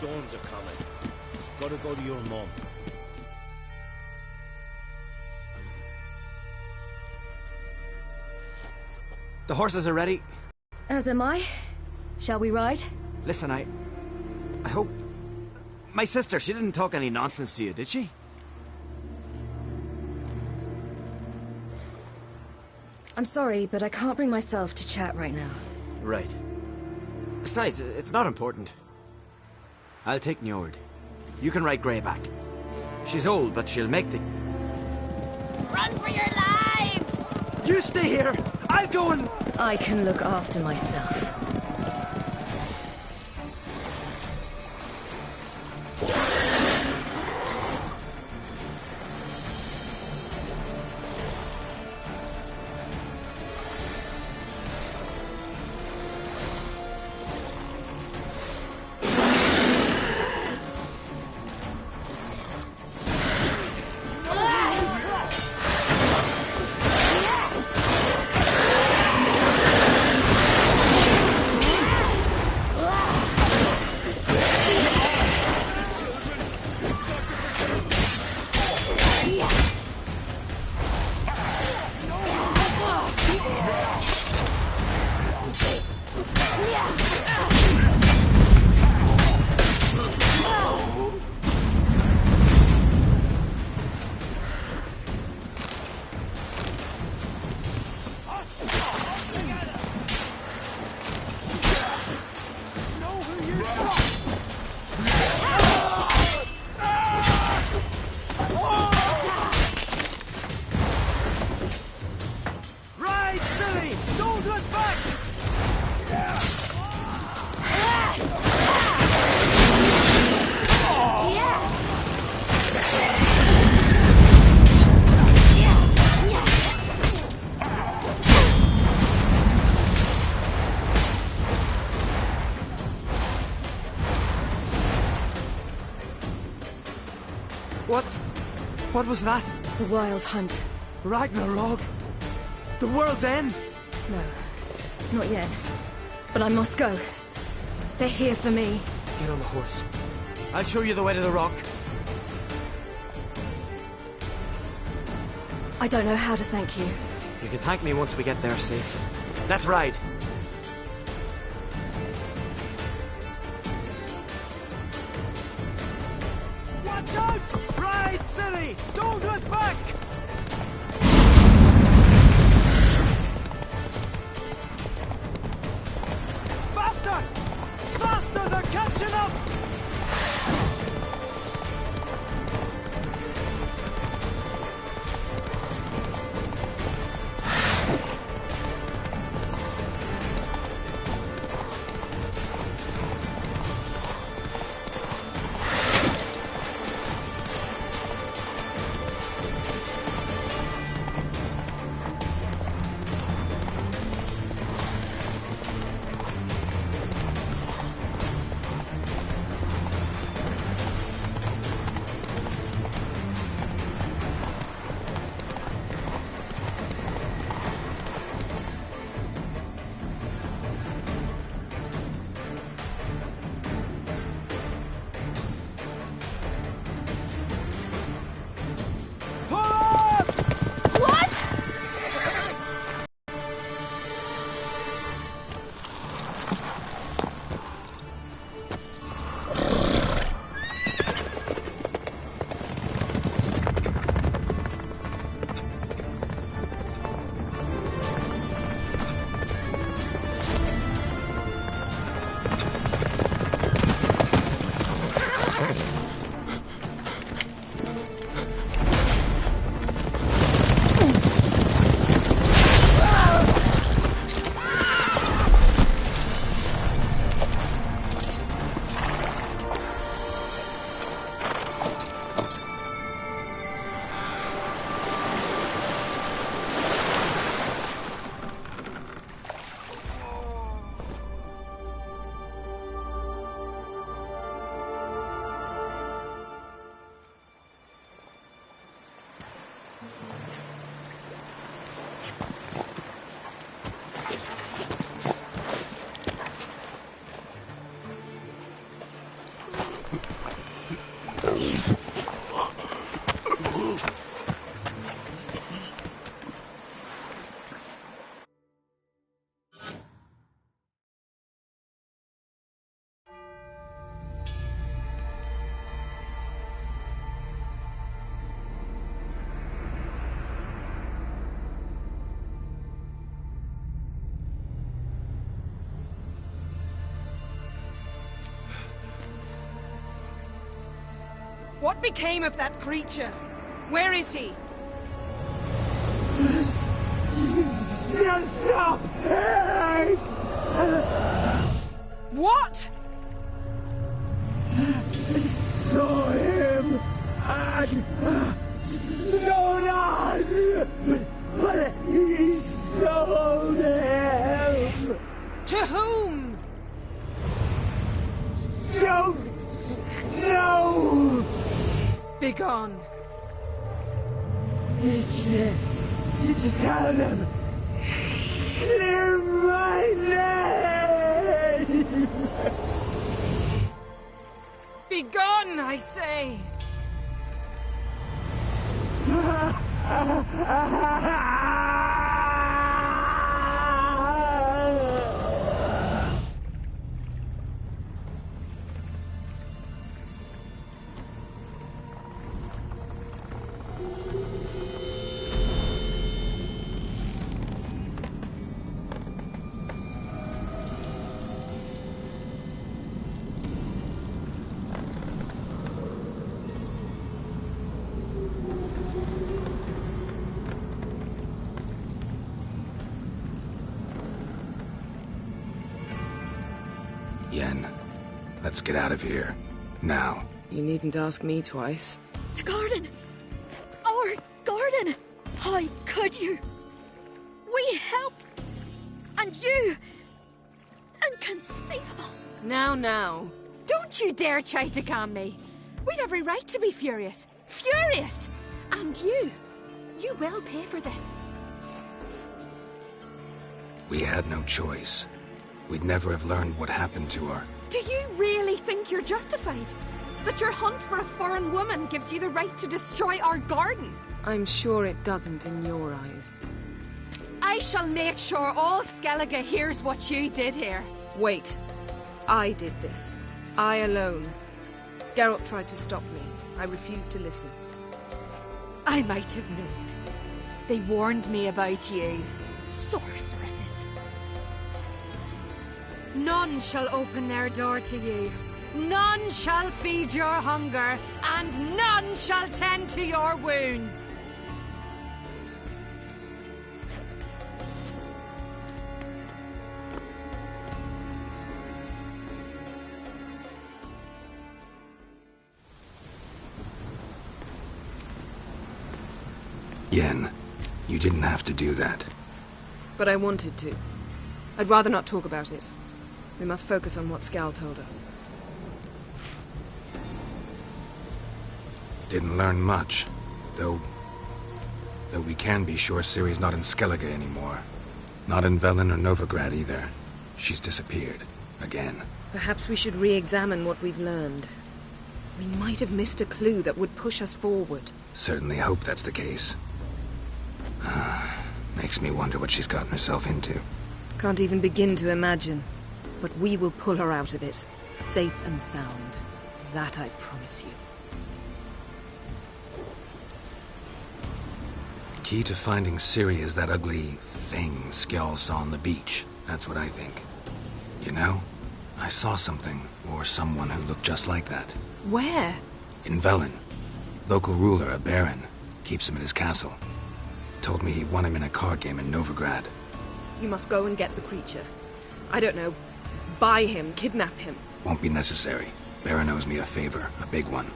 storms are coming. Gotta go to your mum. The horses are ready. As am I. Shall we ride? Listen, I hope... My sister, she didn't talk any nonsense to you, did she? I'm sorry, but I can't bring myself to chat right now. Right. Besides, it's not important. I'll take Njord. You can ride Greyback. She's old, but she'll make the... Run for your lives! You stay here! I'll go and... I can look after myself. What was that? The Wild Hunt. Ragnarok? The world's end? No, not yet. But I must go. They're here for me. Get on the horse. I'll show you the way to the rock. I don't know how to thank you. You can thank me once we get there safe. Let's ride. Watch out! Ride, silly! Don't look back! Faster! Faster! They're catching up! What became of that creature? Where is he? Stop! What? Saw him at Stonas, but he sold him. To whom? Don't know. Begone. To tell them. Clear my name. Begone, I say! Yen, let's get out of here. Now. You needn't ask me twice. The garden! Our garden! How could you? We helped! And you! Inconceivable! Now. Don't you dare try to calm me! We'd every right to be furious! Furious! And you will pay for this. We had no choice. We'd never have learned what happened to her. Do you really think you're justified? That your hunt for a foreign woman gives you the right to destroy our garden? I'm sure it doesn't in your eyes. I shall make sure all Skellige hears what you did here. Wait. I did this. I alone. Geralt tried to stop me. I refused to listen. I might have known. They warned me about you. Sorceresses. None shall open their door to you. None shall feed your hunger, and none shall tend to your wounds. Yen, you didn't have to do that. But I wanted to. I'd rather not talk about it. We must focus on what Scal told us. Didn't learn much, though we can be sure Ciri's not in Skellige anymore. Not in Velen or Novigrad either. She's disappeared. Again. Perhaps we should re-examine what we've learned. We might have missed a clue that would push us forward. Certainly hope that's the case. Makes me wonder what she's gotten herself into. Can't even begin to imagine. But we will pull her out of it. Safe and sound. That I promise you. Key to finding Ciri is that ugly thing Skjall saw on the beach. That's what I think. You know, I saw something, or someone who looked just like that. Where? In Velen. Local ruler, a baron, keeps him at his castle. Told me he won him in a card game in Novigrad. You must go and get the creature. I don't know. Buy him, kidnap him. Won't be necessary. Baron owes me a favor, a big one.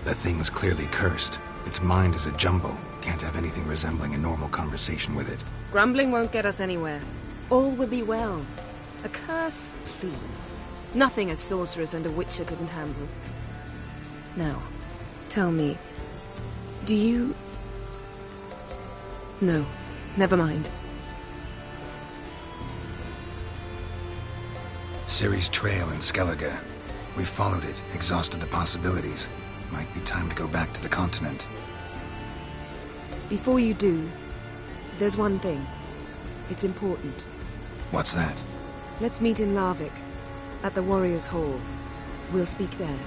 The thing's clearly cursed. Its mind is a jumble. Can't have anything resembling a normal conversation with it. Grumbling won't get us anywhere. All will be well. A curse, please. Nothing a sorceress and a witcher couldn't handle. Now, tell me, do you... No, never mind. Ciri's trail in Skellige. We followed it, exhausted the possibilities. Might be time to go back to the continent. Before you do, there's one thing. It's important. What's that? Let's meet in Larvik, at the Warriors' Hall. We'll speak there.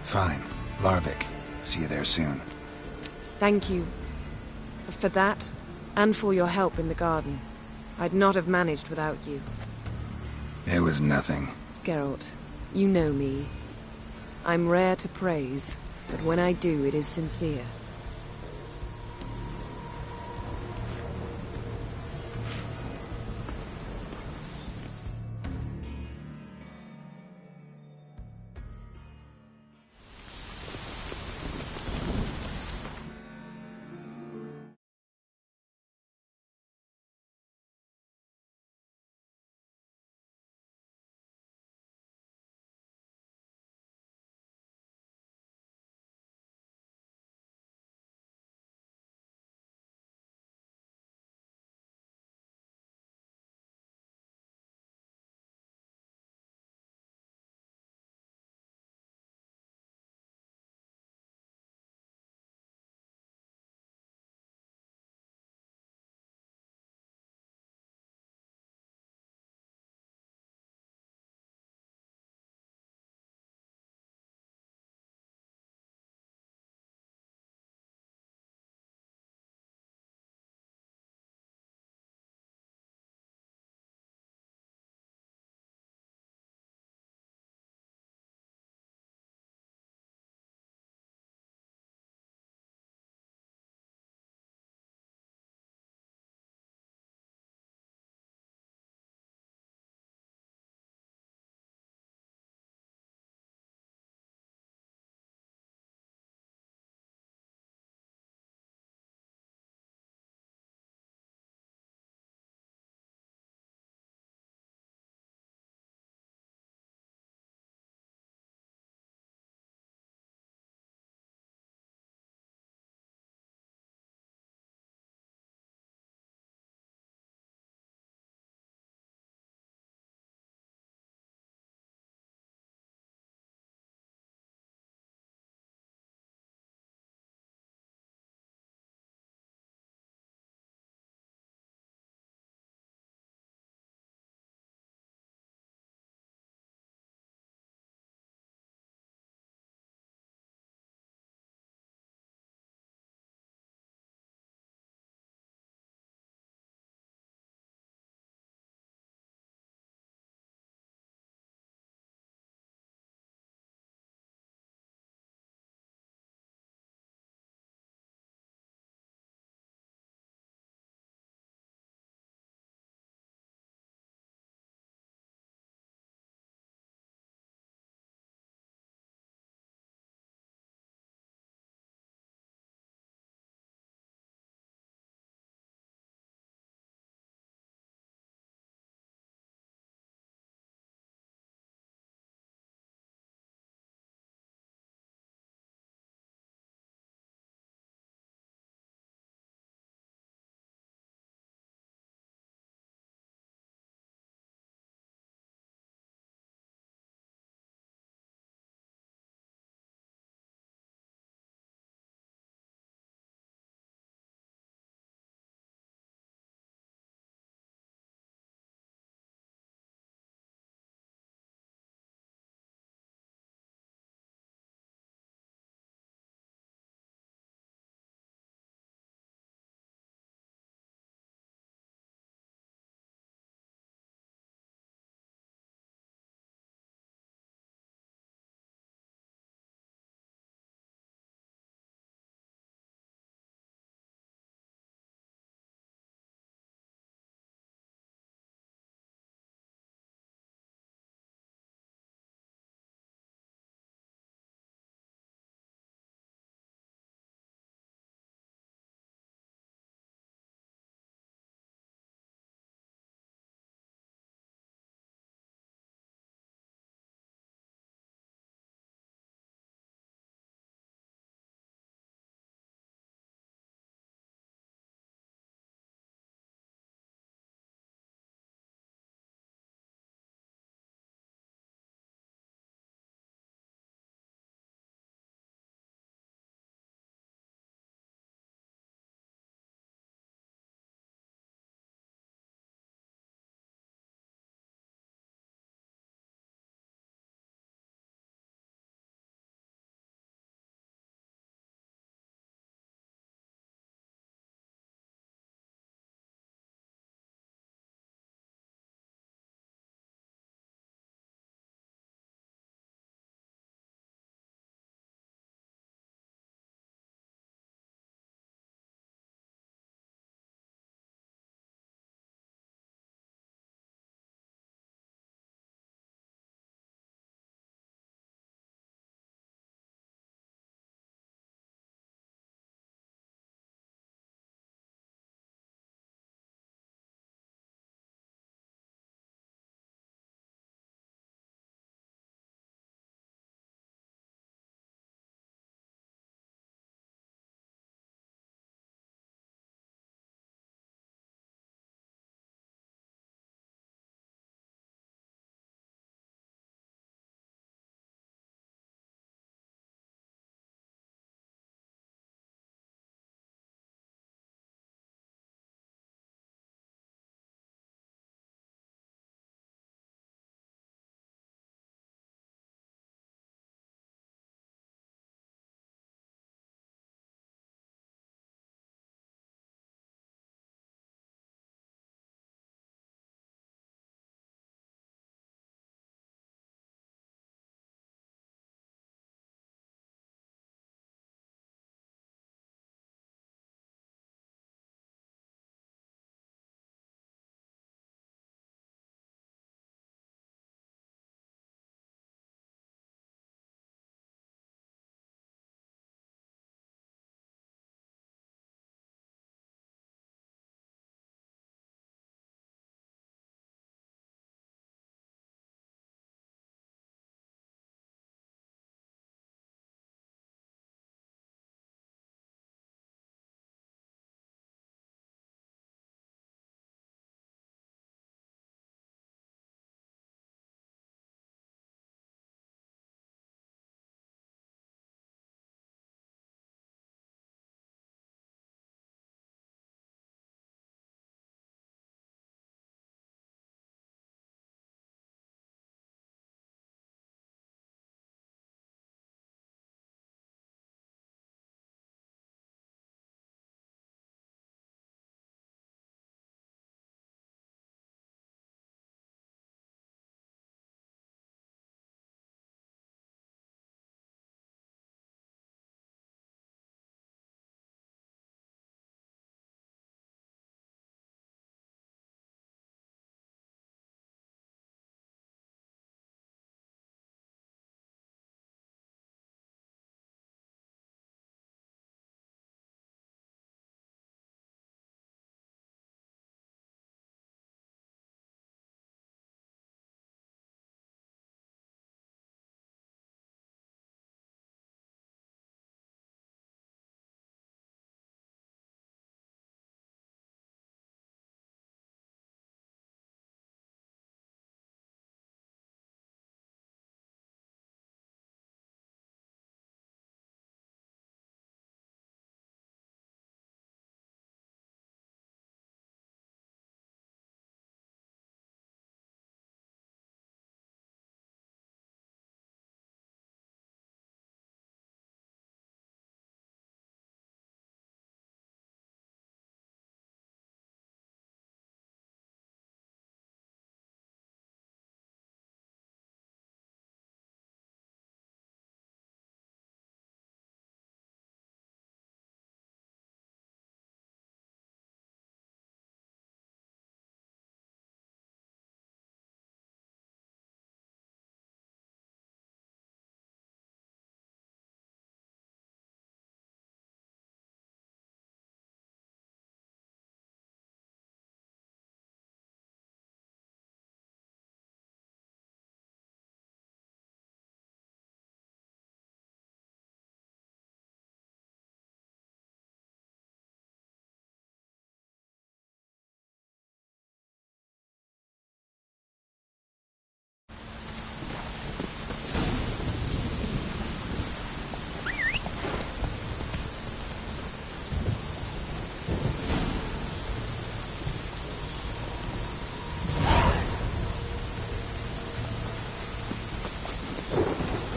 Fine. Larvik. See you there soon. Thank you. For that, and for your help in the garden. I'd not have managed without you. It was nothing. Geralt, You know me. I'm rare to praise, but when I do, it is sincere.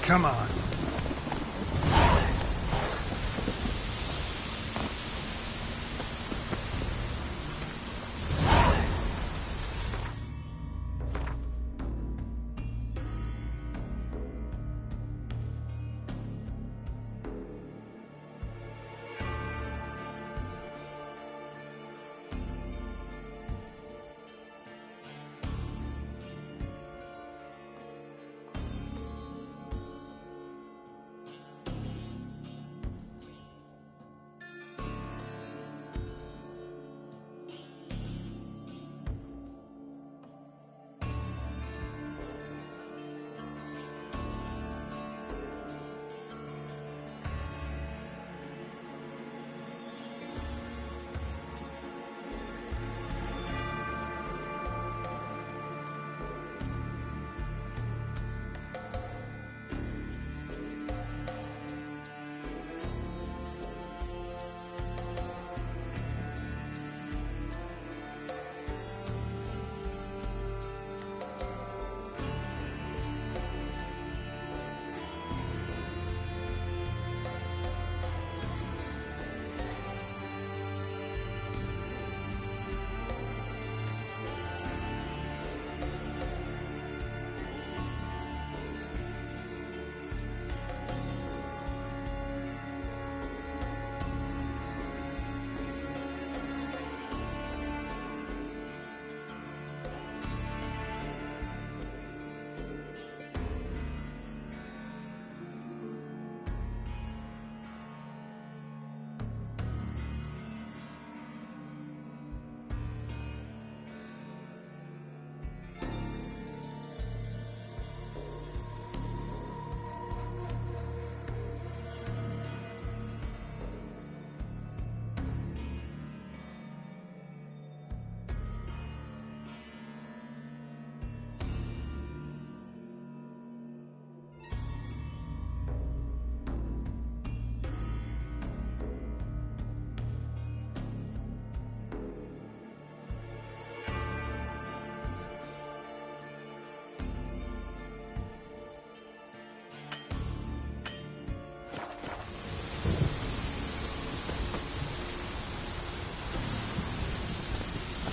Come on.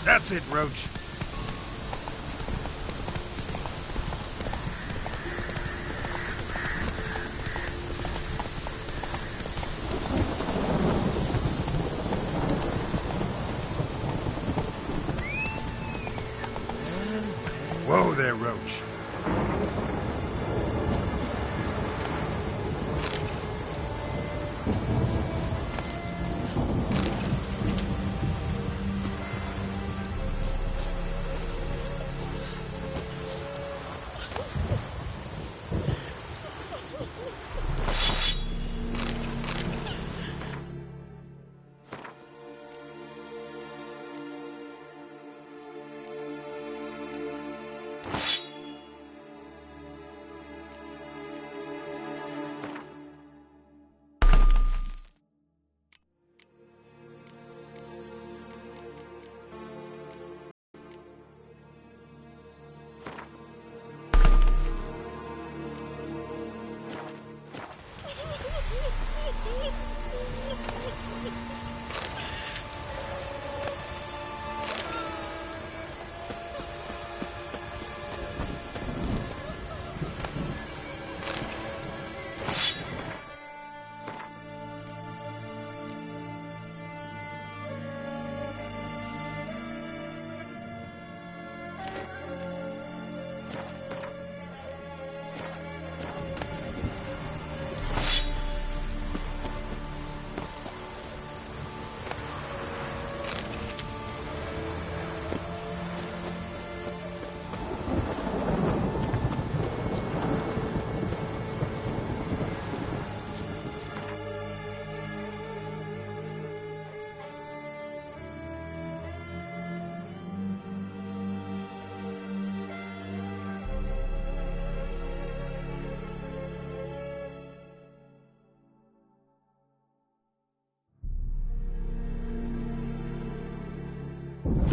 That's it, Roach. Whoa there, Roach.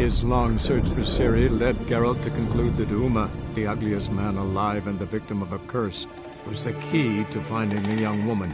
His long search for Ciri led Geralt to conclude that Uma, the ugliest man alive and the victim of a curse, was the key to finding the young woman.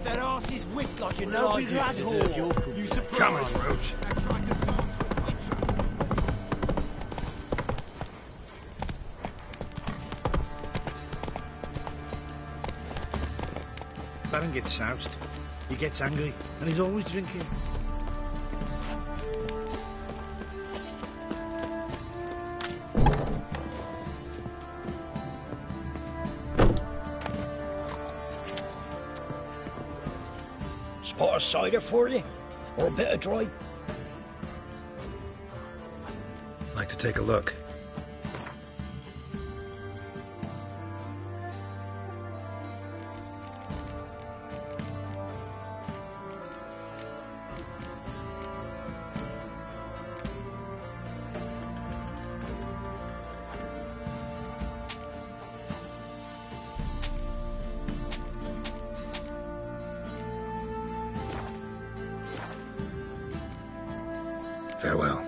That arse's wick like you know we rat whore. You surprised? Come on, Roach. Baron gets soused. He gets angry, and he's always drinking. Spot of cider for you? Or a bit of dry? Like to take a look. Farewell.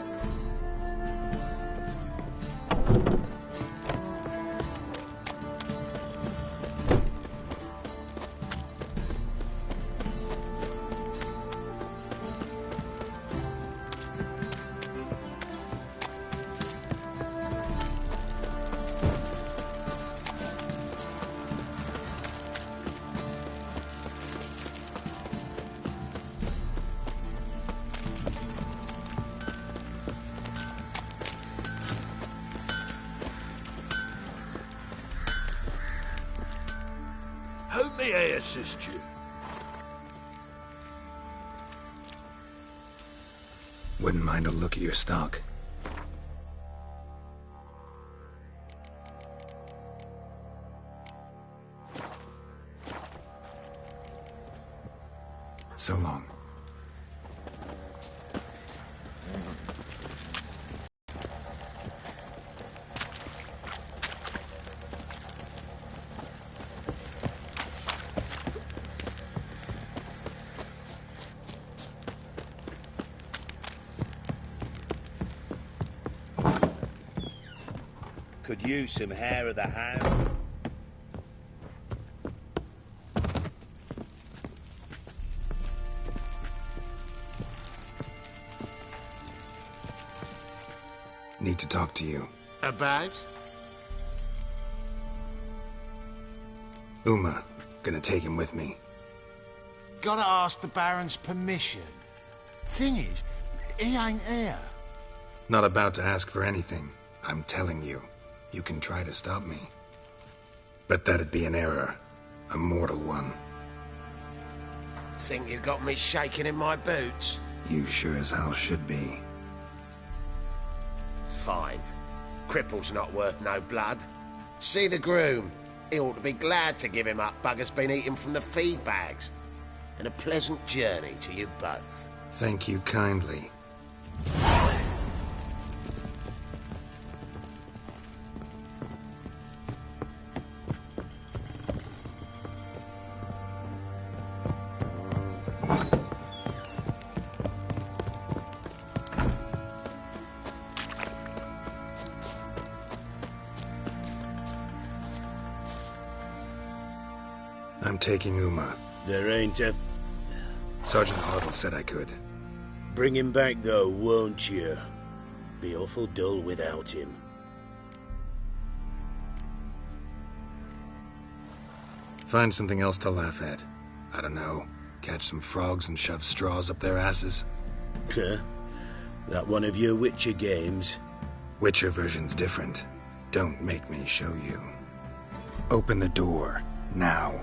May I assist you? Wouldn't mind a look at your stock. So long. Could use some hair of the hound. Need to talk to you. About? Uma. Gonna take him with me. Gotta ask the Baron's permission. Thing is, he ain't here. Not about to ask for anything. I'm telling you. You can try to stop me. But that'd be an error. A mortal one. Think you got me shaking in my boots? You sure as hell should be. Fine. Cripple's not worth no blood. See the groom. He ought to be glad to give him up. Bugger's been eating from the feed bags. And a pleasant journey to you both. Thank you kindly. I'm taking Uma. There ain't a... Sergeant Hartle said I could. Bring him back, though, won't you? Be awful dull without him. Find something else to laugh at. I don't know. Catch some frogs and shove straws up their asses. Huh? That one of your Witcher games? Witcher version's different. Don't make me show you. Open the door. Now.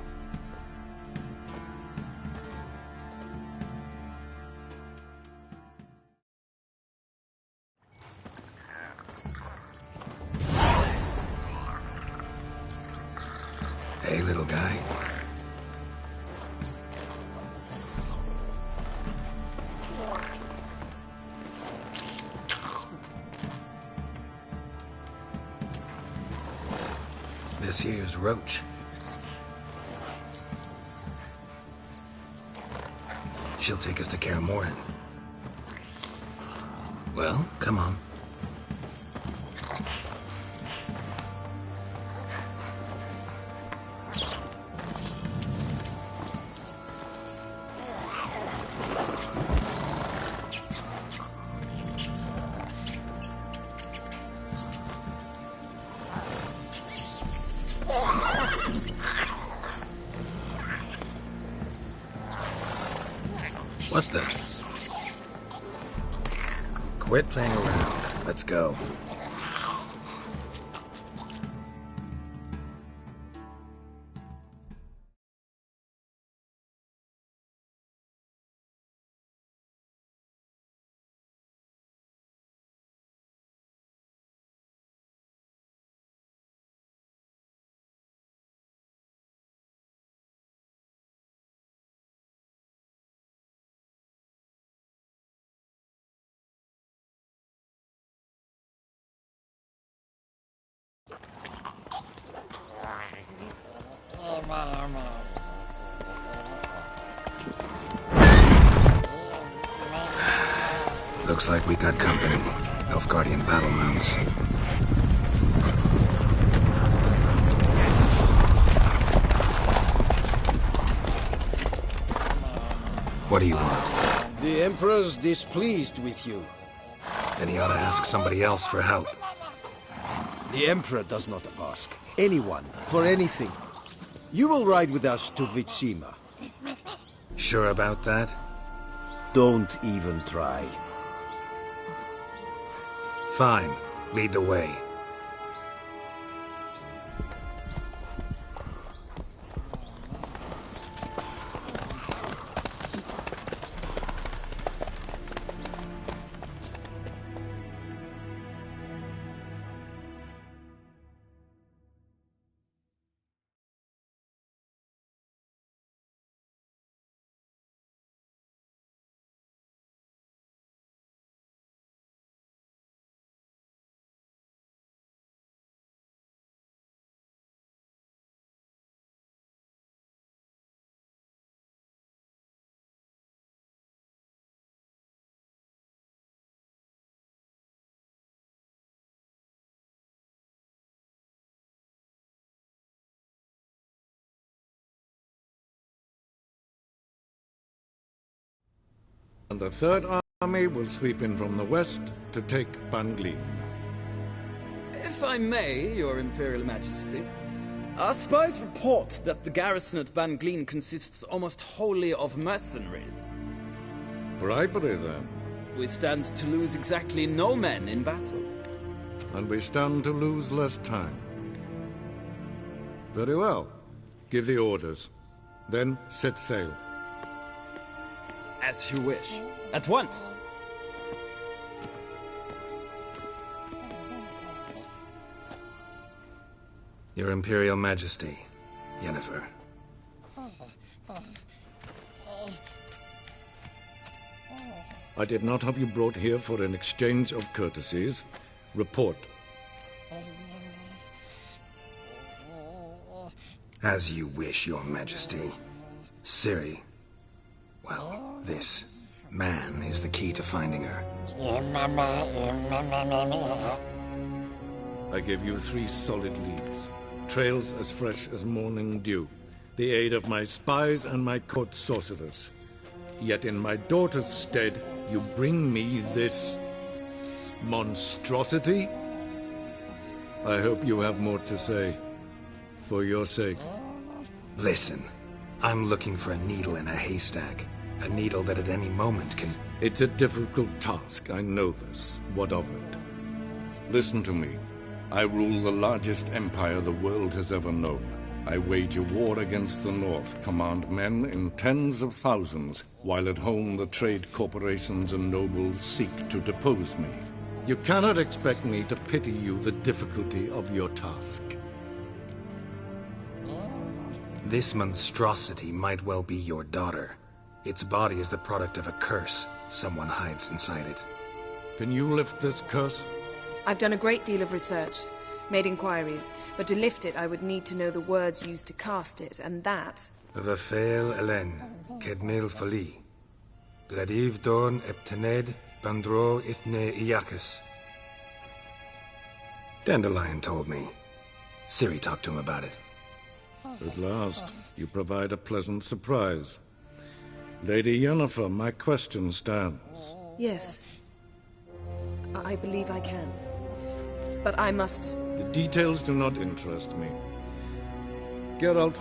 Hey, little guy. This here's Roach. She'll take us to Kaer Morhen. Well, come on. What the? Quit playing around. Let's go. Looks like we got company. Nilfgaardian battle mounts. What do you want? The Emperor's displeased with you. Then he ought to ask somebody else for help. The Emperor does not ask anyone for anything. You will ride with us to Vitsima. Sure about that? Don't even try. Fine. Lead the way. And the Third Army will sweep in from the west to take Ban-Glin. If I may, Your Imperial Majesty, our spies report that the garrison at Ban-Glin consists almost wholly of mercenaries. Bribery, then. We stand to lose exactly no men in battle. And we stand to lose less time. Very well. Give the orders. Then set sail. As you wish. At once! Your Imperial Majesty, Yennefer. I did not have you brought here for an exchange of courtesies. Report. As you wish, Your Majesty. Ciri. Well, this man is the key to finding her. I give you 3 solid leads. Trails as fresh as morning dew. The aid of my spies and my court sorcerers. Yet in my daughter's stead, you bring me this monstrosity? I hope you have more to say. For your sake. Listen, I'm looking for a needle in a haystack. A needle that at any moment can... It's a difficult task, I know this. What of it? Listen to me. I rule the largest empire the world has ever known. I wage a war against the North, command men in tens of thousands, while at home the trade corporations and nobles seek to depose me. You cannot expect me to pity you the difficulty of your task. This monstrosity might well be your daughter. Its body is the product of a curse someone hides inside it. Can you lift this curse? I've done a great deal of research, made inquiries, but to lift it I would need to know the words used to cast it, and that... Vafel Elen, Kedmil Fali, Gladiv Dorn Eptened, Bandro Ithne Iacus. Dandelion told me. Ciri talked to him about it. At last, you provide a pleasant surprise. Lady Yennefer, my question stands. Yes. I believe I can. But I must... The details do not interest me. Geralt,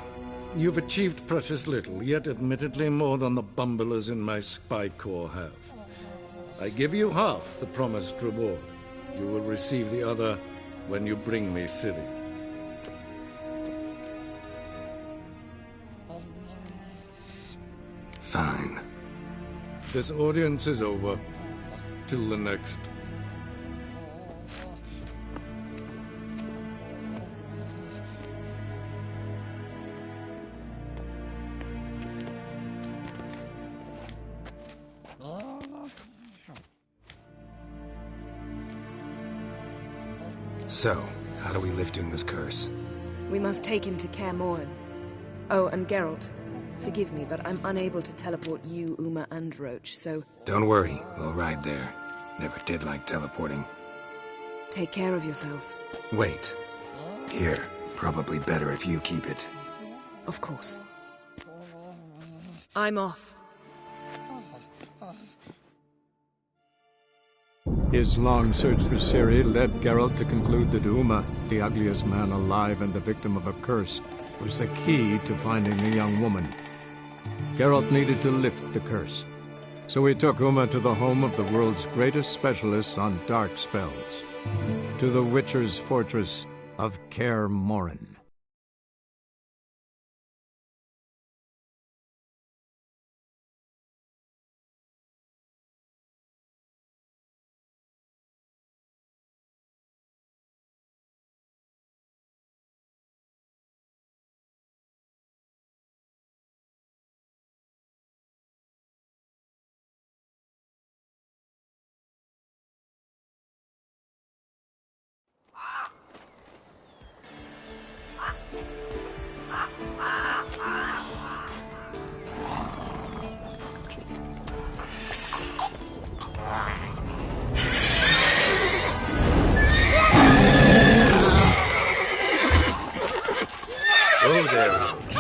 you've achieved precious little, yet admittedly more than the bumblers in my spy corps have. I give you half the promised reward. You will receive the other when you bring me Ciri. Fine. This audience is over. Till the next. So, how do we lift Uma's curse? We must take him to Kaer Morhen. Oh, and Geralt, forgive me, but I'm unable to teleport you, Uma, and Roach, so... Don't worry, we'll ride there. Never did like teleporting. Take care of yourself. Wait. Here. Probably better if you keep it. Of course. I'm off. His long search for Ciri led Geralt to conclude that Uma, the ugliest man alive and the victim of a curse, was the key to finding the young woman. Geralt needed to lift the curse, so he took Uma to the home of the world's greatest specialists on dark spells, to the Witcher's fortress of Kaer Morhen. Oh, there, Roach.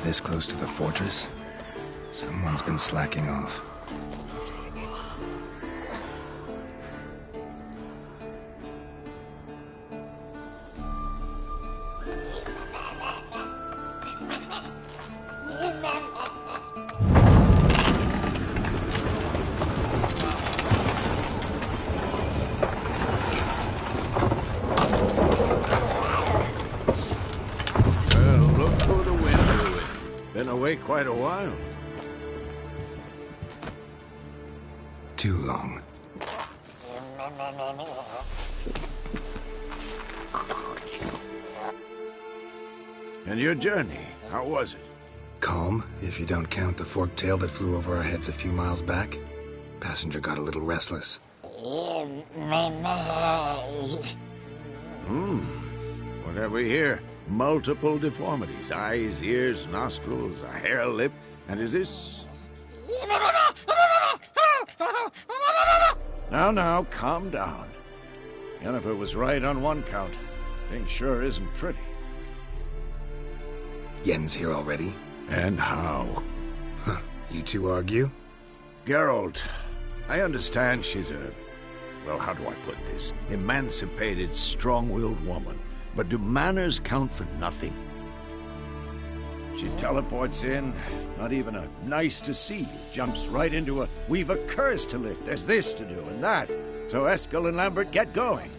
this close to the fortress? Someone's been slacking off. Quite a while. Too long. And your journey, how was it? Calm, if you don't count the forked tail that flew over our heads a few miles back. Passenger got a little restless. What have we here? Multiple deformities. Eyes, ears, nostrils, a hair lip. And is this... Now, calm down. Yennefer was right on one count. Thing sure isn't pretty. Yen's here already? And how? Huh. You two argue? Geralt, I understand she's a... Well, how do I put this? Emancipated, strong-willed woman. But do manners count for nothing? She teleports in, not even a nice to see you, jumps right into a we've a curse to lift, there's this to do and that. So Eskel and Lambert get going.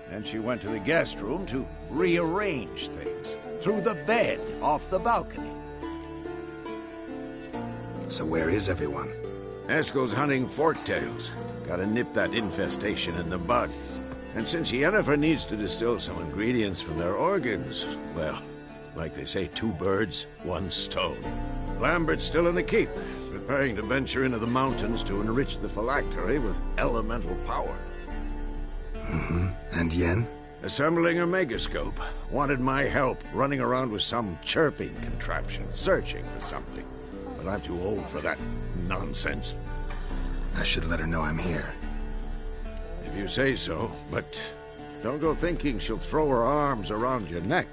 Then she went to the guest room to rearrange things. Through the bed, off the balcony. So where is everyone? Eskel's hunting forktails. Gotta nip that infestation in the bud. And since Yennefer needs to distill some ingredients from their organs, well, like they say, 2 birds, 1 stone. Lambert's still in the keep, preparing to venture into the mountains to enrich the phylactery with elemental power. Mm-hmm. And Yen? Assembling a megascope. Wanted my help running around with some chirping contraption, searching for something. But I'm too old for that nonsense. I should let her know I'm here. If you say so, but don't go thinking she'll throw her arms around your neck.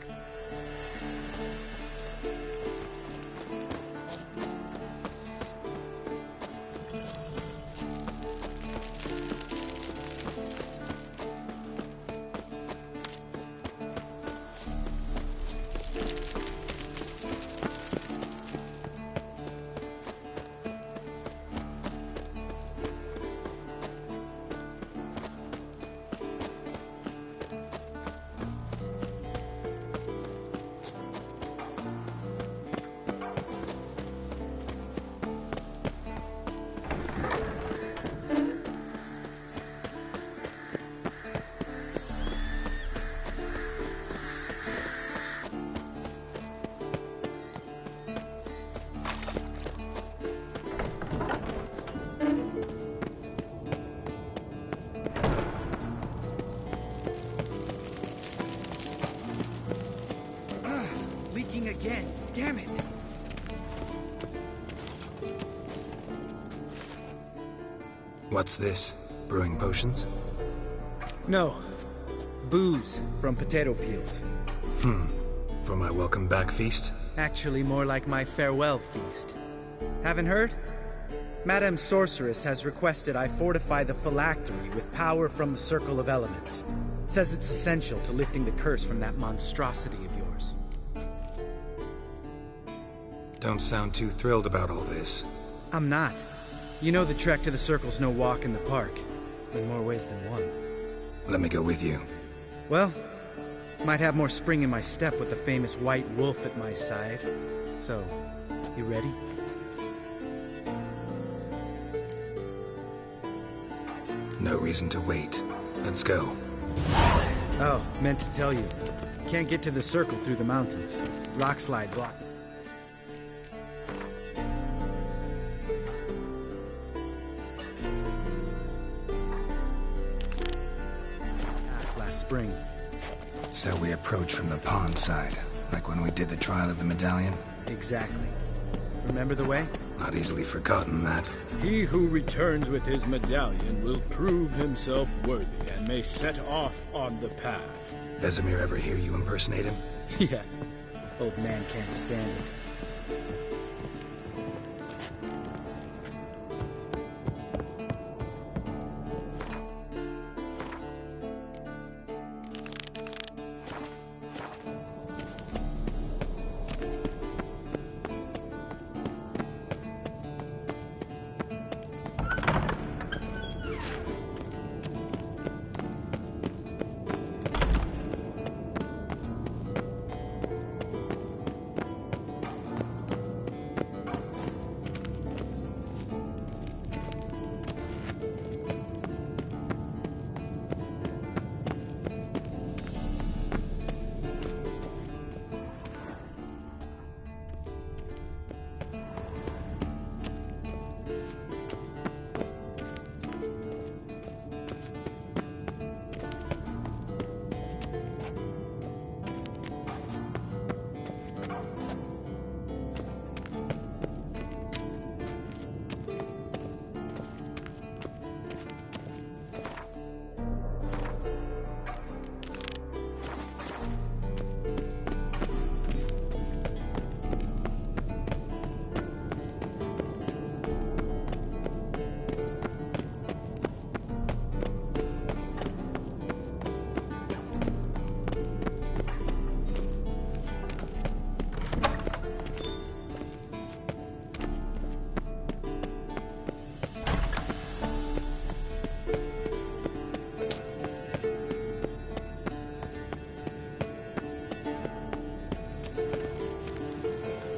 Again. Damn it! What's this? Brewing potions? No. Booze from potato peels. For my welcome back feast? Actually, more like my farewell feast. Haven't heard? Madame Sorceress has requested I fortify the phylactery with power from the Circle of Elements. Says it's essential to lifting the curse from that monstrosity of yours. Don't sound too thrilled about all this. I'm not. You know the trek to the Circle's no walk in the park. In more ways than one. Let me go with you. Well, might have more spring in my step with the famous White Wolf at my side. So, you ready? No reason to wait. Let's go. Oh, meant to tell you. Can't get to the Circle through the mountains. Rockslide block. Spring. So we approach from the pond side, like when we did the trial of the medallion? Exactly. Remember the way? Not easily forgotten, that. He who returns with his medallion will prove himself worthy and may set off on the path. Vesemir ever hear you impersonate him? Yeah. Old man can't stand it.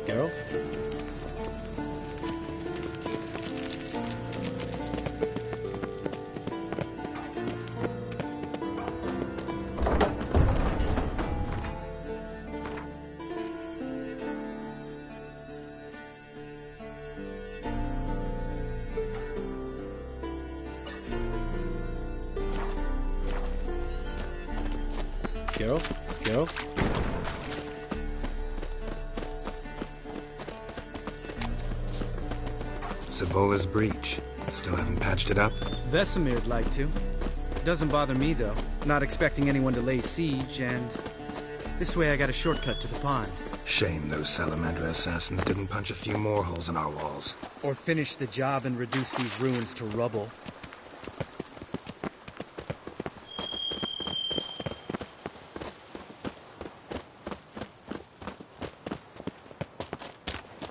Geralt? Geralt? Geralt? Cebola's breach. Still haven't patched it up? Vesemir'd like to. Doesn't bother me, though. Not expecting anyone to lay siege, and this way I got a shortcut to the pond. Shame those Salamandra assassins didn't punch a few more holes in our walls. Or finish the job and reduce these ruins to rubble.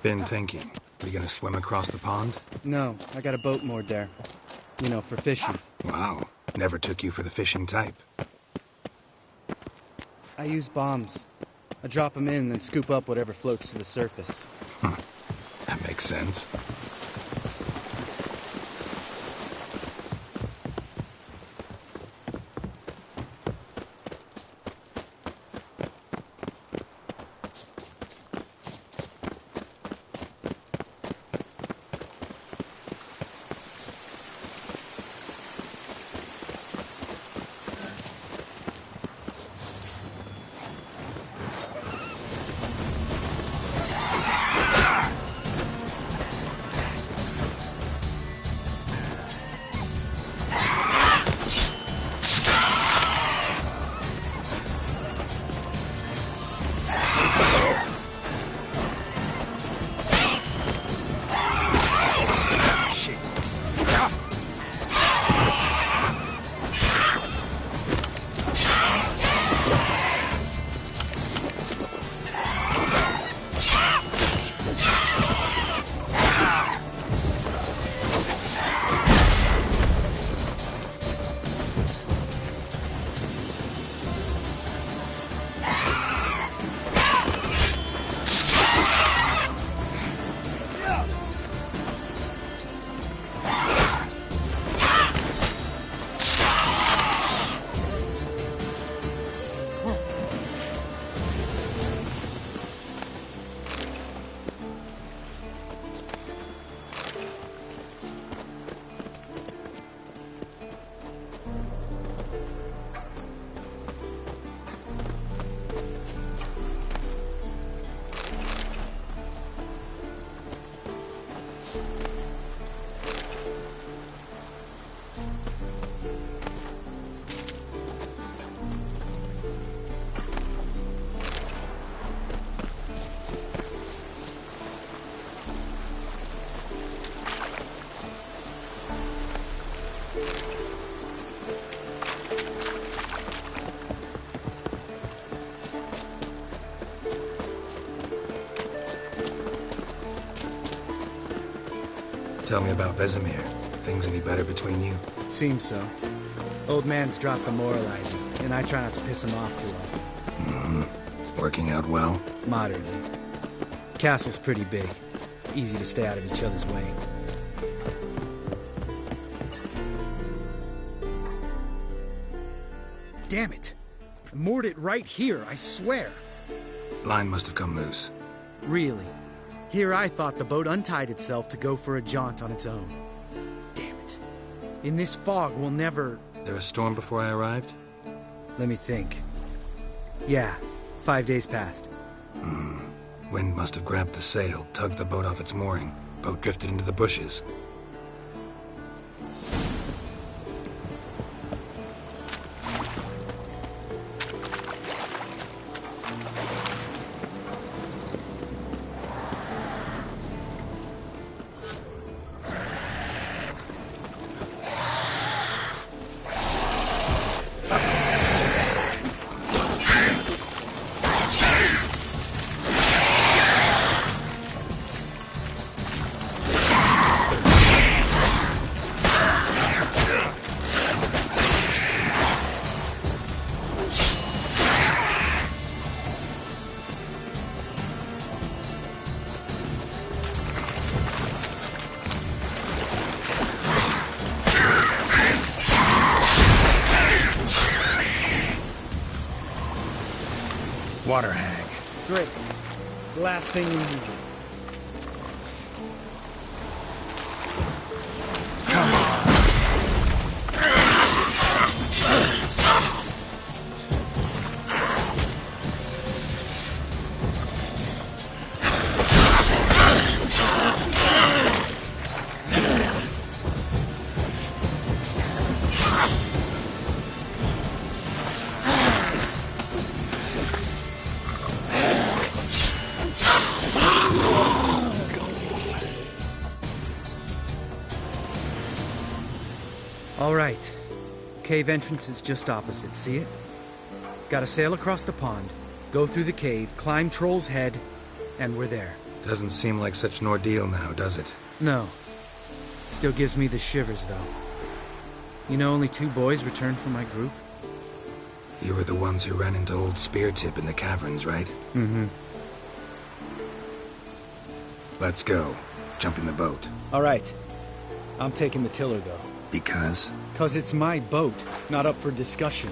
Been thinking. We gonna swim across the pond? No, I got a boat moored there. You know, for fishing. Wow. Never took you for the fishing type. I use bombs. I drop them in, then scoop up whatever floats to the surface. That makes sense. Tell me about Vesemir. Things any better between you? Seems so. Old man's dropped the moralizing, and I try not to piss him off too often. Working out well? Moderately. Castle's pretty big. Easy to stay out of each other's way. Damn it! I moored it right here, I swear! Line must have come loose. Really? Here I thought the boat untied itself to go for a jaunt on its own. Damn it. In this fog, we'll never... There a storm before I arrived? Let me think. Yeah, 5 days passed. Wind must have grabbed the sail, tugged the boat off its mooring. Boat drifted into the bushes. Water hag. Great. The last thing we needed. All right. Cave entrance is just opposite, see it? Gotta sail across the pond, go through the cave, climb Troll's Head, and we're there. Doesn't seem like such an ordeal now, does it? No. Still gives me the shivers, though. You know only 2 boys returned from my group? You were the ones who ran into old Speartip in the caverns, right? Mm-hmm. Let's go. Jump in the boat. All right. I'm taking the tiller, though. Because? 'Cause it's my boat, not up for discussion.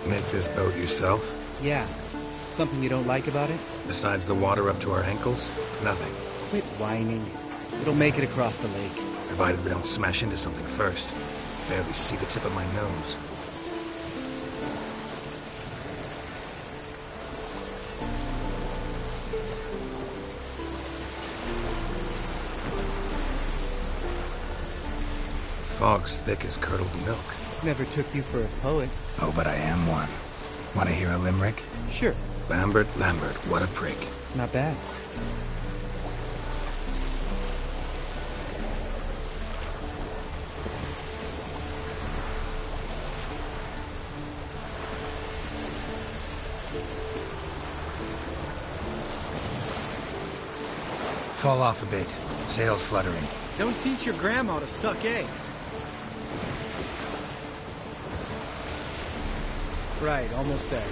Make this boat yourself? Yeah. Something you don't like about it? Besides the water up to our ankles? Nothing. Quit whining. It'll make it across the lake. Provided we don't smash into something first. Barely see the tip of my nose. Fog's thick as curdled milk. Never took you for a poet. Oh, but I am one. Want to hear a limerick? Sure. Lambert, what a prick. Not bad. Fall off a bit. Sails fluttering. Don't teach your grandma to suck eggs. Right, almost there.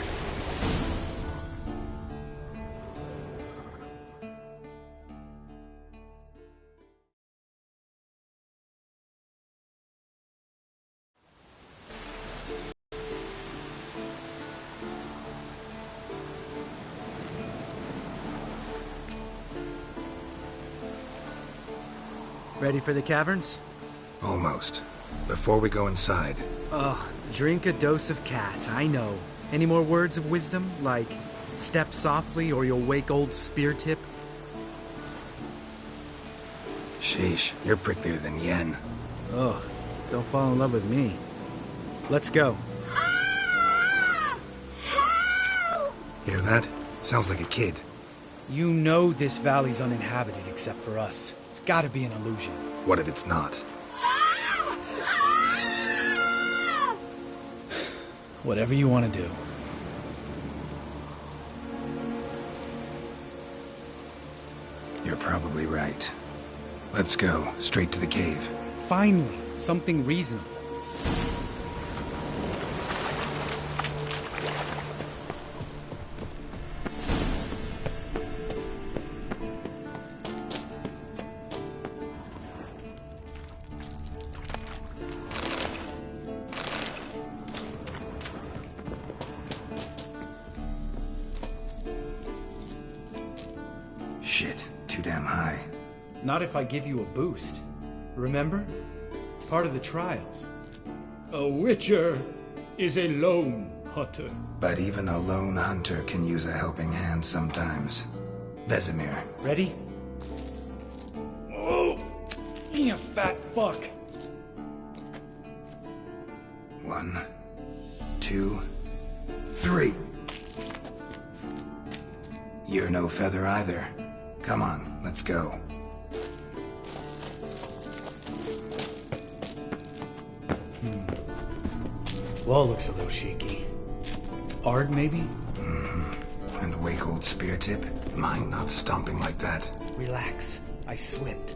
Ready for the caverns? Almost. Before we go inside... Ugh, drink a dose of cat, I know. Any more words of wisdom? Like, step softly or you'll wake old Speartip? Sheesh, you're pricklier than Yen. Ugh, don't fall in love with me. Let's go. Hear that? Sounds like a kid. You know this valley's uninhabited except for us. It's gotta be an illusion. What if it's not? Whatever you want to do. You're probably right. Let's go, straight to the cave. Finally, something reasonable. Shit, too damn high. Not if I give you a boost. Remember? Part of the trials. A witcher is a lone hunter. But even a lone hunter can use a helping hand sometimes. Vesemir. Ready? Oh! You fat fuck! 1, 2, 3. You're no feather either. Come on, let's go. Wall looks a little shaky. Ard, maybe? Mm-hmm. And wake old Speartip? Mind not stomping like that. Relax. I slipped.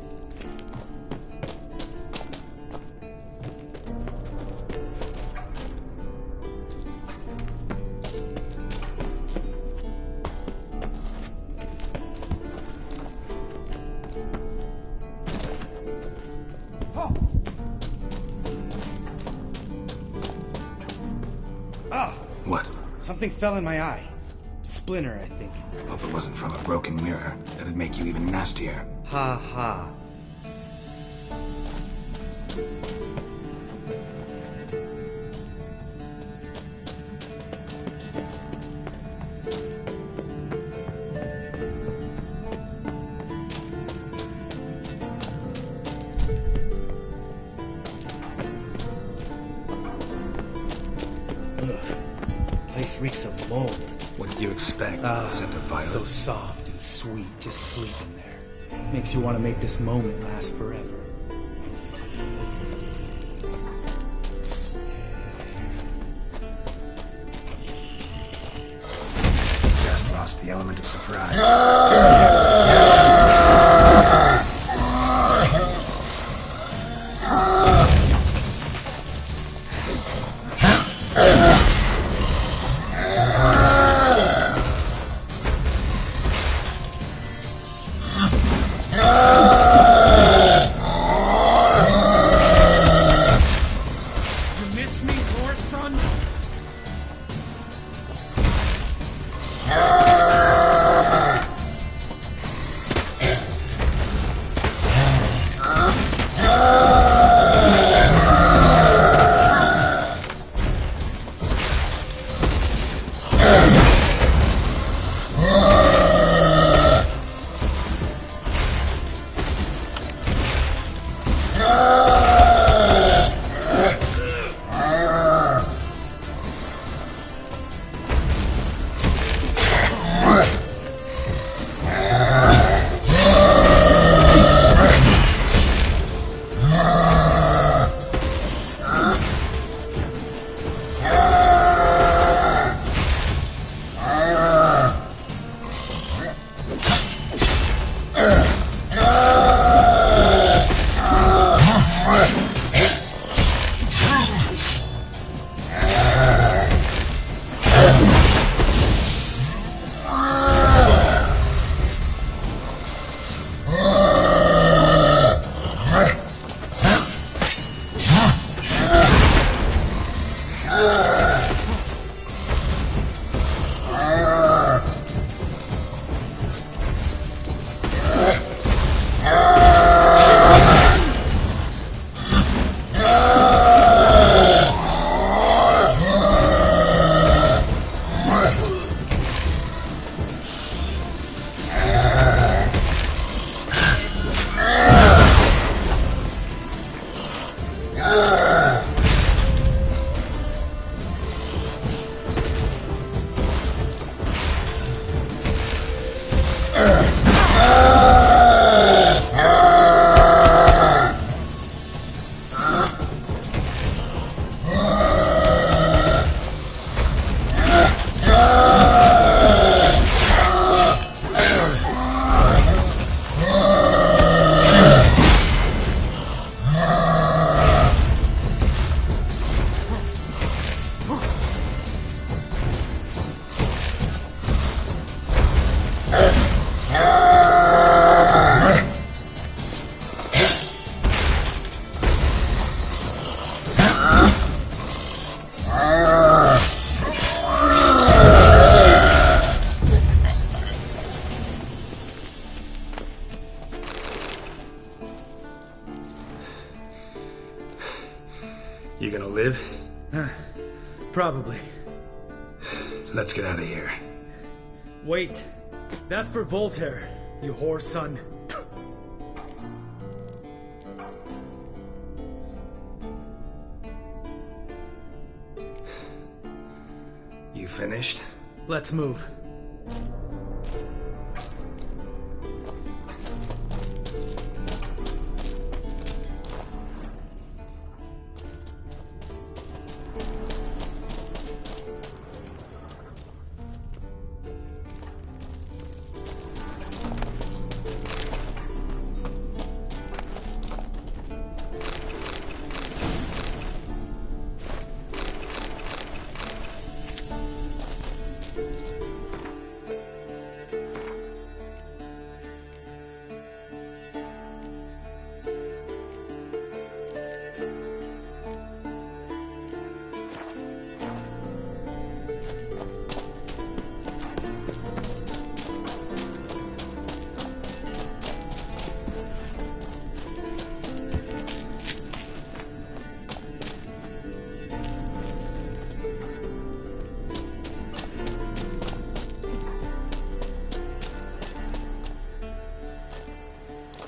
What? Something fell in my eye. Splinter, I think. Hope it wasn't from a broken mirror. That'd make you even nastier. Ha ha. Place reeks of mold. What did you expect? Scent of violet? So soft and sweet, just sleeping there. Makes you want to make this moment last forever. Just lost the element of surprise. Let's get out of here. Wait. That's for Voltaire, you whore son. You finished? Let's move.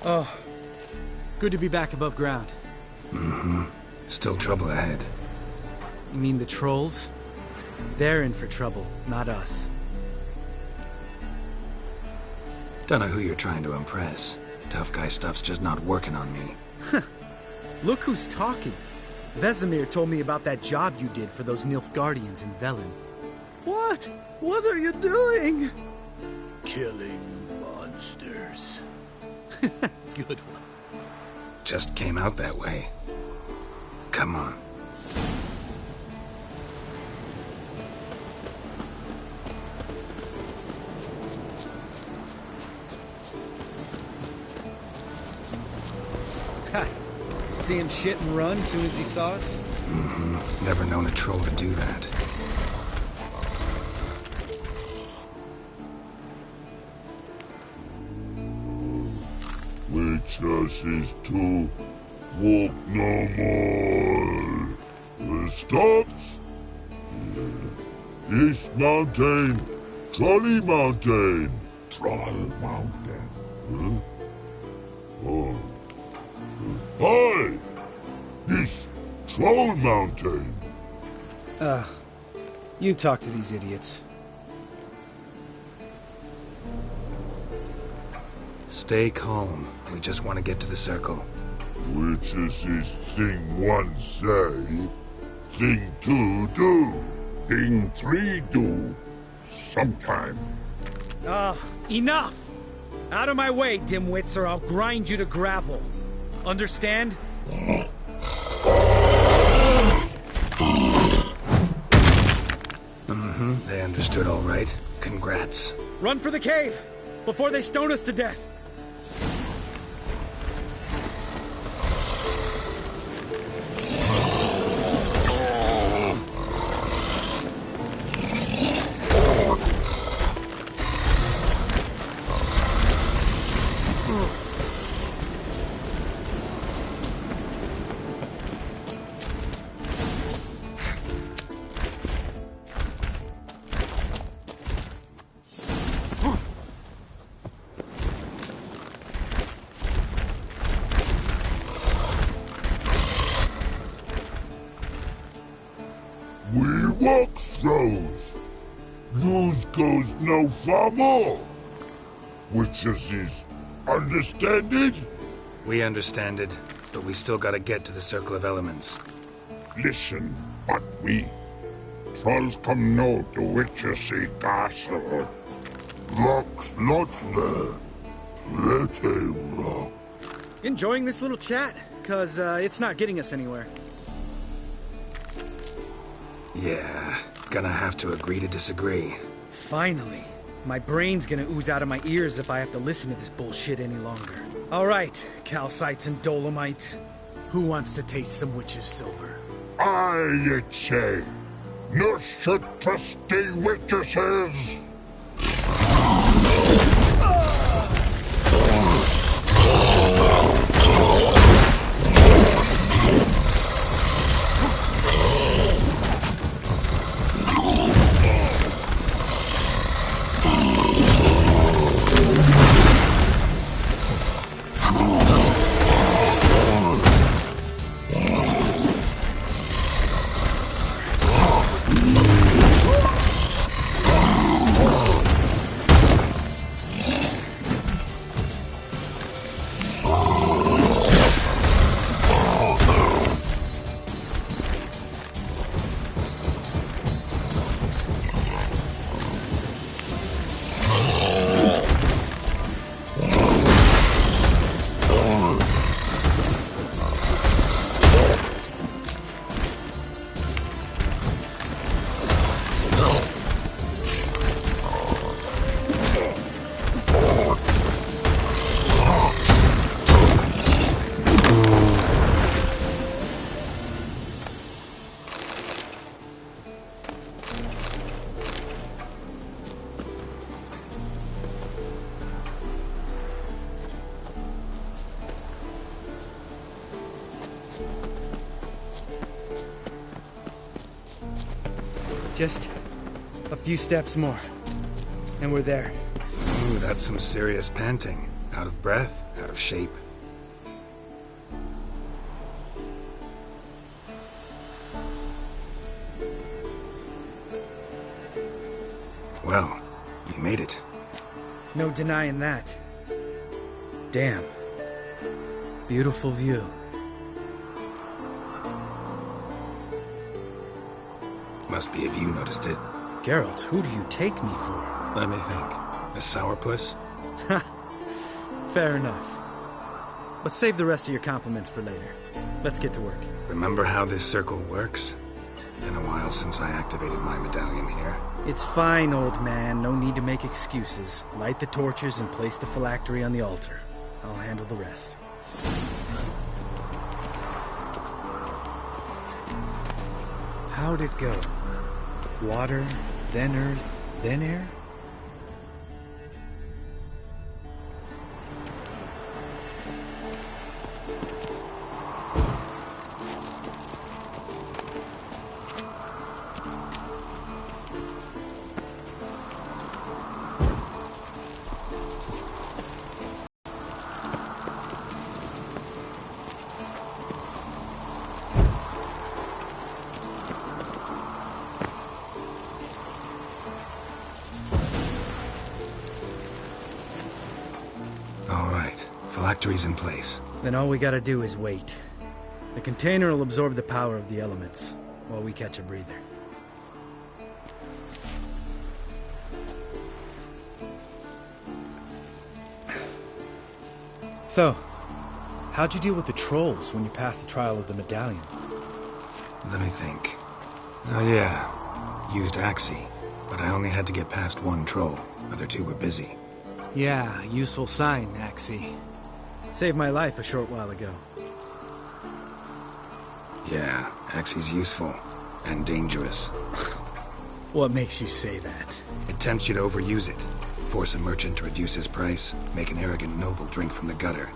Oh, good to be back above ground. Mm-hmm. Still trouble ahead. You mean the trolls? They're in for trouble, not us. Don't know who you're trying to impress. Tough guy stuff's just not working on me. Look who's talking. Vesemir told me about that job you did for those Nilfgaardians in Velen. What? What are you doing? Killing monsters. Good one. Just came out that way. Come on. Ha! See him shit and run as soon as he saw us? Mm-hmm. Never known a troll to do that. Witches is to walk no more. Stops. East Mountain, Trolley Mountain. Troll Mountain. Huh? Oh. Hi! This Troll Mountain. You talk to these idiots. Stay calm. We just want to get to the circle. Which is this thing one say, thing two do, thing three do, sometime. Enough! Out of my way, dimwits, or I'll grind you to gravel. Understand? Mm-hmm. They understood all right. Congrats. Run for the cave! Before they stone us to death! We walk throws. News goes no far more. Witches is understand it? We understand it, but we still gotta get to the Circle of Elements. Listen, but we. Trolls come no to Witches castle. Rocks not there. Let him rock. Enjoying this little chat? Cause, it's not getting us anywhere. Yeah, gonna have to agree to disagree. Finally. My brain's gonna ooze out of my ears if I have to listen to this bullshit any longer. Alright, calcites and dolomites. Who wants to taste some witch's silver? I say. No should trusty witches. Just a few steps more, and we're there. Ooh, that's some serious panting. Out of breath, out of shape. Well, you made it. No denying that. Damn. Beautiful view. Must be if you noticed it. Geralt, who do you take me for? Let me think. A sourpuss? Fair enough. But save the rest of your compliments for later. Let's get to work. Remember how this circle works? Been a while since I activated my medallion here. It's fine, old man. No need to make excuses. Light the torches and place the phylactery on the altar. I'll handle the rest. How'd it go? Water, then earth, then air? Phylactery's in place. Then all we gotta do is wait. The container will absorb the power of the elements, while we catch a breather. So, how'd you deal with the trolls when you passed the trial of the medallion? Let me think. Oh yeah, used Axii, but I only had to get past one troll. Other two were busy. Yeah, useful sign, Axii. Saved my life a short while ago. Yeah, Axii's useful. And dangerous. What makes you say that? It tempts you to overuse it. Force a merchant to reduce his price. Make an arrogant noble drink from the gutter.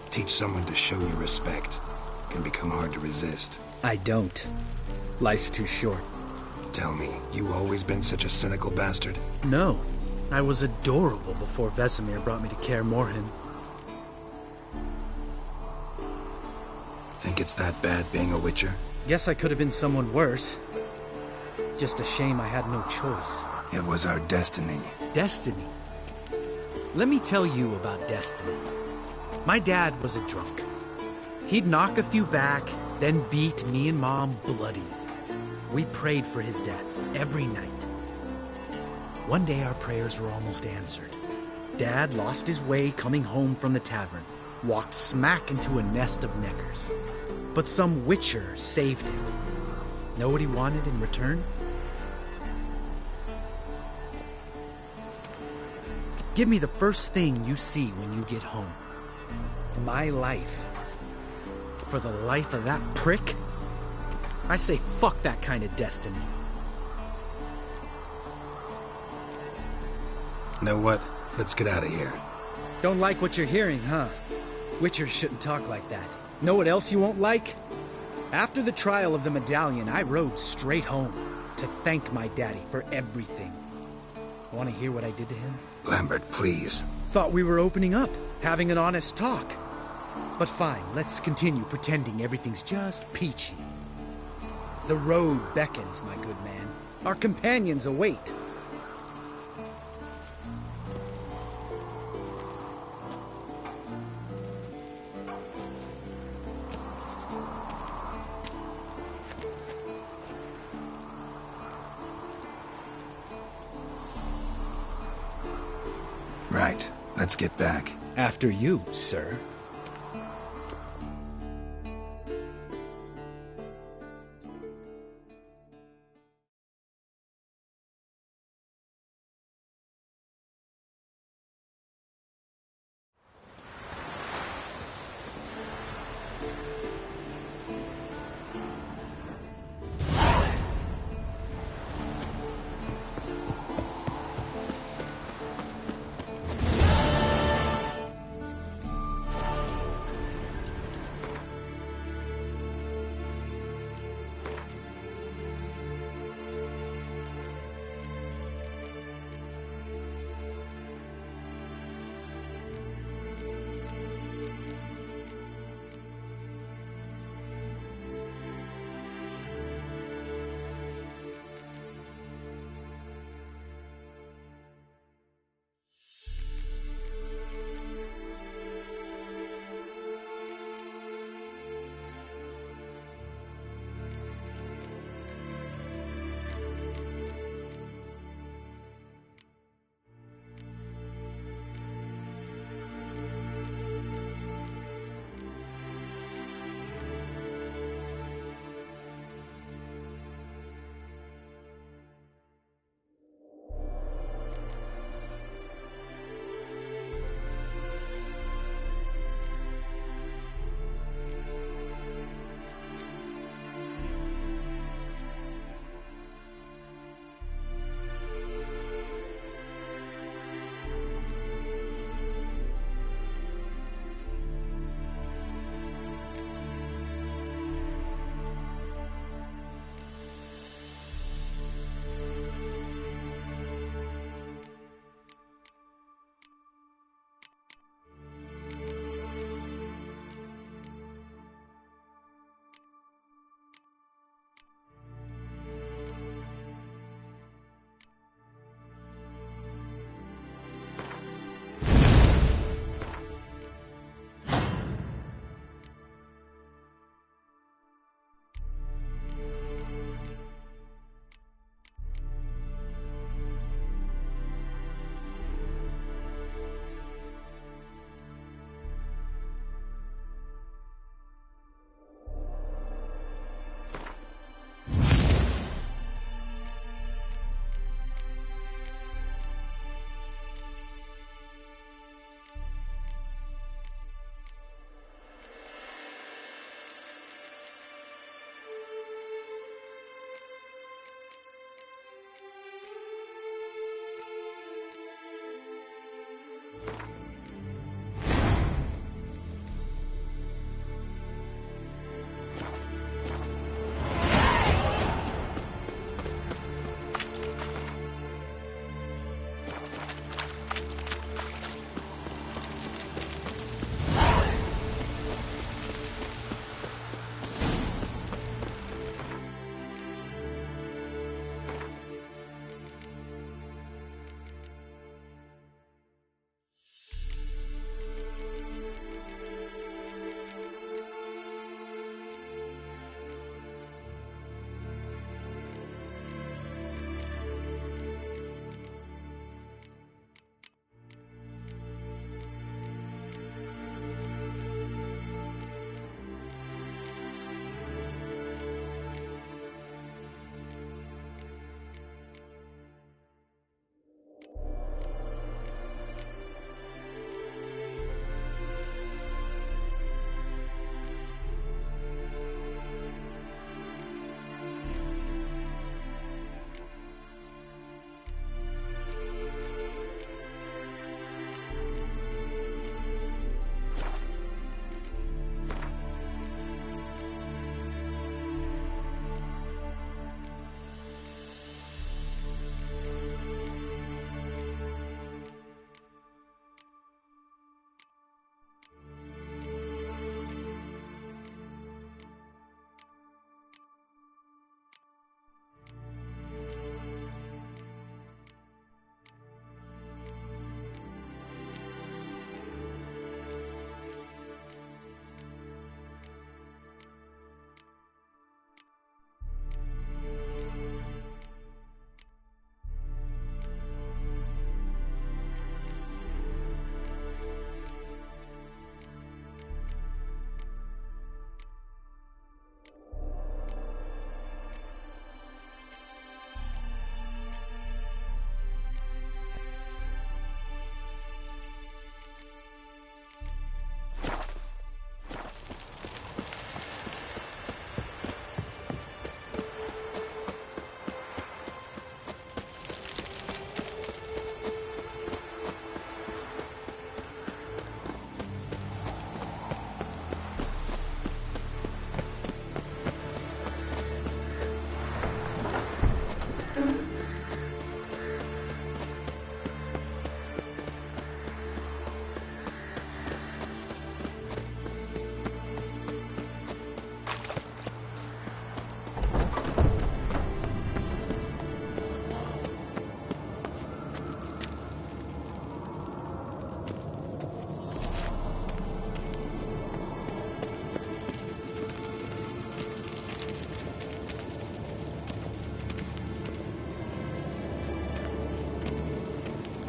Teach someone to show you respect. Can become hard to resist. I don't. Life's too short. Tell me, you always been such a cynical bastard? No. I was adorable before Vesemir brought me to Kaer Morhen. Think it's that bad being a Witcher? Guess I could have been someone worse. Just a shame I had no choice. It was our destiny. Destiny? Let me tell you about destiny. My dad was a drunk. He'd knock a few back, then beat me and Mom bloody. We prayed for his death every night. One day our prayers were almost answered. Dad lost his way coming home from the tavern, walked smack into a nest of neckers. But some Witcher saved him. Know what he wanted in return? Give me the first thing you see when you get home. My life. For the life of that prick? I say fuck that kind of destiny. Know what? Let's get out of here. Don't like what you're hearing, huh? Witchers shouldn't talk like that. Know what else you won't like? After the trial of the medallion, I rode straight home to thank my daddy for everything. Want to hear what I did to him? Lambert, please. Thought we were opening up, having an honest talk. But fine, let's continue pretending everything's just peachy. The road beckons, my good man. Our companions await. Right. Let's get back. After you, sir.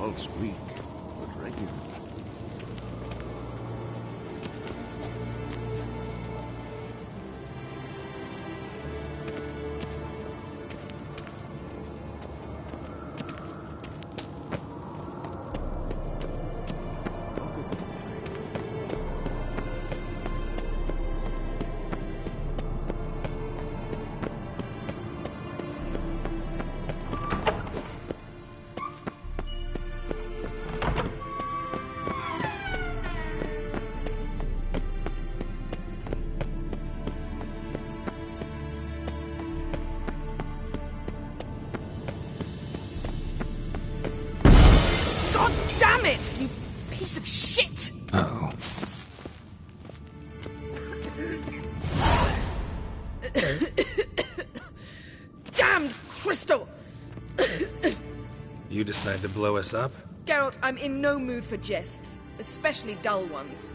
pulse weak, but regular. Damn it, you piece of shit! Uh-oh. Damned crystal! You decide to blow us up? Geralt, I'm in no mood for jests, especially dull ones.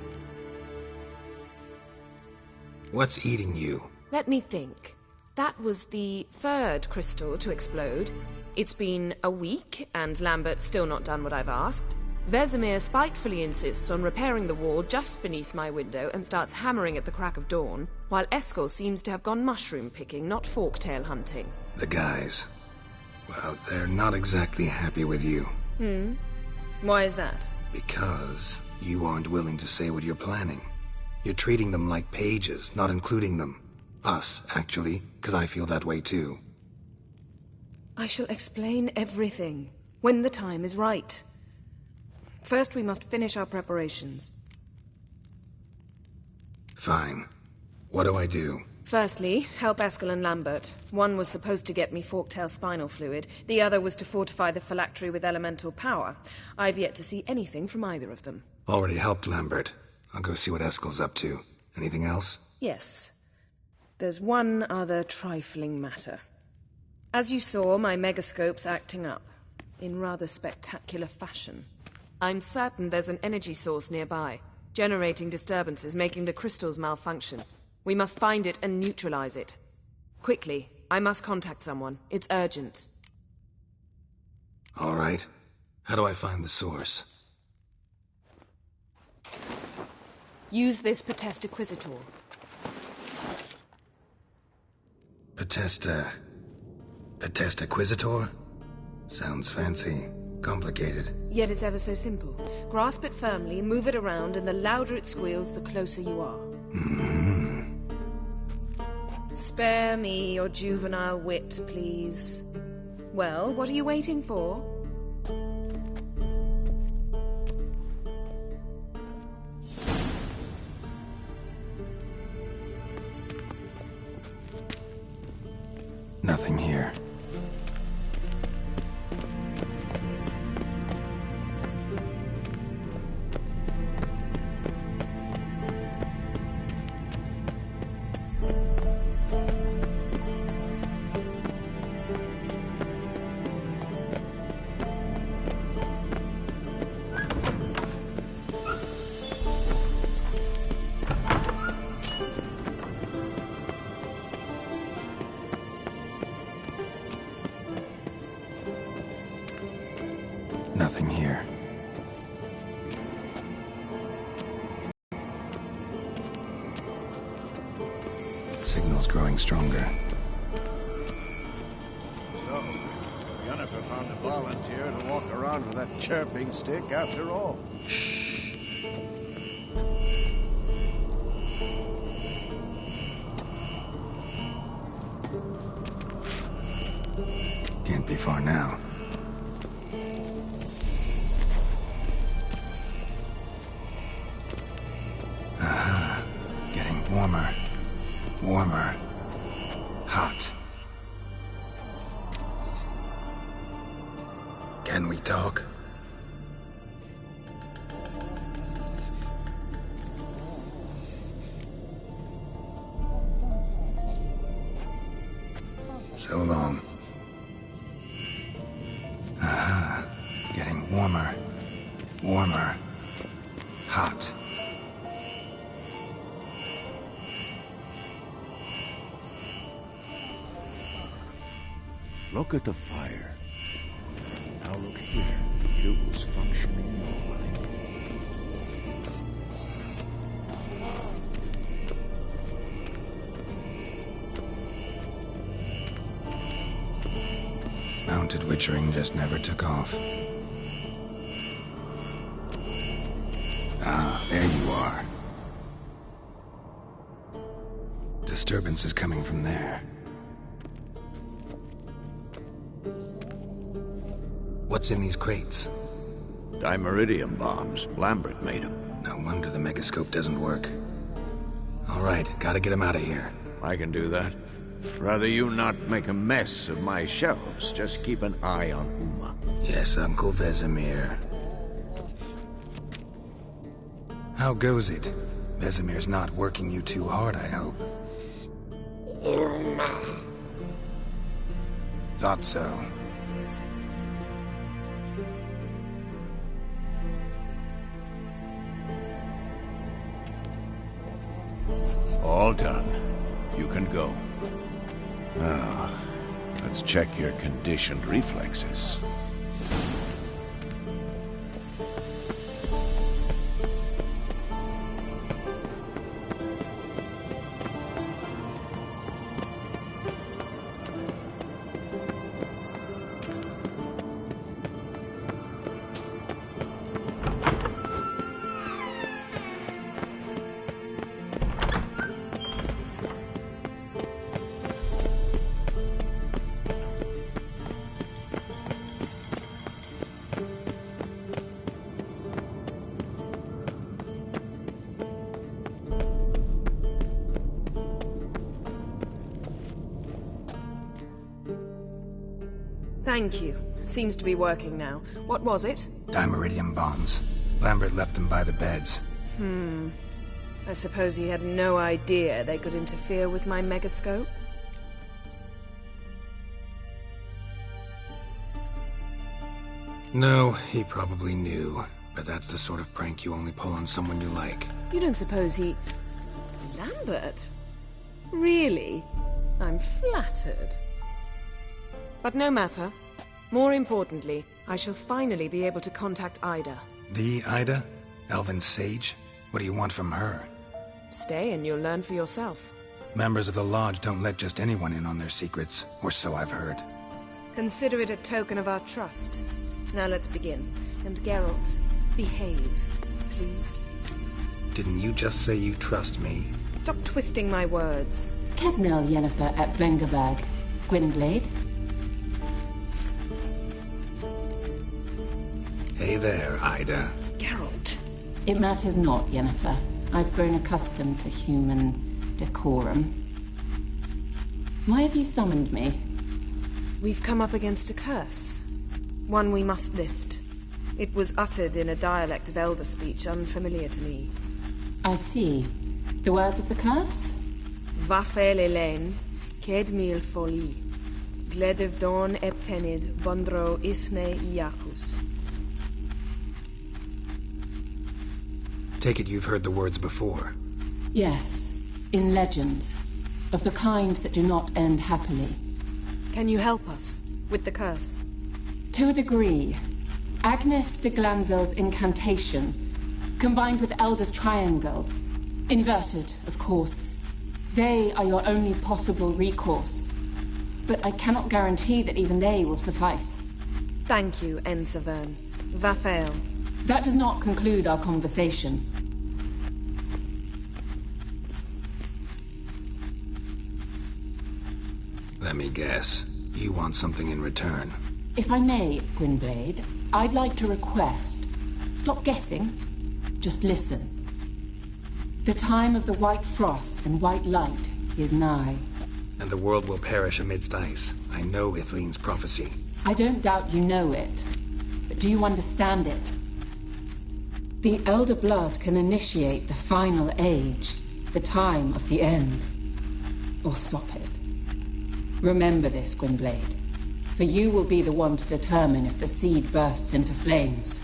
What's eating you? Let me think. That was the third crystal to explode. It's been a week, and Lambert's still not done what I've asked. Vesemir spitefully insists on repairing the wall just beneath my window and starts hammering at the crack of dawn, while Eskel seems to have gone mushroom picking, not forktail hunting. The guys. Well, they're not exactly happy with you. Why is that? Because you aren't willing to say what you're planning. You're treating them like pages, not including them. Us, actually, because I feel that way too. I shall explain everything, when the time is right. First, we must finish our preparations. Fine. What do I do? Firstly, help Eskel and Lambert. One was supposed to get me forktail spinal fluid, the other was to fortify the phylactery with elemental power. I've yet to see anything from either of them. Already helped Lambert. I'll go see what Eskel's up to. Anything else? Yes. There's one other trifling matter. As you saw, my megascope's acting up, in rather spectacular fashion. I'm certain there's an energy source nearby, generating disturbances, making the crystals malfunction. We must find it and neutralize it. Quickly, I must contact someone. It's urgent. All right. How do I find the source? Use this Potestaquisitor. Potestaquisitor? Sounds fancy. Complicated. Yet it's ever so simple. Grasp it firmly, move it around, and the louder it squeals, the closer you are. Spare me your juvenile wit, please. Well, what are you waiting for? Nothing here. Nothing here. Signal's growing stronger. So, Yennefer found a volunteer to walk around with that chirping stick after all. Can't be far now. Getting warmer. Warmer. Hot. Can we talk? So long. Getting warmer. Warmer. Hot. Look at the fire. Now look here. Jules nurturing just never took off. Ah, there you are. Disturbance is coming from there. What's in these crates? Dimeridium bombs. Lambert made them. No wonder the megascope doesn't work. All right, gotta get him out of here. I can do that. Rather you not make a mess of my shelves. Just keep an eye on Uma. Yes, Uncle Vesemir. How goes it? Vesemir's not working you too hard, I hope. Uma. Thought so. All done. You can go. Now, let's check your conditioned reflexes. Thank you. Seems to be working now. What was it? Dimeridium bombs. Lambert left them by the beds. I suppose he had no idea they could interfere with my megascope? No, he probably knew. But that's the sort of prank you only pull on someone you like. You don't suppose he... Lambert? Really? I'm flattered. But no matter. More importantly, I shall finally be able to contact Ida. The Ida? Elven sage? What do you want from her? Stay and you'll learn for yourself. Members of the Lodge don't let just anyone in on their secrets, or so I've heard. Consider it a token of our trust. Now let's begin. And Geralt, behave, please. Didn't you just say you trust me? Stop twisting my words. Kednel Yennefer at Vengerberg. Gwynblade? Hey there, Ida. Geralt. It matters not, Yennefer. I've grown accustomed to human decorum. Why have you summoned me? We've come up against a curse. One we must lift. It was uttered in a dialect of Elder speech unfamiliar to me. I see. The words of the curse? Vafel Elaine, Ked mil foli. Gledev don eptenid, Bondro isne Iacus. Take it you've heard the words before. Yes, in legends. Of the kind that do not end happily. Can you help us with the curse? To a degree. Agnes de Glanville's incantation, combined with Elder's triangle, inverted, of course. They are your only possible recourse. But I cannot guarantee that even they will suffice. Thank you, Ensavern. Vafel. That does not conclude our conversation. Let me guess. You want something in return. If I may, Gwynblade, I'd like to request. Stop guessing. Just listen. The time of the white frost and white light is nigh. And the world will perish amidst ice. I know Ithleen's prophecy. I don't doubt you know it. But do you understand it? The Elder Blood can initiate the final age, the time of the end. Or stop it. Remember this, Gwynblade. For you will be the one to determine if the seed bursts into flames.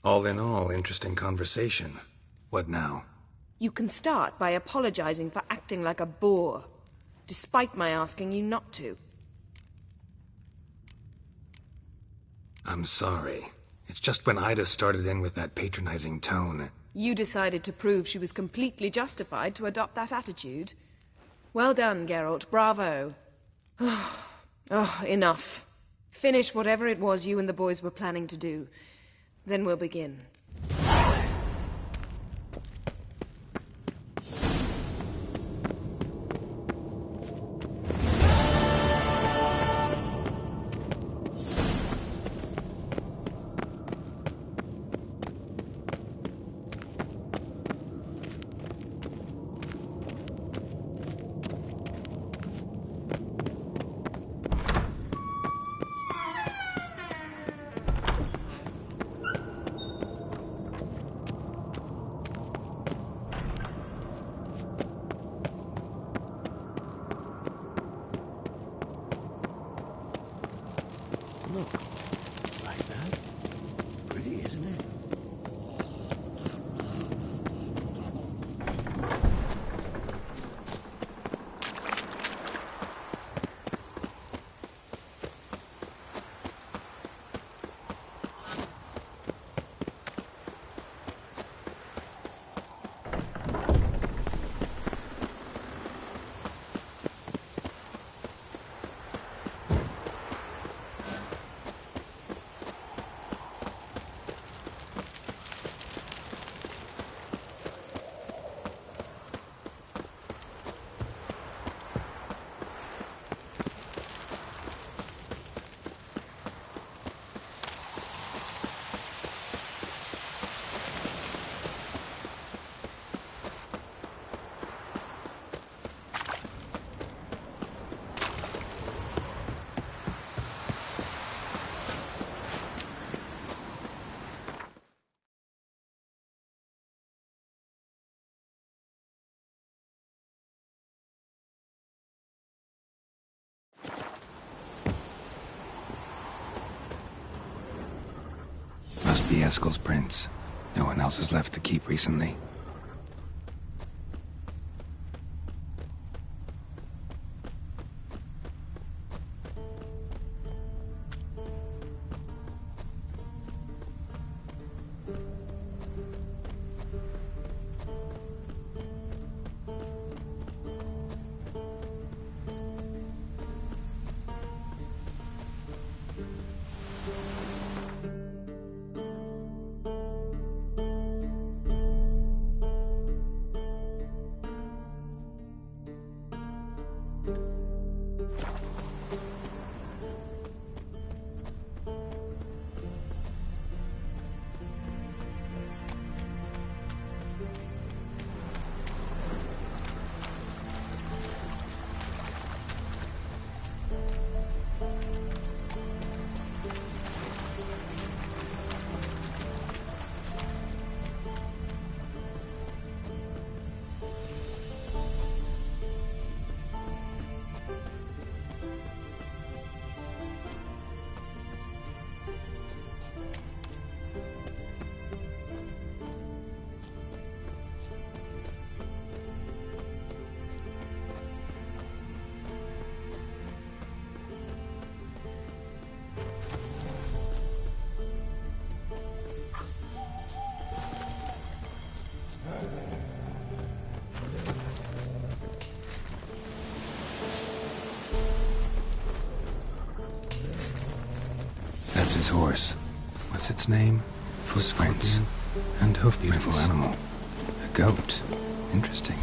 All in all, interesting conversation. What now? You can start by apologizing for acting like a boor, despite my asking you not to. I'm sorry. It's just when Ida started in with that patronizing tone. You decided to prove she was completely justified to adopt that attitude. Well done, Geralt. Bravo. Oh, enough. Finish whatever it was you and the boys were planning to do. Then we'll begin. Look, like that. Pretty, isn't it? Must be Eskel's prints. No one else has left the keep recently. That's his horse. What's its name? Footprints. And hoofprints. Beautiful animal. A goat. Interesting.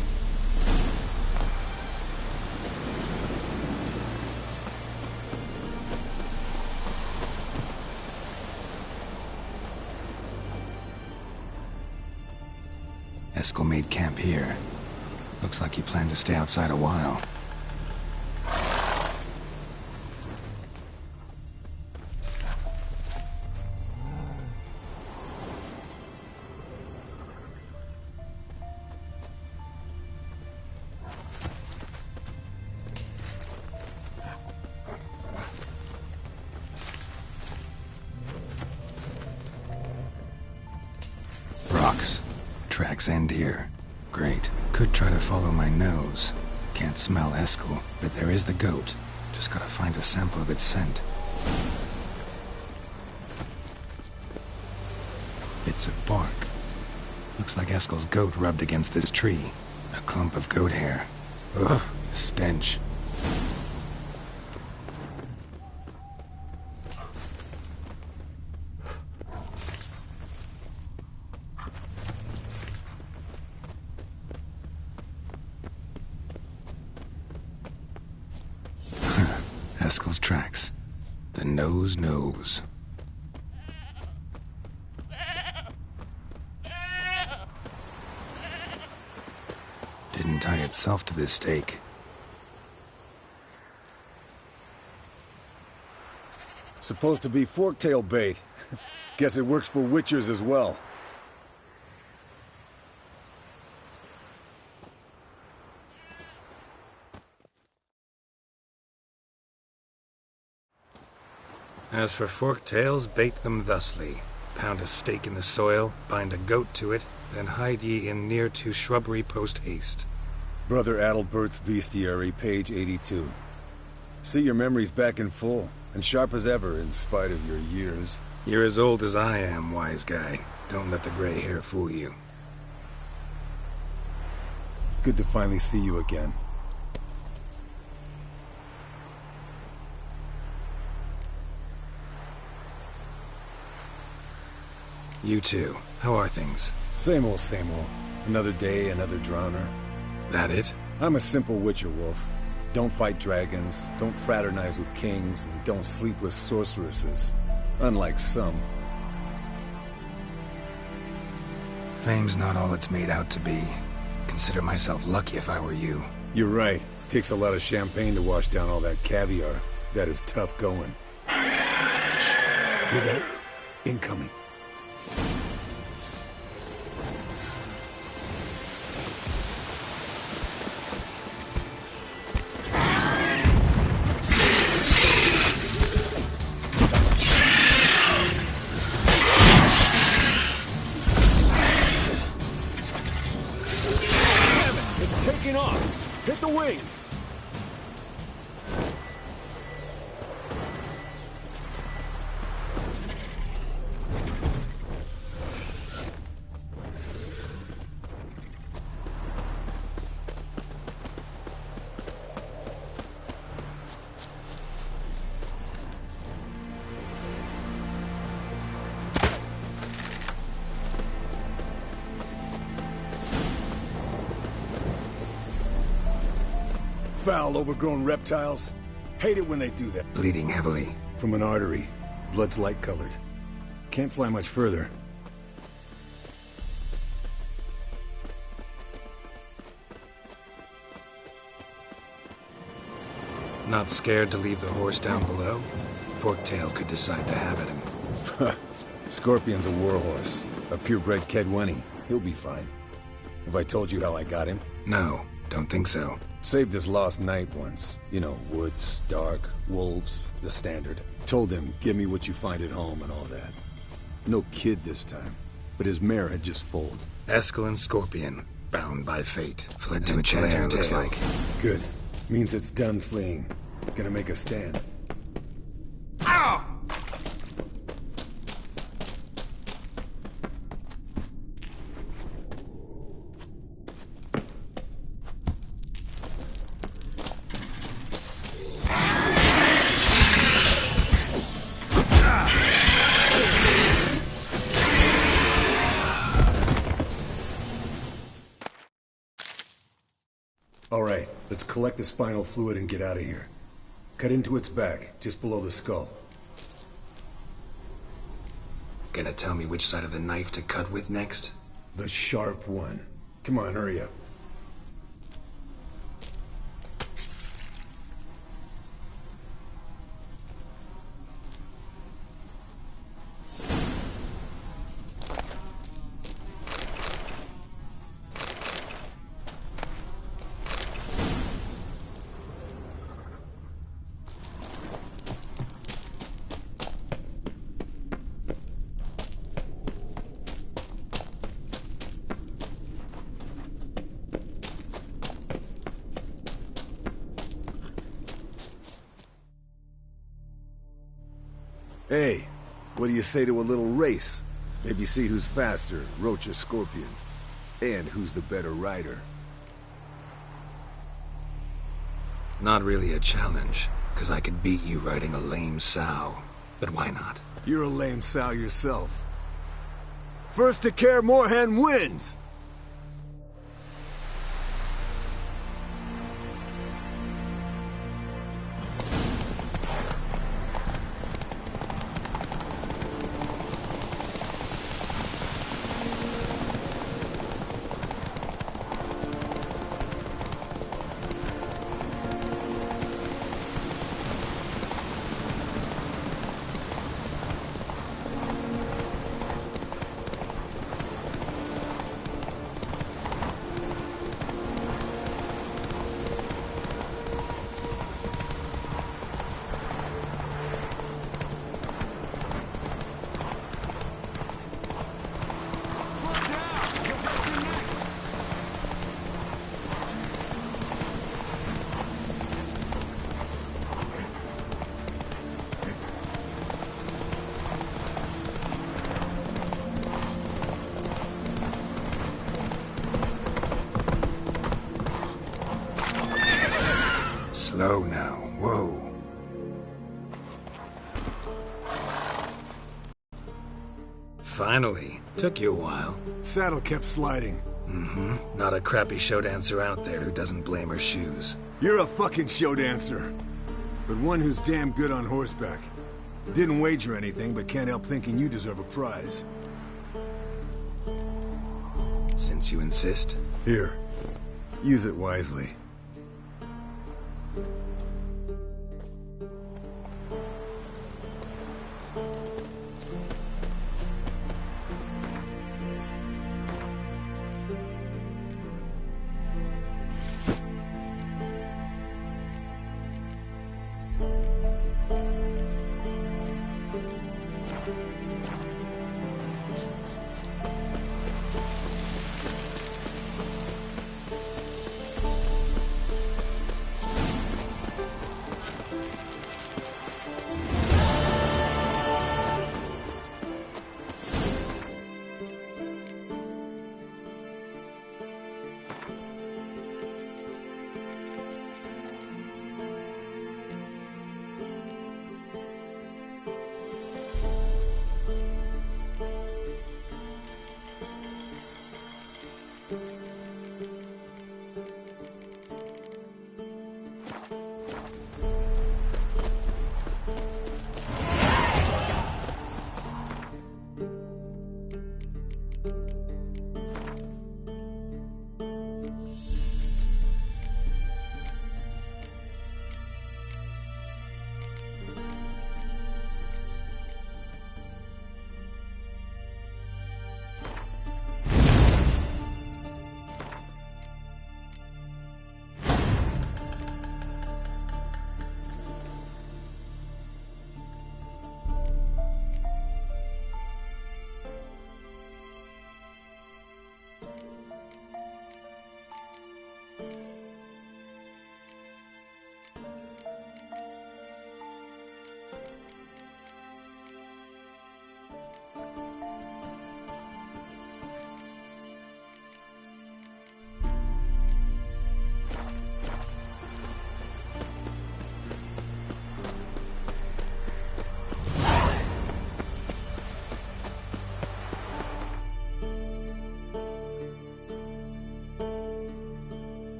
Eskel made camp here. Looks like he planned to stay outside a while. Rocks. Tracks end here. Great. Could try to follow my nose. Can't smell Eskel, but there is the goat. Just gotta find a sample of its scent. bits of bark. Looks like Eskel's goat rubbed against this tree. A clump of goat hair. Ugh, the stench. Eskel's tracks. The nose knows. Didn't tie itself to this stake. Supposed to be forktail bait. Guess it works for witchers as well. As for forktails, bait them thusly. Pound a stake in the soil, bind a goat to it, then hide ye in near to shrubbery post haste. Brother Adalbert's Bestiary, page 82. See, your memory's back in full, and sharp as ever in spite of your years. You're as old as I am, wise guy. Don't let the gray hair fool you. Good to finally see you again. You too. How are things? Same old, same old. Another day, another drowner. That it? I'm a simple witcher, Wolf. Don't fight dragons, don't fraternize with kings, and don't sleep with sorceresses. Unlike some. Fame's not all it's made out to be. Consider myself lucky if I were you. You're right. Takes a lot of champagne to wash down all that caviar. That is tough going. Shh. Hear that? Incoming. Taking off! Hit the wings! Foul, overgrown reptiles. Hate it when they do that. Bleeding heavily. From an artery. Blood's light-colored. Can't fly much further. Not scared to leave the horse down below? Forktail could decide to have at him. Scorpion's a warhorse. A purebred Kedwenny. He'll be fine. Have I told you how I got him? No, don't think so. Saved his lost knight once. You know, woods, dark, wolves, the standard. Told him, give me what you find at home and all that. No kid this time, but his mare had just foaled. Eskel and Scorpion, bound by fate, fled to Enchanter, looks like. Good. Means it's done fleeing. Gonna make a stand. Ow! Alright, let's collect the spinal fluid and get out of here. Cut into its back, just below the skull. Gonna tell me which side of the knife to cut with next? The sharp one. Come on, hurry up. Hey, what do you say to a little race? Maybe see who's faster, Roach or Scorpion. And who's the better rider. Not really a challenge, because I could beat you riding a lame sow. But why not? You're a lame sow yourself. First to Kaer Morhen wins! Slow now, whoa. Finally. Took you a while. Saddle kept sliding. Mm-hmm. Not a crappy show dancer out there who doesn't blame her shoes. You're a fucking show dancer. But one who's damn good on horseback. Didn't wager anything, but can't help thinking you deserve a prize. Since you insist. Here. Use it wisely.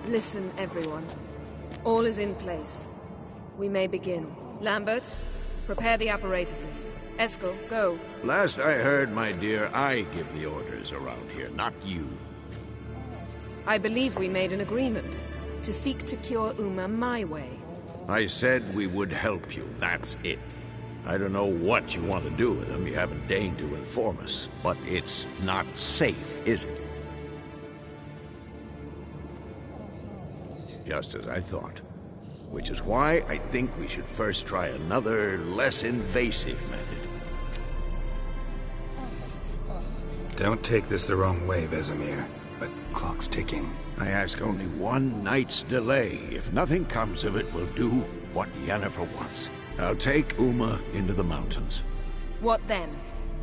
Listen, everyone. All is in place. We may begin. Lambert, prepare the apparatuses. Eskel, go. Last I heard, my dear, I give the orders around here, not you. I believe we made an agreement to seek to cure Uma my way. I said we would help you, that's it. I don't know what you want to do with him, you haven't deigned to inform us. But it's not safe, is it? Just as I thought. Which is why I think we should first try another, less invasive method. Don't take this the wrong way, Vesemir, but clock's ticking. I ask only one night's delay. If nothing comes of it, we'll do what Yennefer wants. I'll take Uma into the mountains. What then?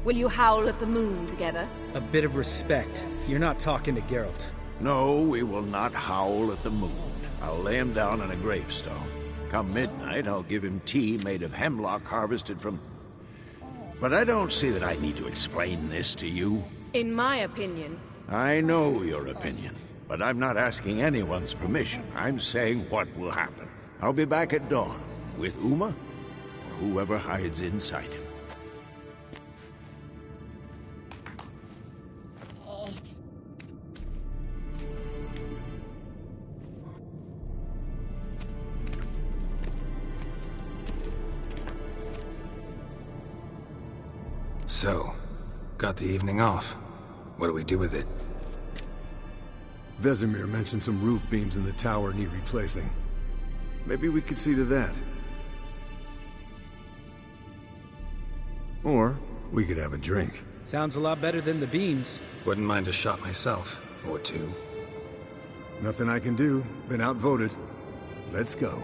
Will you howl at the moon together? A bit of respect. You're not talking to Geralt. No, we will not howl at the moon. I'll lay him down on a gravestone. Come midnight, I'll give him tea made of hemlock harvested from... But I don't see that I need to explain this to you. In my opinion... I know your opinion, but I'm not asking anyone's permission. I'm saying what will happen. I'll be back at dawn, with Uma, or whoever hides inside him. So, got the evening off. What do we do with it? Vesemir mentioned some roof beams in the tower need replacing. Maybe we could see to that. Or we could have a drink. Sounds a lot better than the beams. Wouldn't mind a shot myself, or two. Nothing I can do. Been outvoted. Let's go.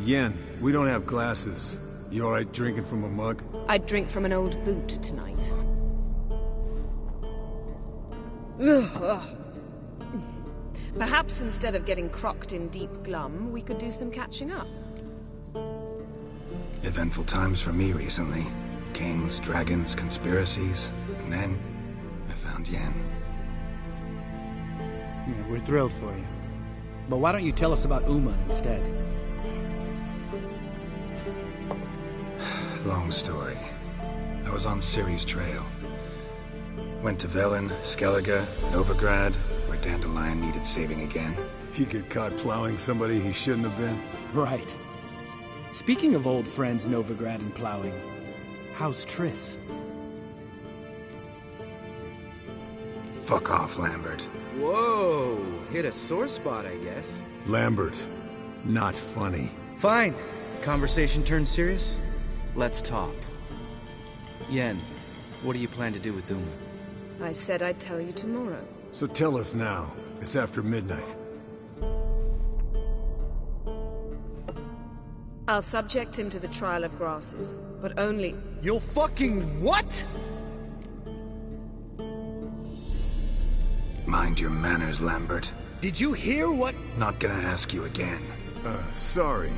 Yen, we don't have glasses. You alright drinking from a mug? I'd drink from an old boot tonight. Perhaps instead of getting crocked in deep glum, we could do some catching up. Eventful times for me recently. Kings, dragons, conspiracies, and then I found Yen. Yeah, we're thrilled for you. But why don't you tell us about Uma instead? Long story. I was on Ciri's trail. Went to Velen, Skellige, Novigrad, where Dandelion needed saving again. He get caught plowing somebody he shouldn't have been. Right. Speaking of old friends Novigrad and plowing, how's Triss? Fuck off, Lambert. Whoa, hit a sore spot, I guess. Lambert, not funny. Fine. Conversation turned serious? Let's talk. Yen, what do you plan to do with Uma? I said I'd tell you tomorrow. So tell us now. It's after midnight. I'll subject him to the trial of grasses, but only... You'll fucking what? Mind your manners, Lambert. Did you hear what? Not gonna ask you again. Sorry.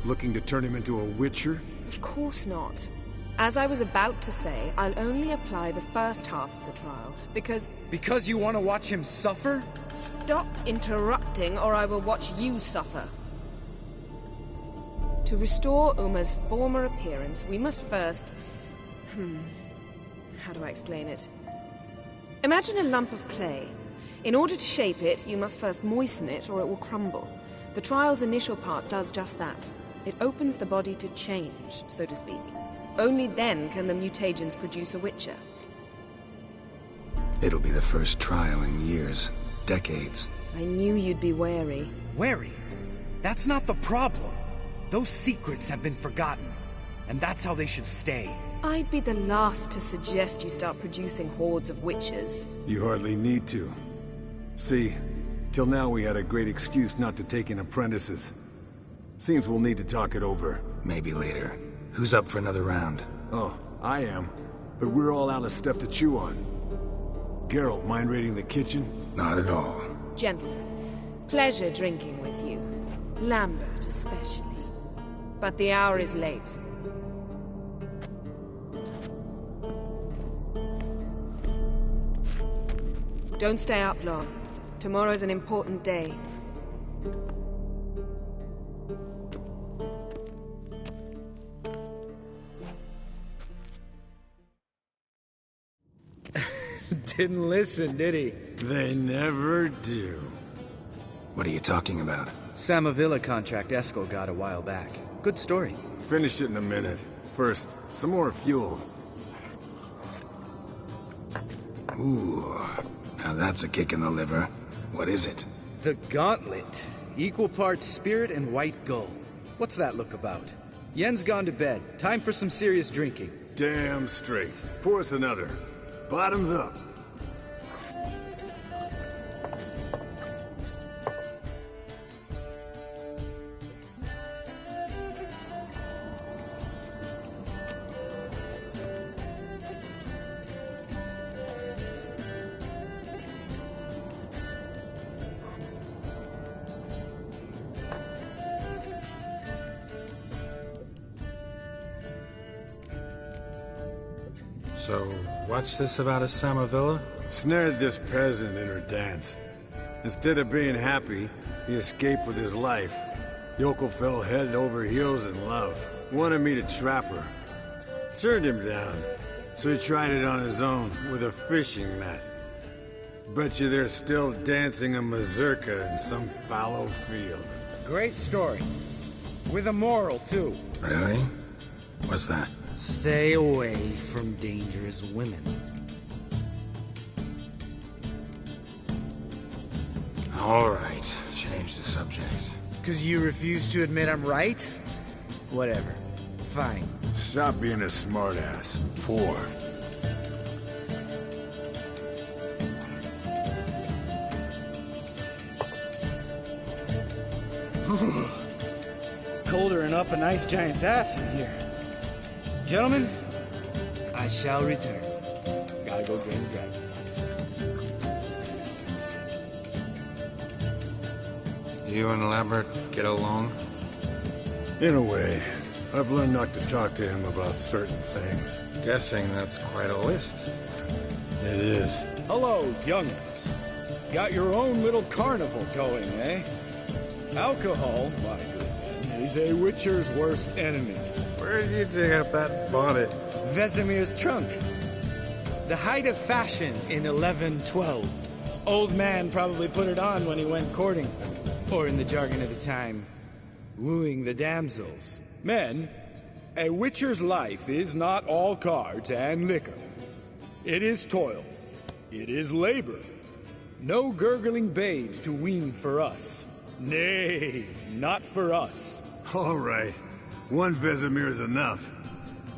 Looking to turn him into a witcher? Of course not. As I was about to say, I'll only apply the first half of the trial, because... Because you want to watch him suffer? Stop interrupting, or I will watch you suffer. To restore Uma's former appearance, we must first... How do I explain it? Imagine a lump of clay. In order to shape it, you must first moisten it, or it will crumble. The trial's initial part does just that. It opens the body to change, so to speak. Only then can the mutagens produce a Witcher. It'll be the first trial in years. Decades. I knew you'd be wary. Wary? That's not the problem. Those secrets have been forgotten. And that's how they should stay. I'd be the last to suggest you start producing hordes of witches. You hardly need to. See, till now we had a great excuse not to take in apprentices. Seems we'll need to talk it over. Maybe later. Who's up for another round? Oh, I am. But we're all out of stuff to chew on. Geralt, mind raiding the kitchen? Not at all. Gentlemen, pleasure drinking with you. Lambert especially. But the hour is late. Don't stay up long. Tomorrow's an important day. Didn't listen, did he? They never do. What are you talking about? Samavilla contract Eskel got a while back. Good story. Finish it in a minute. First, some more fuel. Ooh, now that's a kick in the liver. What is it? The Gauntlet. Equal parts spirit and white gull. What's that look about? Yen's gone to bed. Time for some serious drinking. Damn straight. Pour us another. Bottoms up. So, what's this about a Samavilla? Snared this peasant in her dance. Instead of being happy, he escaped with his life. Yoko fell head over heels in love. Wanted me to trap her. Turned him down. So he tried it on his own, with a fishing net. Bet you they're still dancing a mazurka in some fallow field. Great story. With a moral, too. Really? What's that? Stay away from dangerous women. All right, change the subject. 'Cause you refuse to admit I'm right? Whatever. Fine. Stop being a smartass. Poor. Colder and up a nice giant's ass in here. Gentlemen, I shall return. Gotta go drain the dragon. You and Lambert get along? In a way. I've learned not to talk to him about certain things. Guessing that's quite a list. It is. Hello, young'uns. Got your own little carnival going, eh? Alcohol, my good man, is a witcher's worst enemy. Where did you dig up that bonnet? Vesemir's trunk. The height of fashion in 1112. Old man probably put it on when he went courting. Or in the jargon of the time, wooing the damsels. Men, a witcher's life is not all cards and liquor. It is toil. It is labor. No gurgling babes to wean for us. Nay, not for us. All right. One Vesemir's enough.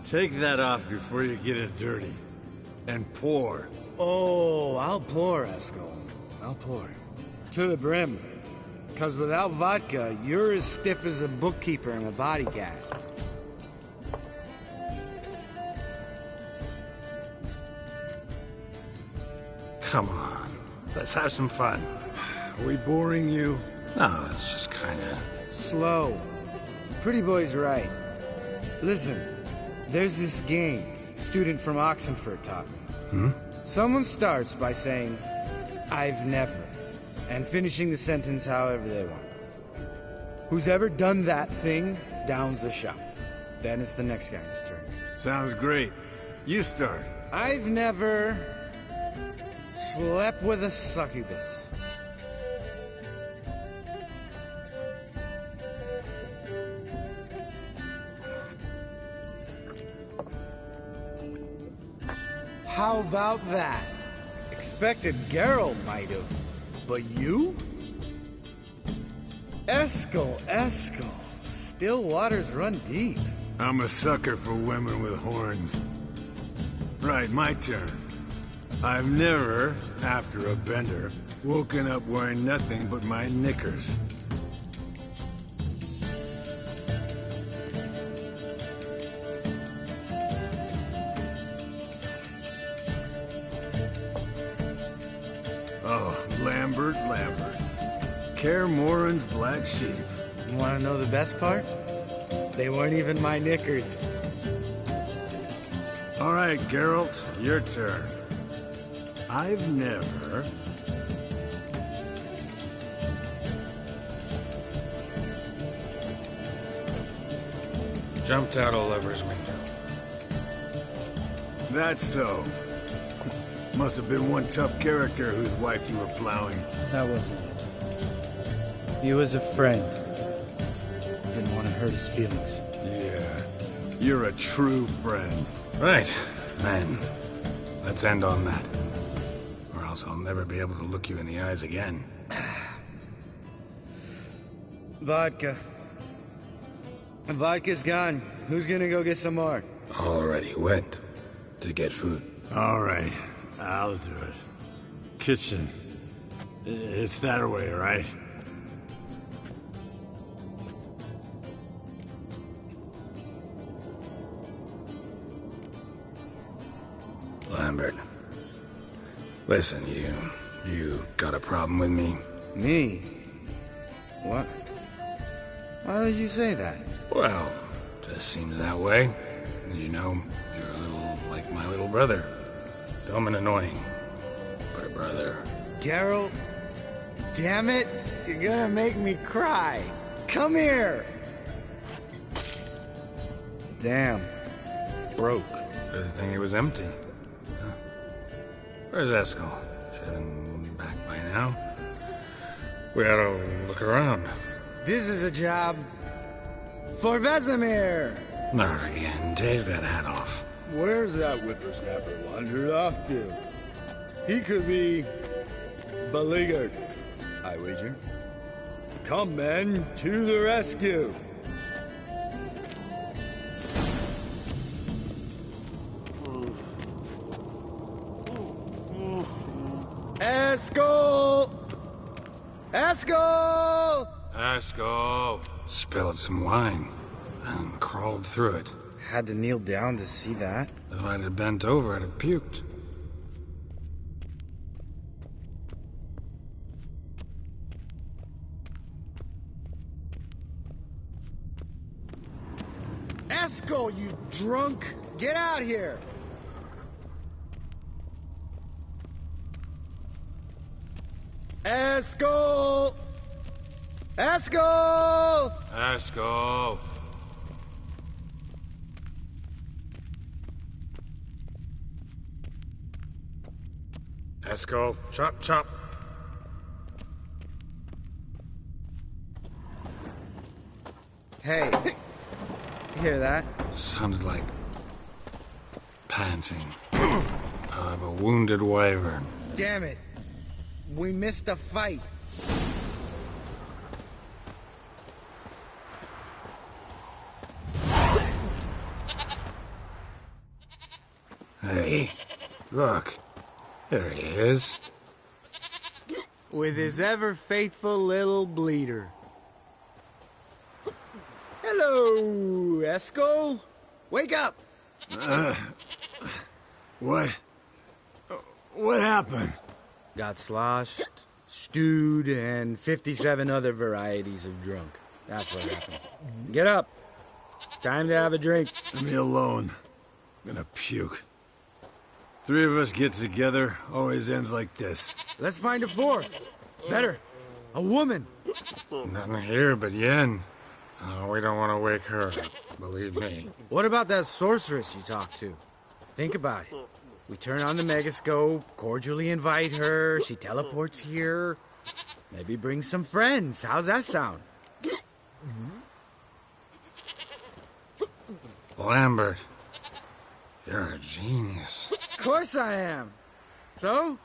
Take that off before you get it dirty. And pour. Oh, I'll pour, Eskel. I'll pour. To the brim. 'Cause without vodka, you're as stiff as a bookkeeper in a body gaff. Come on, let's have some fun. Are we boring you? No, it's just kinda... Slow. Pretty boy's right. Listen, there's this game student from Oxenford taught me. Someone starts by saying, I've never, and finishing the sentence however they want. Who's ever done that thing downs the shot. Then it's the next guy's turn. Sounds great. You start. I've never slept with a succubus. How about that? Expected Geralt might have, but you? Eskel. Still waters run deep. I'm a sucker for women with horns. Right, my turn. I've never, after a bender, woken up wearing nothing but my knickers. Oh, Lambert. Kaer Morhen's black sheep. You want to know the best part? They weren't even my knickers. All right, Geralt, your turn. I've never... Jumped out Oliver's window. That's so. Must have been one tough character whose wife you were plowing. That wasn't it. He was a friend. Didn't want to hurt his feelings. Yeah, you're a true friend. Right, man. Let's end on that. Or else I'll never be able to look you in the eyes again. Vodka. Vodka's gone. Who's gonna go get some more? Already went to get food. All right, I'll do it. Kitchen. It's that way, right? Lambert. Listen, you got a problem with me? Me? What? Why did you say that? Well, just seems that way. You know, you're a little like my little brother. Dumb and annoying, but a brother. Geralt, damn it, you're gonna make me cry. Come here. Damn, broke. Good thing it was empty. Huh. Where's Eskel? Should have been back by now. We ought to look around. This is a job for Vesemir. Not again. Take that hat off. Where's that whippersnapper wandered off to? He could be beleaguered, I wager. Come, men, to the rescue. Eskel! Eskel! Eskel! Spilled some wine and crawled through it. Had to kneel down to see that. If I'd have bent over, I'd have puked. Eskel, you drunk! Get out here! Eskel! Eskel! Eskel! Eskel, chop, chop. Hey, hear that? Sounded like panting of a wounded wyvern. Damn it. We missed a fight. Hey, look. There he is. With his ever-faithful little bleeder. Hello, Eskel. Wake up! What happened? Got sloshed, stewed, and 57 other varieties of drunk. That's what happened. Get up. Time to have a drink. Leave me alone. I'm gonna puke. Three of us get together, always ends like this. Let's find a fourth. Better. A woman. Nothing here but Yen. Oh, we don't want to wake her up, believe me. What about that sorceress you talked to? Think about it. We turn on the megascope, cordially invite her, she teleports here. Maybe bring some friends. How's that sound? Lambert, you're a genius. Of course I am. So,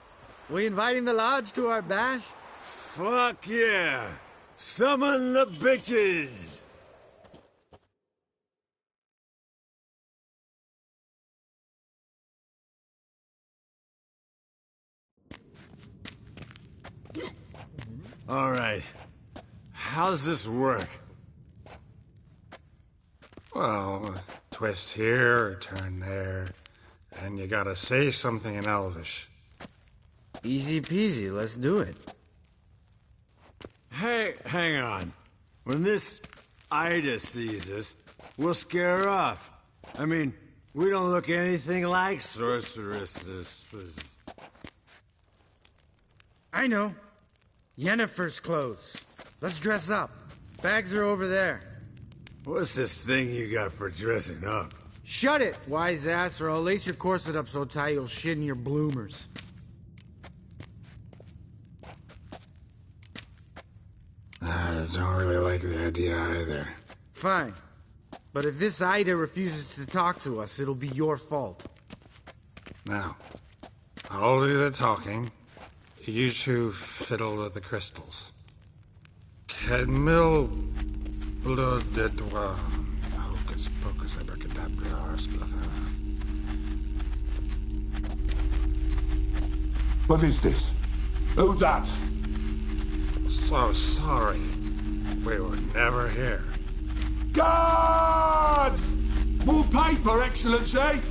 we inviting the lodge to our bash? Fuck yeah! Summon the bitches! All right. How's this work? Well, twist here, turn there, and you gotta say something in Elvish. Easy peasy, let's do it. Hey, hang on. When this Ida sees us, we'll scare her off. I mean, we don't look anything like sorceresses. I know. Yennefer's clothes. Let's dress up. Bags are over there. What's this thing you got for dressing up? Shut it, wise ass, or I'll lace your corset up so tight you'll shit in your bloomers. I don't really like the idea either. Fine. But if this Ida refuses to talk to us, it'll be your fault. Now, I'll do the talking. You two fiddle with the crystals. Camille Blood de Doigt. Hocus pocus abracadabra splather. What is this? Who's that? So sorry. We were never here. Guards! More paper, Excellency!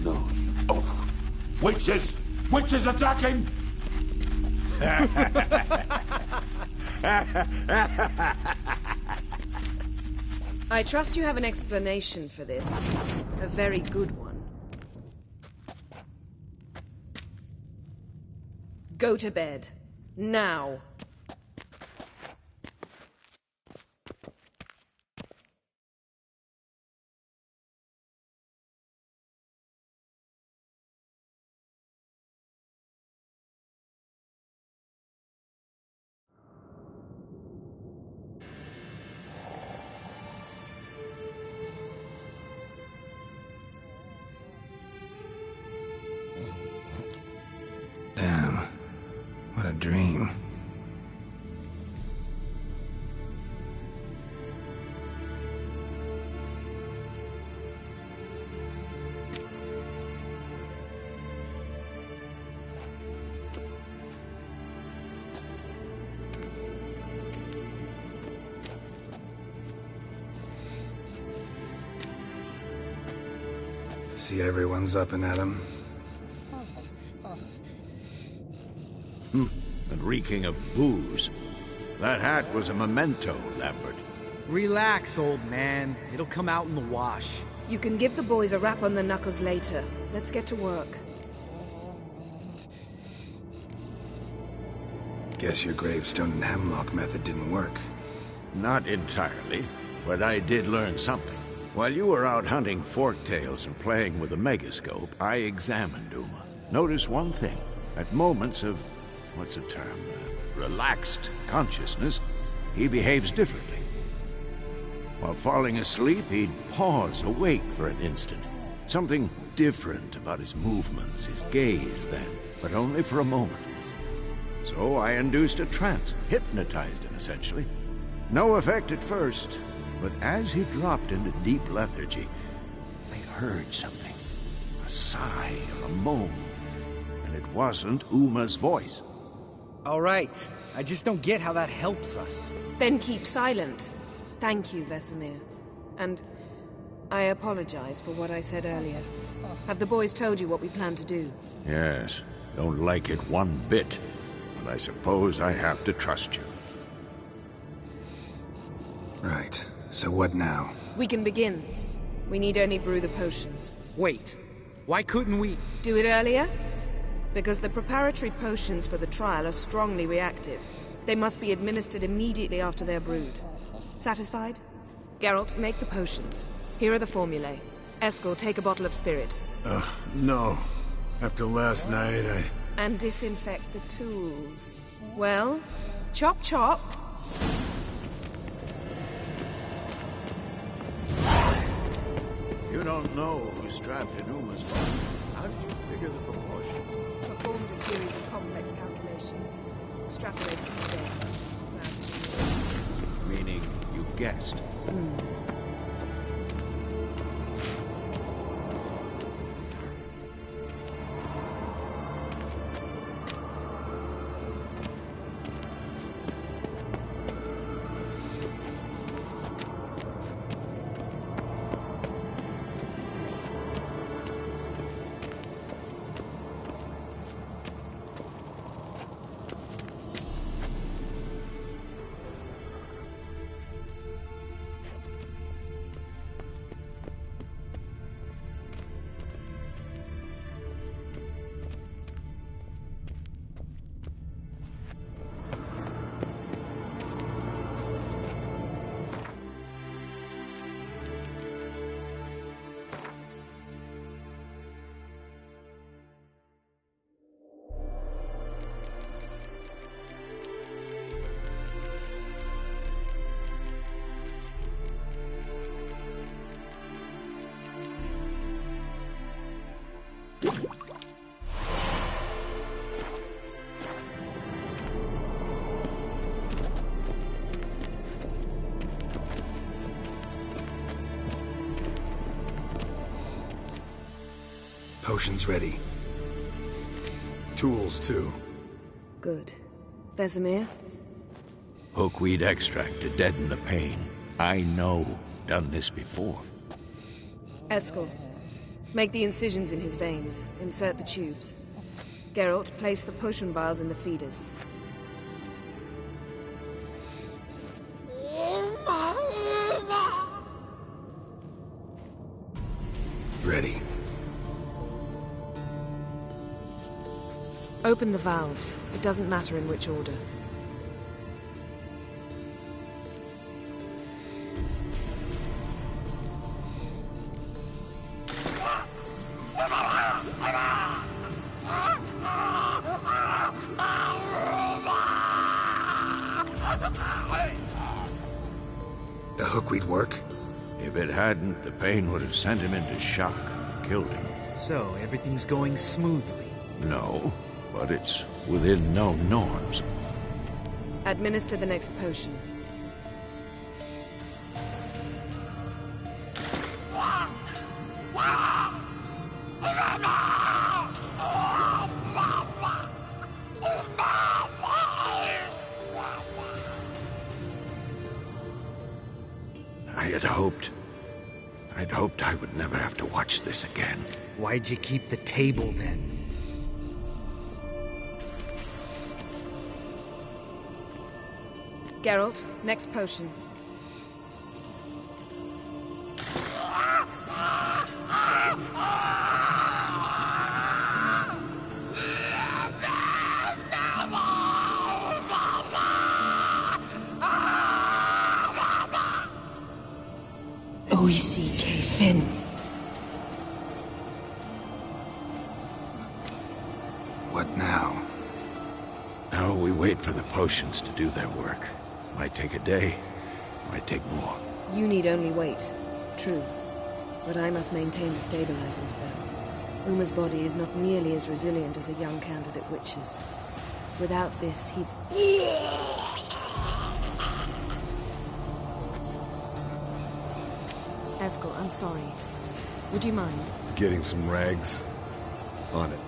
Nose off. Witches! Witches attacking! I trust you have an explanation for this. A very good one. Go to bed. Now. Damn. What a dream. See everyone's up and at 'em. And reeking of booze. That hat was a memento, Lambert. Relax, old man. It'll come out in the wash. You can give the boys a rap on the knuckles later. Let's get to work. Guess your gravestone and hemlock method didn't work. Not entirely, but I did learn something. While you were out hunting forktails and playing with the megascope, I examined Uma. Notice one thing. At moments of, what's the term, relaxed consciousness, he behaves differently. While falling asleep, he'd pause awake for an instant. Something different about his movements, his gaze then, but only for a moment. So I induced a trance, hypnotized him essentially. No effect at first, but as he dropped into deep lethargy, I heard something. A sigh or a moan. And it wasn't Uma's voice. All right. I just don't get how that helps us. Then keep silent. Thank you, Vesemir. And I apologize for what I said earlier. Have the boys told you what we plan to do? Yes, don't like it one bit. But I suppose I have to trust you. Right. So what now? We can begin. We need only brew the potions. Wait. Why couldn't we... Do it earlier? Because the preparatory potions for the trial are strongly reactive. They must be administered immediately after they're brewed. Satisfied? Geralt, make the potions. Here are the formulae. Eskel, take a bottle of spirit. No. After last night, And disinfect the tools. Well, chop chop. You don't know who's strapped in Uma's body. How did you figure the proportions? Performed a series of complex calculations. Extrapolated some data. Meaning you guessed. Potions ready. Tools, too. Good. Vesemir? Hookweed extract to deaden the pain. I know. Done this before. Eskel, make the incisions in his veins. Insert the tubes. Geralt, place the potion vials in the feeders. Ready. Open the valves. It doesn't matter in which order. The hookweed work? If it hadn't, the pain would have sent him into shock. Killed him. So, everything's going smoothly? No, but it's within known norms. Administer the next potion. I'd hoped I would never have to watch this again. Why'd you keep the table then? Geralt, next potion. Oisi Kefin. What now? Now we wait for the potions to do their work. Might take a day, might take more. You need only wait. True. But I must maintain the stabilizing spell. Uma's body is not nearly as resilient as a young candidate witch's. Without this, he'd... Eskel, I'm sorry. Would you mind? Getting some rags? On it.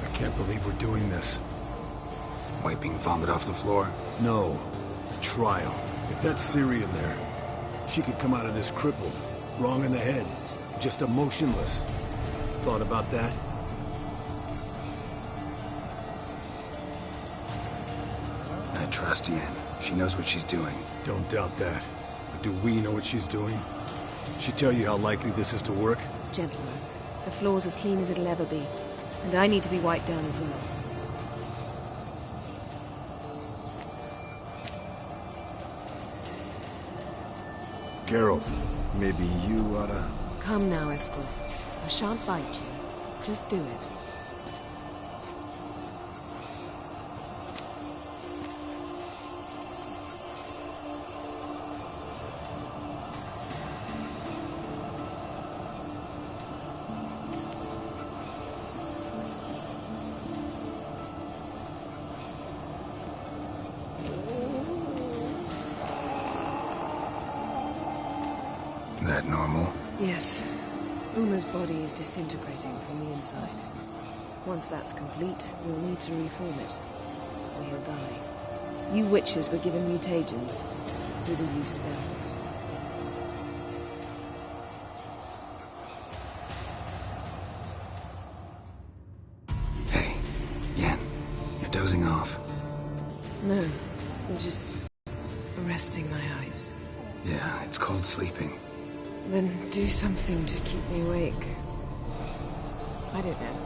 I can't believe we're doing this. Wiping vomit off the floor? No. The trial. If that's Ciri in there, she could come out of this crippled. Wrong in the head. Just emotionless. Thought about that? I trust Yen. She knows what she's doing. Don't doubt that. But do we know what she's doing? She tell you how likely this is to work? Gentlemen, the floor's as clean as it'll ever be. And I need to be wiped down as well. Geralt, maybe you oughta... Come now, Eskel. I shan't bite you. Just do it. That normal? Yes. Uma's body is disintegrating from the inside. Once that's complete, we'll need to reform it. Or he'll die. You witches were given mutagens. We will use spells. Hey, Yen, you're dozing off. No, I'm just resting my eyes. Yeah, it's called sleeping. Then do something to keep me awake. I don't know.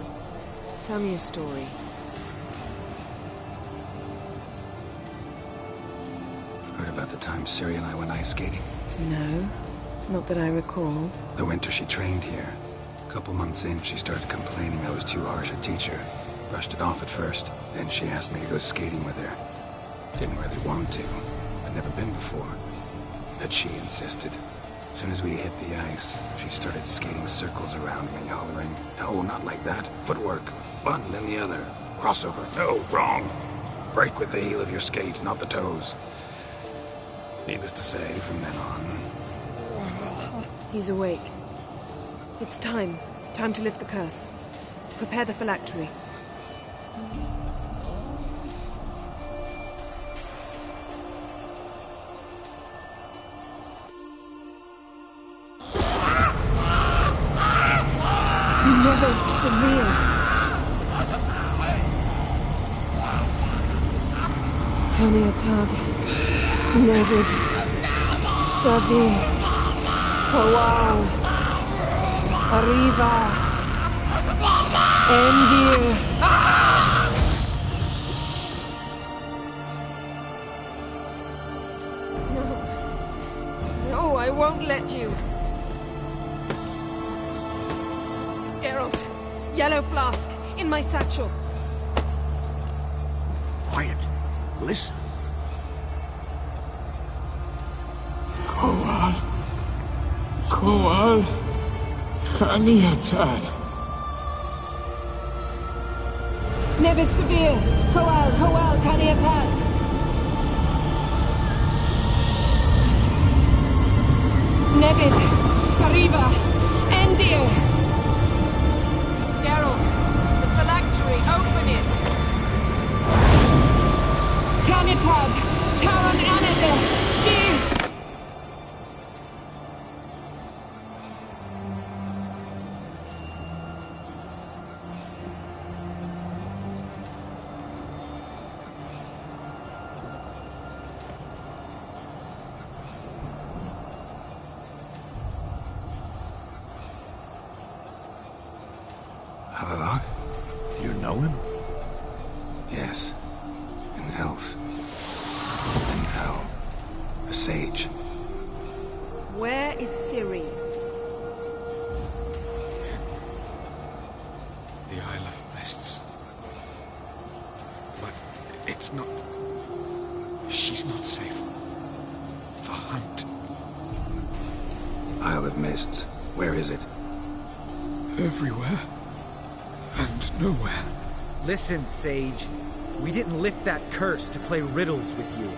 Tell me a story. Heard about the time Ciri and I went ice skating? No, not that I recall. The winter she trained here. couple months in, she started complaining I was too harsh a teacher. Brushed it off at first, then she asked me to go skating with her. Didn't really want to. I'd never been before. But she insisted. As soon as we hit the ice, she started skating circles around me, hollering, "No, not like that. Footwork. One, then the other. Crossover. No, wrong. Break with the heel of your skate, not the toes." Needless to say, from then on... He's awake. It's time. Time to lift the curse. Prepare the phylactery. Never severe. Kaniatad, Nevid, Savi, Kawal, Arriva, Endir. No, I won't let you. Geralt, yellow flask, in my satchel. Quiet. Listen. Kowal. Kowal. Kaniatad. Nevis Severe, Kowal, Kaniatad. Nevid, Arriva, Endir. Geralt, the phylactery, open it! Canitad, Taran Anada, Dis! Havelock? You know him? Yes. An elf. And now, a sage. Where is Ciri? The Isle of Mists. But it's not... She's not safe. The hunt. Isle of Mists. Where is it? Everywhere. And nowhere. Listen, Sage. We didn't lift that curse to play riddles with you.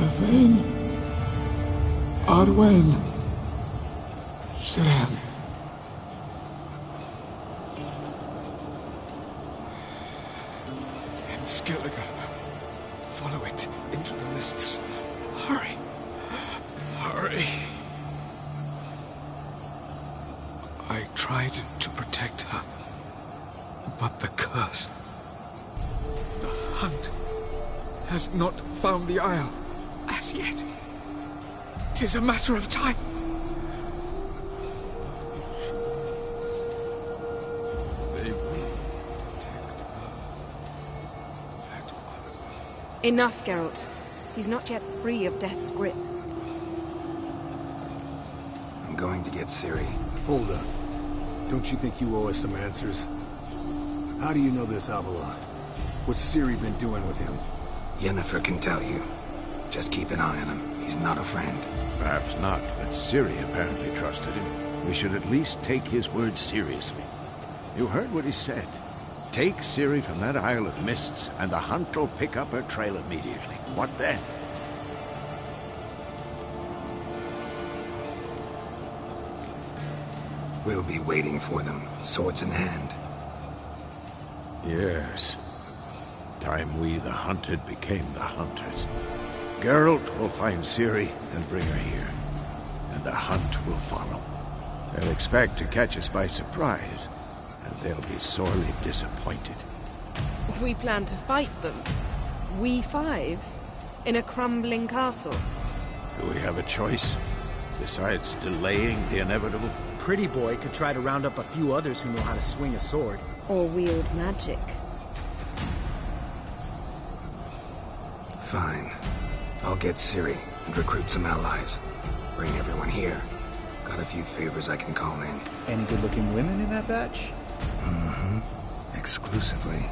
Yvain. Arwen. Sam. And Skellige. Follow it into the mists. Hurry. Hurry. I tried to protect her. But the curse... The hunt has not found the Isle as yet. It is a matter of time. They will detect her. Enough, Geralt. He's not yet free of death's grip. I'm going to get Ciri. Hold up. Don't you think you owe us some answers? How do you know this Havelock? What's Ciri been doing with him? Yennefer can tell you. Just keep an eye on him. He's not a friend. Perhaps not, but Ciri apparently trusted him. We should at least take his words seriously. You heard what he said. Take Ciri from that Isle of Mists, and the hunt will pick up her trail immediately. What then? We'll be waiting for them, swords in hand. Yes. Time we, the hunted, became the hunters. Geralt will find Ciri and bring her here. And the hunt will follow. They'll expect to catch us by surprise, and they'll be sorely disappointed. We plan to fight them. We five? In a crumbling castle? Do we have a choice? Besides delaying the inevitable? Pretty Boy could try to round up a few others who know how to swing a sword. Or wield magic. Fine. I'll get Ciri and recruit some allies. Bring everyone here. Got a few favors I can call in. Any good-looking women in that batch? Mm-hmm. Exclusively.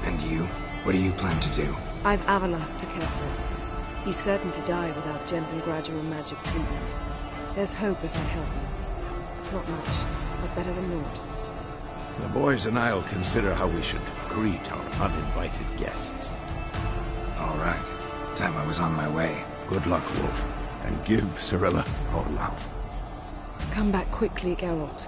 And you? What do you plan to do? I've Avalok to care for. He's certain to die without gentle, gradual magic treatment. There's hope if I help him. Not much, but better than naught. The boys and I'll consider how we should greet our uninvited guests. All right. Time I was on my way. Good luck, Wolf. And give Cirilla our love. Come back quickly, Geralt.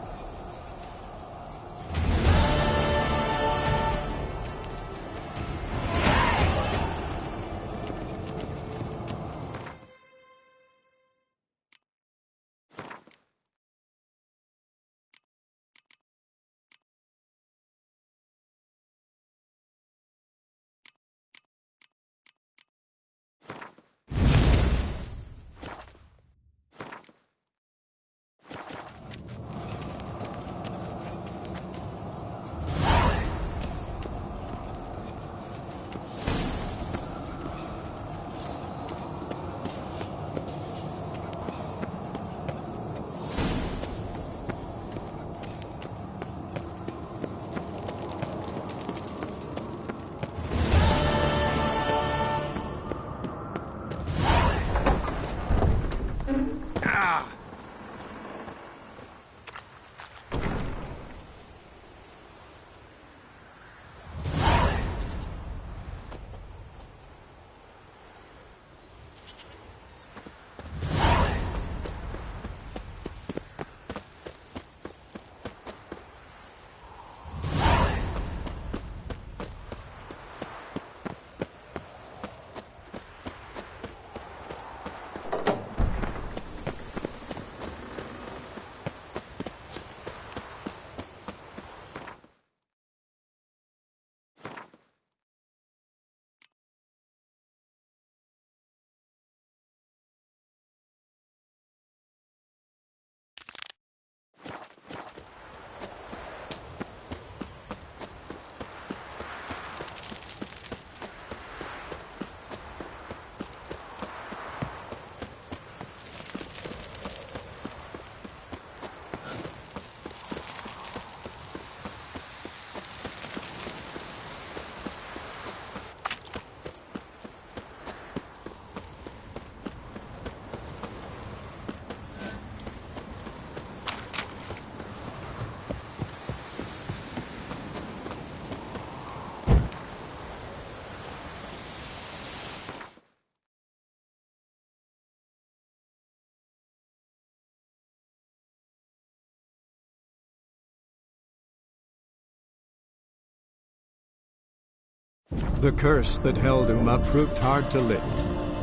The curse that held Uma proved hard to lift,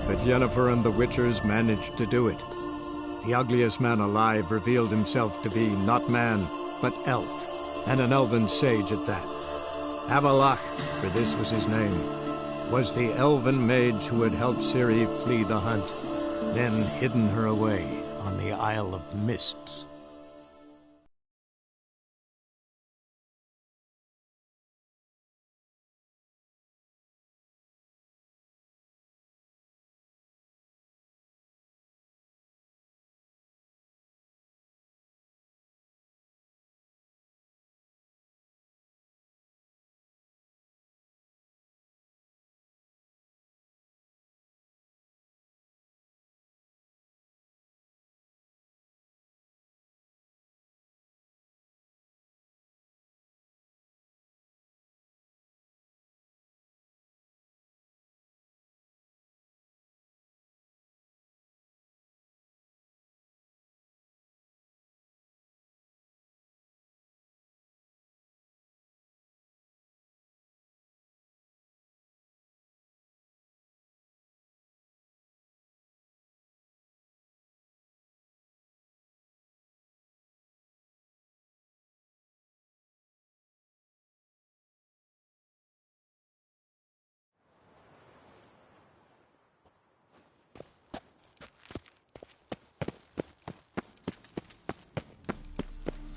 but Yennefer and the Witchers managed to do it. The ugliest man alive revealed himself to be not man, but elf, and an elven sage at that. Avalok, for this was his name, was the elven mage who had helped Ciri flee the hunt, then hidden her away on the Isle of Mists.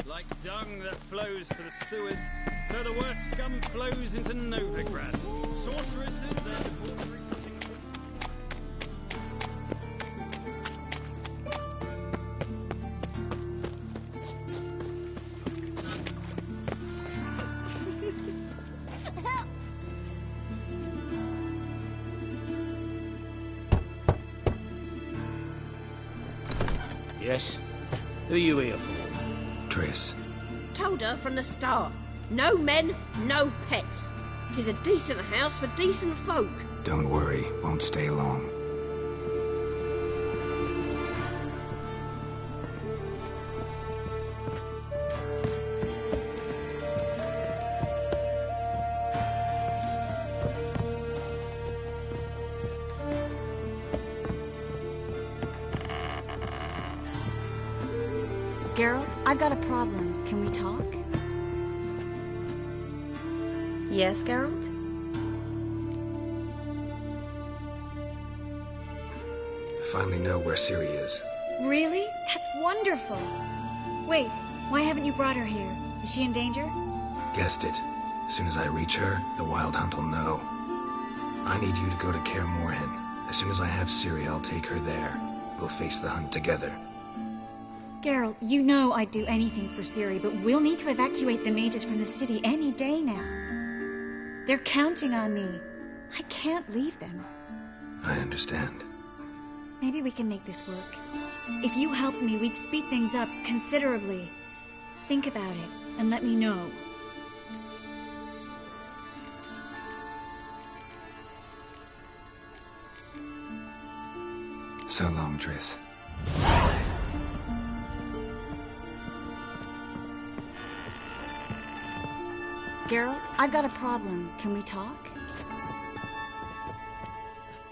Like dung that flows to the sewers, so the worst scum flows into Novigrad. Sorceresses, their ordinary Jess. Who are you here for? Triss. Told her from the start. No men, no pets. 'Tis a decent house for decent folk. Don't worry, won't stay long. Geralt, I've got a problem. Can we talk? Yes, Geralt? I finally know where Ciri is. Really? That's wonderful. Wait, why haven't you brought her here? Is she in danger? Guessed it. As soon as I reach her, the Wild Hunt will know. I need you to go to Kaer Morhen. As soon as I have Ciri, I'll take her there. We'll face the hunt together. Geralt, you know I'd do anything for Ciri, but we'll need to evacuate the mages from the city any day now. They're counting on me. I can't leave them. I understand. Maybe we can make this work. If you helped me, we'd speed things up considerably. Think about it, and let me know. So long, Triss. Geralt, I've got a problem. Can we talk?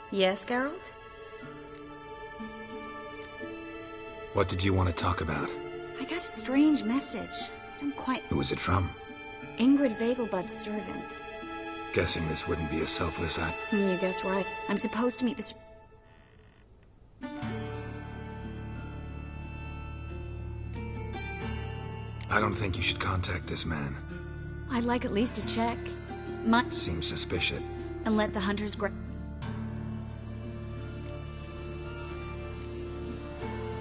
Yes, Geralt? What did you want to talk about? I got a strange message. I'm quite... Who is it from? Ingrid Vegelbud's servant. Guessing this wouldn't be a selfless act. You guess right. I'm supposed to meet this... I don't think you should contact this man. I'd like at least to check. Seems suspicious. And let the hunters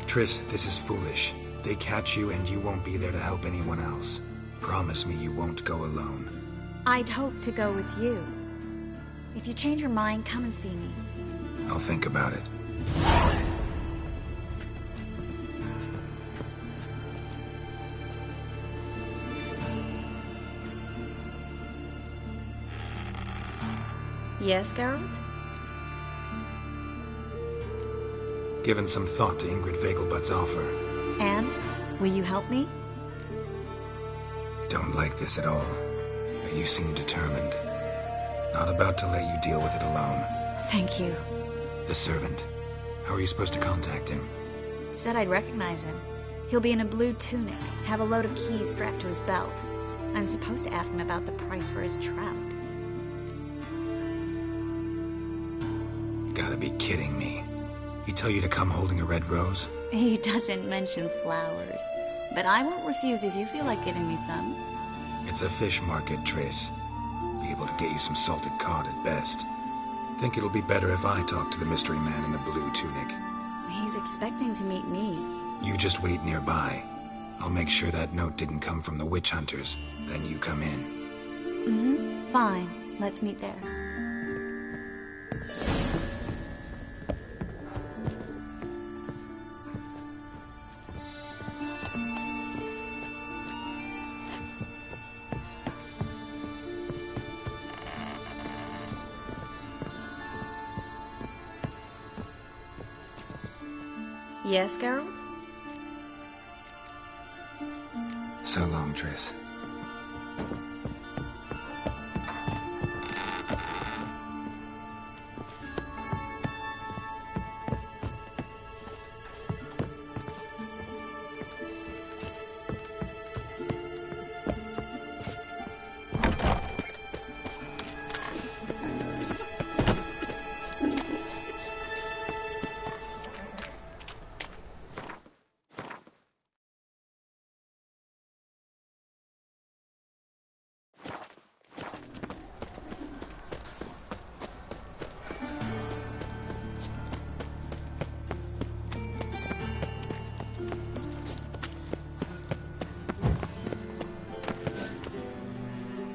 Triss, this is foolish. They catch you and you won't be there to help anyone else. Promise me you won't go alone. I'd hope to go with you. If you change your mind, come and see me. I'll think about it. Yes, Geralt? Given some thought to Ingrid Vegelbud's offer. And? Will you help me? Don't like this at all. But you seem determined. Not about to let you deal with it alone. Thank you. The servant. How are you supposed to contact him? Said I'd recognize him. He'll be in a blue tunic, have a load of keys strapped to his belt. I'm supposed to ask him about the price for his trout. Gotta be kidding me. He tell you to come holding a red rose? He doesn't mention flowers. But I won't refuse if you feel like giving me some. It's a fish market, Triss. Be able to get you some salted cod at best. Think it'll be better if I talk to the mystery man in the blue tunic. He's expecting to meet me. You just wait nearby. I'll make sure that note didn't come from the witch hunters. Then you come in. Mm-hmm. Fine. Let's meet there. Yes, Geralt? So long, Triss.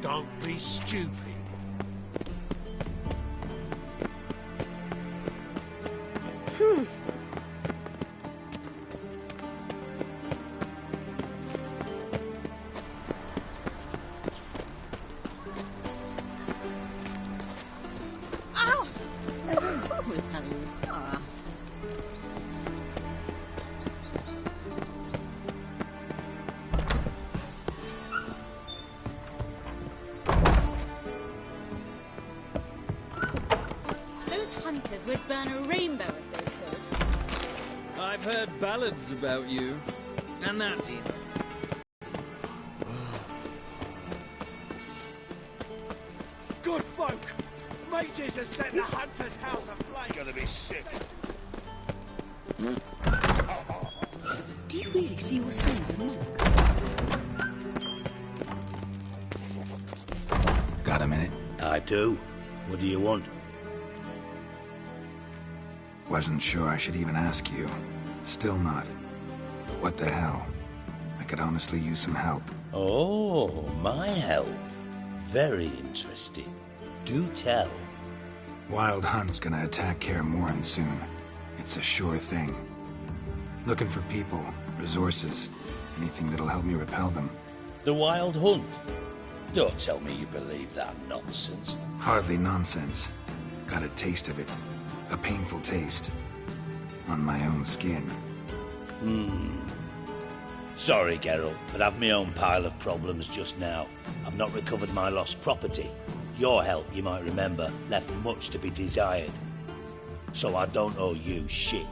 Don't be stupid. would burn a rainbow if they could. I've heard ballads about you. And that even. Good folk! Mages have set the hunter's house aflame! Gonna be sick. Do you really see your son as a monk? Got a minute? I do. What do you want? Wasn't sure I should even ask you. Still not. But what the hell? I could honestly use some help. Oh, my help. Very interesting. Do tell. Wild Hunt's gonna attack Kaer Morhen soon. It's a sure thing. Looking for people, resources, anything that'll help me repel them. The Wild Hunt? Don't tell me you believe that nonsense. Hardly nonsense. Got a taste of it. A painful taste. On my own skin. Sorry, Geralt, but I've my own pile of problems just now. I've not recovered my lost property. Your help, you might remember, left much to be desired. So I don't owe you shit.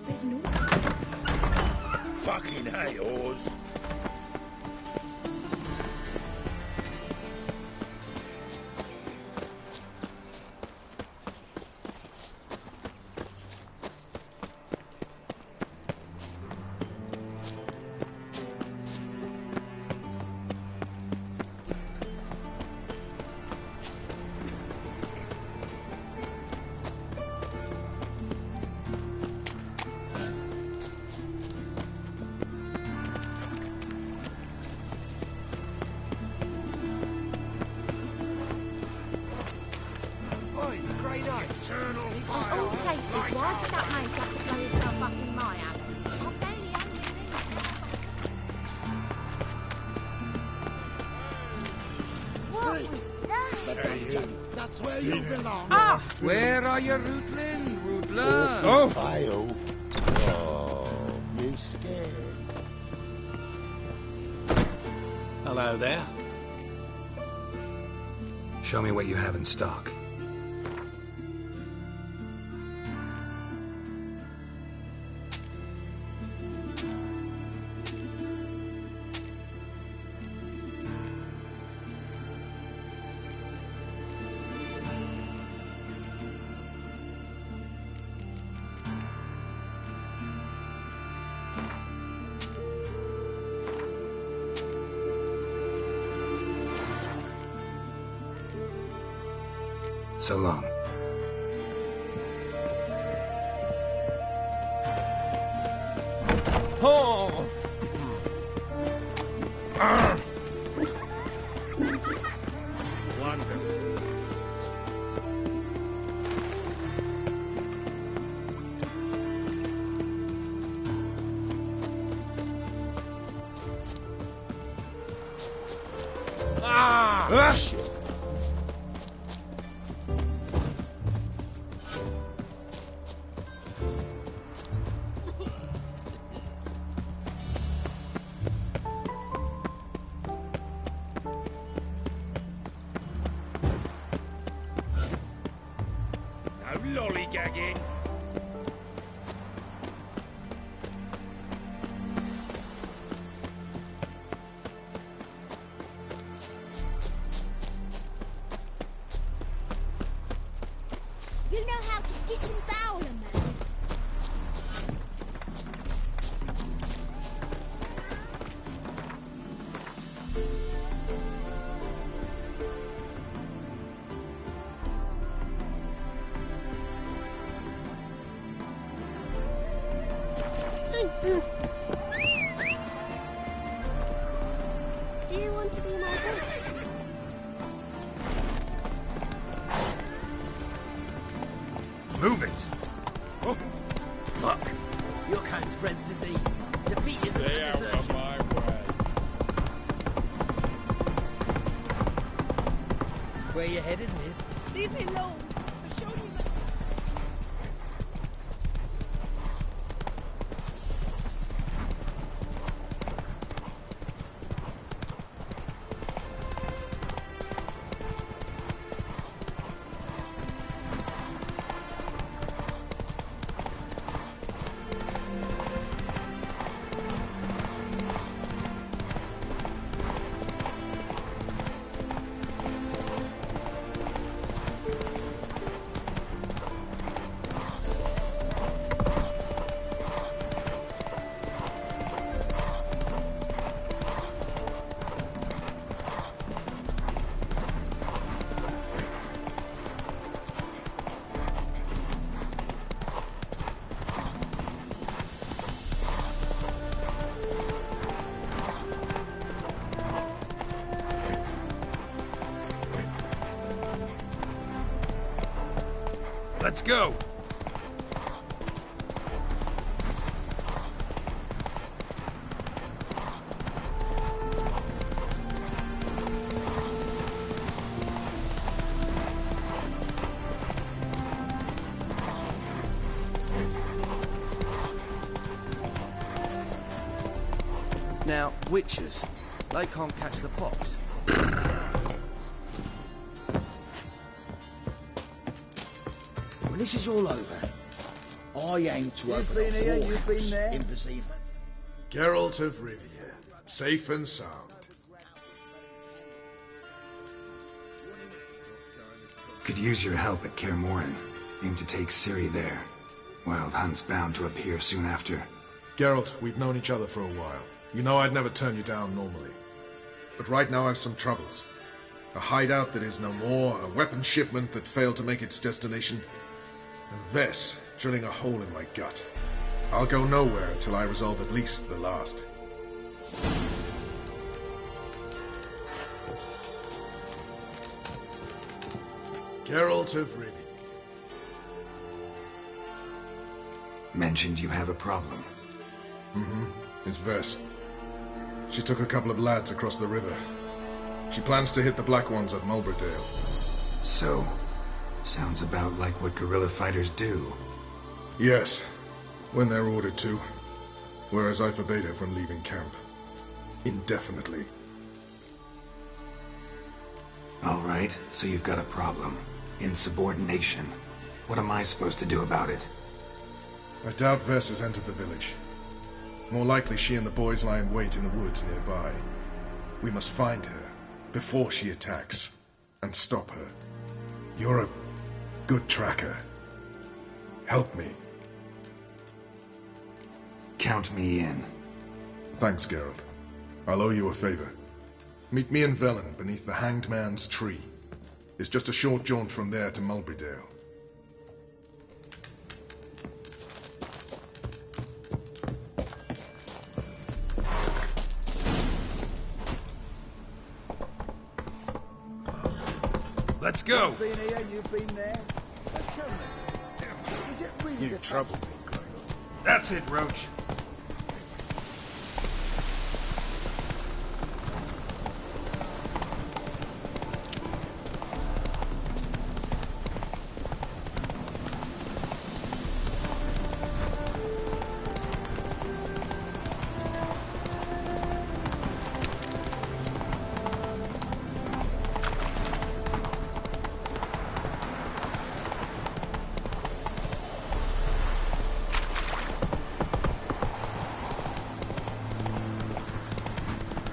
There's no... Fucking hey, Oz. Of all places, why did that mate have to blow himself up in my alley? I barely had anything. What was that? That's where you belong. Ah! Where are you, Rutland? Rutland! Oh, you scared? Hello there. Show me what you have in stock. So long. Oh! Wonderful. Ah! Shit. Lollygagging. You know how to disembowel a man. Do you want to be my boy? Move it! Oh, fuck. Your kind spreads disease. Defeat is a desertion. Where you headed, miss? Leave me alone. I'll show you that. Let's go! Now, witches, they can't catch the pox. When this is all over, I aim to open been here, a you've been there. in Vizima. Geralt of Rivia, safe and sound. Could use your help at Kaer Morhen. Aim to take Ciri there. Wild Hunt's bound to appear soon after. Geralt, we've known each other for a while. You know I'd never turn you down normally. But right now I've some troubles. A hideout that is no more, a weapon shipment that failed to make its destination, and Vess drilling a hole in my gut. I'll go nowhere until I resolve at least the last. Geralt of Rivia. Mentioned you have a problem. Mm-hmm. It's Vess. She took a couple of lads across the river. She plans to hit the Black Ones at Mulberdale. So, sounds about like what guerrilla fighters do. Yes, when they're ordered to. Whereas I forbade her from leaving camp. Indefinitely. All right, so you've got a problem. Insubordination. What am I supposed to do about it? I doubt Vess has entered the village. More likely she and the boys lie in wait in the woods nearby. We must find her before she attacks and stop her. You're a good tracker. Help me. Count me in. Thanks, Geralt. I'll owe you a favor. Meet me in Velen beneath the Hanged Man's tree. It's just a short jaunt from there to Mulberdale. Let's go! I've been here, you've been there. So tell me, is it really You the troubled me, Grey. That's it, Roach.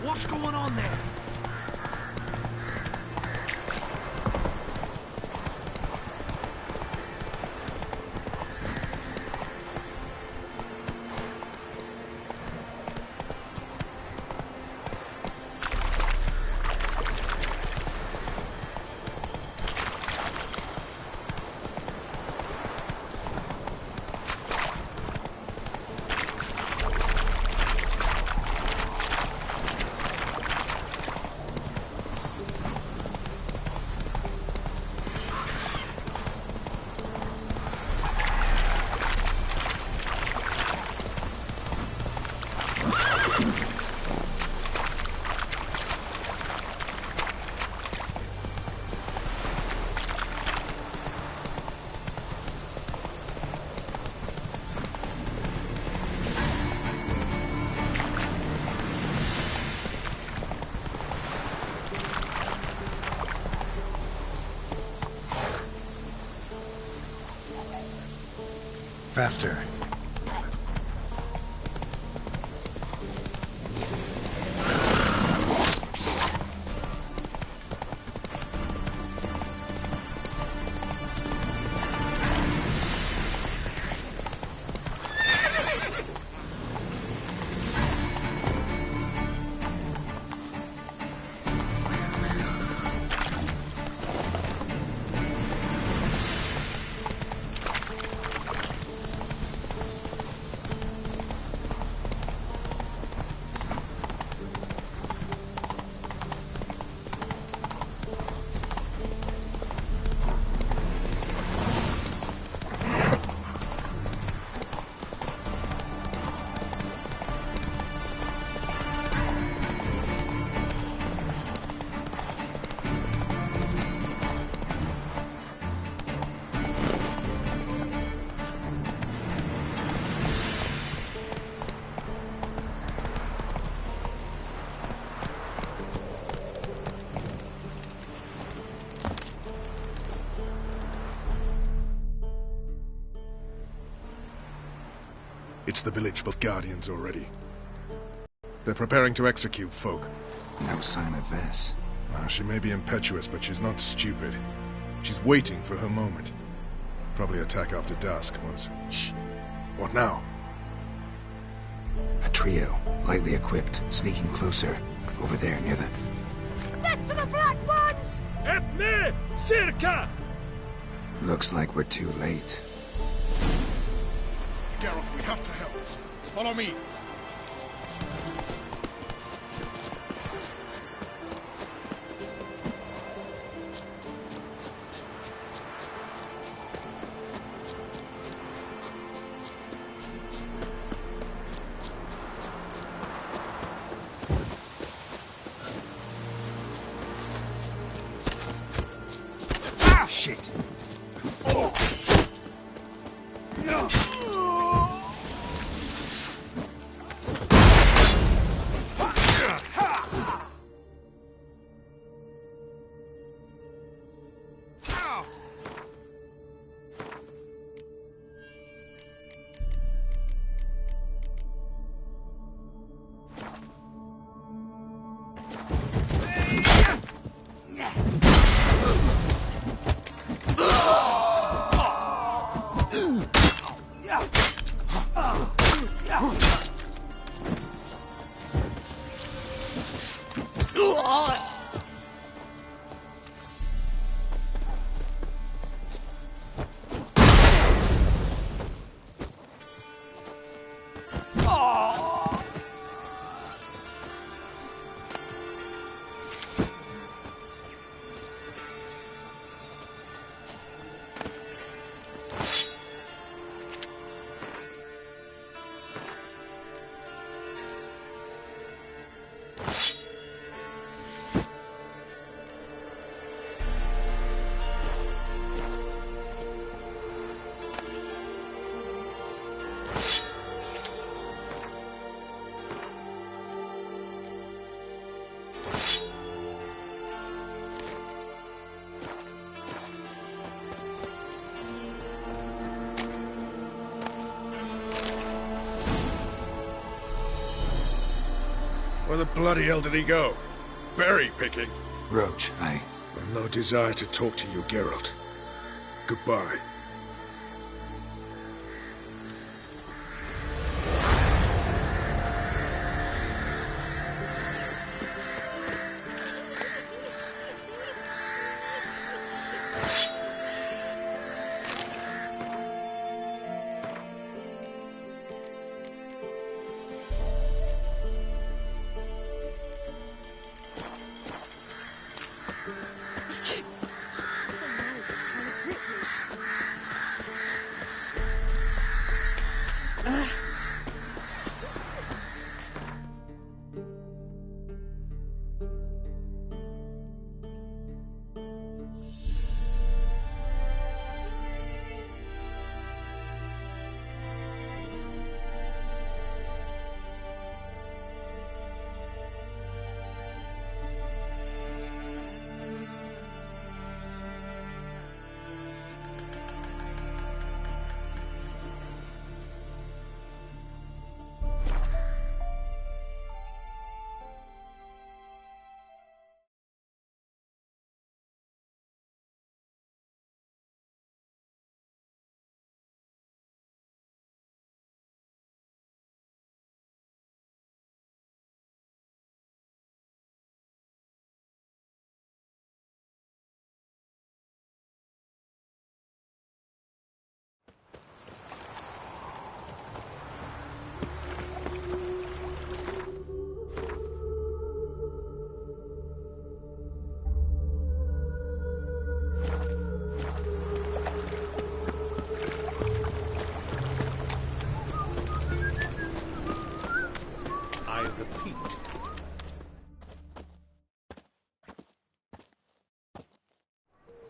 What's going on there? Faster. It's the village of Guardians already. They're preparing to execute folk. No sign of Vess. She may be impetuous, but she's not stupid. She's waiting for her moment. Probably attack after dusk once. Shh. What now? A trio, lightly equipped, sneaking closer. Over there, near the... Death to the Black Ones! Epne! Circa! Looks like we're too late. Geralt, we have to help. Follow me. Shit! Where the bloody hell did he go? Berry picking? Roach, I've no desire to talk to you, Geralt. Goodbye.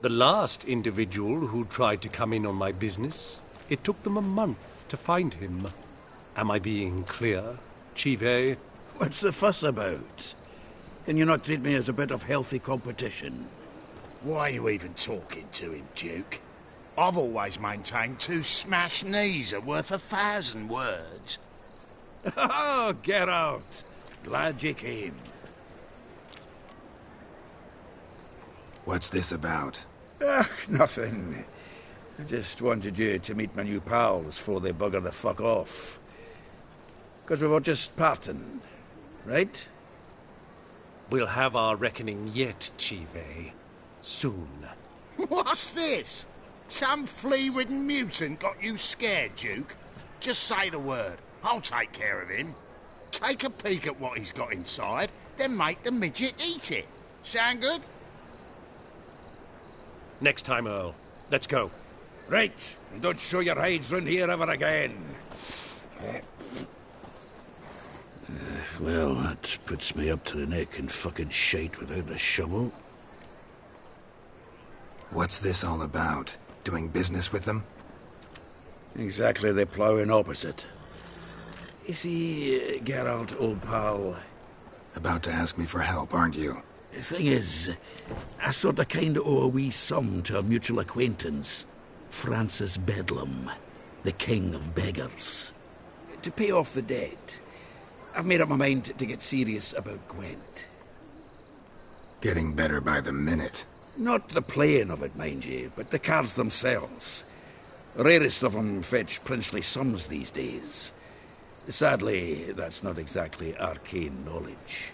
The last individual who tried to come in on my business, it took them a month to find him. Am I being clear, Chive? What's the fuss about? Can you not treat me as a bit of healthy competition? Why are you even talking to him, Duke? I've always maintained 2 smashed knees are worth 1,000 words. Oh, Geralt. Glad you came. What's this about? Nothing. I just wanted you to meet my new pals before they bugger the fuck off. Because we were just parting, right? We'll have our reckoning yet, Chive. Soon. What's this? Some flea-ridden mutant got you scared, Duke? Just say the word. I'll take care of him. Take a peek at what he's got inside, then make the midget eat it. Sound good? Next time, Earl. Let's go. Right. And don't show your hides round here ever again. Well, that puts me up to the neck in fucking shite without the shovel. What's this all about? Doing business with them? Exactly the ploughing opposite. You see, Geralt, old pal... About to ask me for help, aren't you? The thing is, I sort of kinda owe a wee sum to a mutual acquaintance. Francis Bedlam, the king of beggars. To pay off the debt, I've made up my mind to get serious about Gwent. Getting better by the minute. Not the playing of it, mind you, but the cards themselves. The rarest of them fetch princely sums these days. Sadly, that's not exactly arcane knowledge.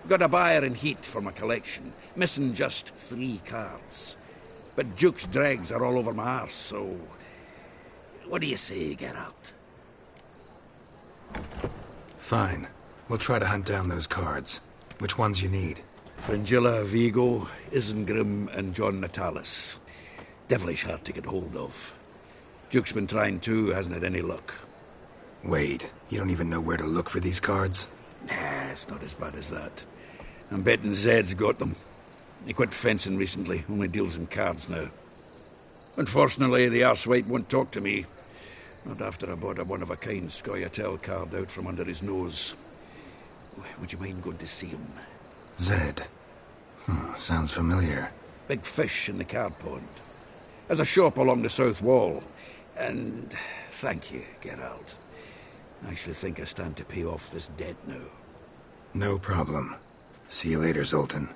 Got a buyer in heat for my collection, missing just 3 cards. But Duke's dregs are all over my arse, so... What do you say, Geralt? Fine. We'll try to hunt down those cards. Which ones you need? Fringilla, Vigo, Isengrim, and John Natalis. Devilish hard to get hold of. Duke's been trying too, hasn't had any luck. Wait, you don't even know where to look for these cards? Nah, it's not as bad as that. I'm betting Zed's got them. He quit fencing recently, only deals in cards now. Unfortunately, the arsewite won't talk to me. Not after I bought a one-of-a-kind Scoia'tael card out from under his nose. Would you mind going to see him? Zed. Sounds familiar. Big fish in the card pond. There's a shop along the south wall. And thank you, Geralt. I actually think I stand to pay off this debt now. No problem. See you later, Zoltan.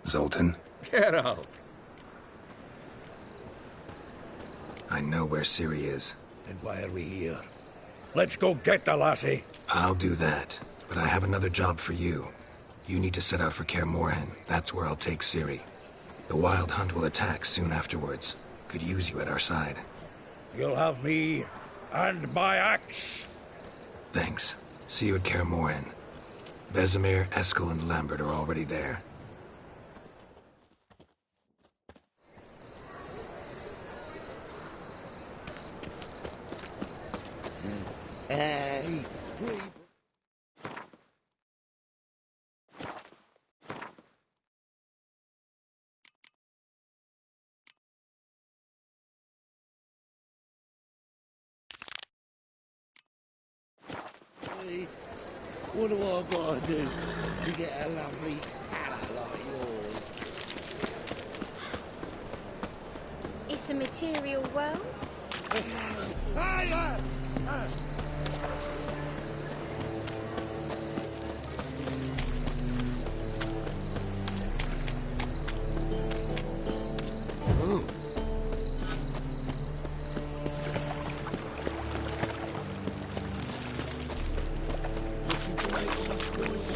Zoltan? Geralt! I know where Ciri is. Then why are we here? Let's go get the lassie! I'll do that, but I have another job for you. You need to set out for Kaer Morhen. That's where I'll take Ciri. The Wild Hunt will attack soon afterwards. Could use you at our side. You'll have me and my axe. Thanks. See you at Kaer Morhen. Vesemir, Eskel, and Lambert are already there. Hey, what do I gotta do to get a lovely pal like yours? It's a material world.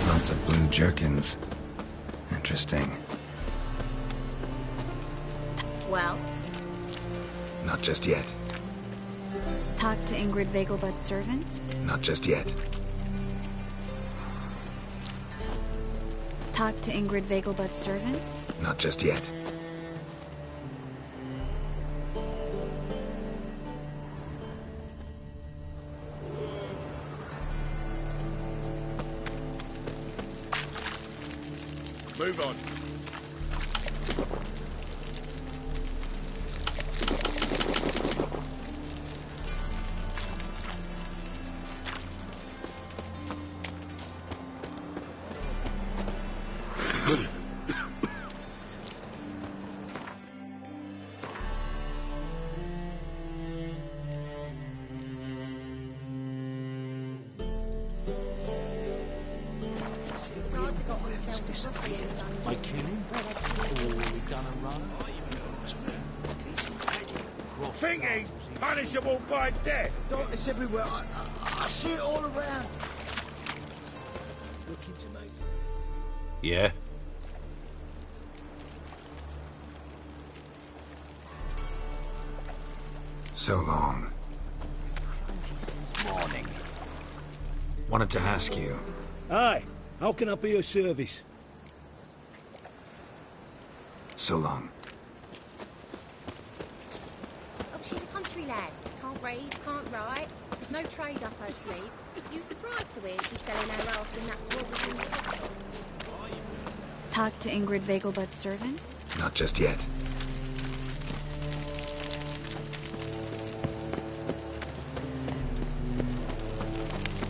Lots of blue jerkins. Interesting. Well, Not just yet. talk to Ingrid Vegelbud's servant? Not just yet. Talk to Ingrid Vegelbud's servant? Not just yet. Move on. They kill him? Or we done a run? Think he's punishable by death? It's everywhere. I see it all around. Look into me. Yeah? So long. Since morning. Wanted to ask you. Aye, how can I be of service? So long. Oh, she's a country lass. Can't read, can't write. With no trade up her sleeve. You surprised to hear she's selling her ass in that dwarf. Talk to Ingrid Vegelbud's servant? Not just yet.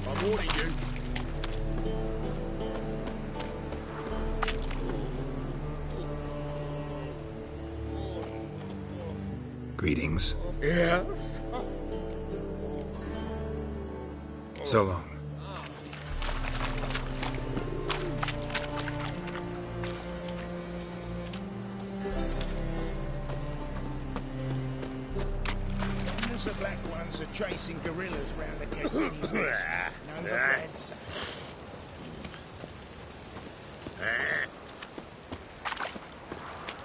I'm warning you. Greetings. Yes? So long. The black ones are chasing gorillas round the Kekini Ridge. No regrets.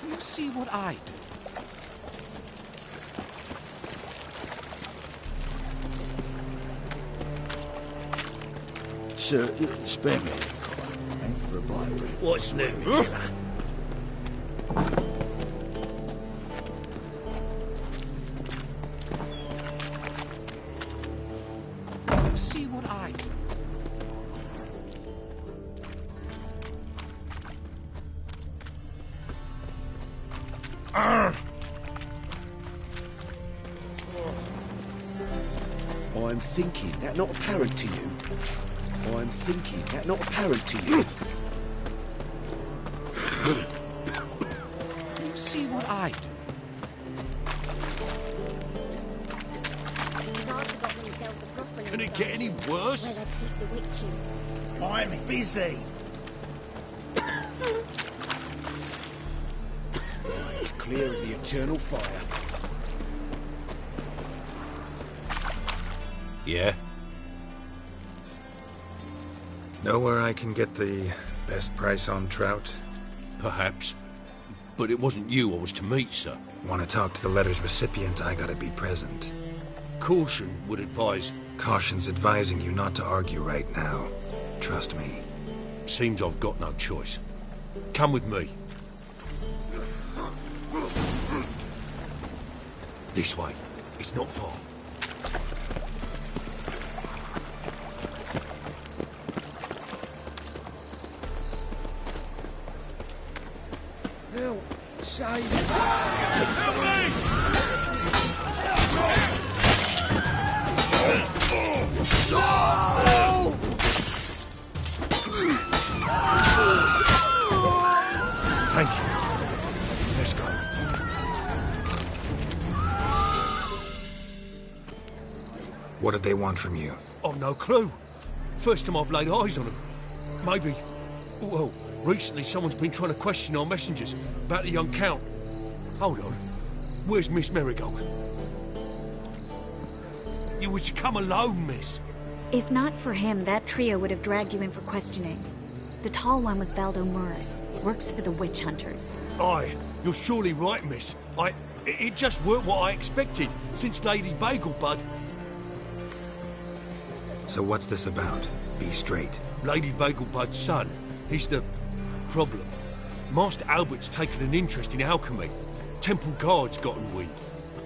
You see what I do? Sir, spare me, Thank you for a bite, Brett. What's new, killer? You see what I do? I'm thinking that not apparent to you. I'm thinking that not apparent to you. You see what I do? Can it get any worse? Where they've hid the witches. I'm busy. It's clear as the eternal fire. Yeah? Know where I can get the best price on trout? Perhaps. But it wasn't you I was to meet, sir. Want to talk to the letter's recipient, I gotta be present. Caution would advise... Caution's advising you not to argue right now. Trust me. Seems I've got no choice. Come with me. This way. It's not far. Phil, save us. Help me! Thank you. Let's go. What did they want from you? I've no clue. First time I've laid eyes on them. Maybe... Well, recently someone's been trying to question our messengers about the young Count. Hold on. Where's Miss Marigold? You was to come alone, miss. If not for him, that trio would have dragged you in for questioning. The tall one was Valdo Murris, works for the witch hunters. Aye, you're surely right, miss. It just weren't what I expected, since Lady Vegelbud... So what's this about? Be straight. Lady Vegelbud's son. He's the... problem. Master Albert's taken an interest in alchemy. Temple Guard's gotten wind.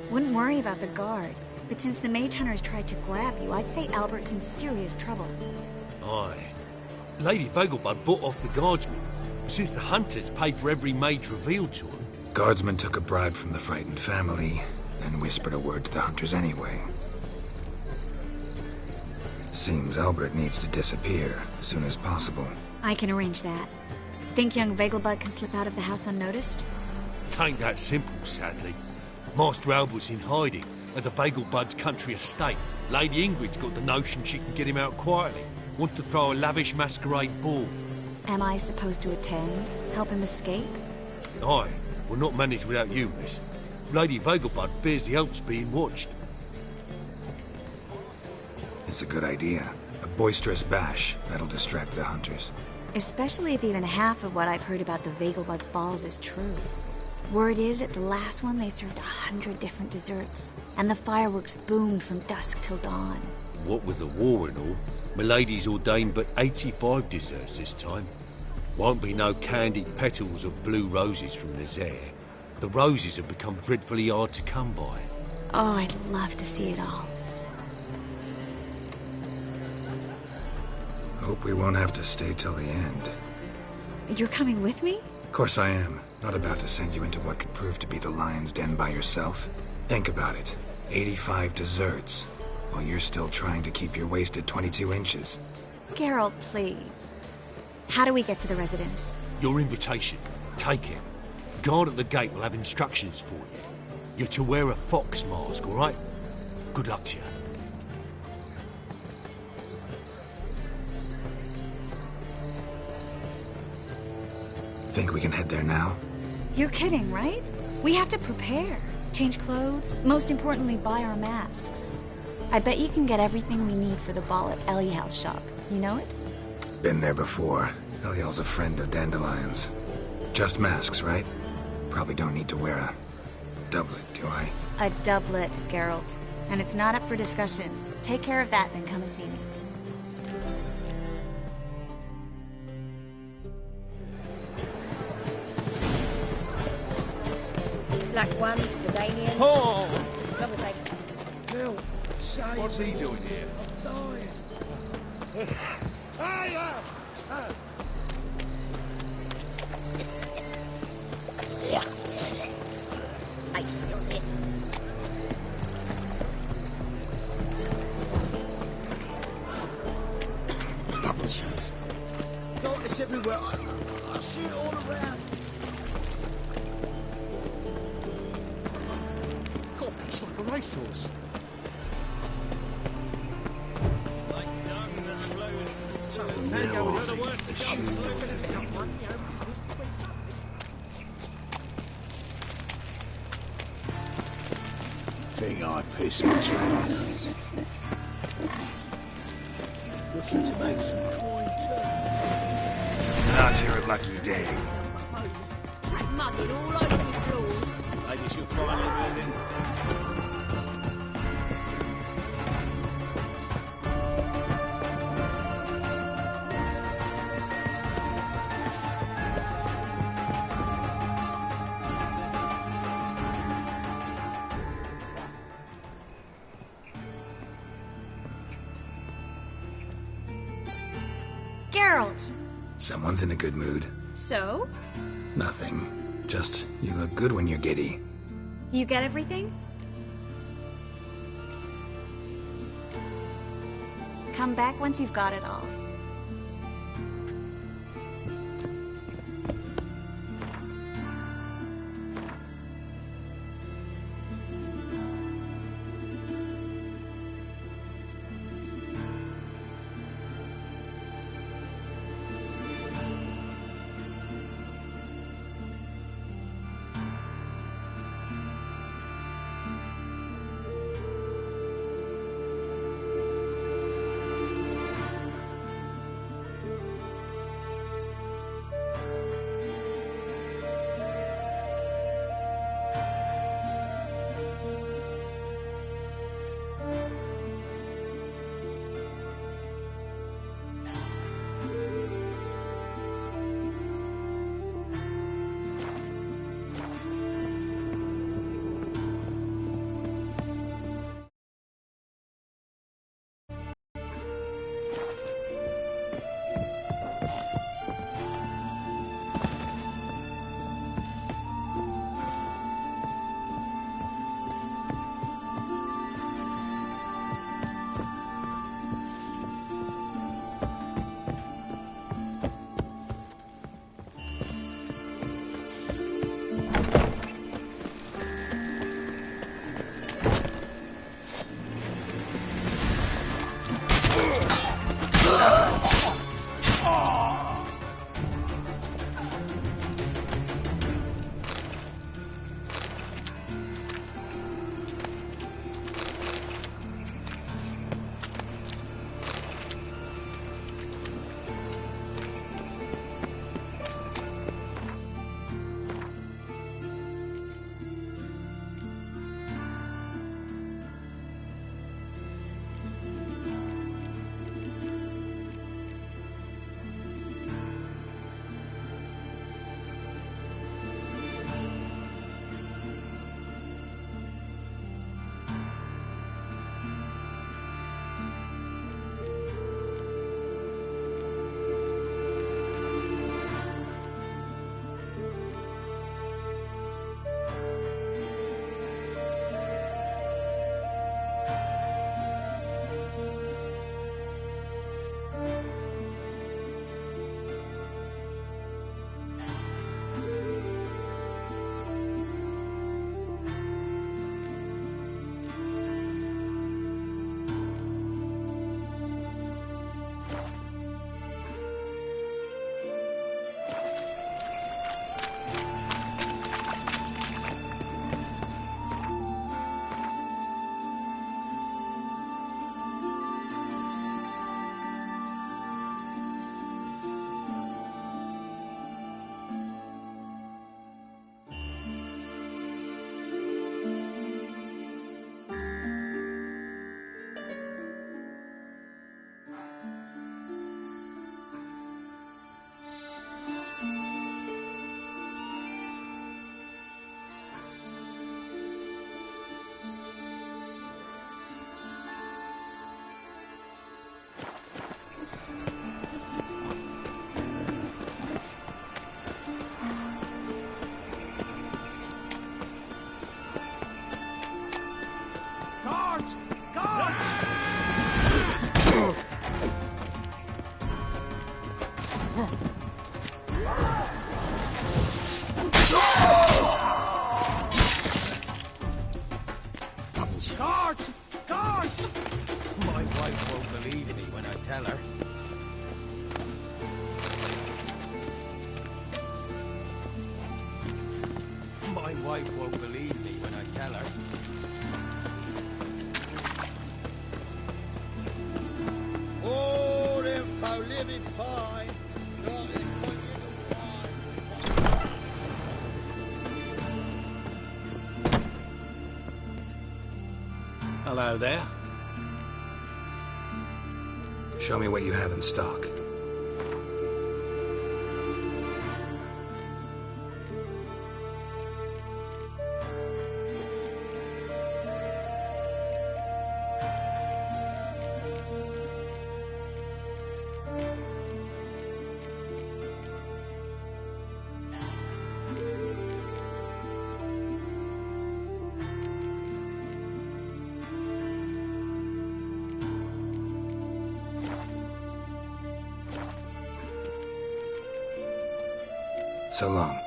Wouldn't worry about the guard, but since the mage hunters tried to grab you, I'd say Albert's in serious trouble. Aye. Lady Vegelbud bought off the guardsman. Since the hunters pay for every mage revealed to them. Guardsmen took a bribe from the frightened family, and whispered a word to the hunters anyway. Seems Albert needs to disappear as soon as possible. I can arrange that. Think young Vegelbud can slip out of the house unnoticed? Tain't that simple, sadly. Master Albert's in hiding at the Vegelbud's country estate. Lady Ingrid's got the notion she can get him out quietly. Wants to throw a lavish masquerade ball. Am I supposed to attend? Help him escape? Aye, we'll not manage without you, miss. Lady Vegelbud fears the Alps being watched. It's a good idea. A boisterous bash that'll distract the hunters. Especially if even half of what I've heard about the Vegelbud's balls is true. Word is, at the last one they served 100 different desserts, and the fireworks boomed from dusk till dawn. What with the war and all, Milady's ordained but 85 desserts this time. Won't be no candied petals of blue roses from Nazaire. The roses have become dreadfully hard to come by. Oh, I'd love to see it all. Hope we won't have to stay till the end. You're coming with me? Of course I am. Not about to send you into what could prove to be the lion's den by yourself. Think about it. 85 desserts, while you're still trying to keep your waist at 22 inches. Geralt, please. How do we get to the residence? Your invitation. Take it. Guard at the gate will have instructions for you. You're to wear a fox mask, all right? Good luck to you. Think we can head there now? You're kidding, right? We have to prepare. Change clothes, most importantly, buy our masks. I bet you can get everything we need for the ball at Eliel's shop. You know it? Been there before. Eliel's a friend of Dandelion's. Just masks, right? Probably don't need to wear a doublet, do I? A doublet, Geralt. And it's not up for discussion. Take care of that, then come and see me. Black ones, Vidanians. Oh! Come with me. Bill, say What's he doing here? dying. I saw it. Cheese. God, it's everywhere. I see it all around. God, it's like a racehorse. Think I piss my trousers. Looking to make some coin too. Not your lucky day. Track mugging all over the floors. Maybe she'll finally move in. Geralt! Someone's in a good mood. So? Nothing. Just, you look good when you're giddy. You get everything? Come back once you've got it all. Guards! Guards! My wife won't believe me when I tell her. My wife won't believe me when I tell her. Oh, them folk living fine. Hello there. Show me what you have in stock. So long.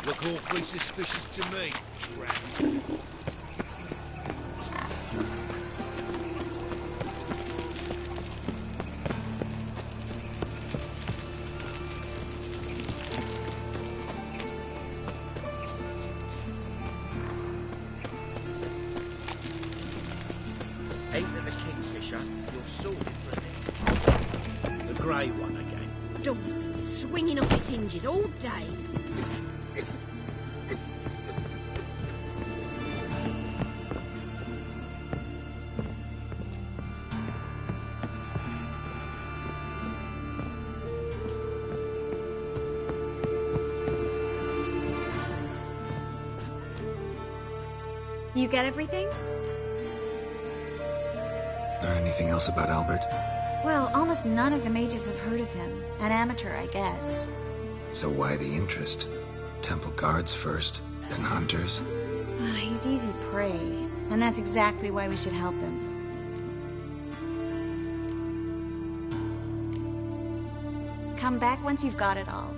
Look awfully suspicious to me, tramp. Ain't there the Kingfisher? You're sorted for it. The grey one again. Dog's been swinging off his hinges all day. You get everything? Learn anything else about Albert? Well, almost none of the mages have heard of him. An amateur, I guess. So why the interest? Temple guards first, then hunters? He's easy prey, and that's exactly why we should help him. Come back once you've got it all.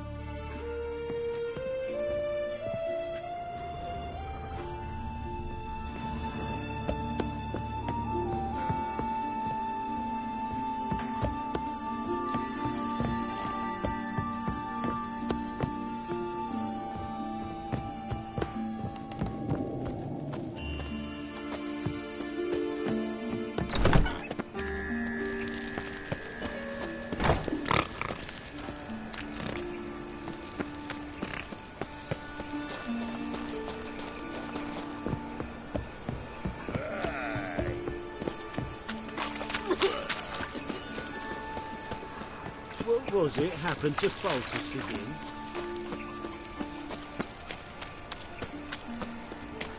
What was it happened to Foltest again?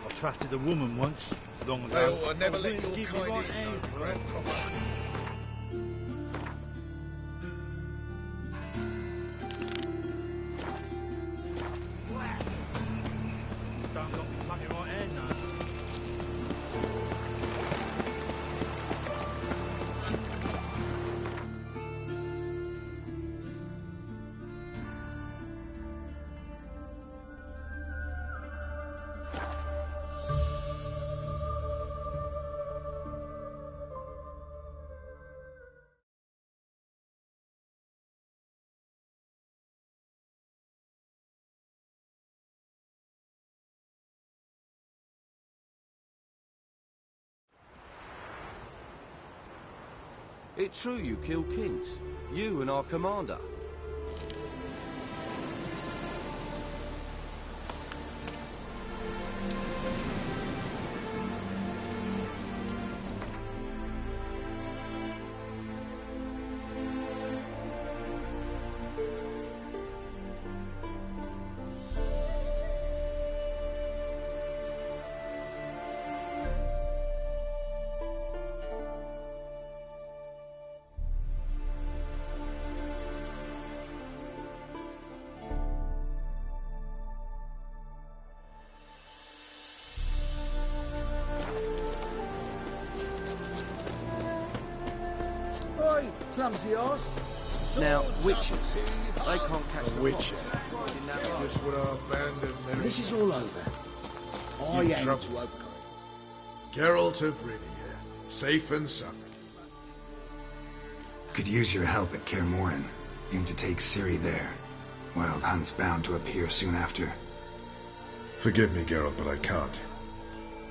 I trusted a woman once, long ago. Well, I never let really your give kind you right in, hand no, for Grand it. Proper. Don't got me fucking right hand, no. It's true you killed kings. You and our commander. Oi, clumsy horse. Now, witches. They can't catch the witches. fox. Just when our band of merry... When this is all over, I You aim trouble. to overcome. Geralt of Rivia, safe and sound. Could use your help at Kaer Morhen. Aim to take Ciri there. Wild Hunt's bound to appear soon after. Forgive me, Geralt, but I can't.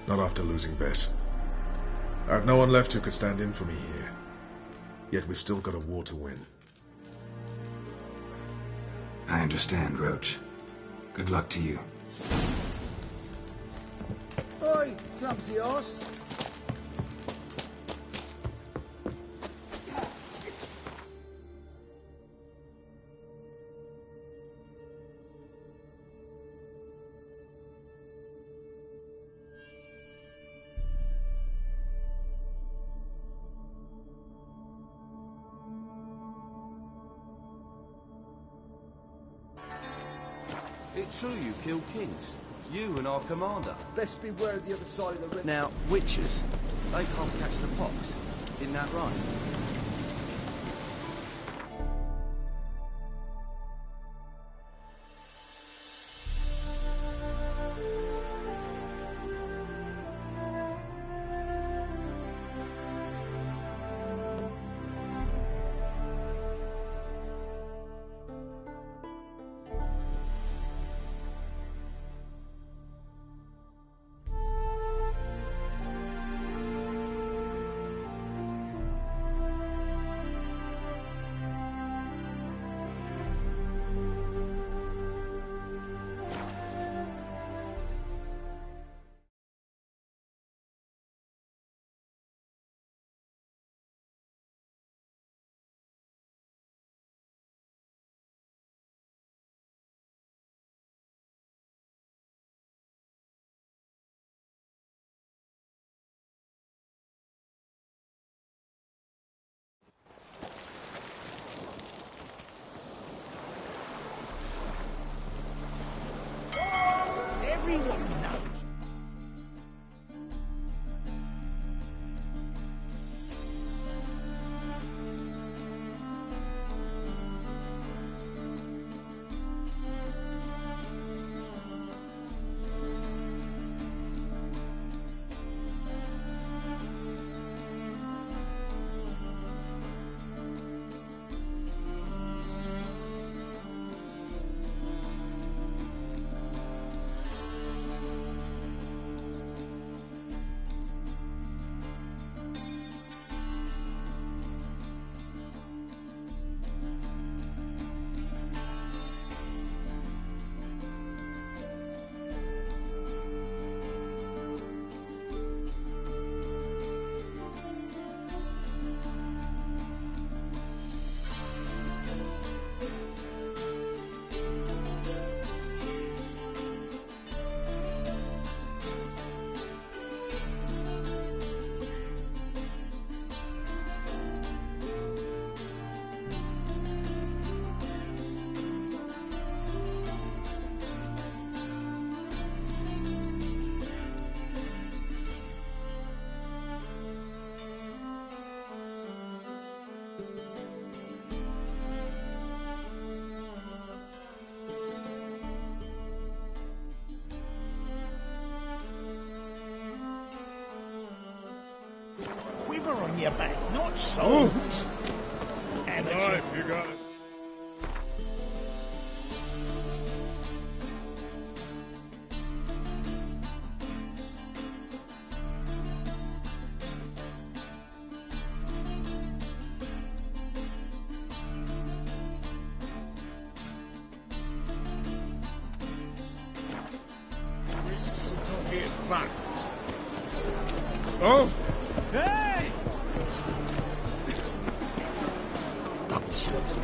Not after losing Vess. I've no one left who could stand in for me here. Yet we've still got a war to win. I understand, Roach. Good luck to you. Oi, clumsy horse. It's true you killed kings. You and our commander. Best beware of the other side of the river. Now, witches. They can't catch the pox. Isn't that right? Everyone knows. Quiver on your back, not swords. Amateur. You got it. fun. Oh! Hey! Double shots.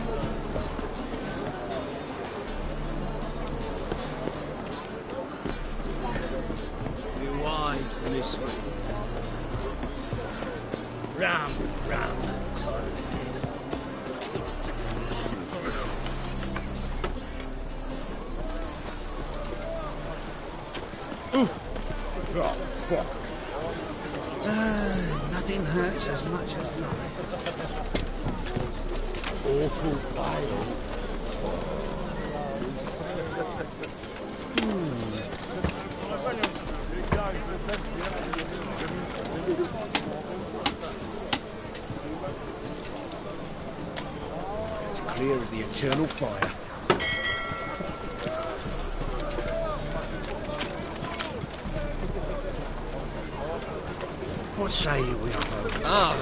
New wives this way. Round, time. Oh, fuck. Nothing hurts as much as life. Awful pale. It's clear as the eternal fire. What say you we are? Ah.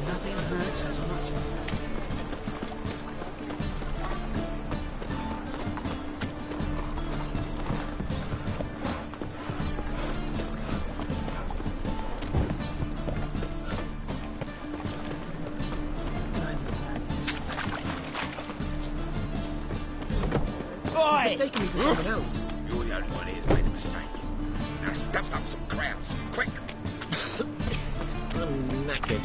Nothing hurts as much as You're mistaking me for someone else. You're the only one who's made a mistake. Now stuff up some crowds, quick. I'm knackered.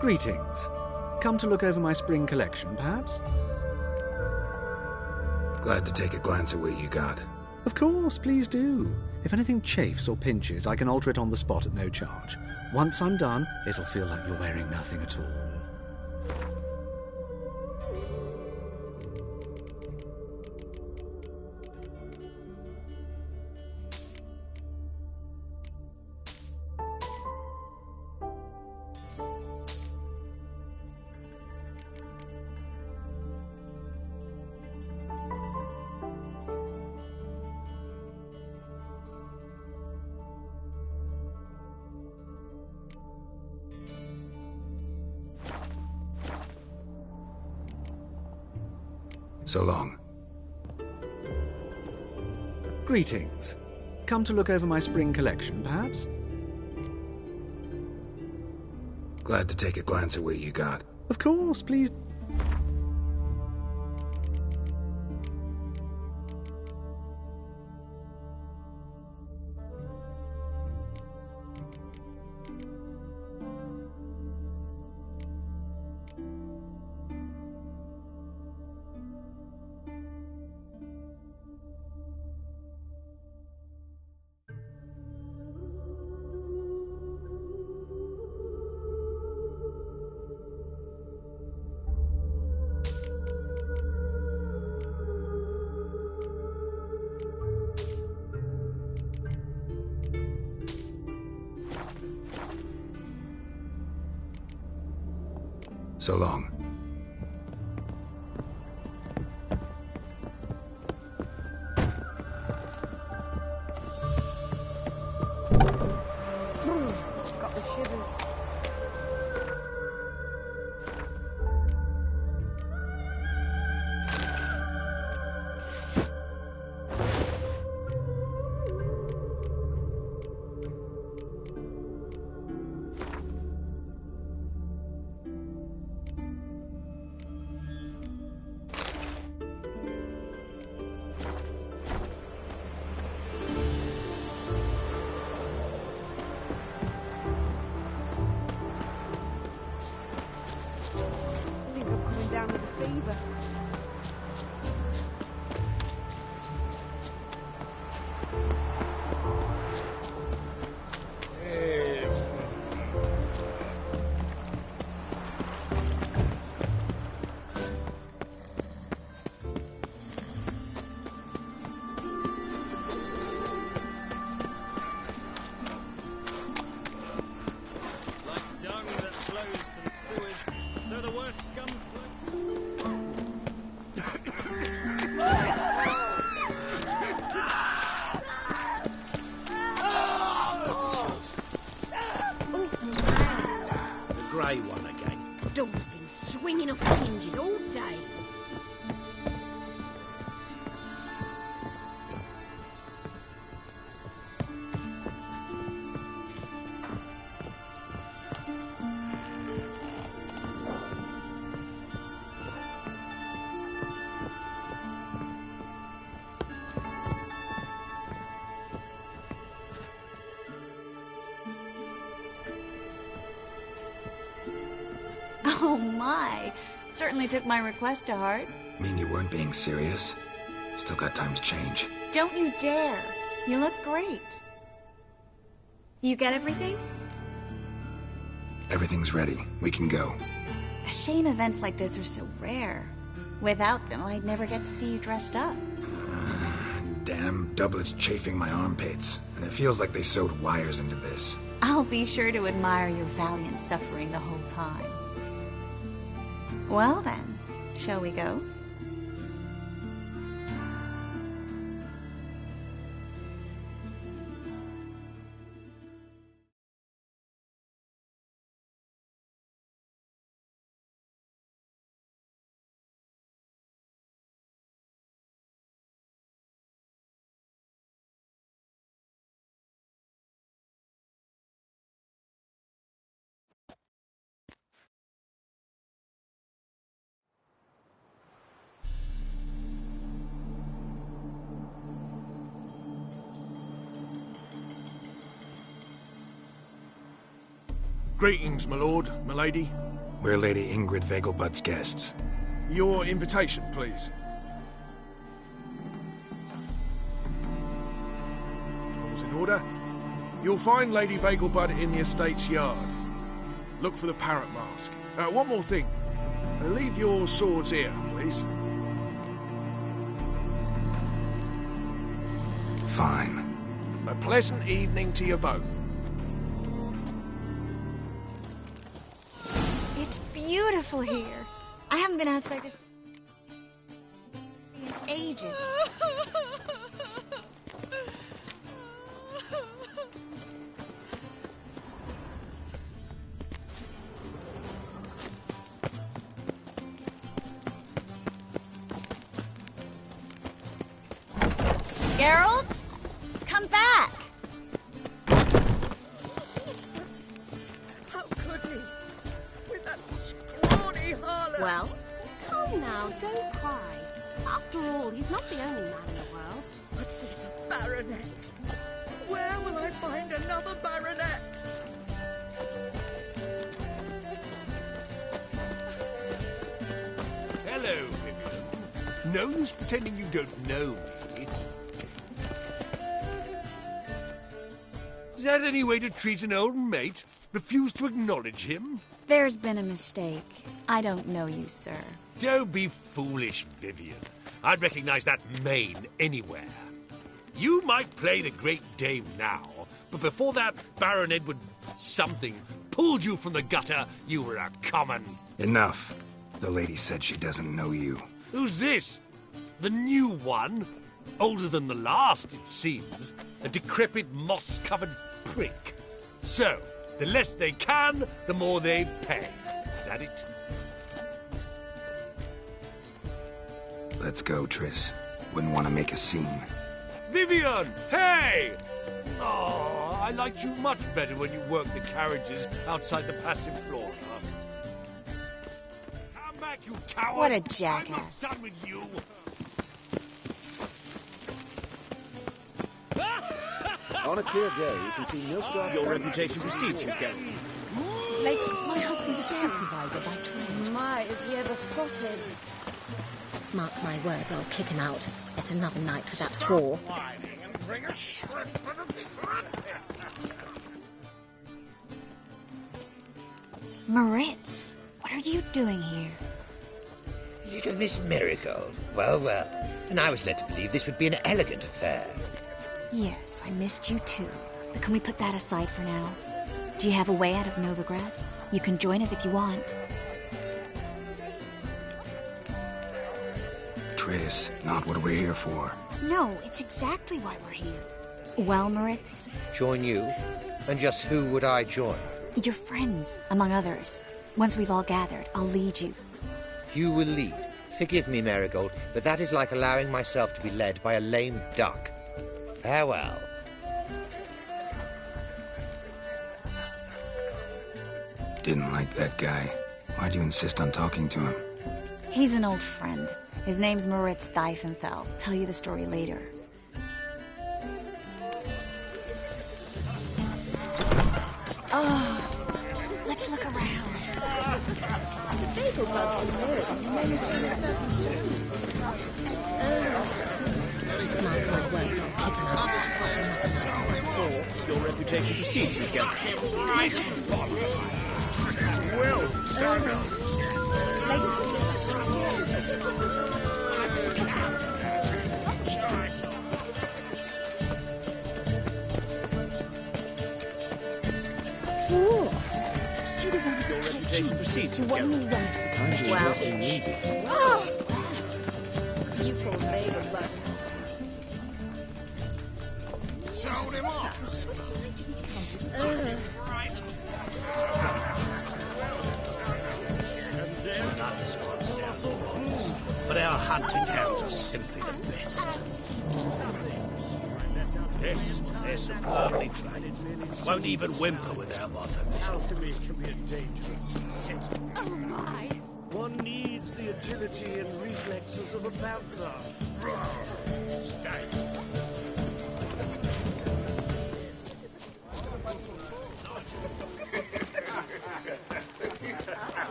Greetings. Come to look over my spring collection, perhaps? Glad to take a glance at what you got. Of course, please do. If anything chafes or pinches, I can alter it on the spot at no charge. Once I'm done, it'll feel like you're wearing nothing at all. So long. Greetings. Come to look over my spring collection, perhaps? Glad to take a glance at what you got. Of course, please. So long. Got the shivers. Down with a fever. Like dung that flows to the sewers, so the worst scum flows. Grey one again. Dog's been swinging off his hinges all day. Oh my! Certainly took my request to heart. Mean you weren't being serious? Still got time to change. Don't you dare! You look great. You get everything? Everything's ready. We can go. A shame events like this are so rare. Without them, I'd never get to see you dressed up. Damn doublets chafing my armpits, and it feels like they sewed wires into this. I'll be sure to admire your valiant suffering the whole time. Well then, shall we go? Greetings, my lord, my lady. We're Lady Ingrid Vegelbud's guests. Your invitation, please. All's in order. You'll find Lady Vegelbud in the estate's yard. Look for the parrot mask. One more thing. Leave your swords here, please. Fine. A pleasant evening to you both. It's beautiful here. I haven't been outside this in ages. Geralt? Come back! How could he? With that scrawny harlot! Well? Come now, don't cry. After all, he's not the only man in the world. But he's a baronet. Where will I find another baronet? Hello, Vivian. No use pretending you don't know me. Is that any way to treat an old mate? Refuse to acknowledge him? There's been a mistake. I don't know you, sir. Don't be foolish, Vivian. I'd recognize that mane anywhere. You might play the Great Dame now, but before that Baron Edward something pulled you from the gutter, you were a common... Enough. The lady said she doesn't know you. Who's this? The new one? Older than the last, it seems. A decrepit, moss-covered prick. So, the less they can, the more they pay. Is that it? Let's go, Triss. Wouldn't want to make a scene. Vivian! Hey! Oh, I liked you much better when you worked the carriages outside the passive floor. Come back, you coward! What a jackass. I'm not done with you! On a clear day, you can see Nilfgaard. Your reputation precedes you, Geralt. Ladies, my husband's a supervisor by trade. My, is he ever sorted? Mark my words, I'll kick him out. Yet another night with that whore. Moritz, what are you doing here? Little Miss Marigold. Well, well. And I was led to believe this would be an elegant affair. Yes, I missed you too. But can we put that aside for now? Do you have a way out of Novigrad? You can join us if you want. Triss, not what we're here for. No, it's exactly why we're here. Well, Moritz? Join you? And just who would I join? Your friends, among others. Once we've all gathered, I'll lead you. You will lead. Forgive me, Marigold, but that is like allowing myself to be led by a lame duck. Farewell. Didn't like that guy. Why'd you insist on talking to him? He's an old friend. His name's Moritz Diefenthal. Tell you the story later. Oh, let's look around. The bagel bugs are low. Maintain a certain city. Mark my words, I'll kick him out. Your reputation precedes you, Geralt. Well done. Fool! See the one with the Your tight reputation jeans? precedes The you, one who Geralt. ran. Kind of interesting movies. Oh! You poor bagel bug. Sold him off. But our hunting hounds are simply the best. Yes, they're superbly trained. Won't even whimper without my permission. Alchemy can be a dangerous set. Oh my! One needs the agility and reflexes of a panther. Stay.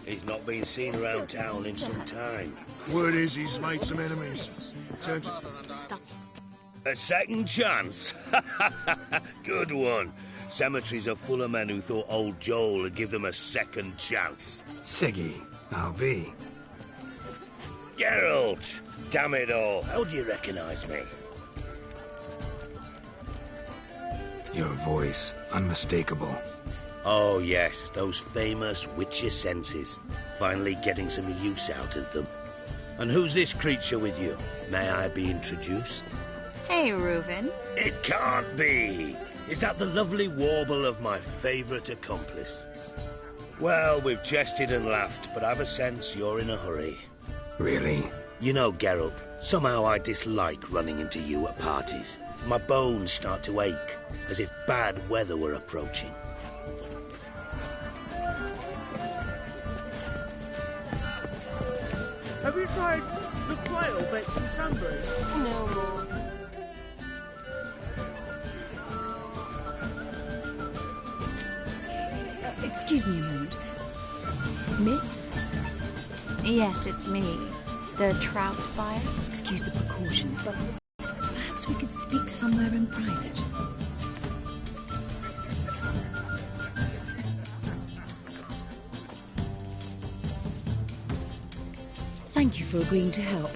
He's not been seen around town in some time. Word is he's made some enemies. Turn to... Stop. A second chance? Good one. Cemeteries are full of men who thought old Joel would give them a second chance. Siggy, I'll be. Geralt! Damn it all, how do you recognize me? Your voice, unmistakable. Oh yes, those famous witcher senses. Finally getting some use out of them. And who's this creature with you? May I be introduced? Hey, Reuven. It can't be! Is that the lovely warble of my favourite accomplice? Well, we've jested and laughed, but I've a sense you're in a hurry. Really? You know, Geralt, somehow I dislike running into you at parties. My bones start to ache, as if bad weather were approaching. Have you tried the quail baked in cranberries? No more. Excuse me a moment. Miss? Yes, it's me. The trout buyer? Excuse the precautions, but perhaps we could speak somewhere in private. Thank you for agreeing to help.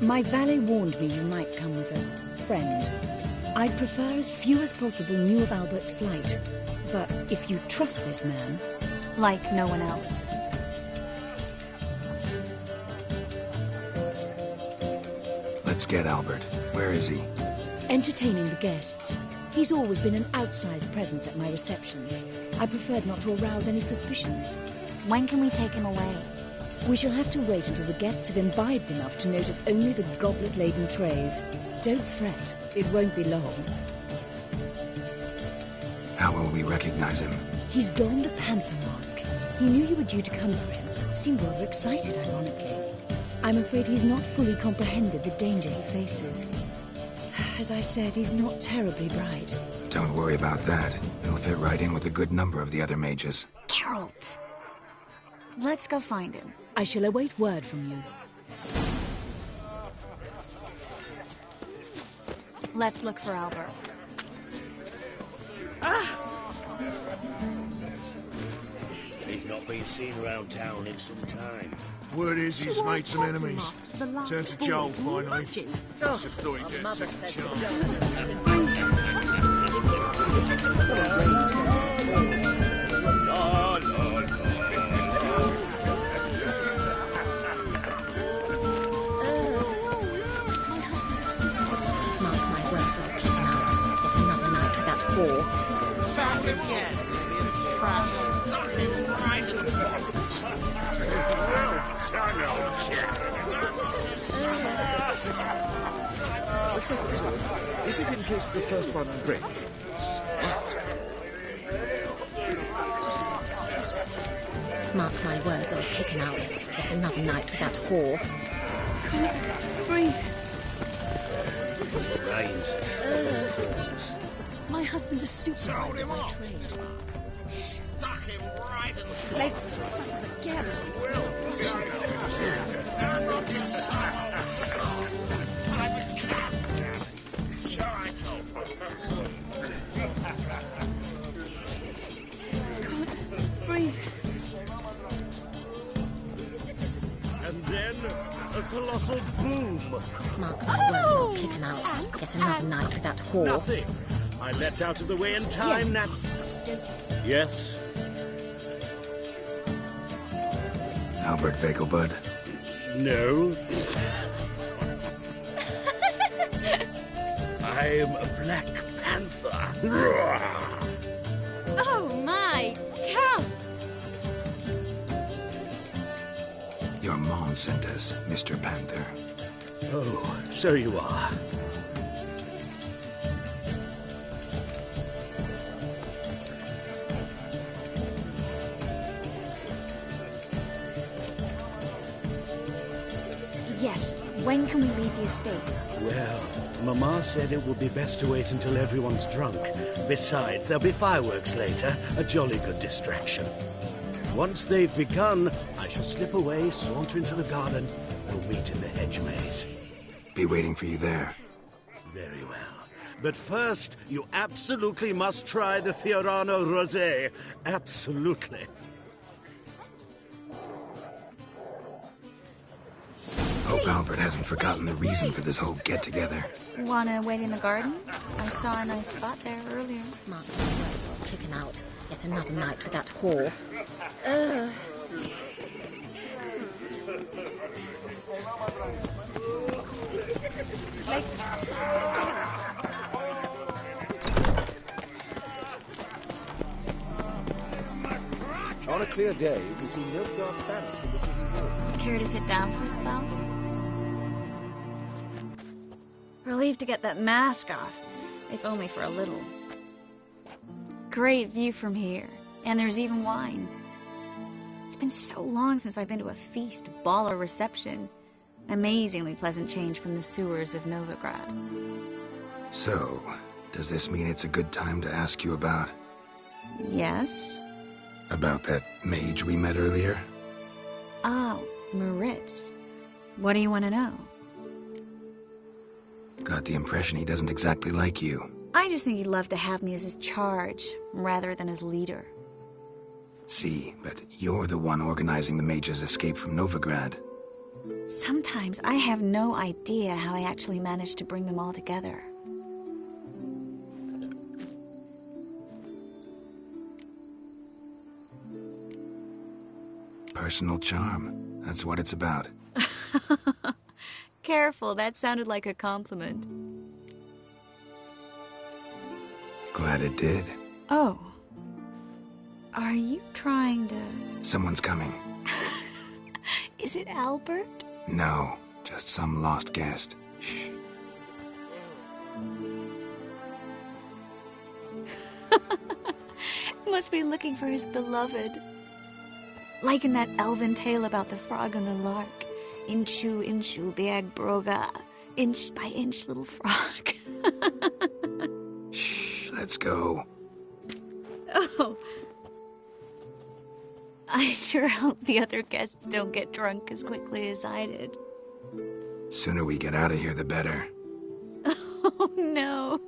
My valet warned me you might come with a friend. I'd prefer as few as possible knew of Albert's flight. But if you trust this man... Like no one else. Let's get Albert. Where is he? Entertaining the guests. He's always been an outsized presence at my receptions. I preferred not to arouse any suspicions. When can we take him away? We shall have to wait until the guests have imbibed enough to notice only the goblet-laden trays. Don't fret. It won't be long. How will we recognize him? He's donned a panther mask. He knew you were due to come for him. Seemed rather excited, ironically. I'm afraid he's not fully comprehended the danger he faces. As I said, he's not terribly bright. Don't worry about that. He'll fit right in with a good number of the other mages. Geralt! Let's go find him. I shall await word from you. Let's look for Albert. He's not been seen around town in some time. Word is he's made some enemies. Turn to Joel, finally. Must have thought he'd get a second chance. Mark my words, I'll kick him out. It's another night with that whore. Back again, you trash. Stuck him right in the bollocks. Well done, old chap. The second time. Is it in case the first one breaks? Smart. Mark my words, I'll kick him out. It's another night with that whore. Can't breathe. It rains. It falls. My husband's a supervisor by trade. Stuck him right in the Like the son of a Geralt. I'm not your son. I'm a cat. Sure, I told Can't breathe. And then a colossal boom. Mark my words, I'll kick him out. Get another night with that whore. Nothing. I leapt out of the way in time, Nat. Yes? Albert Vegelbud? No. I'm a Black Panther. Oh my, Count! Your mom sent us, Mr. Panther. Oh, so you are. Yes, when can we leave the estate? Well, Mama said it would be best to wait until everyone's drunk. Besides, there'll be fireworks later, a jolly good distraction. Once they've begun, I shall slip away, saunter into the garden. We'll meet in the hedge maze. Be waiting for you there. Very well. But first, you absolutely must try the Fiorano Rosé. Absolutely. Hope Albert hasn't forgotten the reason for this whole get-together. Wanna wait in the garden? I saw a nice spot there earlier. Mark my words, I'll kick him out. Get another night with that whore. On a clear day, you can see Nilfgaard's banners from the city wall. Care to sit down for a spell? Relieved to get that mask off, if only for a little. Great view from here, and there's even wine. It's been so long since I've been to a feast, ball, or reception. Amazingly pleasant change from the sewers of Novigrad. So, does this mean it's a good time to ask you about... Yes? About that mage we met earlier? Oh, Moritz. What do you want to know? Got the impression he doesn't exactly like you. I just think he'd love to have me as his charge, rather than his leader. See, but you're the one organizing the mage's escape from Novigrad. Sometimes I have no idea how I actually managed to bring them all together. Personal charm. That's what it's about. Careful, that sounded like a compliment. Glad it did. Oh. Are you trying to... Someone's coming. Is it Albert? No, just some lost guest. Shh. Must be looking for his beloved. Like in that elven tale about the frog and the lark. Inchu, inchu, biag broga. Inch by inch, little frog. Shh, let's go. Oh. I sure hope the other guests don't get drunk as quickly as I did. Sooner we get out of here, the better. Oh, no.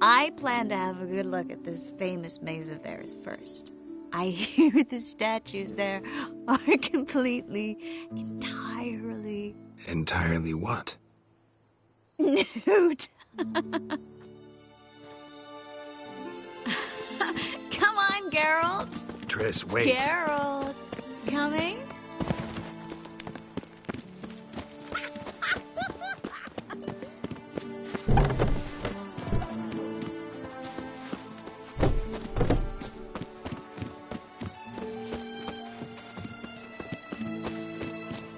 I plan to have a good look at this famous maze of theirs first. I hear the statues there are completely, entirely... Entirely what? Nude. Come on, Geralt. Triss, wait. Geralt, coming?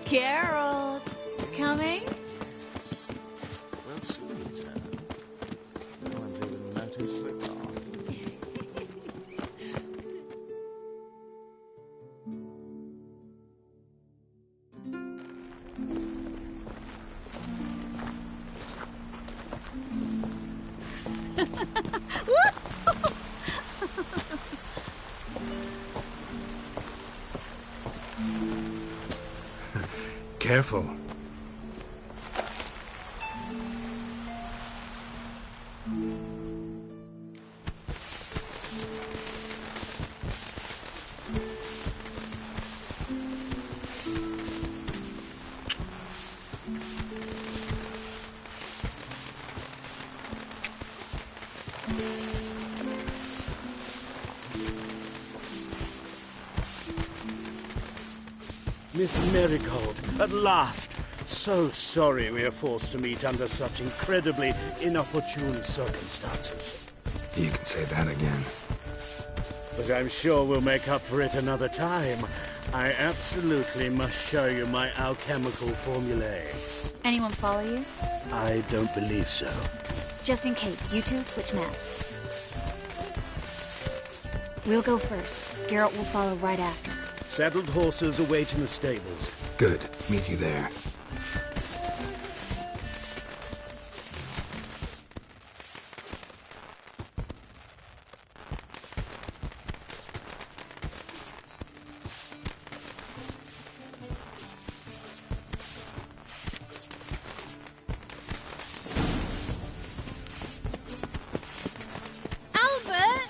Geralt, coming? Well, sweet. No one's even noticed the car. Careful. Miss Marigold, at last! So sorry we are forced to meet under such incredibly inopportune circumstances. You can say that again. But I'm sure we'll make up for it another time. I absolutely must show you my alchemical formulae. Anyone follow you? I don't believe so. Just in case, you two switch masks. We'll go first. Geralt will follow right after. Saddled horses await in the stables. Good. Meet you there. Albert!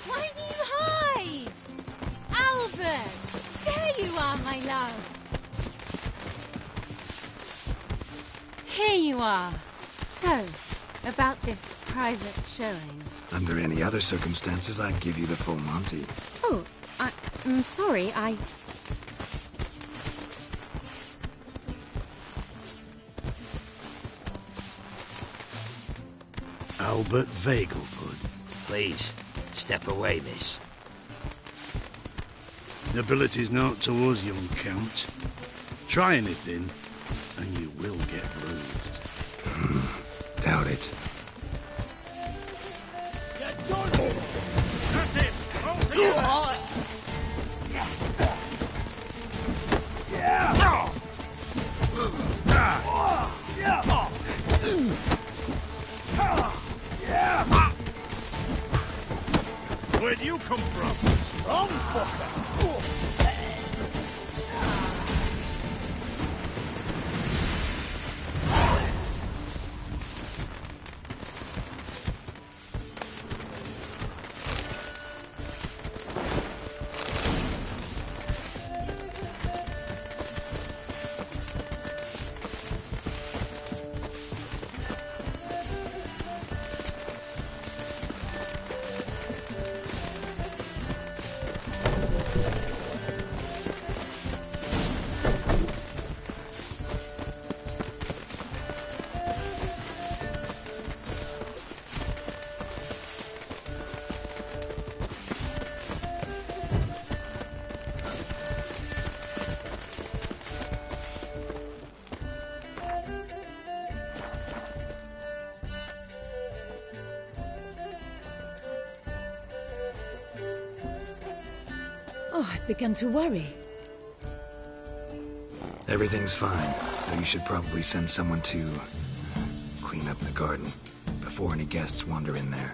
Why do you hide? Albert! There you are, my love. Here you are. So, about this private showing. Under any other circumstances, I'd give you the full Monty. Oh, I'm sorry, Albert Vegelbud. Please, step away, miss. Nobility's not towards young Count. Try anything, and you will get bruised. doubt it. That's it! All together! Where'd you come from? Strong fucker! Oh, I began to worry. Everything's fine, though you should probably send someone to clean up the garden before any guests wander in there.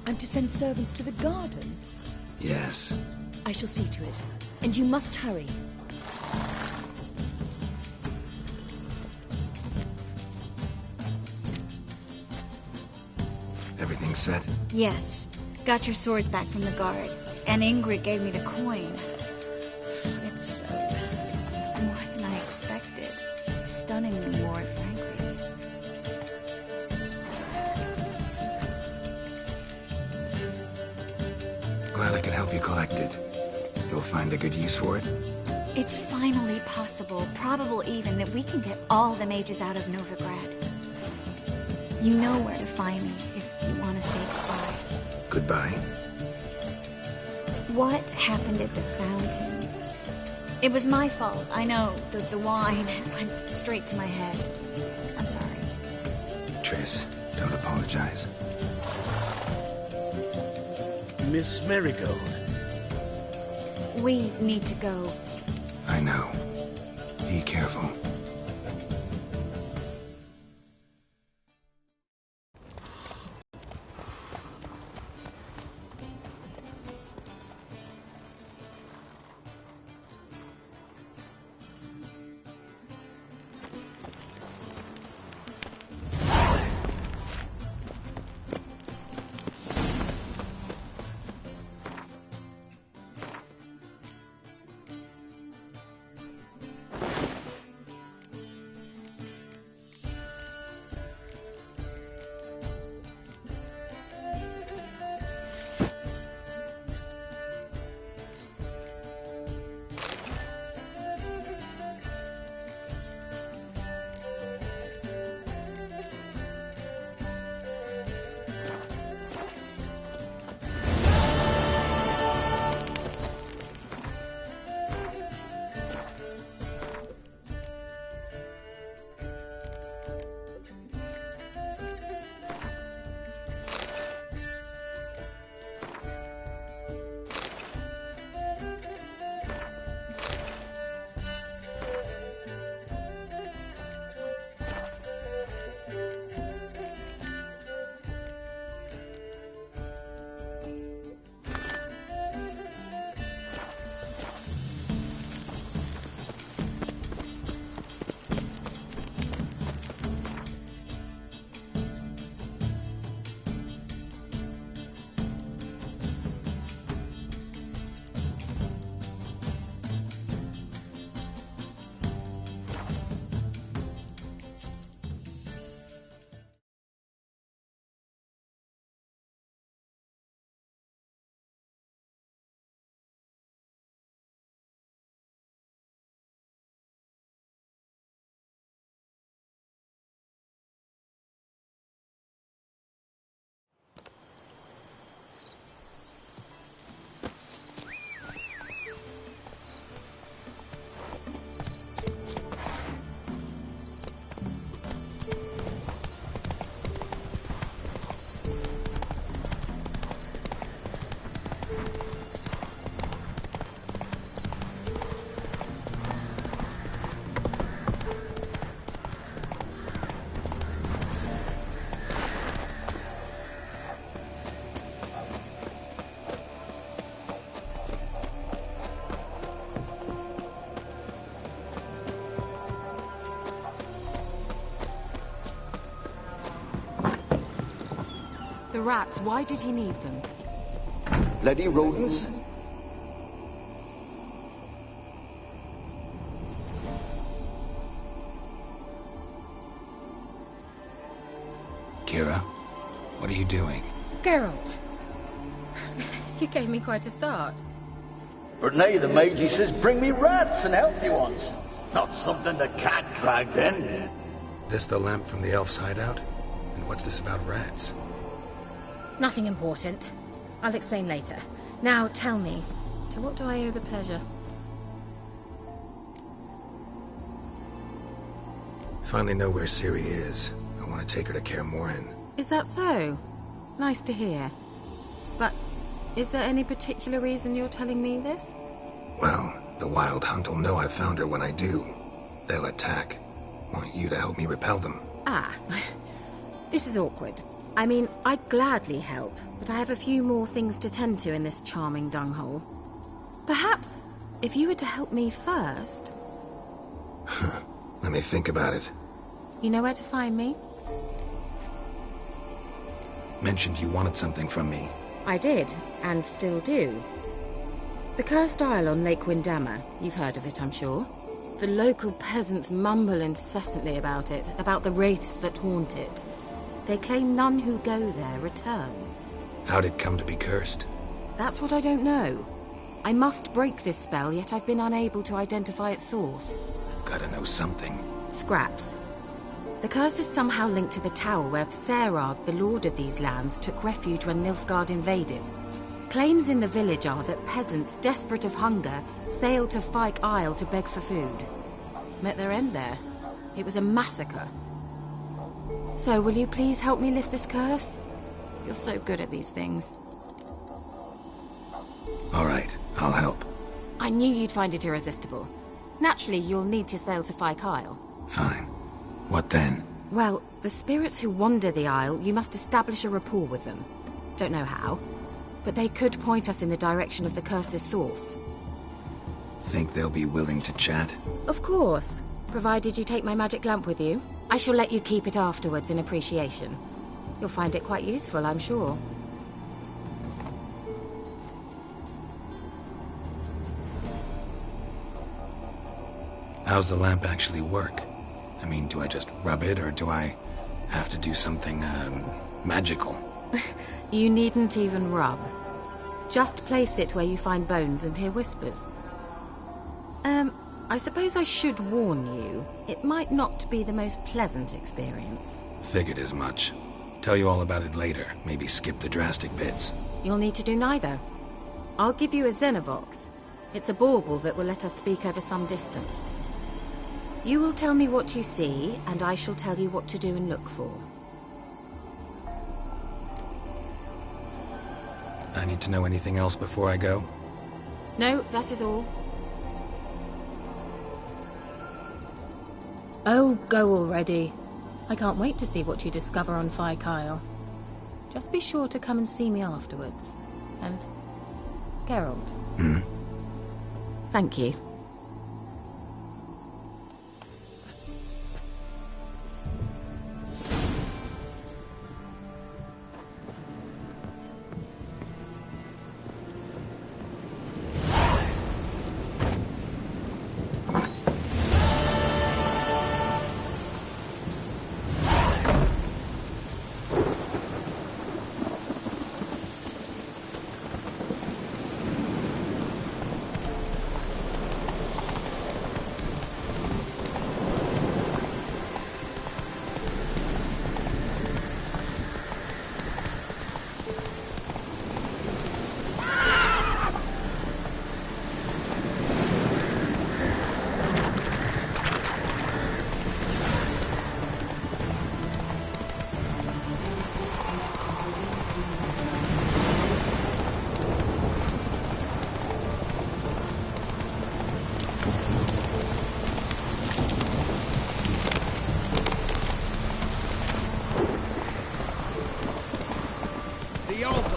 I'm to send servants to the garden? Yes. I shall see to it. And you must hurry. Everything set? Yes. Got your swords back from the guard. And Ingrid gave me the coin. It's more than I expected. Stunningly more, frankly. Glad I could help you collect it. You'll find a good use for it? It's finally possible, probable even, that we can get all the mages out of Novigrad. You know where to find me if you want to say goodbye. Goodbye? What happened at the fountain? It was my fault, I know. The wine went straight to my head. I'm sorry. Triss, don't apologize. Miss Marigold. We need to go. I know. Be careful. The rats, why did he need them? Bloody rodents. Kira, what are you doing? Geralt. You gave me quite a start. But now the mage says bring me rats and healthy ones. Not something the cat dragged in. This the lamp from the elf's hideout? And what's this about rats? Nothing important. I'll explain later. Now tell me, to what do I owe the pleasure? Finally know where Ciri is. I want to take her to Kaer Morhen. Is that so? Nice to hear. But is there any particular reason you're telling me this? Well, the Wild Hunt will know I've found her when I do. They'll attack. Want you to help me repel them. Ah, this is awkward. I mean, I'd gladly help, but I have a few more things to tend to in this charming dunghole. Perhaps, if you were to help me first... Let me think about it. You know where to find me? Mentioned you wanted something from me. I did, and still do. The Cursed Isle on Lake Windammer. You've heard of it, I'm sure. The local peasants mumble incessantly about it, about the wraiths that haunt it. They claim none who go there return. How'd it come to be cursed? That's what I don't know. I must break this spell, yet I've been unable to identify its source. Gotta know something. Scraps. The curse is somehow linked to the tower where Serad, the lord of these lands, took refuge when Nilfgaard invaded. Claims in the village are that peasants, desperate of hunger, sailed to Fyke Isle to beg for food. Met their end there. It was a massacre. So, will you please help me lift this curse? You're so good at these things. All right, I'll help. I knew you'd find it irresistible. Naturally, you'll need to sail to Fyke Isle. Fine. What then? Well, the spirits who wander the Isle, you must establish a rapport with them. Don't know how, but they could point us in the direction of the curse's source. Think they'll be willing to chat? Of course, provided you take my magic lamp with you. I shall let you keep it afterwards in appreciation. You'll find it quite useful, I'm sure. How's the lamp actually work? I mean, do I just rub it, or do I have to do something, magical? You needn't even rub. Just place it where you find bones and hear whispers. I suppose I should warn you, it might not be the most pleasant experience. Figured as much. Tell you all about it later, maybe skip the drastic bits. You'll need to do neither. I'll give you a Xenovox. It's a bauble that will let us speak over some distance. You will tell me what you see, and I shall tell you what to do and look for. I need to know anything else before I go? No, that is all. Oh, go already. I can't wait to see what you discover on Fyke Isle. Just be sure to come and see me afterwards. And... Geralt. Thank you.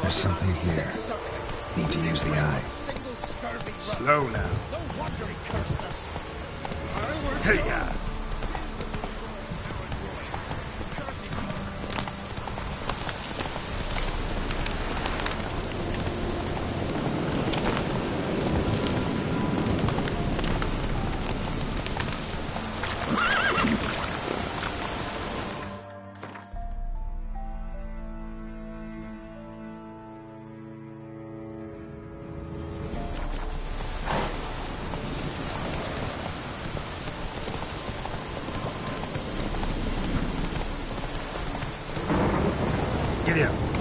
There's something here. Need to use the eye. Slow now. Hey-ya! Giddy up.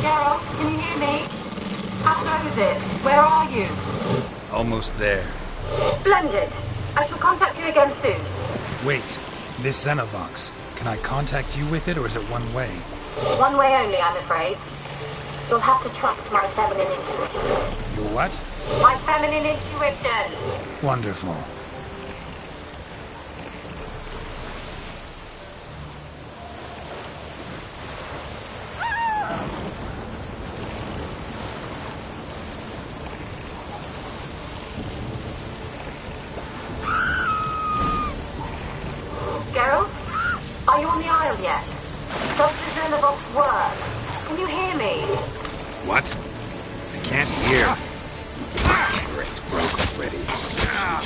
Geralt, can you hear me? How close is it? Where are you? Almost there. Splendid. I shall contact you again soon. Wait, this Xenovox. Can I contact you with it, or is it one way? One way only, I'm afraid. You'll have to trust my feminine intuition. Your what? My feminine intuition! Wonderful. Geralt? Are you on the Isle yet? Does the Xenovox work? Can you hear me? What? I can't hear. Great, broke already.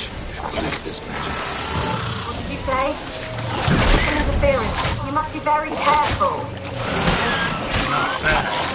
Should connect this magic. What did you say? Interference. You must be very careful. Not bad.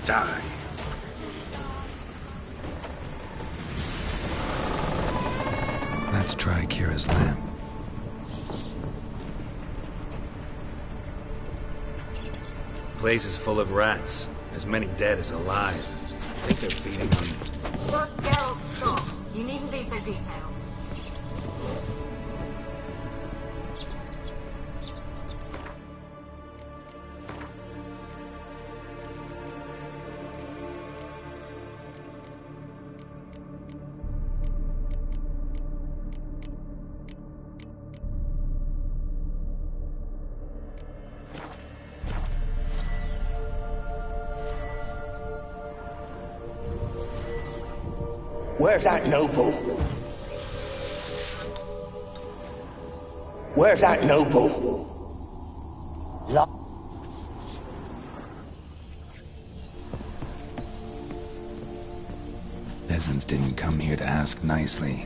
Die. Let's try Kira's lamp. Place is full of rats. As many dead as alive. I think they're feeding on... Look, Geralt, stop. You needn't be so detailed. Where's that noble? Where's that noble? Peasants didn't come here to ask nicely.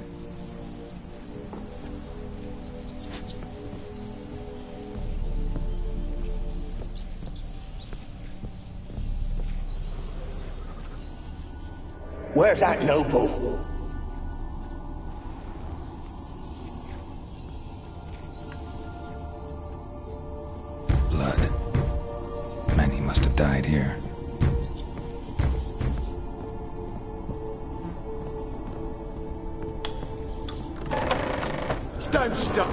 Where's that noble? Blood. Many must have died here. Don't start.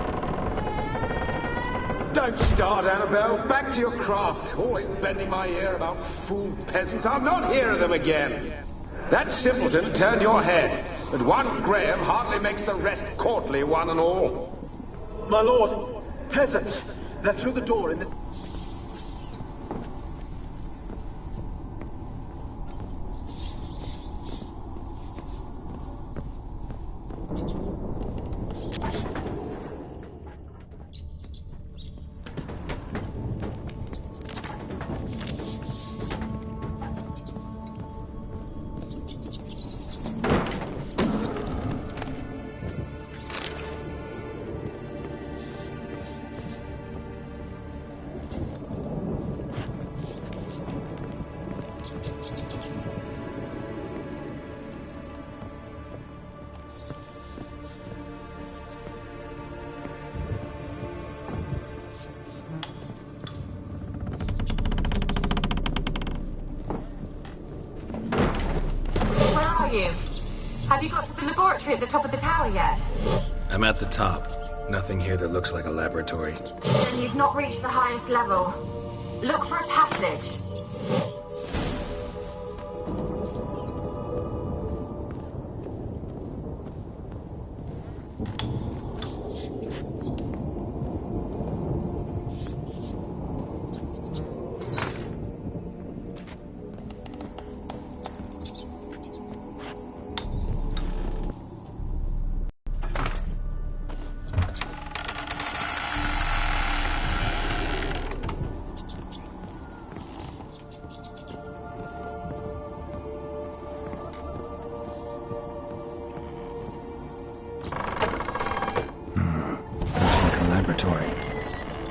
Don't start, Annabelle. Back to your craft. Always bending my ear about fool peasants. I'll not hear of them again. That simpleton turned your head, but one Graham hardly makes the rest courtly, one and all. My lord, peasants. They're through the door in the... Have you got to the laboratory at the top of the tower yet? I'm at the top. Nothing here that looks like a laboratory. Then you've not reached the highest level. Look for a passage.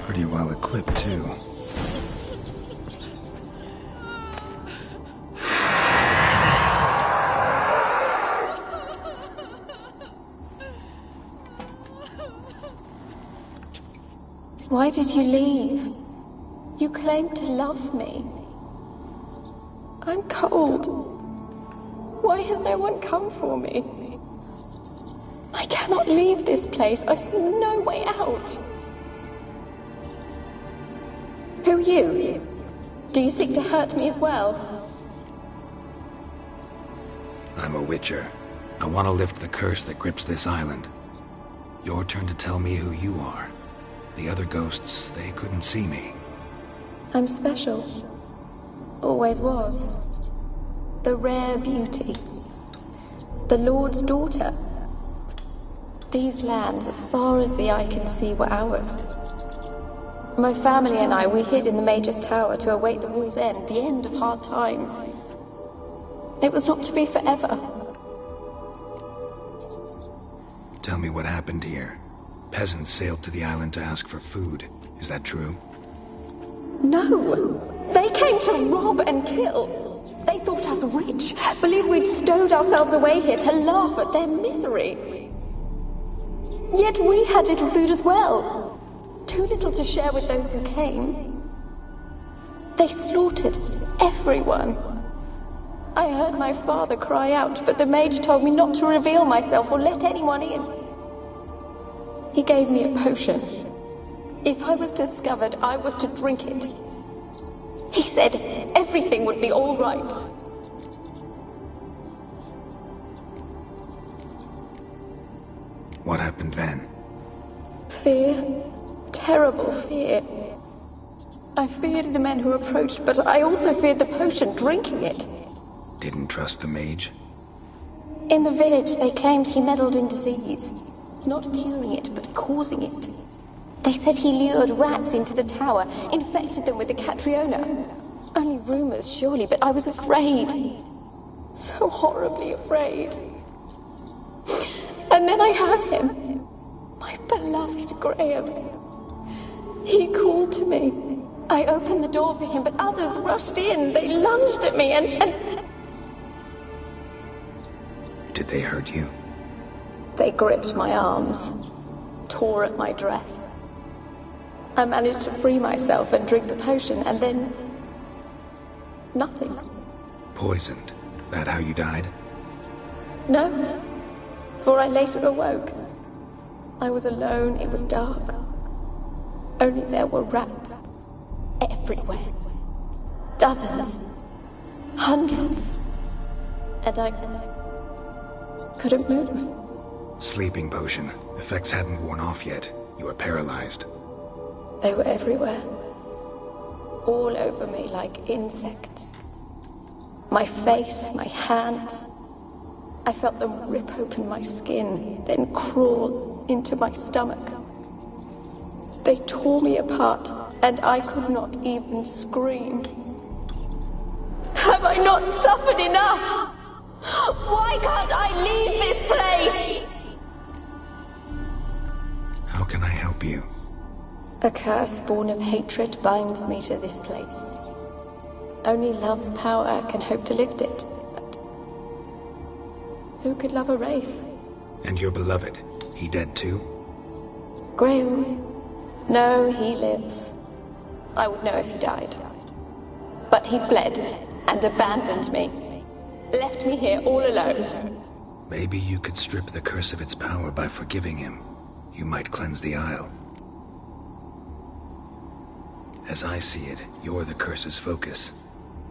Pretty well equipped, too. Why did you leave? You claimed to love me. I'm cold. Why has no one come for me? I cannot leave this place. I see no way out. Who are you? Do you seek to hurt me as well? I'm a witcher. I want to lift the curse that grips this island. Your turn to tell me who you are. The other ghosts, they couldn't see me. I'm special. Always was. The rare beauty. The Lord's daughter. These lands, as far as the eye can see, were ours. My family and I, we hid in the Mage's Tower to await the war's end, the end of hard times. It was not to be forever. Tell me what happened here. Peasants sailed to the island to ask for food. Is that true? No! They came to rob and kill. They thought us rich, believed we'd stowed ourselves away here to laugh at their misery. Yet we had little food as well. Too little to share with those who came. They slaughtered everyone. I heard my father cry out, but the mage told me not to reveal myself or let anyone in. He gave me a potion. If I was discovered, I was to drink it. He said everything would be all right. What happened then? Fear. Terrible fear. I feared the men who approached, but I also feared the potion, drinking it. Didn't trust the mage? In the village, they claimed he meddled in disease. Not curing it, but causing it. They said he lured rats into the tower, infected them with the Catriona. Only rumors, surely, but I was afraid. So horribly afraid. And then I heard him. My beloved Graham. He called to me. I opened the door for him, but others rushed in. They lunged at me and... Did they hurt you? They gripped my arms, tore at my dress. I managed to free myself and drink the potion, and then... nothing. Poisoned? That how you died? No, for I later awoke. I was alone, it was dark. Only there were rats. Everywhere. Dozens. Hundreds. And I couldn't move. Sleeping potion. Effects hadn't worn off yet. You were paralyzed. They were everywhere. All over me like insects. My face, my hands. I felt them rip open my skin, then crawl into my stomach. They tore me apart, and I could not even scream. Have I not suffered enough? Why can't I leave this place? How can I help you? A curse born of hatred binds me to this place. Only love's power can hope to lift it. But who could love a wraith? And your beloved, he dead too? Graham? No, he lives. I would know if he died. But he fled and abandoned me. Left me here all alone. Maybe you could strip the curse of its power by forgiving him. You might cleanse the Isle. As I see it, you're the curse's focus.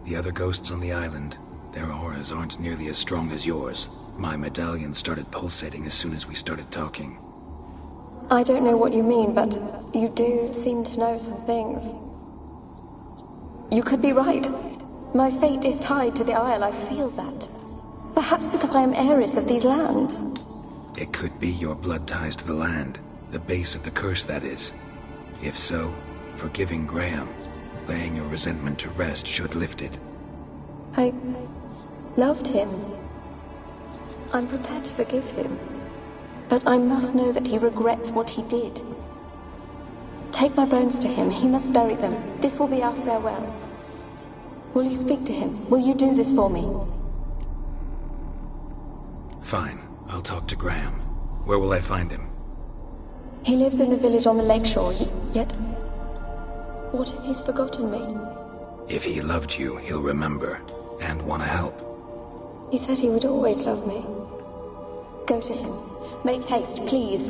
The other ghosts on the island, their auras aren't nearly as strong as yours. My medallion started pulsating as soon as we started talking. I don't know what you mean, but you do seem to know some things. You could be right. My fate is tied to the Isle, I feel that. Perhaps because I am heiress of these lands. It could be your blood ties to the land, the base of the curse, that is. If so, forgiving Graham, laying your resentment to rest should lift it. I loved him. I'm prepared to forgive him. But I must know that he regrets what he did. Take my bones to him. He must bury them. This will be our farewell. Will you speak to him? Will you do this for me? Fine. I'll talk to Graham. Where will I find him? He lives in the village on the lakeshore, yet... what if he's forgotten me? If he loved you, he'll remember, and want to help. He said he would always love me. Go to him. Make haste, please.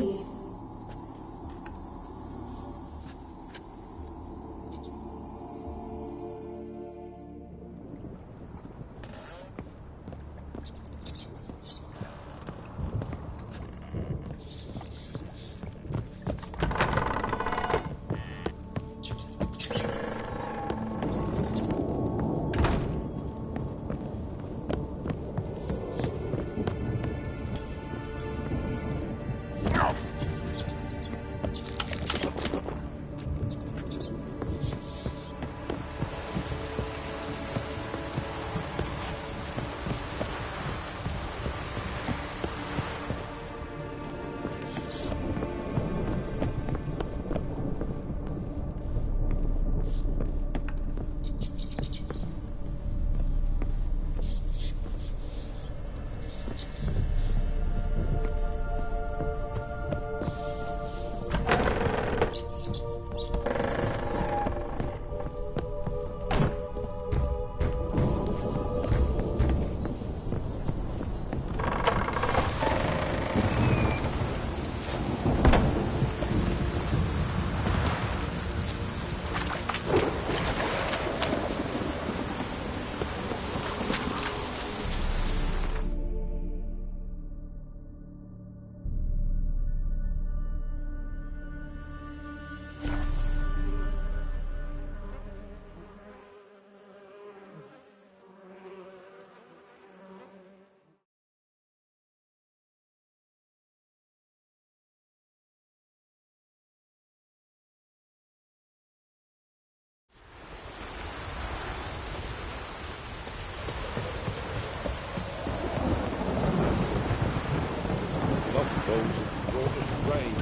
walls and brought us rain.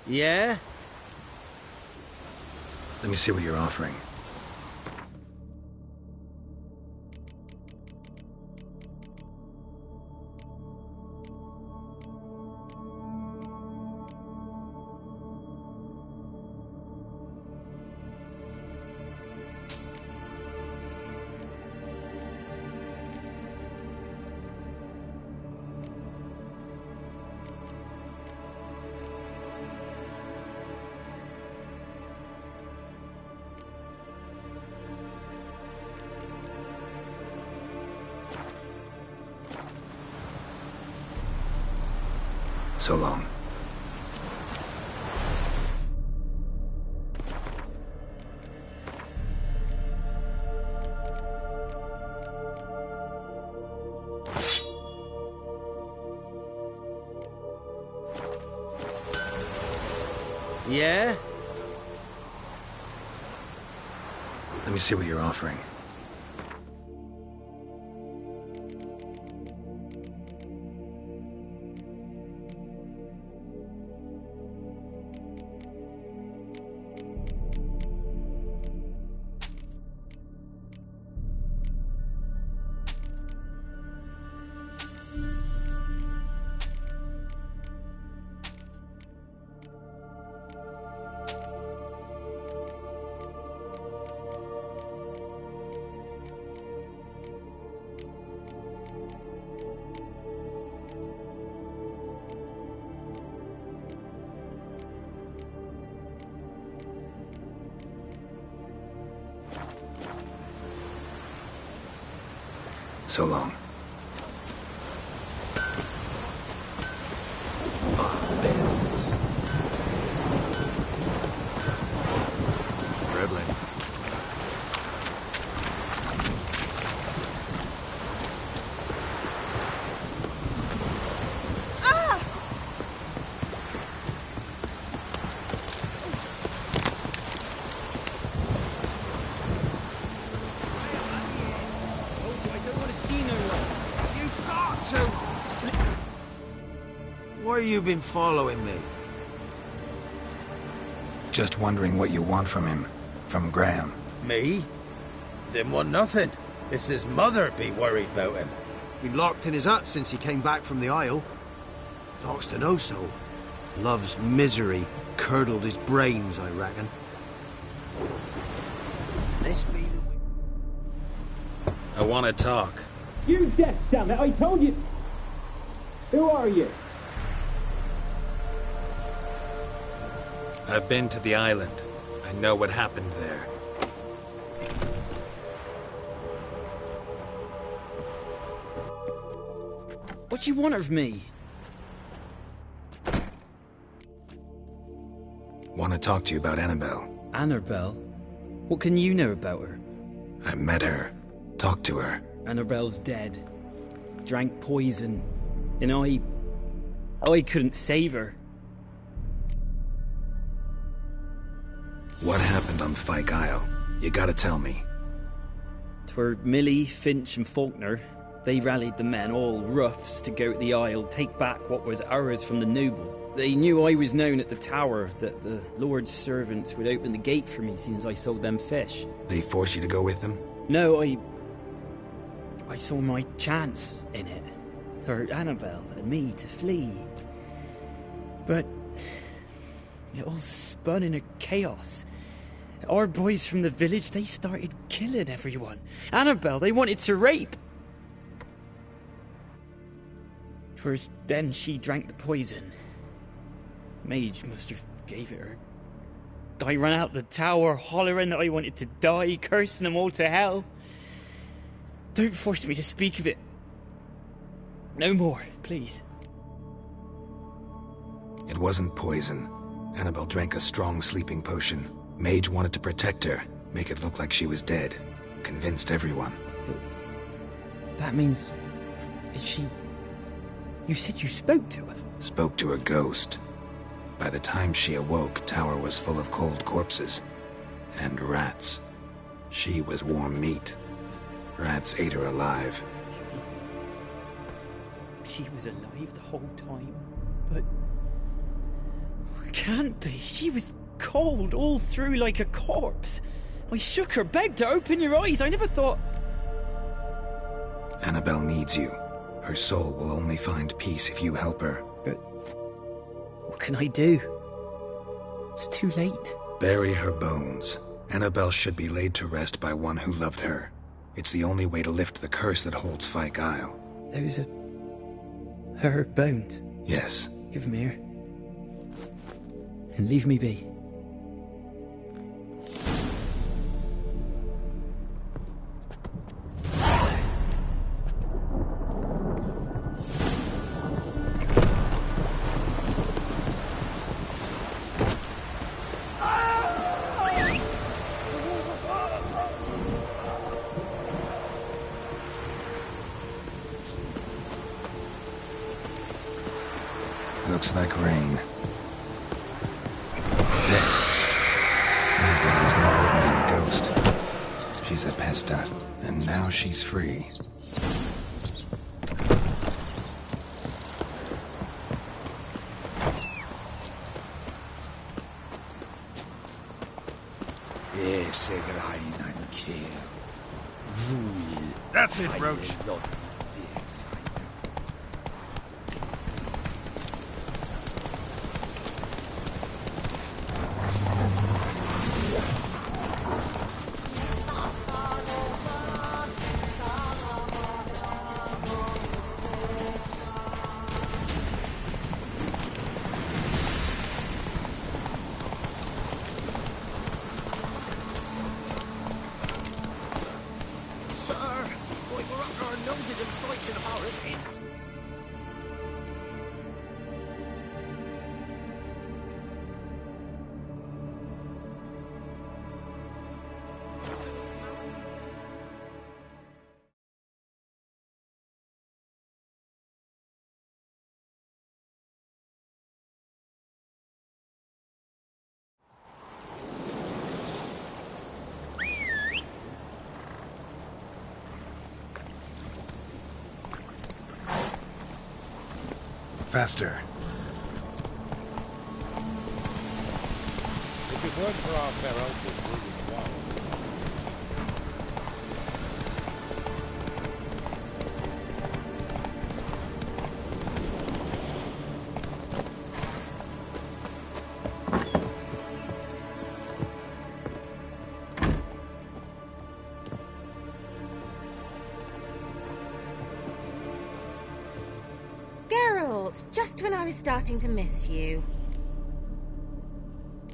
Yeah? Let me see what you're offering. So long. Yeah? Let me see what you're offering. So long. Bandits. Dribbling. Why you been following me? Just wondering what you want from him. From Graham. Me? Didn't want nothing. It's his mother be worried about him. Been locked in his hut since he came back from the Isle. Talks to no soul. Love's misery curdled his brains, I reckon. This be the... I want to talk. You deaf, damn it! I told you. Who are you? I've been to the island. I know what happened there. What do you want of me? Want to talk to you about Annabelle. Annabelle? What can you know about her? I met her. Talked to her. Annabelle's dead. Drank poison. And I couldn't save her. What happened on Fyke Isle? You gotta tell me. 'Twere Millie, Finch and Faulkner. They rallied the men, all roughs, to go to the Isle, take back what was ours from the noble. They knew I was known at the tower, that the Lord's servants would open the gate for me since I sold them fish. They forced you to go with them? No, I saw my chance in it. For Annabelle and me to flee. But it all spun in a chaos. Our boys from the village, they started killing everyone. Annabelle, they wanted to rape. 'Twas then she drank the poison. Mage must have gave it her. I ran out the tower, hollering that I wanted to die, cursing them all to hell. Don't force me to speak of it. No more, please. It wasn't poison. Annabelle drank a strong sleeping potion. Mage wanted to protect her, make it look like she was dead. Convinced everyone. That means... is she... You said you spoke to her? Spoke to her ghost. By the time she awoke, Tower was full of cold corpses. And rats. She was warm meat. Rats ate her alive, she was alive the whole time, but... It can't be. She was cold all through like a corpse. I shook her, begged her, open your eyes. I never thought... Annabelle needs you. Her soul will only find peace if you help her. But what can I do? It's too late. Bury her bones. Annabelle should be laid to rest by one who loved her. It's the only way to lift the curse that holds Fyke Isle. Those are... her bones? Yes. Give them here. And leave me be. Looks like rain. Annabelle was no more than a ghost. She's a pesta, and now she's free. That's it, Roach. Faster. If it weren't for our fair uncles, we would go. Just when I was starting to miss you.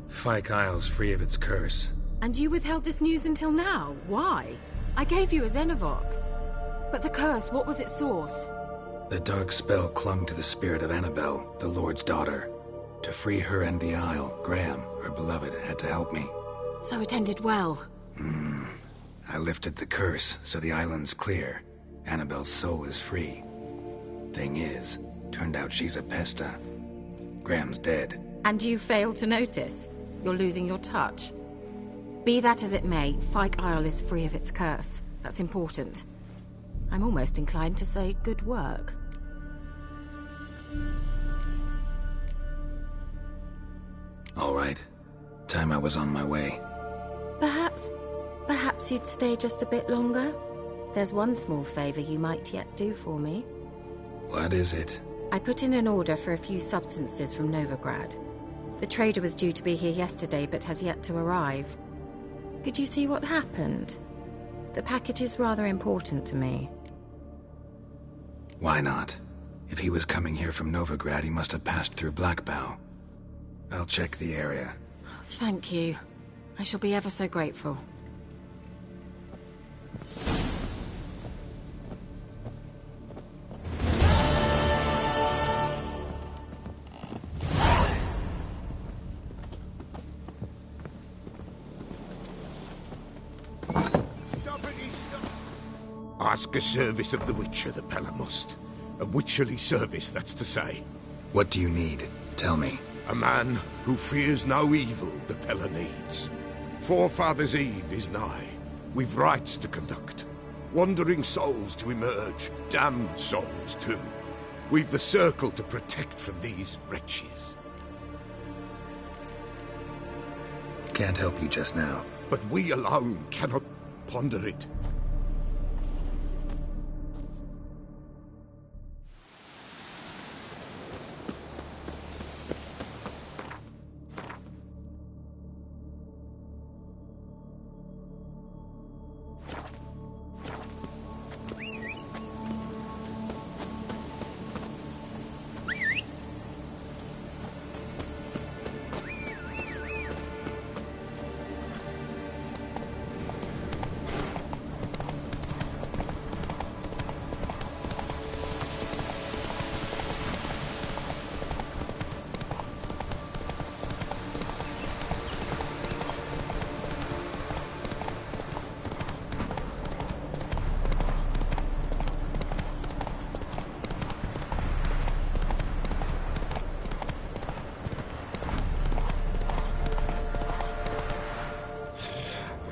Fyke Isle's free of its curse. And you withheld this news until now? Why? I gave you a Xenovox. But the curse, what was its source? The dark spell clung to the spirit of Annabelle, the Lord's daughter. To free her and the Isle, Graham, her beloved, had to help me. So it ended well. I lifted the curse, so the island's clear. Annabelle's soul is free. Thing is, turned out she's a pesta. Graham's dead. And you failed to notice? You're losing your touch. Be that as it may, Fyke Isle is free of its curse. That's important. I'm almost inclined to say good work. All right. Time I was on my way. Perhaps you'd stay just a bit longer? There's one small favor you might yet do for me. What is it? I put in an order for a few substances from Novigrad. The trader was due to be here yesterday, but has yet to arrive. Could you see what happened? The package is rather important to me. Why not? If he was coming here from Novigrad, he must have passed through Blackbough. I'll check the area. Thank you. I shall be ever so grateful. Ask a service of the Witcher, the Pella must. A witcherly service, that's to say. What do you need? Tell me. A man who fears no evil, the Pella needs. Forefathers' Eve is nigh. We've rites to conduct. Wandering souls to emerge. Damned souls, too. We've the circle to protect from these wretches. Can't help you just now. But we alone cannot ponder it.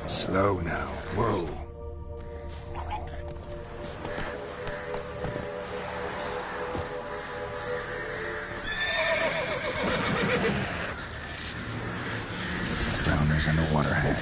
Slow now. Whoa. Drowners and the water hag.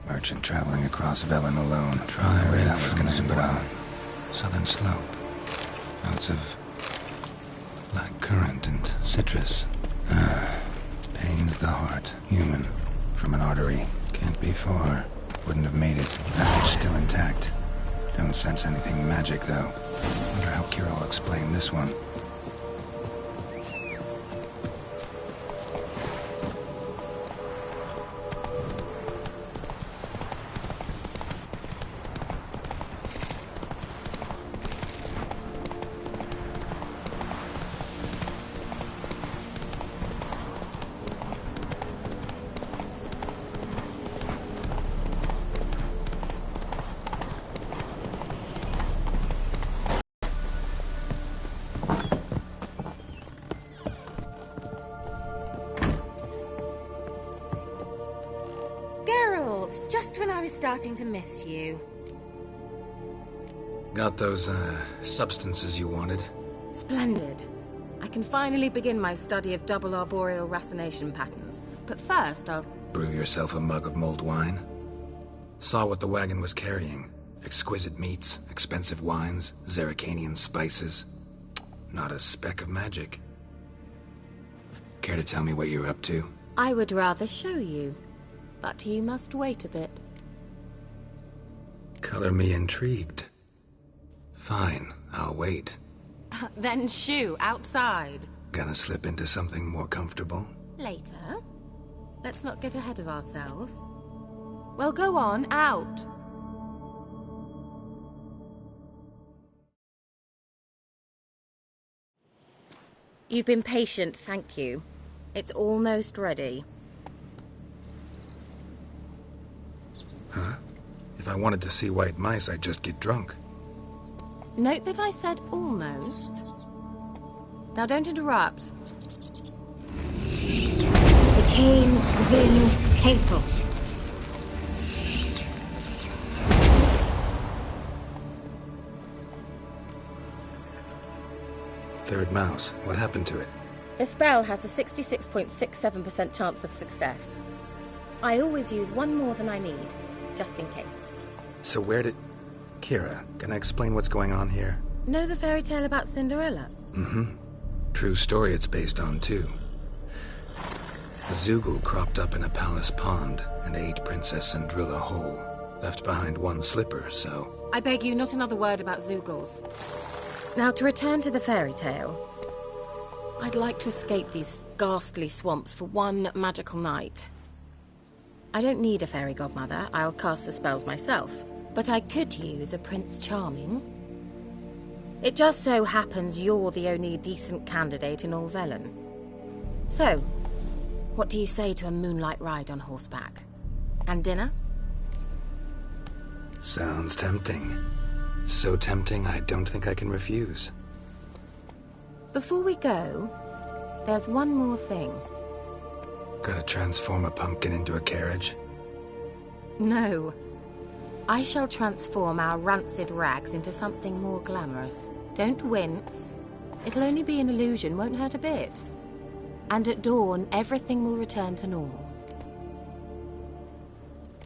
Merchant traveling across Velen alone. Try where that was going to end well. Southern slope. Notes of black currant and citrus. Pains the heart. Human. From an artery. Can't be far. Wouldn't have made it. Package still intact. Don't sense anything magic, though. Wonder how Kira will explain this one. Just when I was starting to miss you. Got those, substances you wanted? Splendid. I can finally begin my study of double arboreal racination patterns. But first, I'll... Brew yourself a mug of mulled wine? Saw what the wagon was carrying. Exquisite meats, expensive wines, Zerrikanian spices. Not a speck of magic. Care to tell me what you're up to? I would rather show you. But you must wait a bit. Color me intrigued. Fine, I'll wait. Then shoo, outside. Gonna slip into something more comfortable? Later. Let's not get ahead of ourselves. Well, go on, out. You've been patient, thank you. It's almost ready. Huh? If I wanted to see white mice, I'd just get drunk. Note that I said almost. Now don't interrupt. Became Vin Capel. Third mouse. What happened to it? The spell has a 66.67% chance of success. I always use one more than I need. Just in case. So where did... Kira, can I explain what's going on here? Know the fairy tale about Cinderella? Mm-hmm. True story it's based on, too. A Zoogle cropped up in a palace pond and ate Princess Cindrilla whole. Left behind one slipper, so... I beg you, not another word about Zoogles. Now, to return to the fairy tale. I'd like to escape these ghastly swamps for one magical night. I don't need a fairy godmother. I'll cast the spells myself. But I could use a Prince Charming. It just so happens you're the only decent candidate in all Velen. So, what do you say to a moonlight ride on horseback? And dinner? Sounds tempting. So tempting, I don't think I can refuse. Before we go, there's one more thing. Gotta transform a pumpkin into a carriage? No. I shall transform our rancid rags into something more glamorous. Don't wince. It'll only be an illusion, won't hurt a bit. And at dawn, everything will return to normal.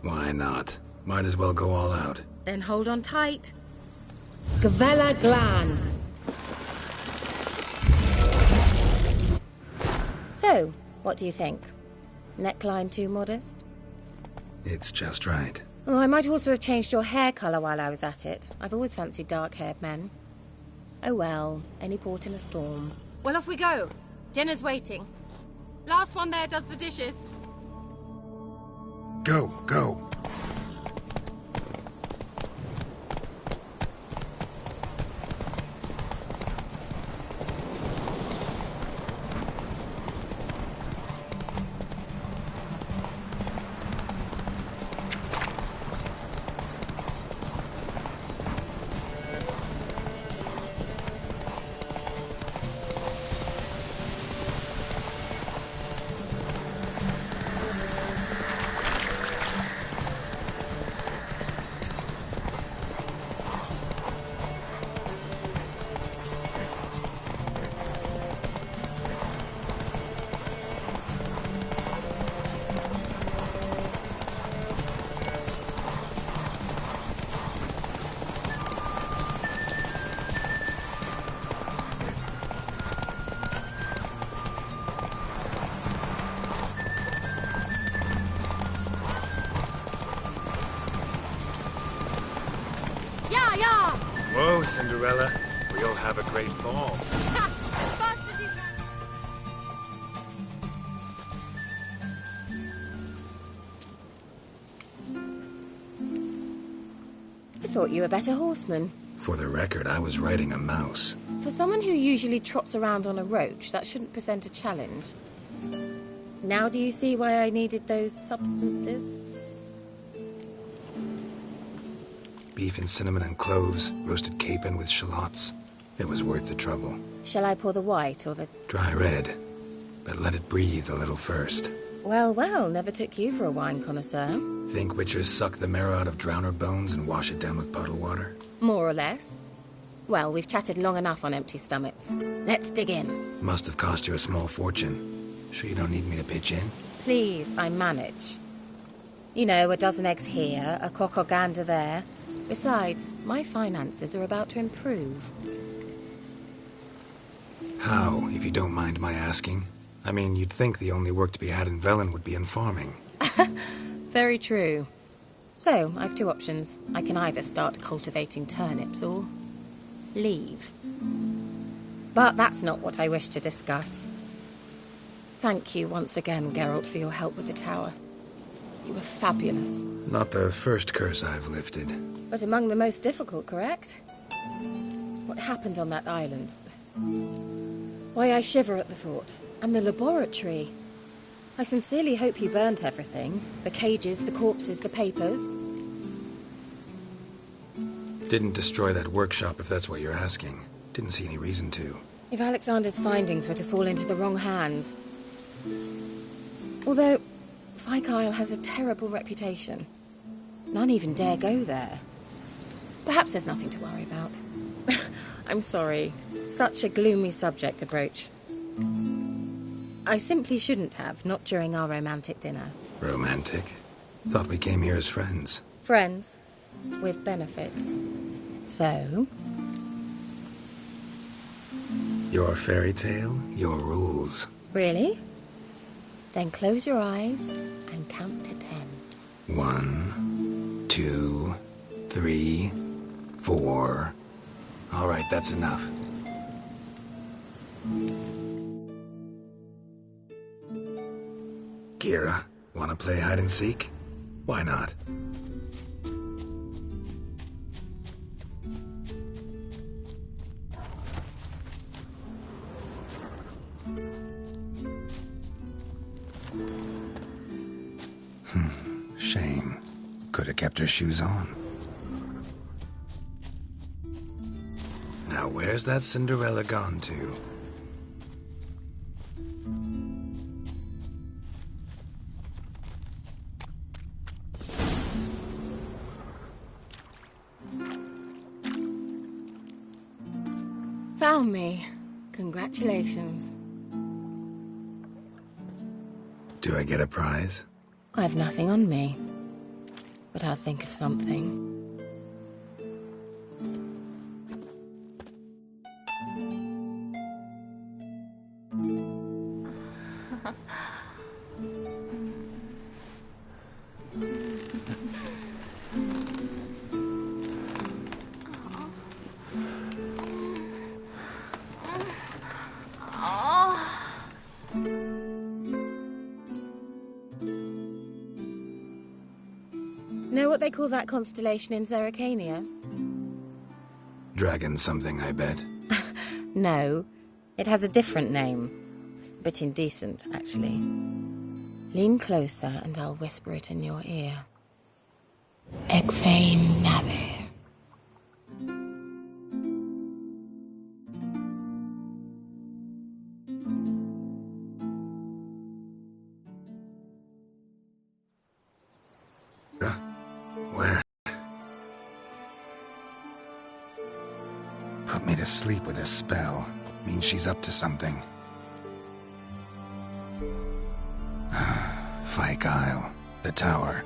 Why not? Might as well go all out. Then hold on tight. Gavella Glan. So, what do you think? Neckline too modest? It's just right. Oh, I might also have changed your hair colour while I was at it. I've always fancied dark-haired men. Oh well, any port in a storm. Well, off we go. Dinner's waiting. Last one there does the dishes. Go, go. Whoa, Cinderella. We'll have a great fall. I thought you were a better horseman. For the record, I was riding a mouse. For someone who usually trots around on a roach, that shouldn't present a challenge. Now do you see why I needed those substances? Beef and cinnamon and cloves, roasted capon with shallots. It was worth the trouble. Shall I pour the white or the... Dry red, but let it breathe a little first. Well, well, never took you for a wine connoisseur. Think witchers suck the marrow out of drowner bones and wash it down with puddle water? More or less. Well, we've chatted long enough on empty stomachs. Let's dig in. Must have cost you a small fortune. Sure you don't need me to pitch in? Please, I manage. You know, a dozen eggs here, a cock or gander there. Besides, my finances are about to improve. How, if you don't mind my asking? I mean, you'd think the only work to be had in Velen would be in farming. Very true. So, I've two options. I can either start cultivating turnips or leave. But that's not what I wish to discuss. Thank you once again, Geralt, for your help with the tower. You were fabulous. Not the first curse I've lifted. But among the most difficult, correct? What happened on that island? Why, I shiver at the thought. And the laboratory. I sincerely hope you burnt everything. The cages, the corpses, the papers. Didn't destroy that workshop, if that's what you're asking. Didn't see any reason to. If Alexander's findings were to fall into the wrong hands. Although, Fyke Isle has a terrible reputation. None even dare go there. Perhaps there's nothing to worry about. I'm sorry. Such a gloomy subject to broach. I simply shouldn't have, not during our romantic dinner. Romantic? Thought we came here as friends. Friends. With benefits. So? Your fairy tale, your rules. Really? Then close your eyes and count to 10. 1, 2, 3, 4. All right, that's enough. Kira, wanna play hide and seek? Why not? Shame. Could have kept her shoes on. Now where's that Cinderella gone to? Found me. Congratulations. Do I get a prize? I've nothing on me, but I'll think of something. Know what they call that constellation in Zerrikania? Dragon something, I bet. No, it has a different name. Bit indecent, actually. Lean closer and I'll whisper it in your ear. Egfain Navir. Where? Put me to sleep with a spell. Means she's up to something. Fyke Isle. The tower.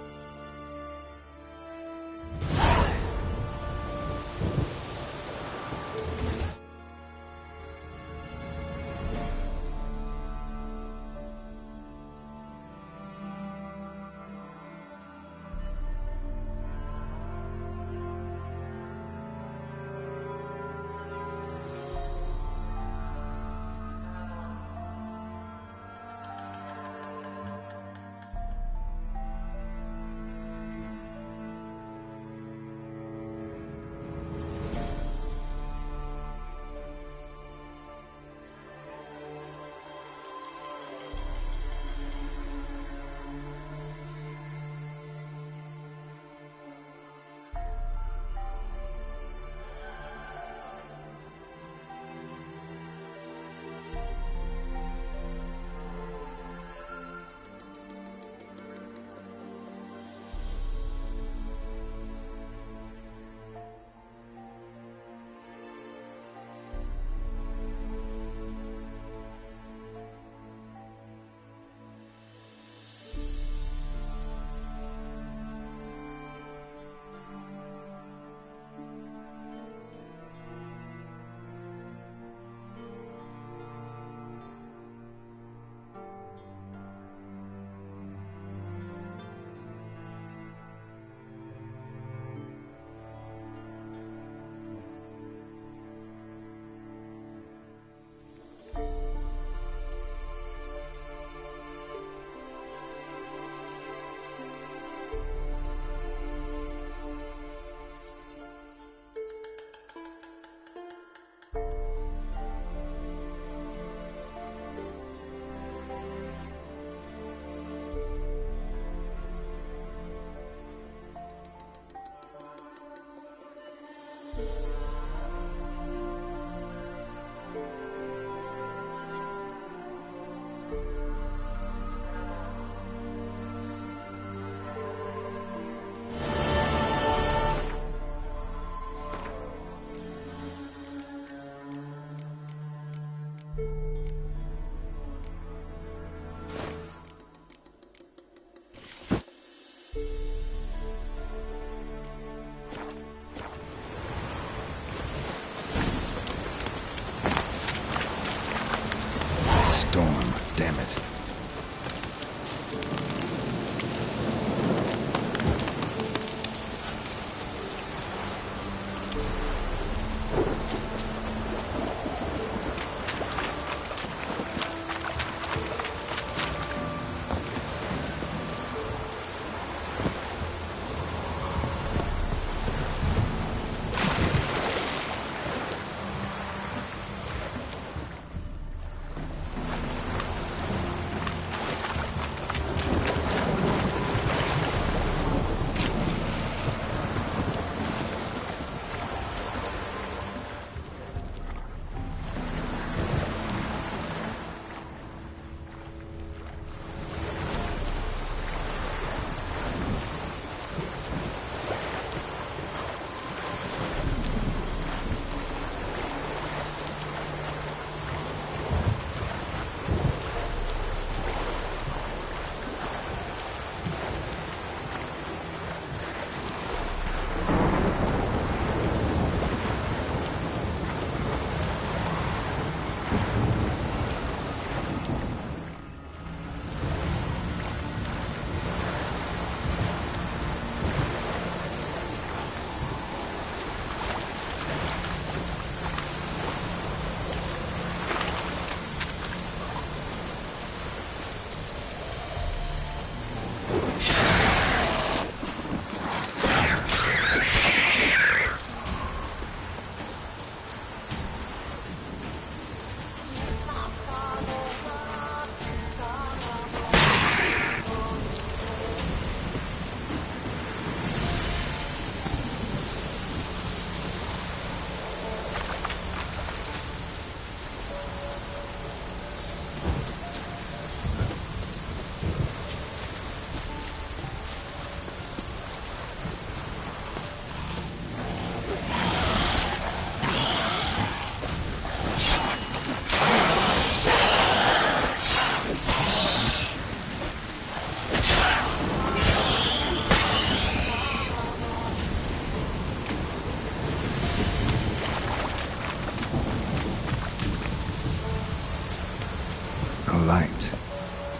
A light.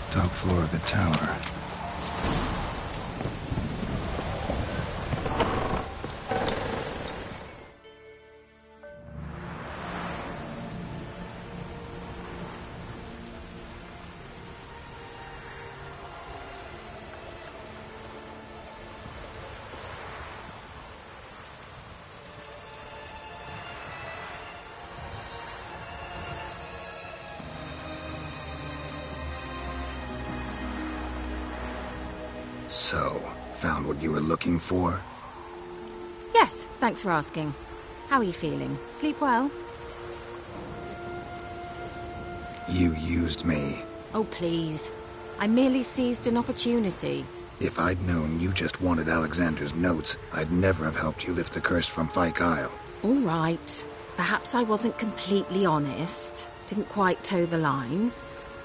Top floor of the tower. So, found what you were looking for? Yes, thanks for asking. How are you feeling? Sleep well? You used me. Oh, please. I merely seized an opportunity. If I'd known you just wanted Alexander's notes, I'd never have helped you lift the curse from Fyke Isle. All right. Perhaps I wasn't completely honest. Didn't quite toe the line.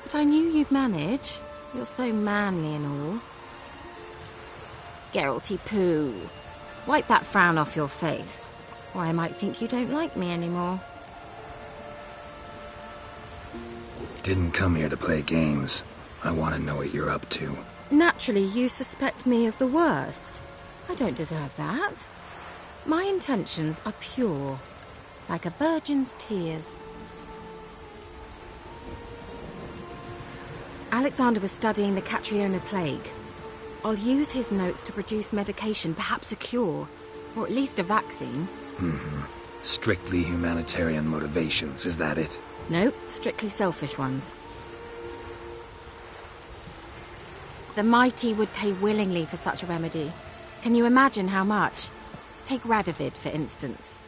But I knew you'd manage. You're so manly and all. Geralty poo. Wipe that frown off your face, or I might think you don't like me anymore. Didn't come here to play games. I want to know what you're up to. Naturally, you suspect me of the worst. I don't deserve that. My intentions are pure, like a virgin's tears. Alexander was studying the Catriona plague. I'll use his notes to produce medication, perhaps a cure, or at least a vaccine. Strictly humanitarian motivations, is that it? No, strictly selfish ones. The mighty would pay willingly for such a remedy. Can you imagine how much? Take Radovid, for instance.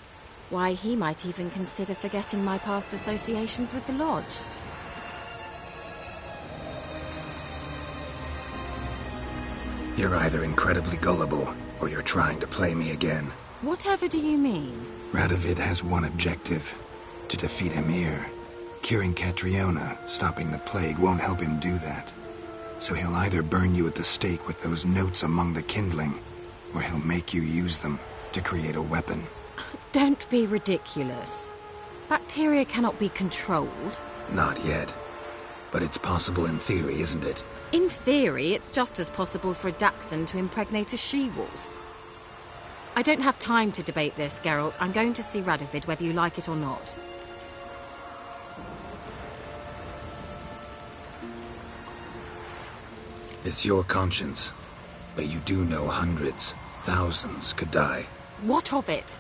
Why, he might even consider forgetting my past associations with the Lodge. You're either incredibly gullible, or you're trying to play me again. Whatever do you mean? Radovid has one objective. To defeat Emhyr. Curing Catriona, stopping the plague, won't help him do that. So he'll either burn you at the stake with those notes among the kindling, or he'll make you use them to create a weapon. Don't be ridiculous. Bacteria cannot be controlled. Not yet. But it's possible in theory, isn't it? In theory, it's just as possible for a Dachshund to impregnate a she-wolf. I don't have time to debate this, Geralt. I'm going to see Radovid whether you like it or not. It's your conscience. But you do know hundreds, thousands could die. What of it?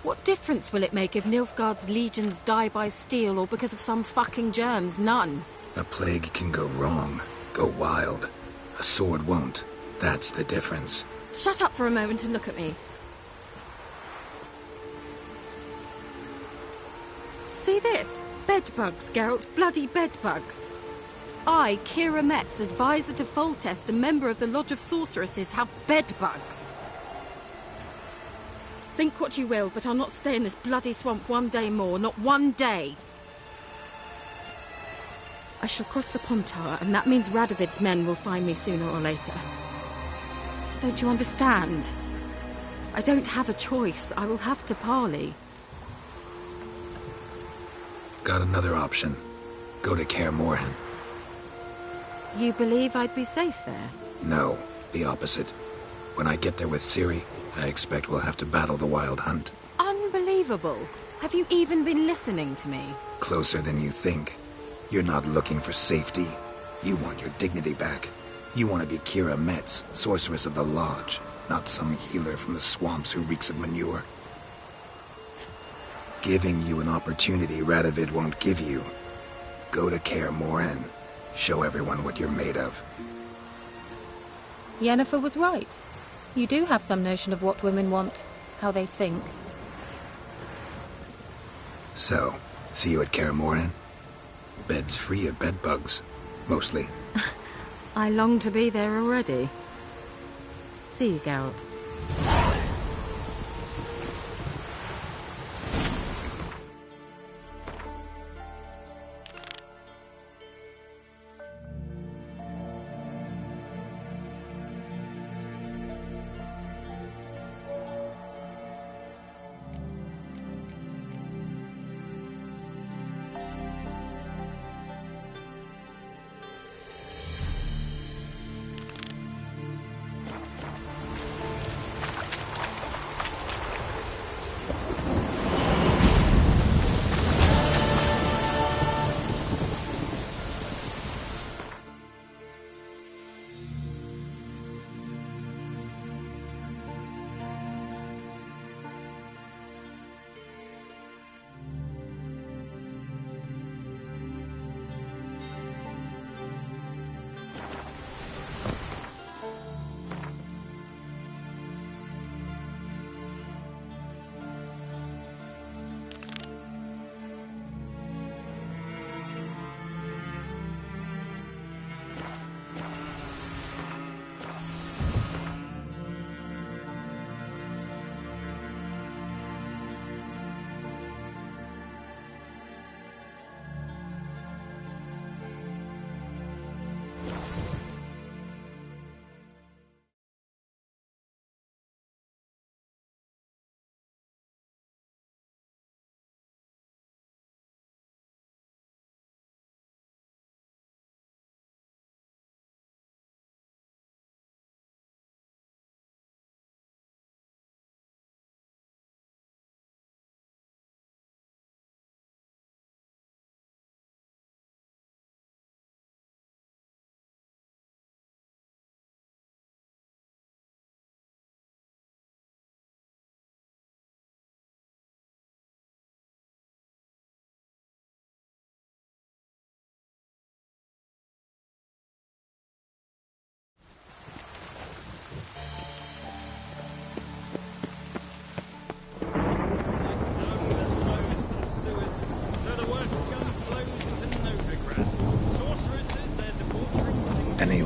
What difference will it make if Nilfgaard's legions die by steel or because of some fucking germs? None. A plague can go wrong, go wild. A sword won't. That's the difference. Shut up for a moment and look at me. See this? Bedbugs, Geralt. Bloody bedbugs. I, Kira Metz, advisor to Foltest, a member of the Lodge of Sorceresses, have bedbugs. Think what you will, but I'll not stay in this bloody swamp one day more. Not one day. I shall cross the Pontar, and that means Radovid's men will find me sooner or later. Don't you understand? I don't have a choice. I will have to parley. Got another option. Go to Kaer Morhen. You believe I'd be safe there? No, the opposite. When I get there with Ciri, I expect we'll have to battle the Wild Hunt. Unbelievable. Have you even been listening to me? Closer than you think. You're not looking for safety. You want your dignity back. You want to be Kira Metz, sorceress of the Lodge, not some healer from the swamps who reeks of manure. Giving you an opportunity Radovid won't give you. Go to Kaer Morhen. Show everyone what you're made of. Yennefer was right. You do have some notion of what women want, how they think. So, see you at Kaer Morhen? Beds free of bedbugs, mostly. I long to be there already. See you, Geralt.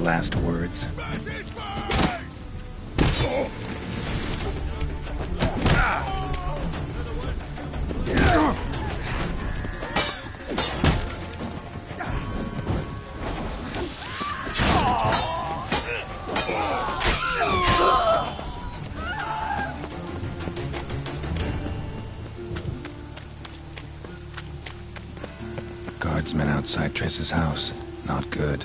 last words. Guardsmen outside Triss's house. Not good.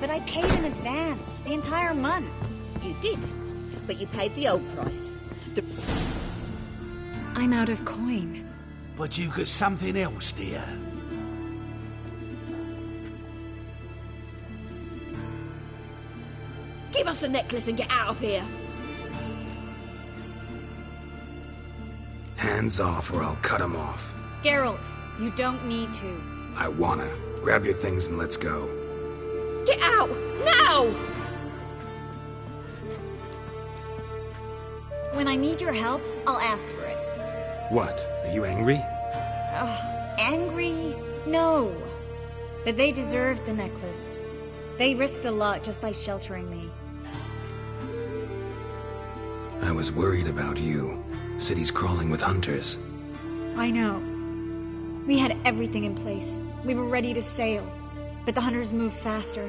But I paid in advance, the entire month. You did, but you paid the old price. I'm out of coin. But you got something else, dear. Give us the necklace and get out of here. Hands off or I'll cut them off. Geralt, you don't need to. I wanna. Grab your things and let's go. Get out! Now! When I need your help, I'll ask for it. What? Are you angry? Angry? No. But they deserved the necklace. They risked a lot just by sheltering me. I was worried about you. City's crawling with hunters. I know. We had everything in place. We were ready to sail. But the hunters moved faster.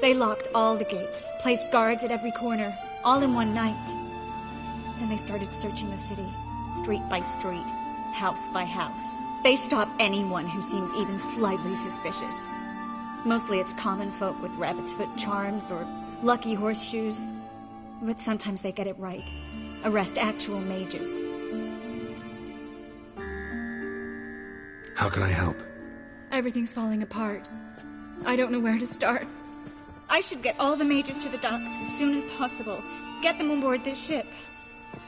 They locked all the gates, placed guards at every corner, all in one night. Then they started searching the city, street by street, house by house. They stop anyone who seems even slightly suspicious. Mostly it's common folk with rabbit's foot charms or lucky horseshoes. But sometimes they get it right. Arrest actual mages. How can I help? Everything's falling apart. I don't know where to start. I should get all the mages to the docks as soon as possible. Get them on board this ship.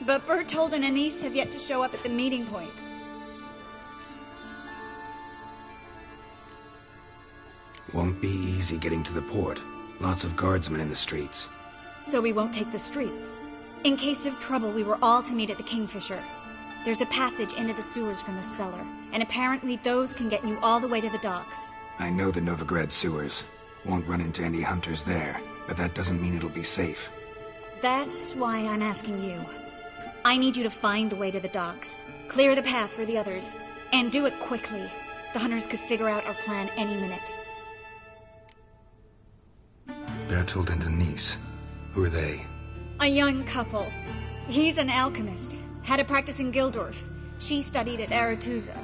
But Bertold and Anise have yet to show up at the meeting point. Won't be easy getting to the port. Lots of guardsmen in the streets. So we won't take the streets. In case of trouble, we were all to meet at the Kingfisher. There's a passage into the sewers from the cellar, and apparently those can get you all the way to the docks. I know the Novigrad sewers. Won't run into any hunters there, but that doesn't mean it'll be safe. That's why I'm asking you. I need you to find the way to the docks, clear the path for the others, and do it quickly. The hunters could figure out our plan any minute. Bertold and Anise. Who are they? A young couple. He's an alchemist. Had a practice in Gildorf. She studied at Aretuza.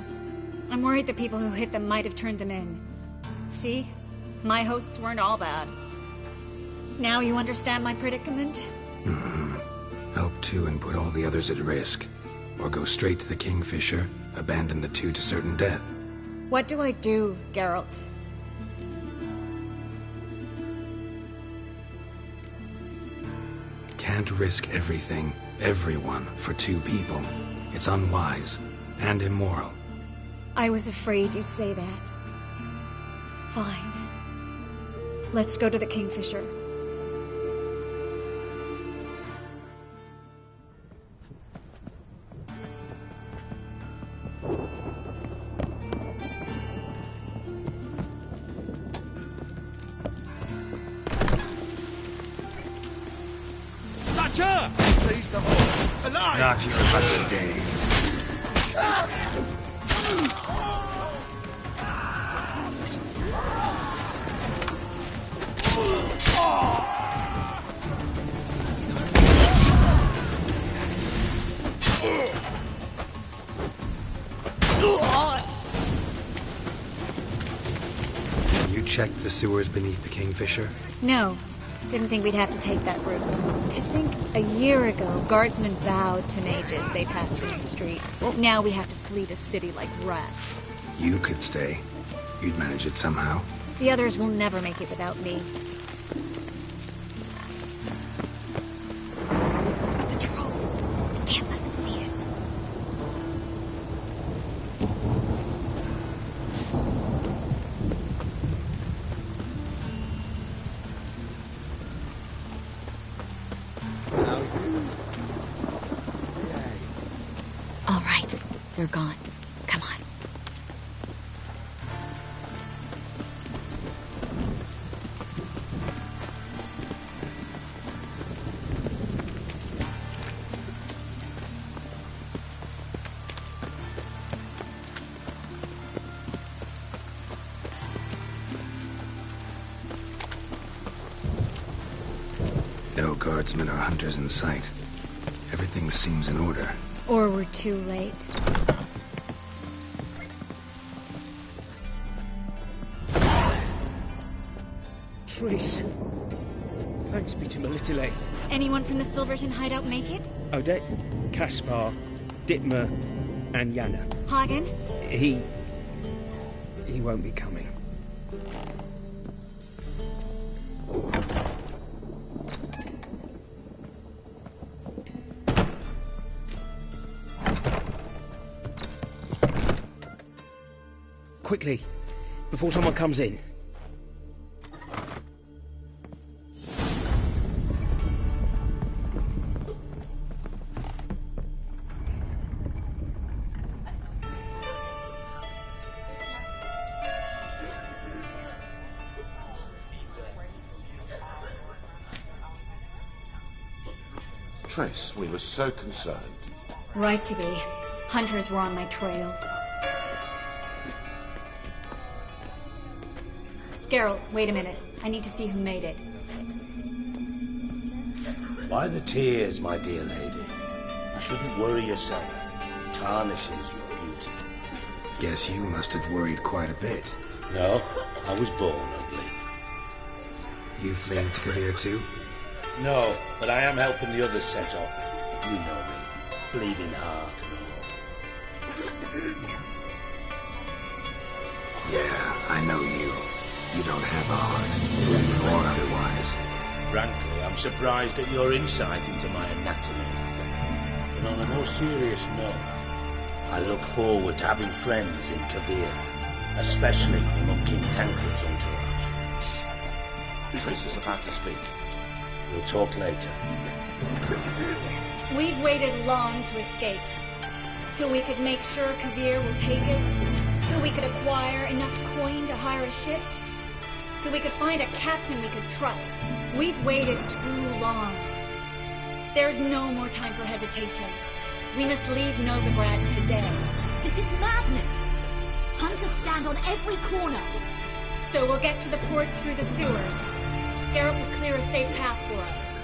I'm worried the people who hit them might have turned them in. See? My hosts weren't all bad. Now you understand my predicament? Help two and put all the others at risk. Or go straight to the Kingfisher, abandon the two to certain death. What do I do, Geralt? Can't risk everything, everyone, for two people. It's unwise and immoral. I was afraid you'd say that. Fine. Let's go to the Kingfisher. Thatcher! Seize the horse. Alive! Not your lucky day. You checked the sewers beneath the Kingfisher? No. Didn't think we'd have to take that route. To think a year ago, guardsmen vowed to mages they passed in the street. Now we have to flee the city like rats. You could stay. You'd manage it somehow. The others will never make it without me. Patrol. We can't let them see us. All right. They're gone. Come on. guardsmen or hunters in sight. Everything seems in order. Or we're too late. Triss. Thanks be to Melitele. Anyone from the Silverton hideout make it? Odette, Caspar, Dittmer, and Yana. Hagen? He won't be coming. Quickly, before someone comes in. Triss, we were so concerned. Right to be. Hunters were on my trail. Geralt, wait a minute. I need to see who made it. Why the tears, my dear lady? You shouldn't worry yourself. It tarnishes your beauty. Guess you must have worried quite a bit. No, I was born ugly. You fleeing to Kovir too? No, but I am helping the others set off. You know me. Bleeding heart and all. Yeah, I know you. You don't have a heart, bleeding or otherwise. Frankly, I'm surprised at your insight into my anatomy. But on a more serious note, I look forward to having friends in Kovir, especially among King Tancred's entourage. Triss is about to speak. We'll talk later. We've waited long to escape. Till we could make sure Kovir will take us. Till we could acquire enough coin to hire a ship. Till we could find a captain we could trust. We've waited too long. There's no more time for hesitation. We must leave Novigrad today. This is madness. Hunters stand on every corner. So we'll get to the port through the sewers. Geralt will clear a safe path for us.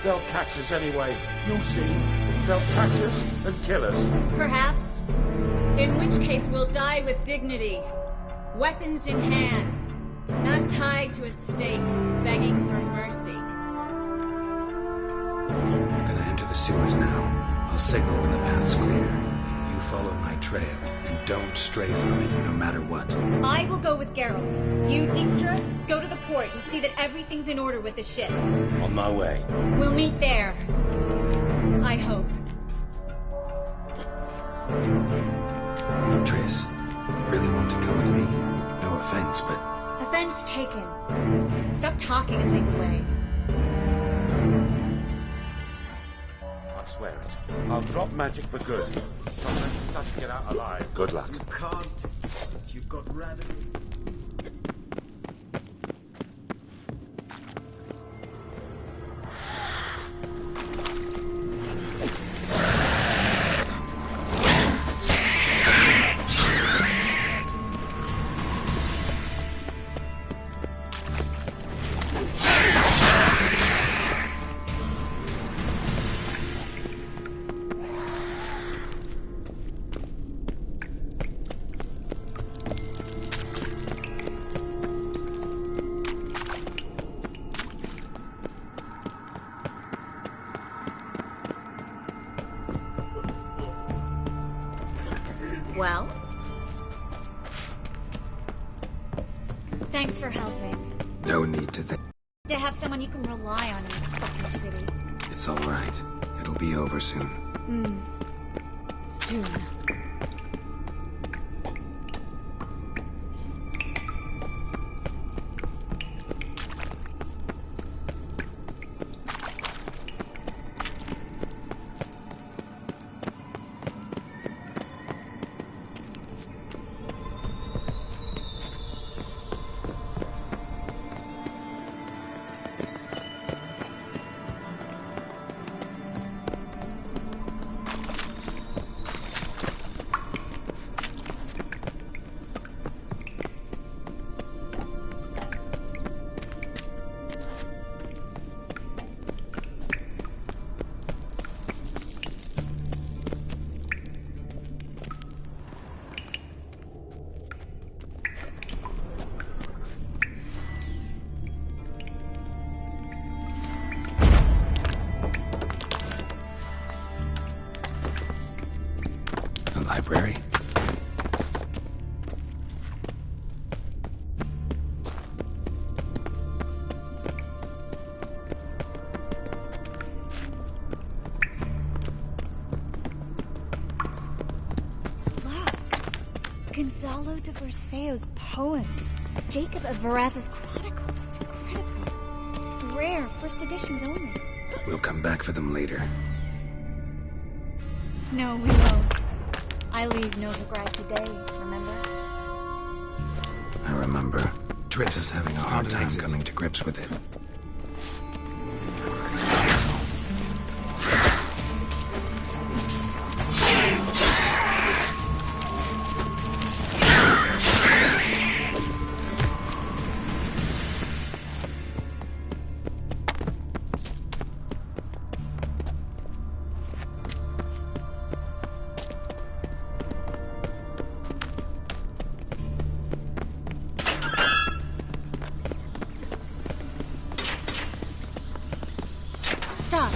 They'll catch us anyway. You'll see. They'll catch us and kill us. Perhaps. In which case we'll die with dignity. Weapons in hand. Not tied to a stake, begging for mercy. I'm gonna enter the sewers now. I'll signal when the path's clear. You follow my trail, and don't stray from it, no matter what. I will go with Geralt. You, Dijkstra, go to the port and see that everything's in order with the ship. On my way. We'll meet there. I hope. Triss, really want to go with me? No offense, but... Offense taken. Stop talking and lead the way. I swear it. I'll drop magic for good. Don't let you get out alive. Good luck. You can't. You've got radical... Well? Thanks for helping. No need to think. To have someone you can rely on in this fucking city. It's all right. It'll be over soon. Soon. library? Gonzalo de Verseo's poems. Jacob of Verraz's Chronicles. It's incredible. Rare, first editions only. We'll come back for them later. No, we won't. I leave Novigrad today, remember? I remember. Triss, just having a hard time coming to grips with it. Stop.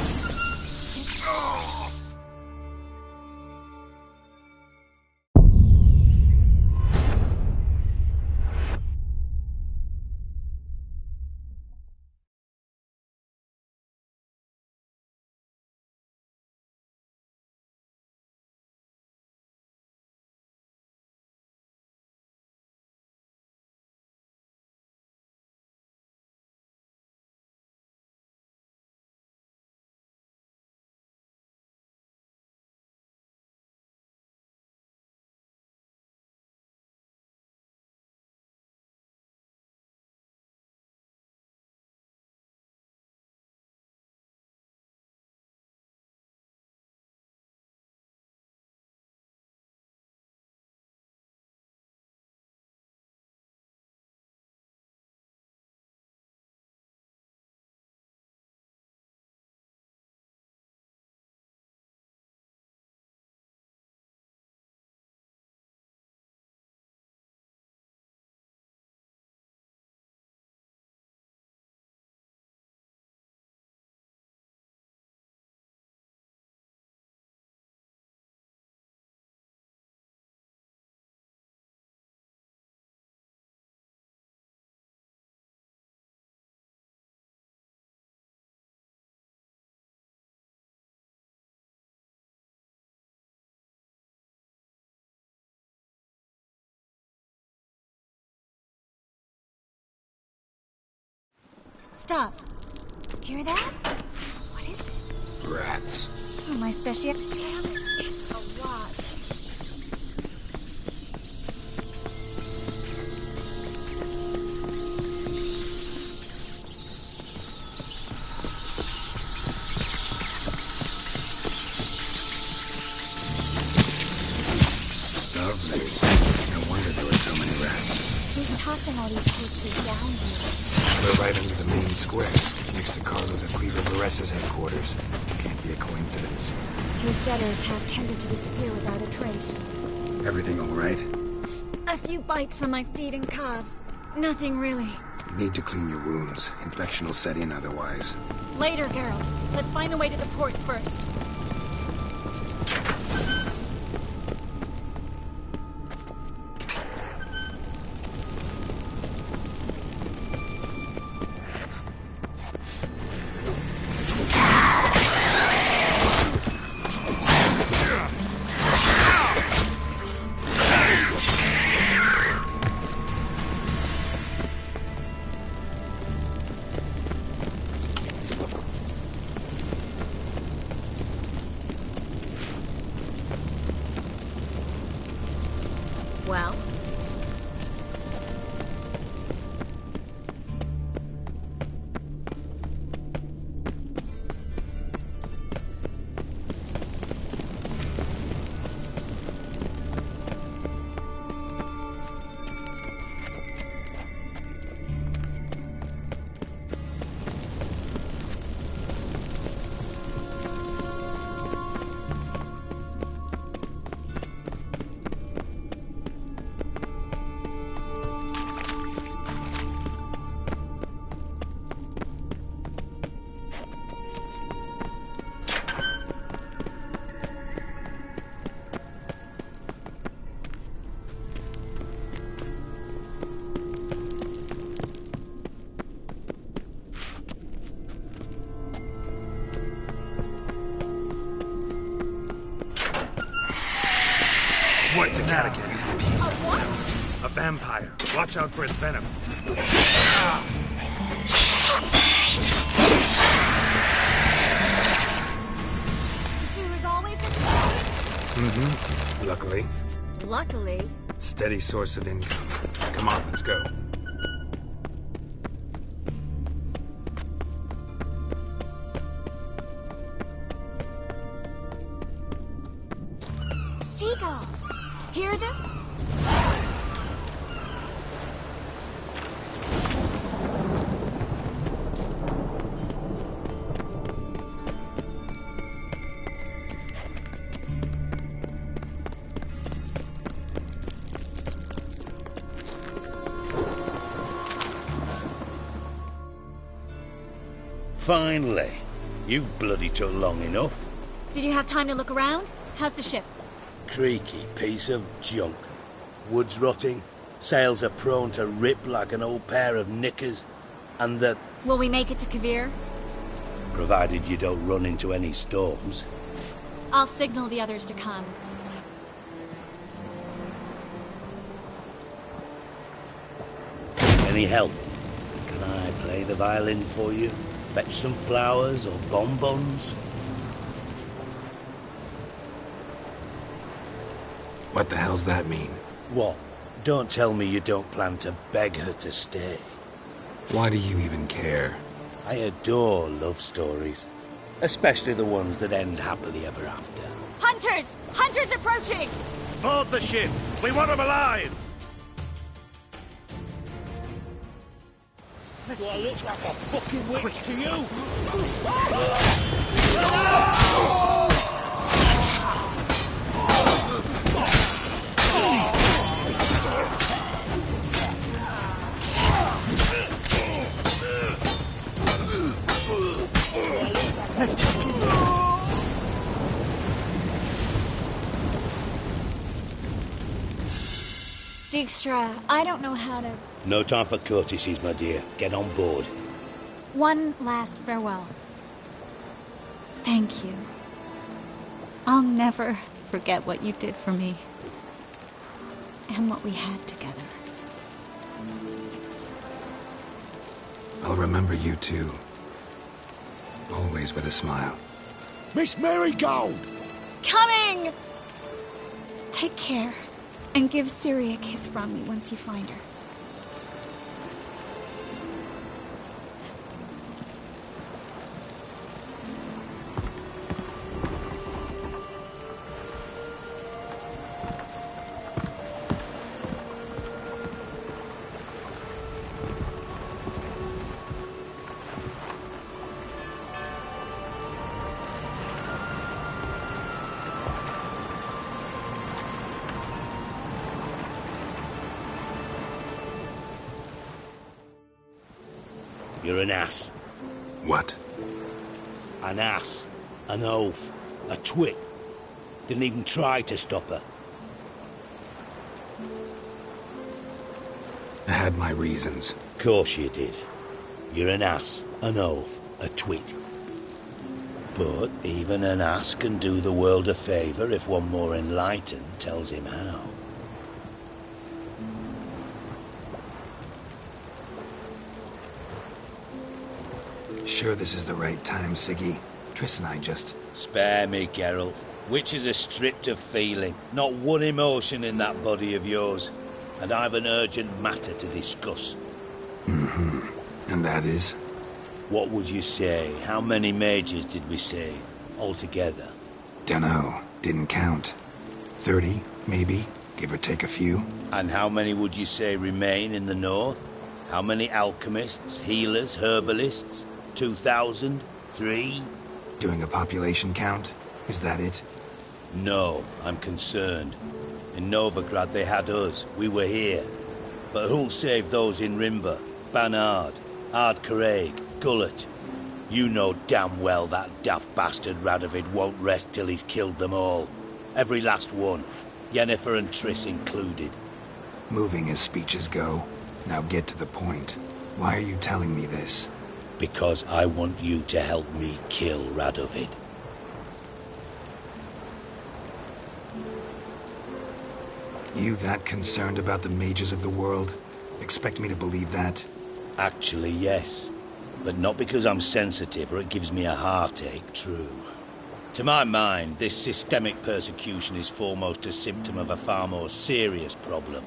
Stop. Hear that? What is it? Rats. Oh, my special. Damn it, it's a lot. Lovely. No wonder there were so many rats. Who's tossing all these corpses down here? We're right under the main square, next to Carlo de Cleaver Veressa's headquarters. Can't be a coincidence. His debtors have tended to disappear without a trace. Everything all right? A few bites on my feet and calves. Nothing really. Need to clean your wounds. Infection will set in otherwise. Later, Geralt. Let's find the way to the port first. Well? What's a cat again? A vampire. Watch out for its venom. Sue is always Mm-hmm. Luckily. Luckily. Steady source of income. Come on, let's go. Seagulls. Hear them? Finally. You bloody took long enough. Did you have time to look around? How's the ship? Creaky piece of junk. Wood's rotting. Sails are prone to rip like an old pair of knickers. And the... Will we make it to Kavir? Provided you don't run into any storms. I'll signal the others to come. Any help? Can I play the violin for you? Fetch some flowers or bonbons? What the hell's that mean? What? Don't tell me you don't plan to beg her to stay. Why do you even care? I adore love stories. Especially the ones that end happily ever after. Hunters! Hunters approaching! Board the ship! We want them alive! Do I look like a fucking witch to you? Dijkstra, I don't know how to... No time for courtesies, my dear. Get on board. One last farewell. Thank you. I'll never forget what you did for me. And what we had together. I'll remember you too. Always with a smile. Miss Marigold! Coming! Take care. And give Ciri a kiss from me once you find her. You're an ass. What? An ass. An oaf. A twit. Didn't even try to stop her. I had my reasons. Course you did. You're an ass, an oaf, a twit. But even an ass can do the world a favour if one more enlightened tells him how. Sure this is the right time, Siggy? Triss and I just... Spare me, Geralt. Witches are stripped of feeling. Not one emotion in that body of yours. And I've an urgent matter to discuss. Mm-hmm. And that is? What would you say? How many mages did we save? Altogether? Dunno. Didn't count. 30, maybe? Give or take a few. And how many would you say remain in the north? How many alchemists, healers, herbalists? 2,000? 3? Doing a population count? Is that it? No, I'm concerned. In Novigrad they had us. We were here. But who'll save those in Rimba? Banard, Ardcraig, Gullet? You know damn well that daft bastard Radovid won't rest till he's killed them all. Every last one. Yennefer and Triss included. Moving as speeches go. Now get to the point. Why are you telling me this? Because I want you to help me kill Radovid. You that concerned about the mages of the world? Expect me to believe that? Actually, yes. But not because I'm sensitive or it gives me a heartache, true. To my mind, this systemic persecution is foremost a symptom of a far more serious problem.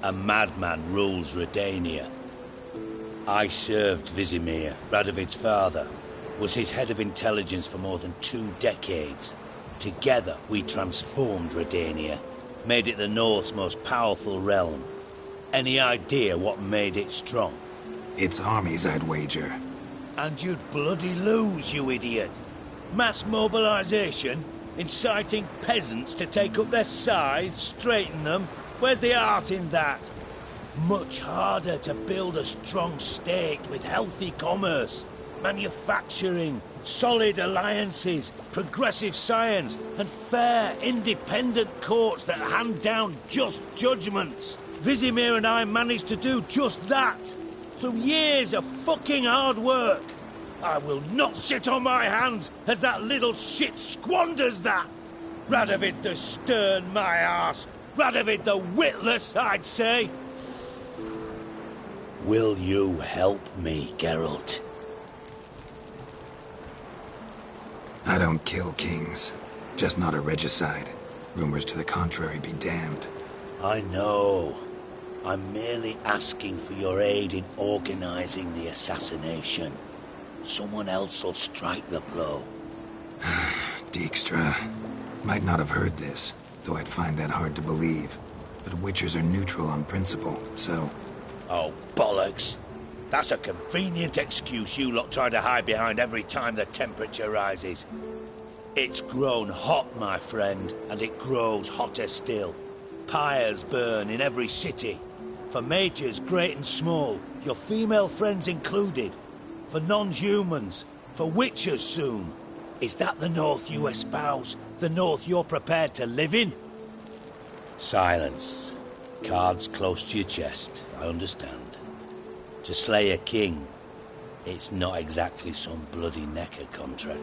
A madman rules Redania. I served Vizimir, Radovid's father, was his head of intelligence for more than 2 decades. Together, we transformed Redania, made it the North's most powerful realm. Any idea what made it strong? Its armies, I'd wager. And you'd bloody lose, you idiot. Mass mobilization, inciting peasants to take up their scythes, straighten them. Where's the art in that? Much harder to build a strong state with healthy commerce, manufacturing, solid alliances, progressive science, and fair, independent courts that hand down just judgments. Vizimir and I managed to do just that, through years of fucking hard work. I will not sit on my hands as that little shit squanders that. Radovid the stern, my arse. Radovid the witless, I'd say. Will you help me, Geralt? I don't kill kings. Just not a regicide. Rumors to the contrary be damned. I know. I'm merely asking for your aid in organizing the assassination. Someone else will strike the blow. Dijkstra. Might not have heard this, though I'd find that hard to believe. But Witchers are neutral on principle, so... Oh, bollocks. That's a convenient excuse you lot try to hide behind every time the temperature rises. It's grown hot, my friend, and it grows hotter still. Pyres burn in every city. For mages great and small, your female friends included. For non-humans, for Witchers soon. Is that the North you espouse? The North you're prepared to live in? Silence. Cards close to your chest, I understand. To slay a king, it's not exactly some bloody necker contract.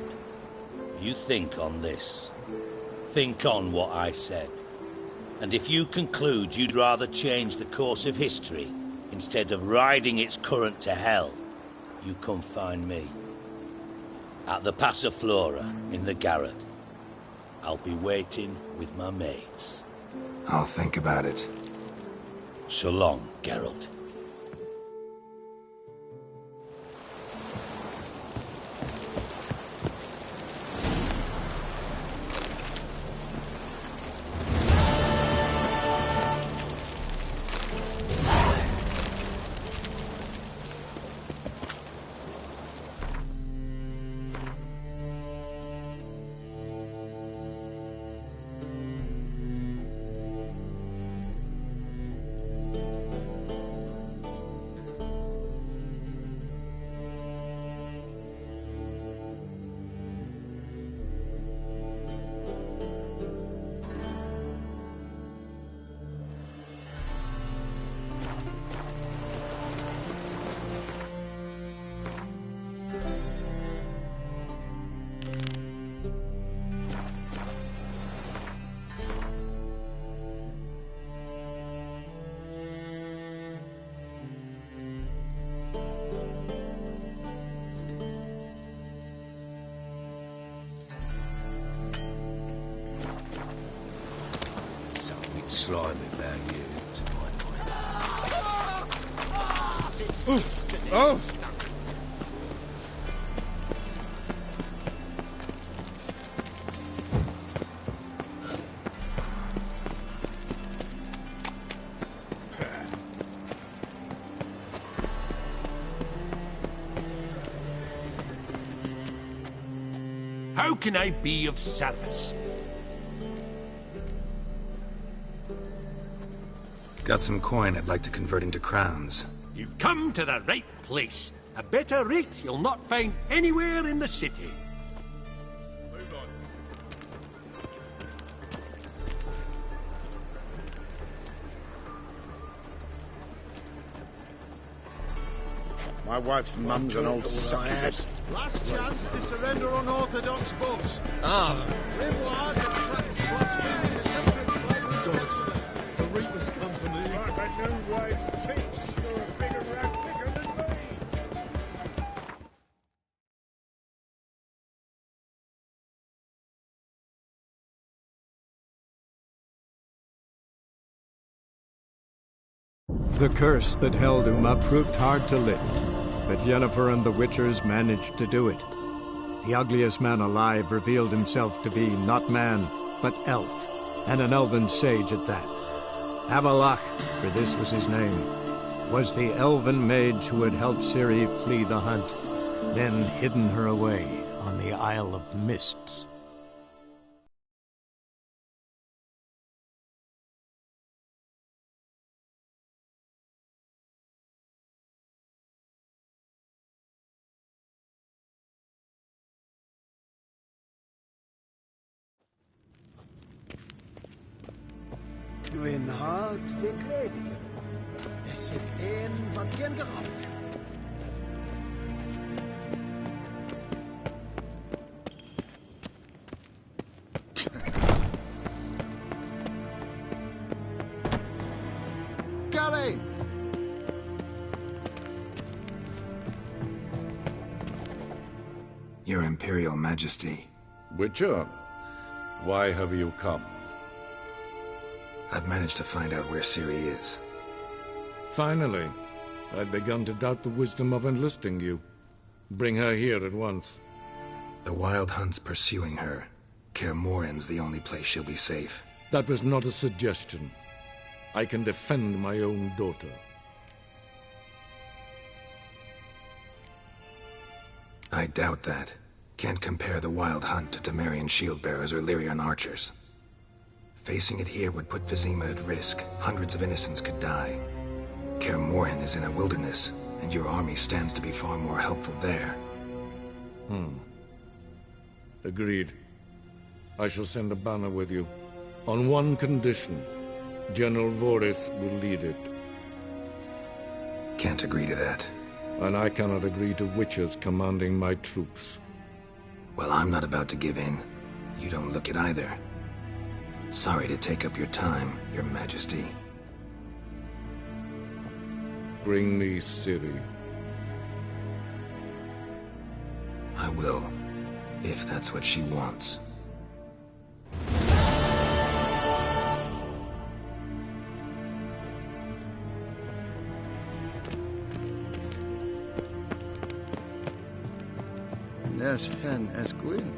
You think on this. Think on what I said. And if you conclude you'd rather change the course of history instead of riding its current to hell, you come find me. At the Passiflora, in the garret. I'll be waiting with my mates. I'll think about it. So long, Geralt. Slimy about you, to my mind. Oh! How can I be of service? Got some coin I'd like to convert into crowns. You've come to the right place. A better rate you'll not find anywhere in the city. Move on. My wife's mum's an old succubus. Last chance to surrender unorthodox books. Ah. Grimoires and tracts blaspheming the sacred flame of sorcery. The The curse that held Uma proved hard to lift, but Yennefer and the Witchers managed to do it. The ugliest man alive revealed himself to be not man, but elf, and an elven sage at that. Avalach, for this was his name, was the elven mage who had helped Ciri flee the hunt, then hidden her away on the Isle of Mists. Dwi'n hard fi credu. Nes it ein fagien gyrot. Gully! Your Imperial Majesty. Witcher, why have you come? I've managed to find out where Ciri is. Finally. I'd begun to doubt the wisdom of enlisting you. Bring her here at once. The Wild Hunt's pursuing her. Kaer Morhen's the only place she'll be safe. That was not a suggestion. I can defend my own daughter. I doubt that. Can't compare the Wild Hunt to Temerian shield-bearers or Lyrian archers. Facing it here would put Vizima at risk. Hundreds of innocents could die. Kaer Morhen is in a wilderness, and your army stands to be far more helpful there. Agreed. I shall send a banner with you. On one condition. General Voris will lead it. Can't agree to that. And I cannot agree to Witchers commanding my troops. Well, I'm not about to give in. You don't look it either. Sorry to take up your time, Your Majesty. Bring me Ciri. I will, if that's what she wants. Nes hen Esgwyn.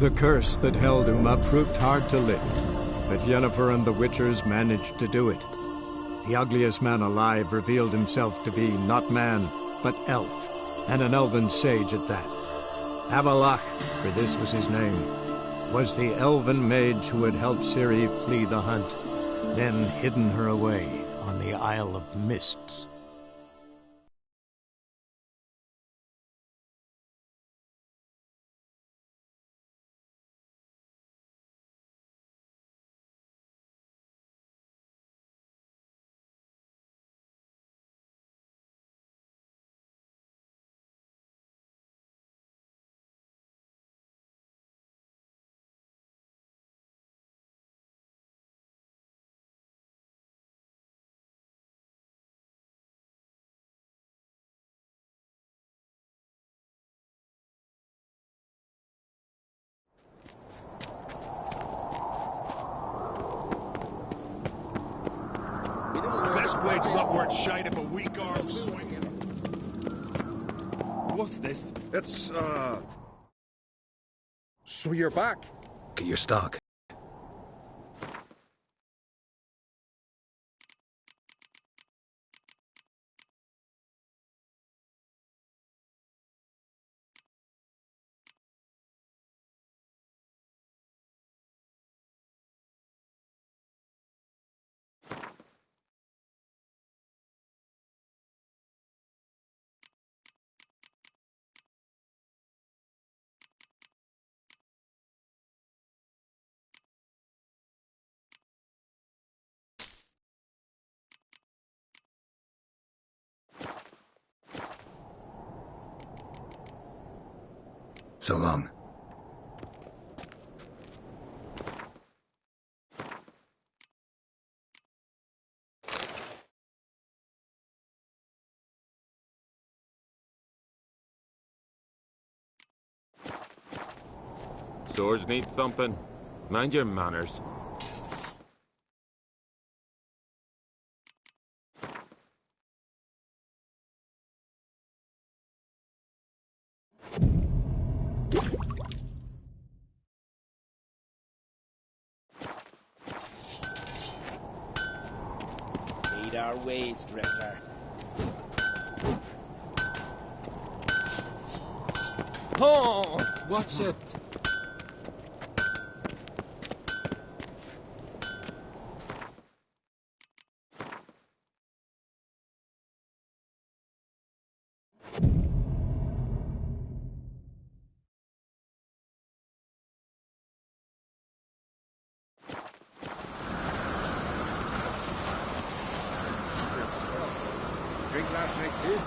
The curse that held Uma proved hard to lift, but Yennefer and the Witchers managed to do it. The ugliest man alive revealed himself to be not man, but elf, and an elven sage at that. Avalach, for this was his name, was the elven mage who had helped Ciri flee the hunt, then hidden her away on the Isle of Mists. This blade's not worth shite if a weak arm swinging. What's this? It's, So you're back? Get your stock. So long. Swords need thumping. Mind your manners. Lead our ways, Drifter. Oh, watch it. Drink last night too?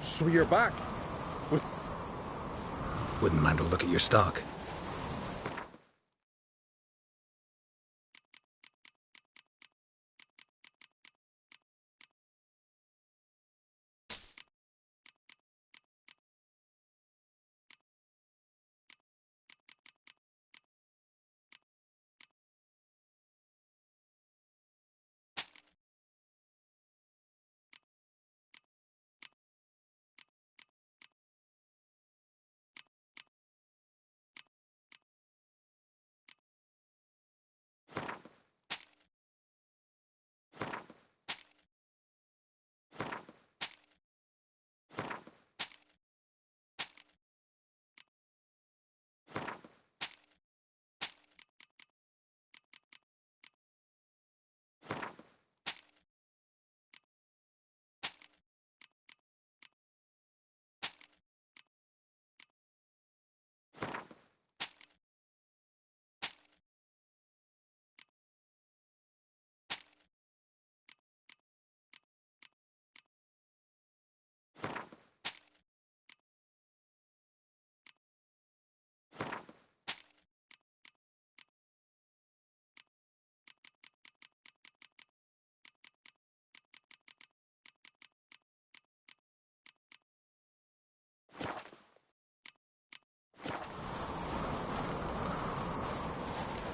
So you're back. Wouldn't mind a look at your stock.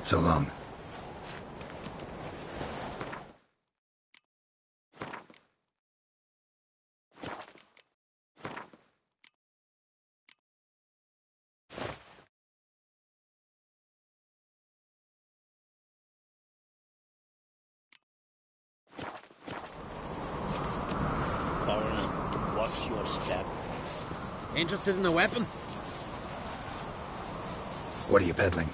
So long. Foreigner, watch your step. Interested in a weapon? What are you peddling?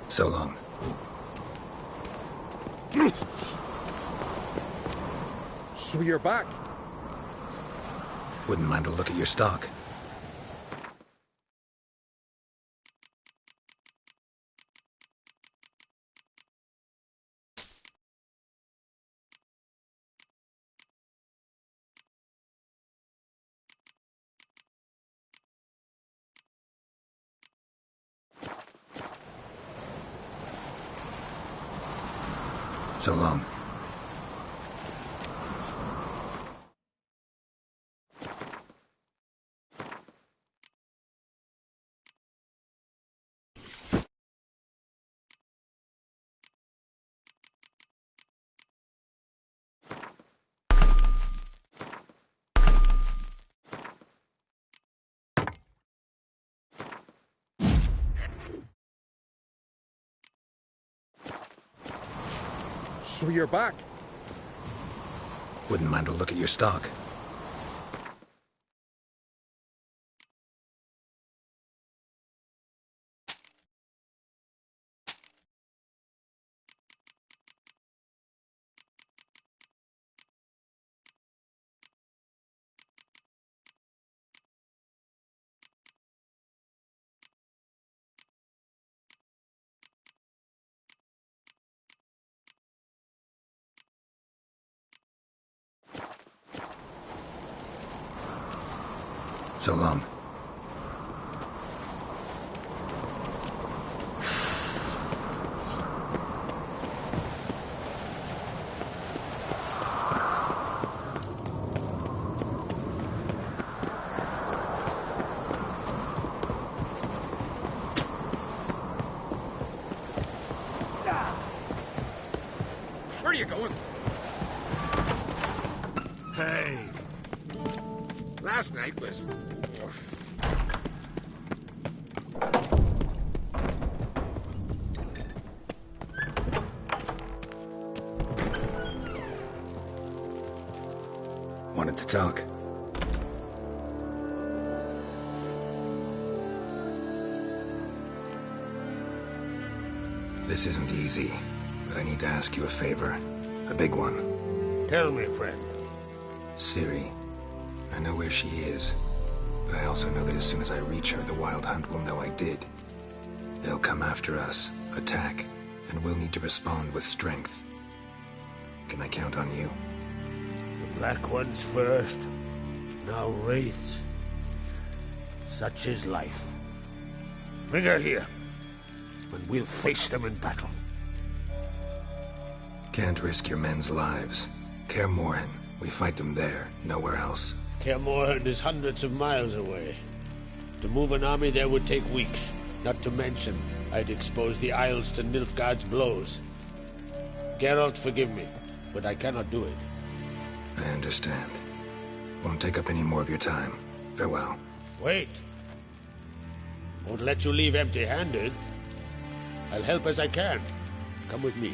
So long. So you're back. Wouldn't mind a look at your stock. So long. So you're back? Wouldn't mind a look at your stock. So long. Where are you going? Hey. Last night was... Wanted to talk. This isn't easy, but I need to ask you a favor. A big one. Tell me, friend. Ciri. I know where she is, but I also know that as soon as I reach her, the Wild Hunt will know I did. They'll come after us, attack, and we'll need to respond with strength. Can I count on you? The Black Ones first, now Wraiths. Such is life. Bring her here, and we'll face them in battle. Can't risk your men's lives. Kaer Morhen, we fight them there, nowhere else. Kaer Morhen is hundreds of miles away. To move an army there would take weeks, not to mention I'd expose the Isles to Nilfgaard's blows. Geralt, forgive me, but I cannot do it. I understand. Won't take up any more of your time. Farewell. Wait. Won't let you leave empty-handed. I'll help as I can. Come with me.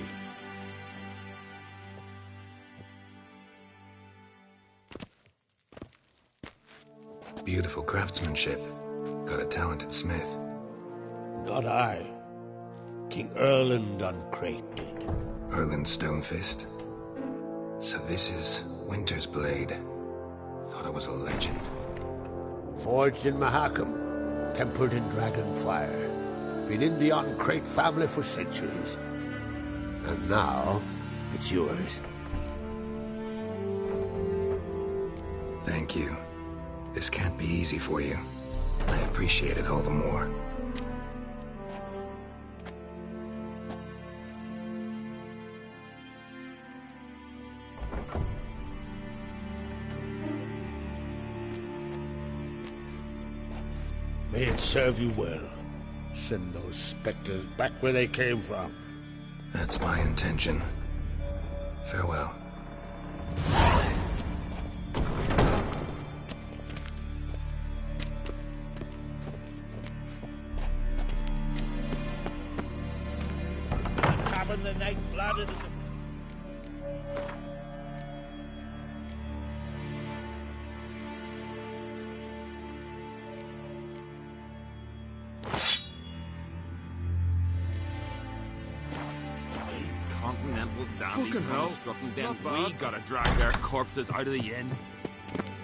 Beautiful craftsmanship. Got a talented smith. Not I. King Erland Uncrate did. Erland Stonefist? So this is Winter's Blade. Thought it was a legend. Forged in Mahakam, tempered in dragon fire. Been in the Uncrate family for centuries. And now, it's yours. Thank you. This can't be easy for you. I appreciate it all the more. May it serve you well. Send those specters back where they came from. That's my intention. Farewell. Tavern the night blooded as a... Continental dandies constructing them. We gotta drag their corpses out of the inn.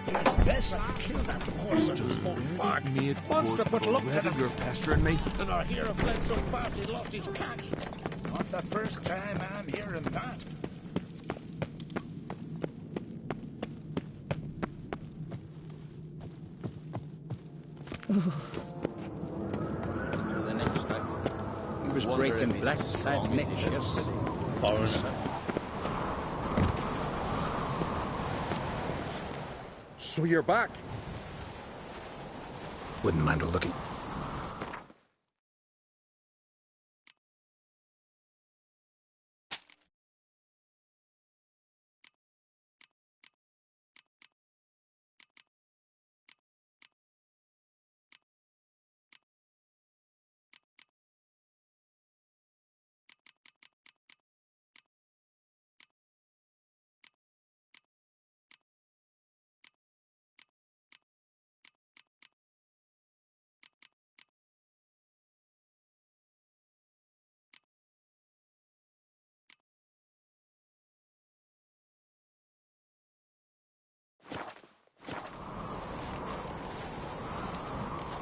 It's best to kill that horse and smoke fart. Monster but looked at him. You're pestering me. And our hero fled so fast he lost his catch. Not the first time I'm hearing that. He was breaking black clad necks yesterday. Foreigner. So you're back? Wouldn't mind a looking.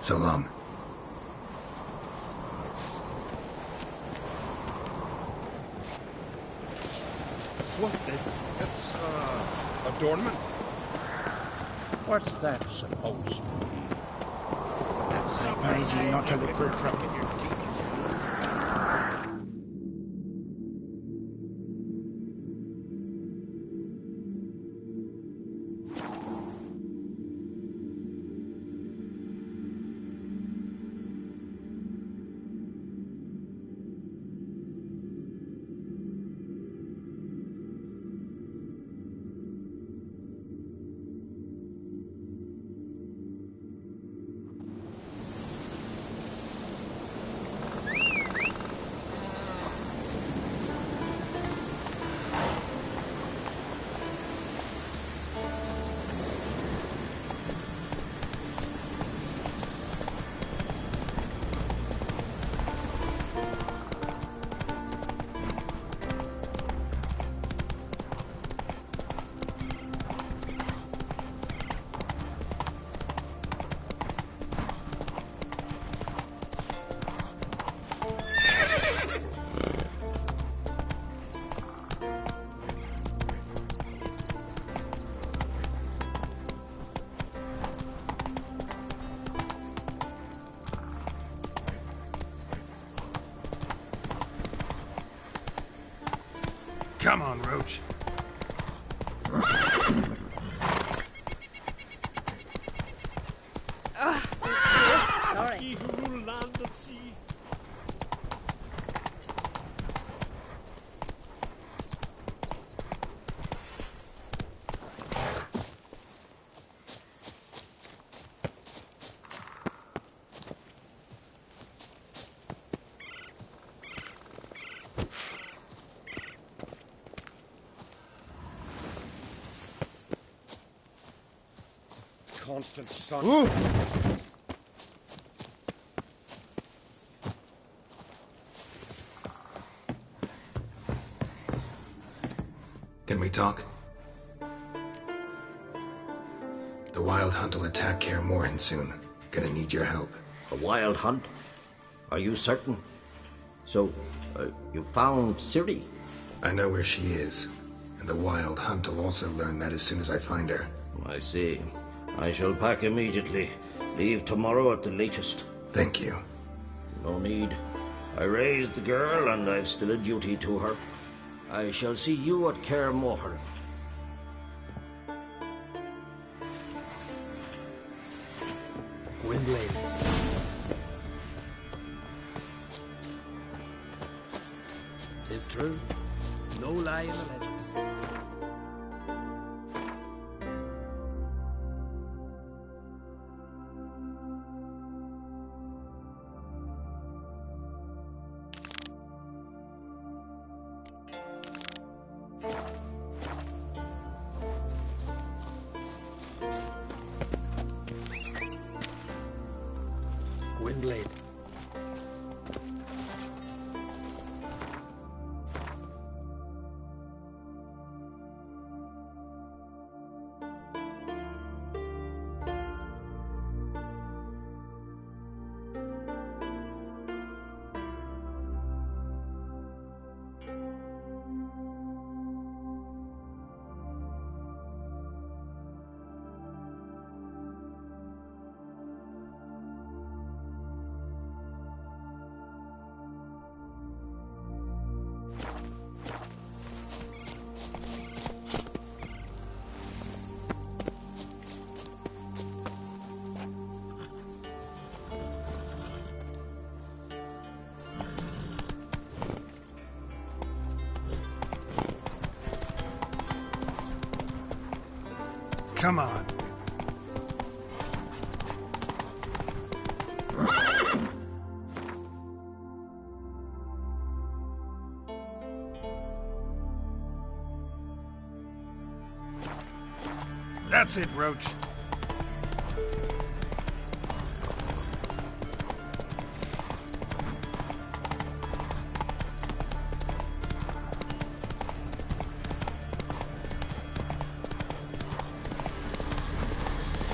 So long. What's this? It's, adornment. What's that supposed to be? That's crazy not to look for trouble. Come on, Roach. Sorry. He who rule land and sea. Constant son. Ooh. Can we talk? The Wild Hunt will attack Kaer Morhen soon. Gonna need your help. A wild hunt? Are you certain? So, you found Ciri? I know where she is, and the Wild Hunt will also learn that as soon as I find her. I see. I shall pack immediately. Leave tomorrow at the latest. Thank you. No need. I raised the girl, and I've still a duty to her. I shall see you at Kaer Morhen. Gwynbleidd. Tis true. No lie in the legend. Gwynbleidd. Come on. That's it, Roach.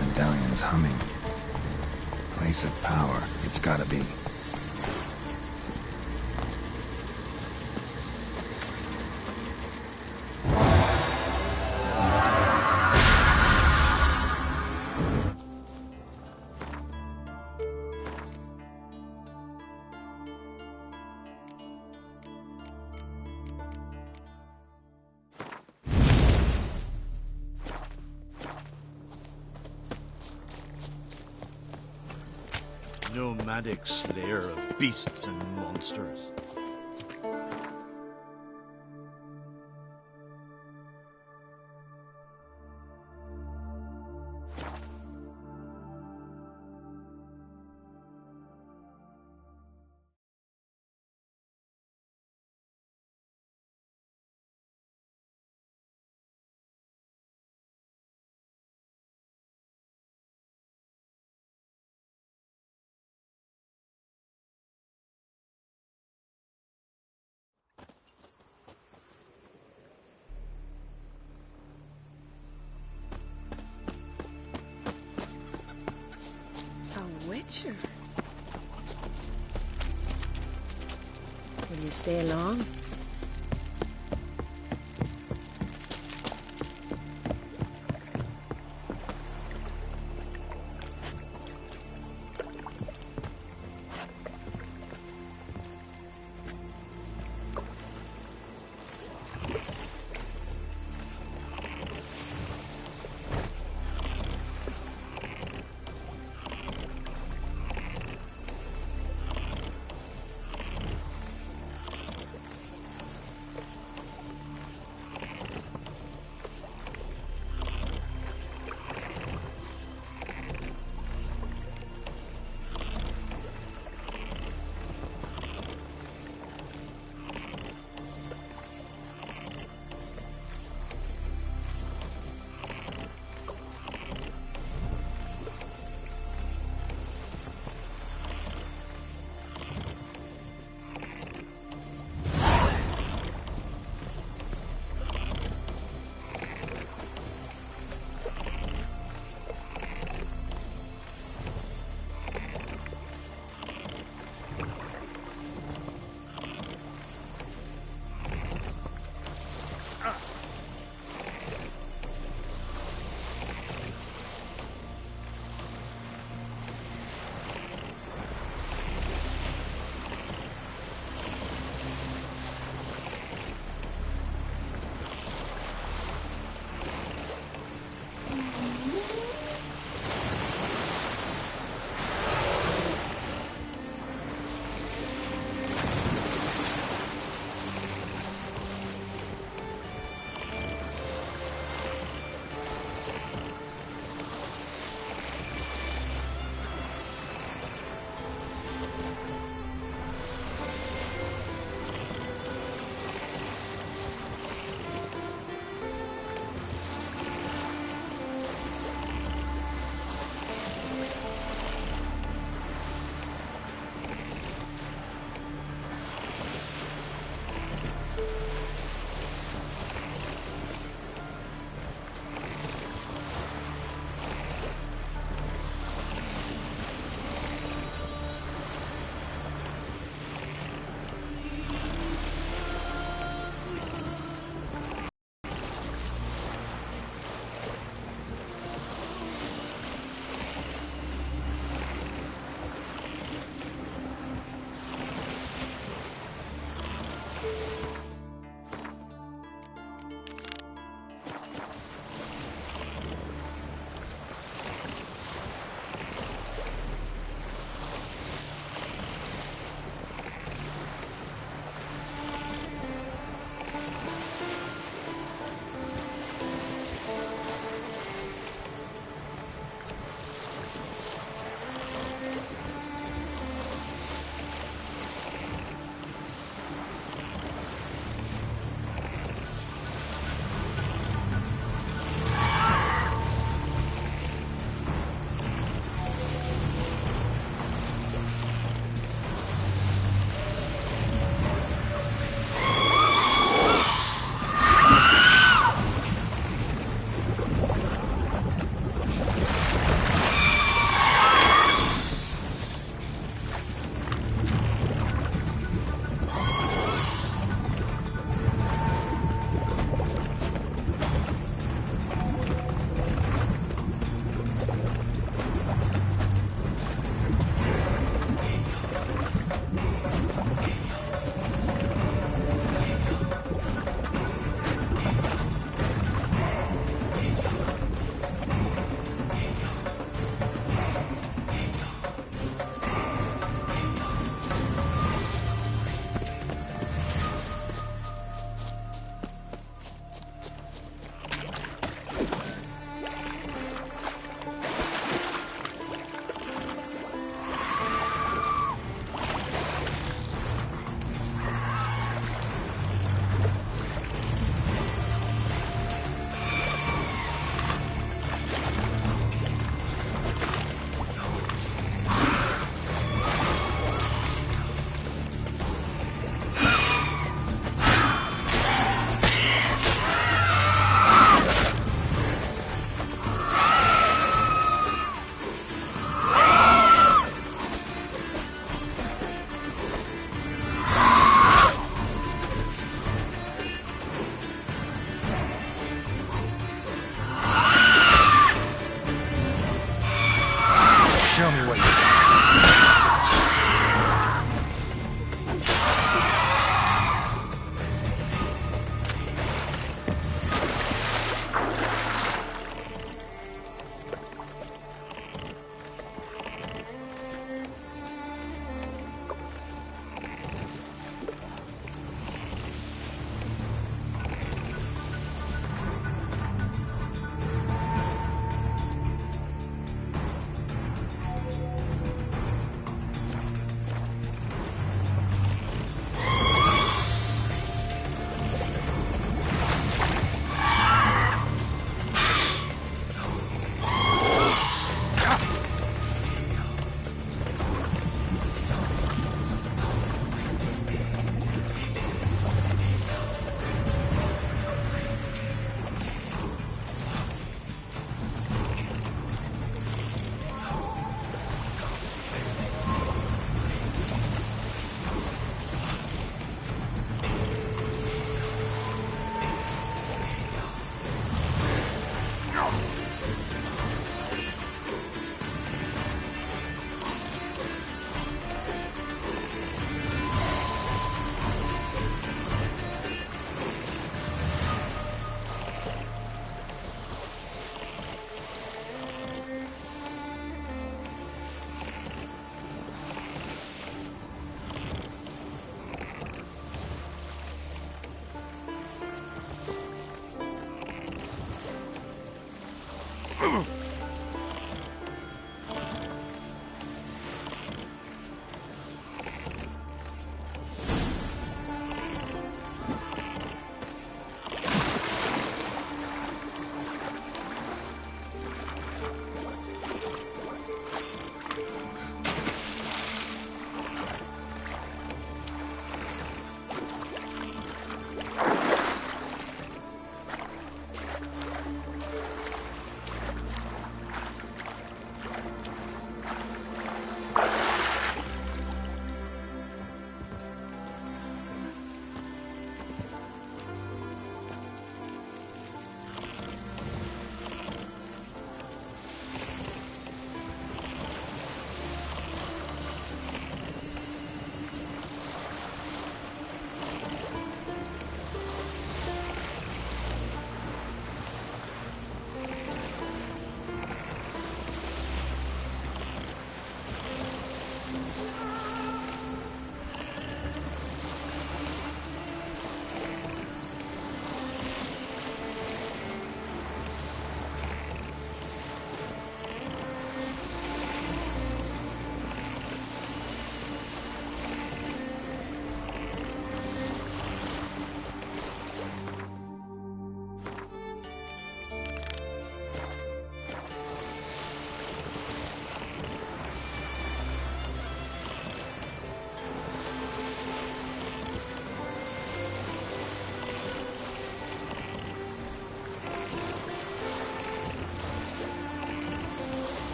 Medallion's humming. Place of power, it's gotta be. Nomadic slayer of beasts and monsters. Witcher. Will you stay long?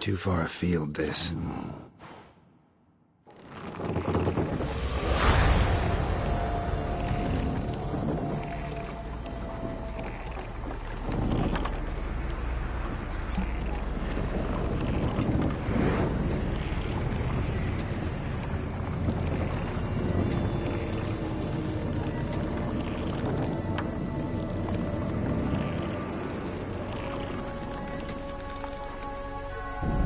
Too far afield, this.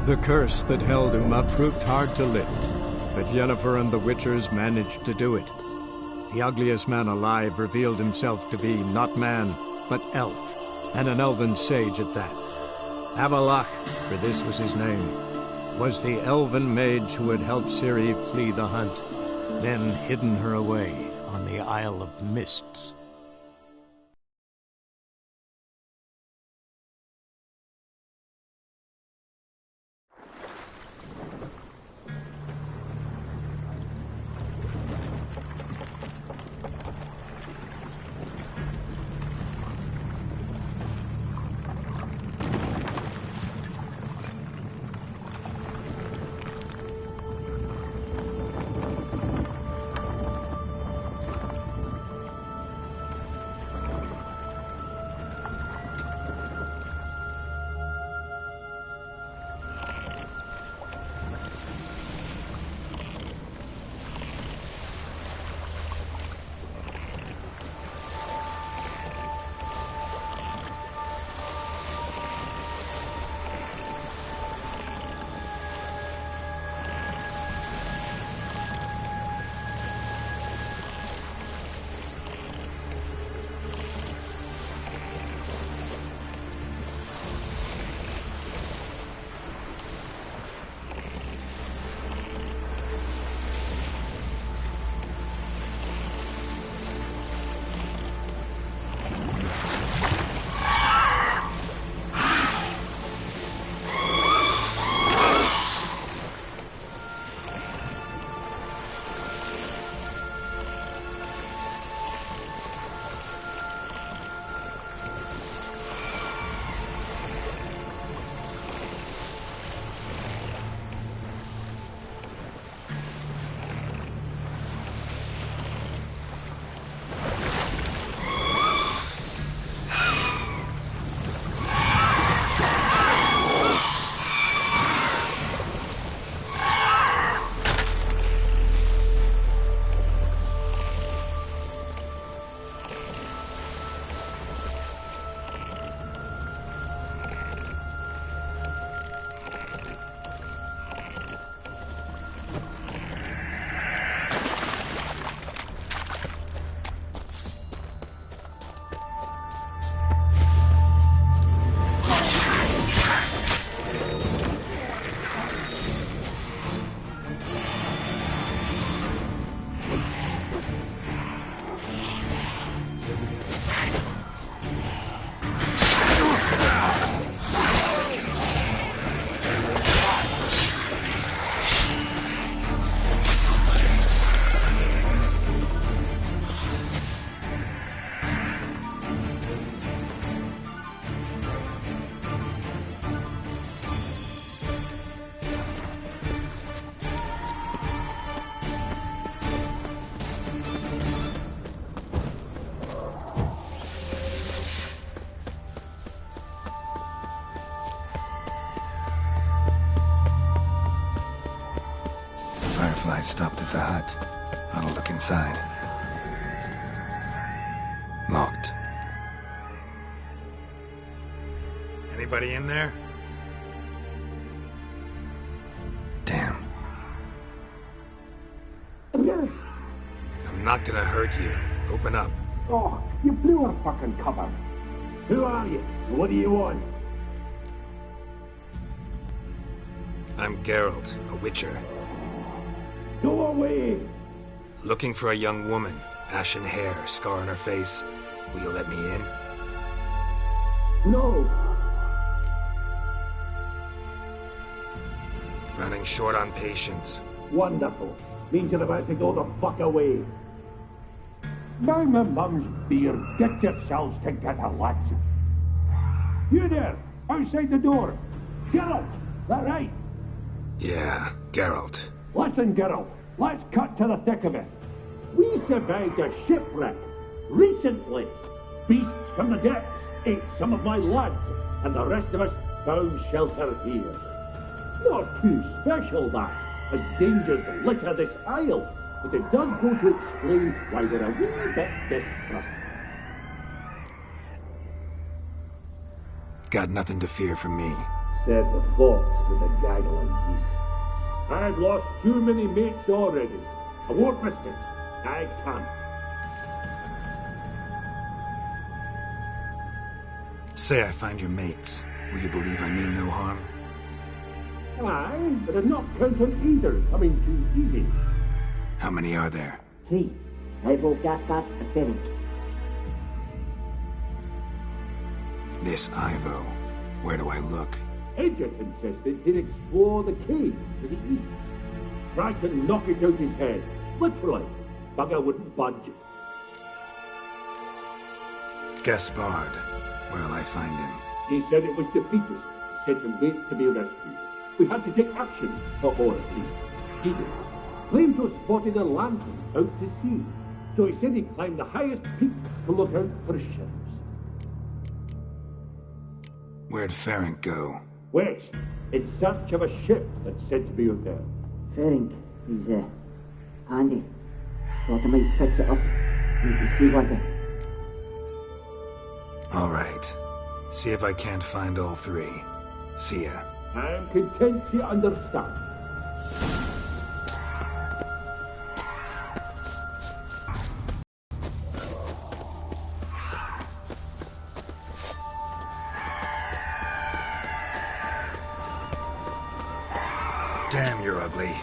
The curse that held Uma proved hard to lift, but Yennefer and the Witchers managed to do it. The ugliest man alive revealed himself to be not man, but elf, and an elven sage at that. Avallac'h, for this was his name, was the elven mage who had helped Ciri flee the hunt, then hidden her away on the Isle of Mists. I stopped at the hut. I'll look inside. Locked. Anybody in there? Damn. I'm not gonna hurt you. Open up. Oh, you blew our fucking cover. Who are you? What do you want? I'm Geralt, a witcher. Go away! Looking for a young woman. Ashen hair, scar on her face. Will you let me in? No! Running short on patience. Wonderful. Means you're about to go the fuck away. By my mum's beard, get yourselves together, lads. You there, outside the door. Get out! that right? Yeah, Geralt. Listen, Geralt, let's cut to the thick of it. We survived a shipwreck recently. Beasts from the depths ate some of my lads, and the rest of us found shelter here. Not too special, that, as dangers litter this isle, but it does go to explain why we're a wee bit distrustful. Got nothing to fear from me. Said the fox to the gaggle of geese. I've lost too many mates already. I won't risk it. I can't. Say I find your mates. Will you believe I mean no harm? Aye, but I'd not count on either coming too easy. How many are there? 3. Ivo, Gaspard, and Ferenc. This Ivo. Where do I look? Edget insisted he'd explore the caves to the east. Tried to knock it out his head. Literally. Bugger wouldn't budge. Gaspard. Where'll I find him? He said it was defeatist to sit and wait to be rescued. We had to take action, or at least he did. Claimed to have spotted a lantern out to sea, so he said he'd climb the highest peak to look out for ships. Where'd Ferenc go? West, in search of a ship that's said to be out there. Ferenc, he's handy. Thought I might fix it up. Make the sea worthy. All right. See if I can't find all 3. See ya. I'm content you understand. Damn, you're ugly.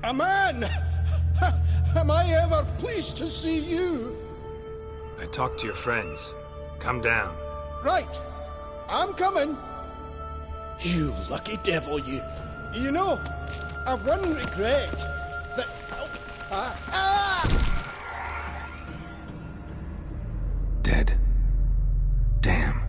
A man! Am I ever pleased to see you? I talked to your friends. Come down. Right. I'm coming. You lucky devil, you. You know, I've one regret. That... Dead. Damn.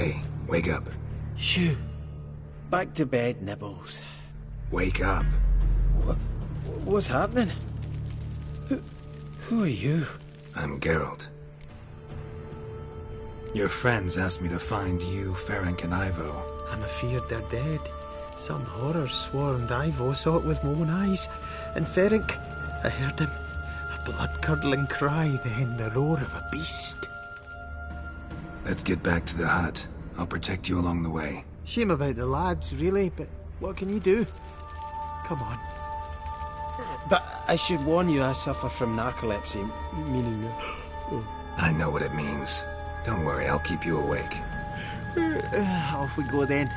Hey, wake up. Shoo. Back to bed, Nibbles. Wake up. What's happening? Who are you? I'm Geralt. Your friends asked me to find you, Ferenc, and Ivo. I'm afeard they're dead. Some horror swarmed Ivo, saw it with my own eyes. And Ferenc, I heard him. A blood-curdling cry, then the roar of a beast. Let's get back to the hut. I'll protect you along the way. Shame about the lads, really, but what can you do? Come on. But I should warn you, I suffer from narcolepsy, meaning... I know what it means. Don't worry, I'll keep you awake. Off we go then.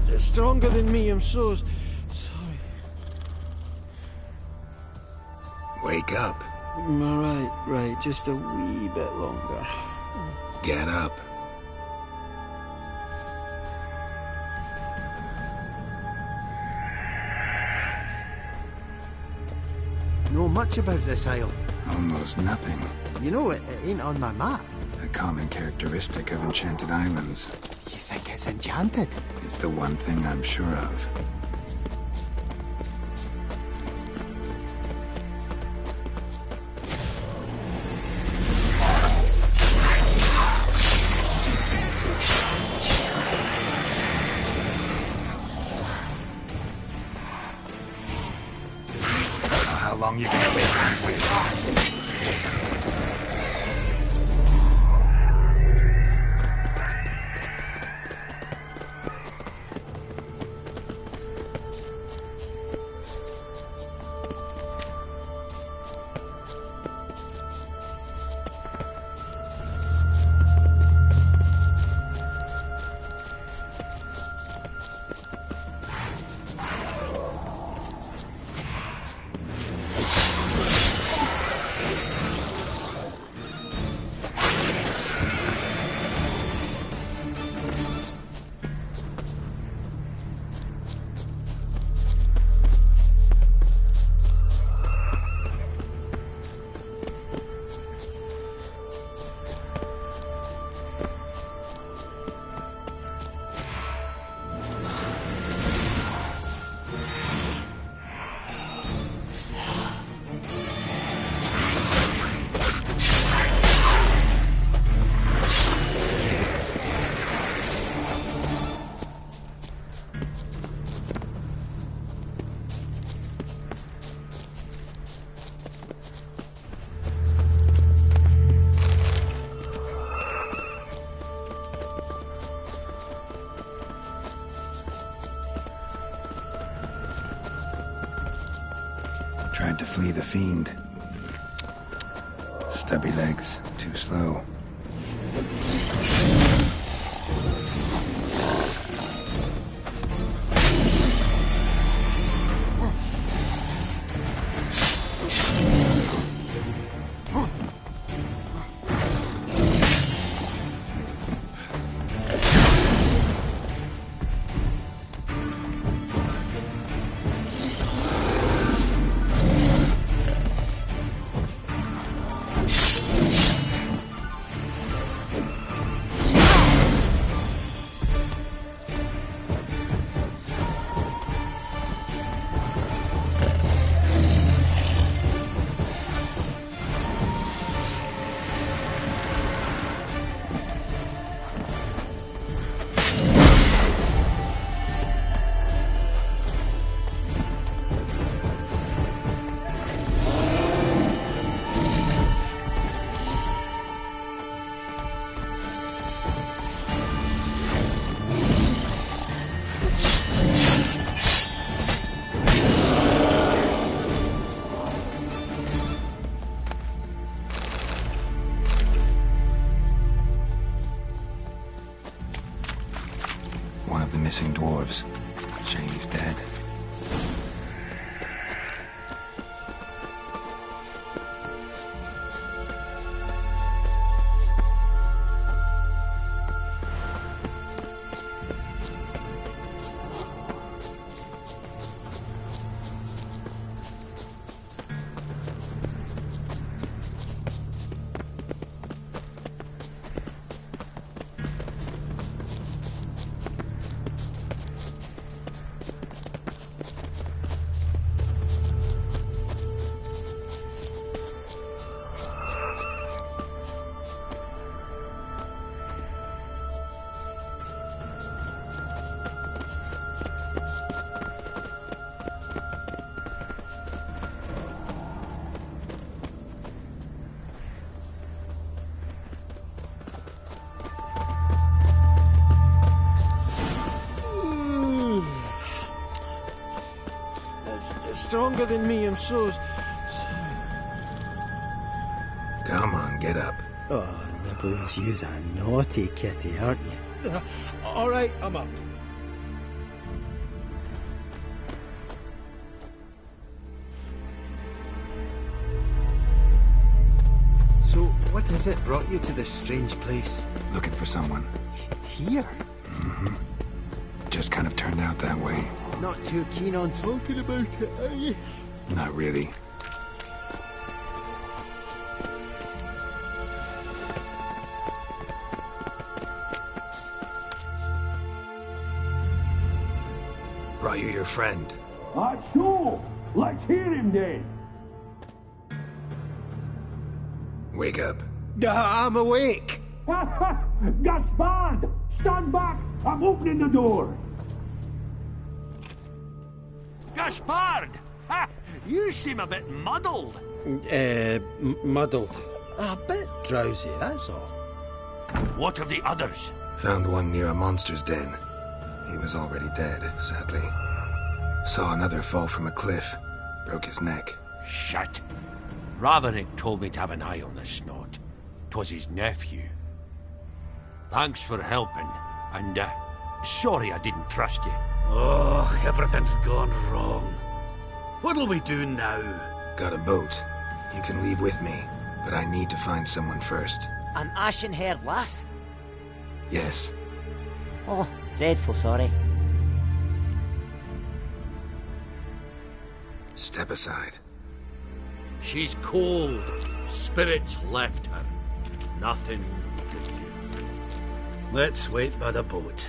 That's stronger than me, I'm so sorry. Wake up. Right, just a wee bit longer. Get up. Know much about this isle? Almost nothing. You know, it ain't on my map. A common characteristic of enchanted islands. You think it's enchanted? It's the one thing I'm sure of. How long you gonna wait? Tried to flee the fiend. Stubby legs, too slow. missing dwarves. Shame he's dead. Stronger than me, I'm so sorry. Come on, get up. Oh, Nibbles, you's a naughty kitty, aren't you? All right, I'm up. So, what is it brought you to this strange place? Looking for someone. Here? Mm-hmm. Just kind of turned out that way. Not too keen on talking about it, are you? Not really. Brought you your friend. Sure. Let's hear him then. Wake up. I'm awake. Gaspard! Stand back! I'm opening the door. Gaspard! Ha! You seem a bit muddled. Muddled. A bit drowsy, that's all. What of the others? Found one near a monster's den. He was already dead, sadly. Saw another fall from a cliff. Broke his neck. Shit. Raverick told me to have an eye on the snot. 'Twas his nephew. Thanks for helping, and sorry I didn't trust you. Oh, everything's gone wrong. What'll we do now? Got a boat. You can leave with me, but I need to find someone first. An ashen-haired lass? Yes. Oh, dreadful sorry. Step aside. She's cold. Spirits left her. Nothing you can do. Let's wait by the boat.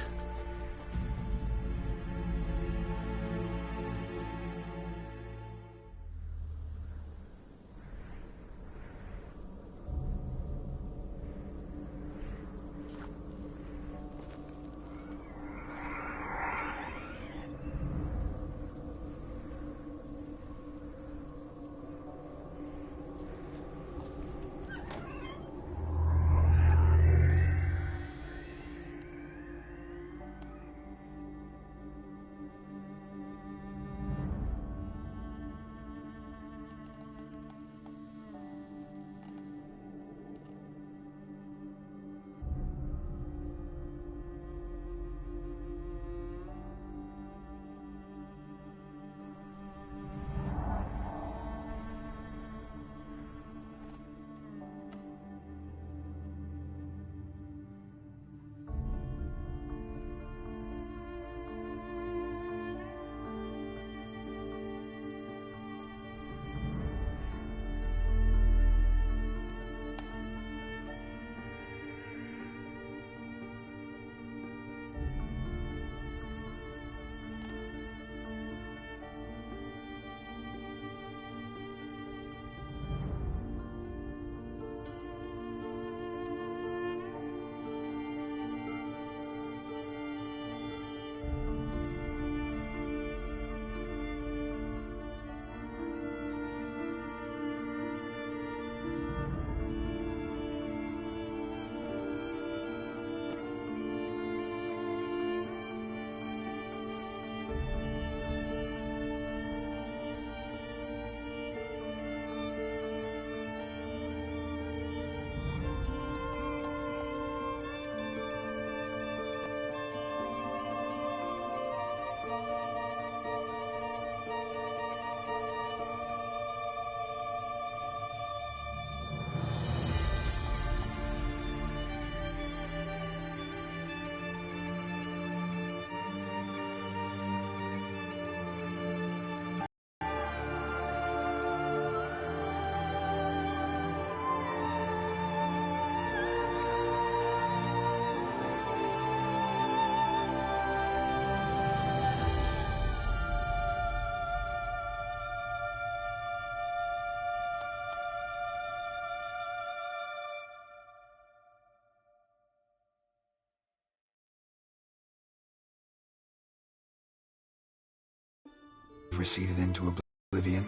receded into oblivion?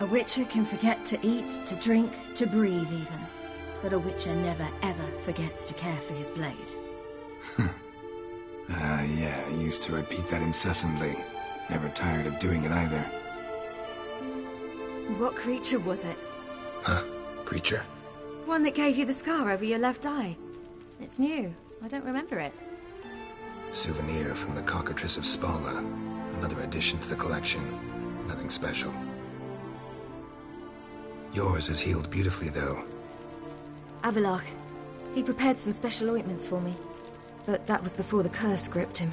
A witcher can forget to eat, to drink, to breathe even. But a witcher never ever forgets to care for his blade. Yeah, I used to repeat that incessantly. Never tired of doing it either. What creature was it? Huh? Creature? One that gave you the scar over your left eye. It's new. I don't remember it. Souvenir from the Cockatrice of Spala. Another addition to the collection. Nothing special. Yours is healed beautifully, though. Avallac'h. He prepared some special ointments for me. But that was before the curse gripped him.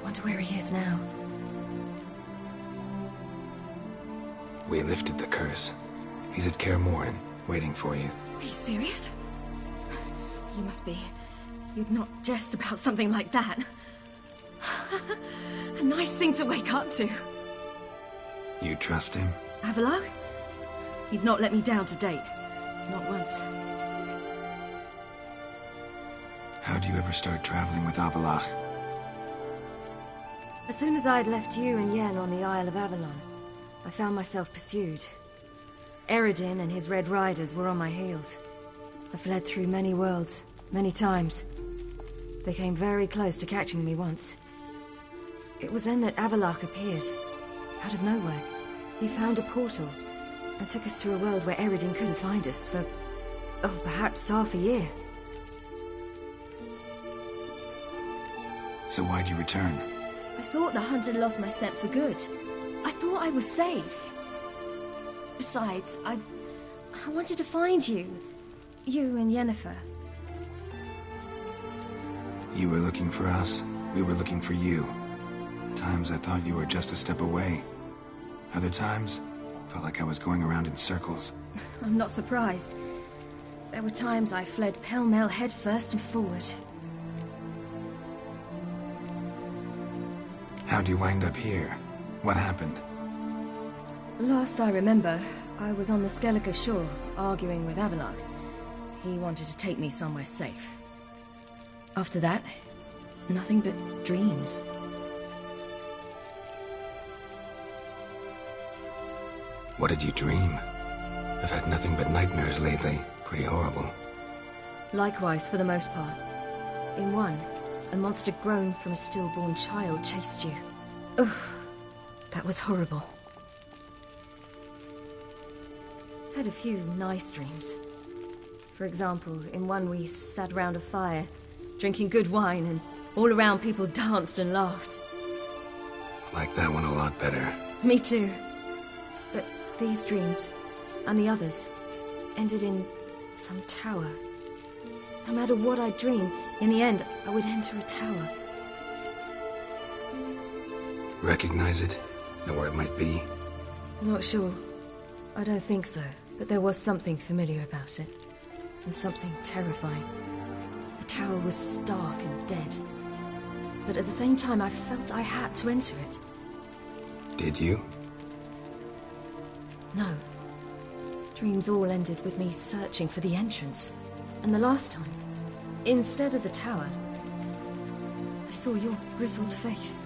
Wonder where he is now. We lifted the curse. He's at Kaer Morhen, waiting for you. Are you serious? You must be. You'd not jest about something like that. A nice thing to wake up to. You trust him? Avallac'h? He's not let me down to date. Not once. How'd you ever start traveling with Avallac'h? As soon as I had left you and Yen on the Isle of Avalon, I found myself pursued. Eredin and his Red Riders were on my heels. I fled through many worlds, many times. They came very close to catching me once. It was then that Avallac'h appeared, out of nowhere. He found a portal, and took us to a world where Eredin couldn't find us for, perhaps half a year. So why'd you return? I thought the hunt had lost my scent for good. I thought I was safe. Besides, I wanted to find you. You and Yennefer. You were looking for us. We were looking for you. Times I thought you were just a step away. Other times, felt like I was going around in circles. I'm not surprised. There were times I fled pell-mell headfirst and forward. How'd you wind up here? What happened? Last I remember, I was on the Skellige shore, arguing with Avallac'h. He wanted to take me somewhere safe. After that, nothing but dreams. What did you dream? I've had nothing but nightmares lately. Pretty horrible. Likewise, for the most part. In one, a monster grown from a stillborn child chased you. Ugh, that was horrible. Had a few nice dreams. For example, in one we sat round a fire, drinking good wine, and all around people danced and laughed. I like that one a lot better. Me too. But these dreams, and the others, ended in some tower. No matter what I dreamed, in the end, I would enter a tower. Recognize it? Know where it might be? I'm not sure. I don't think so, but there was something familiar about it. And something terrifying. The tower was stark and dead. But at the same time, I felt I had to enter it. Did you? No. Dreams all ended with me searching for the entrance. And the last time, instead of the tower, I saw your grizzled face.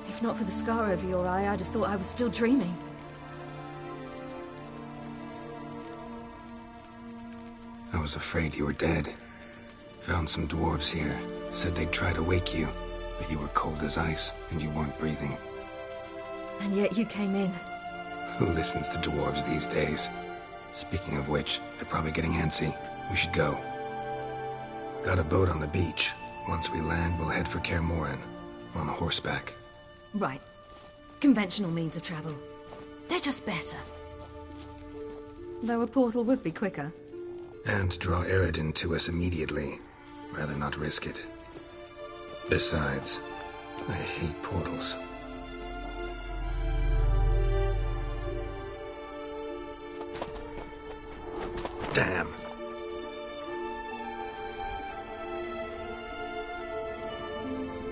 If not for the scar over your eye, I'd have thought I was still dreaming. I was afraid you were dead. Found some dwarves here. Said they'd try to wake you, but you were cold as ice and you weren't breathing. And yet you came in. Who listens to dwarves these days? Speaking of which, they're probably getting antsy. We should go. Got a boat on the beach. Once we land, we'll head for Kaer Morhen. On horseback. Right. Conventional means of travel. They're just better. Though a portal would be quicker. And draw Eredin to us immediately. Rather not risk it. Besides, I hate portals. Damn.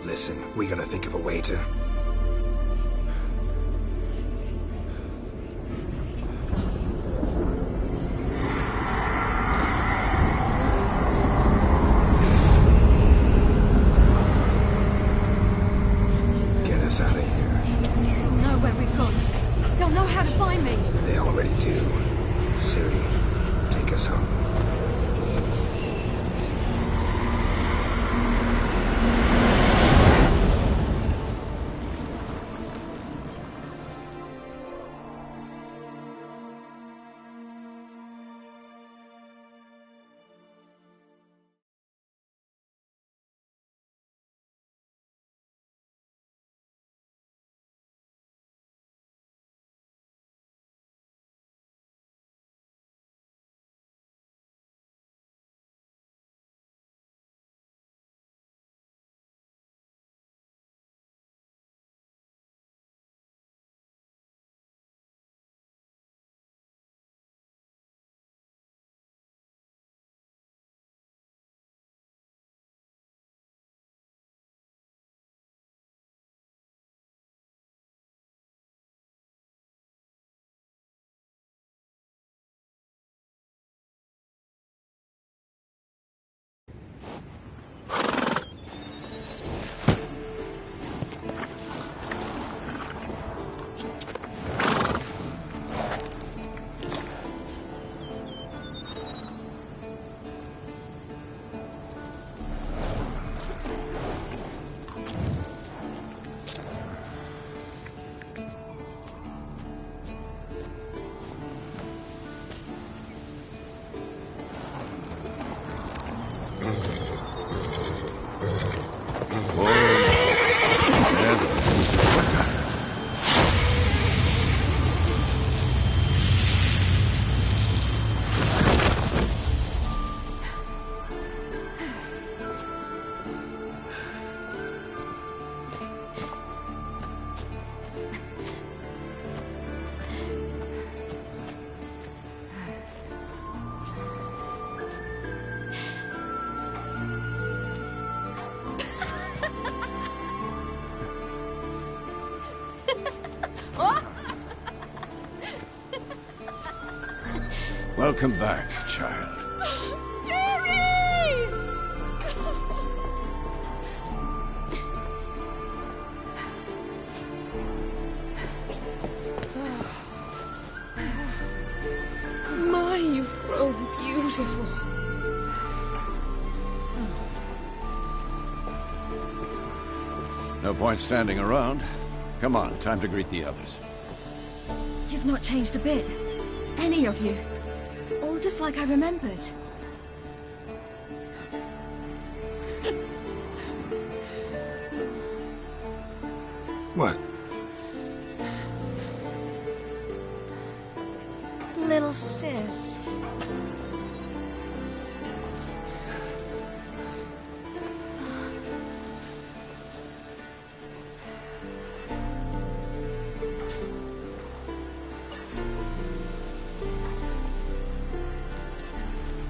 Listen, we gotta think of a way to... Get us out of here. Welcome back, child. My, you've grown beautiful. No point standing around. Come on, time to greet the others. You've not changed a bit. Any of you. All just like I remembered. What? Little sis.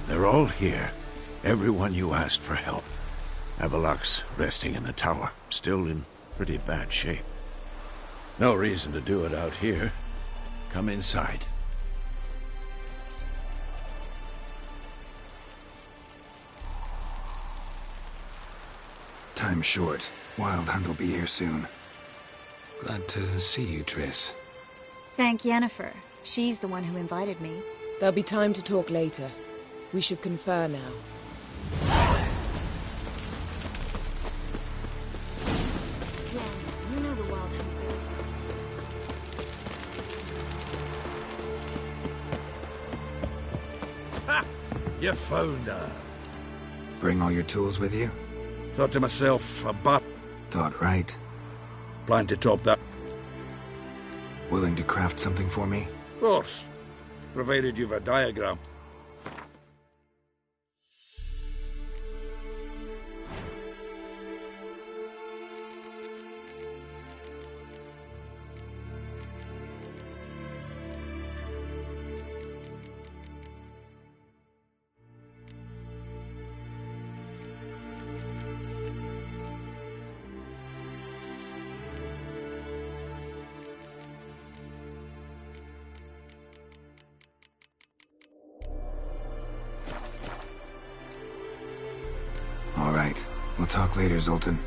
They're all here. Everyone you asked for help. Avallac'h's resting in the tower, still in pretty bad shape. No reason to do it out here. Come inside. Time's short. Wild Hunt will be here soon. Glad to see you, Triss. Thank Yennefer. She's the one who invited me. There'll be time to talk later. We should confer now. You know the Wild Hunt. Ha! You found her. Bring all your tools with you? Thought to myself, a bat. Thought right. Plan to top that. Willing to craft something for me? Of course. Provided you've a diagram. All right. We'll talk later, Zoltan.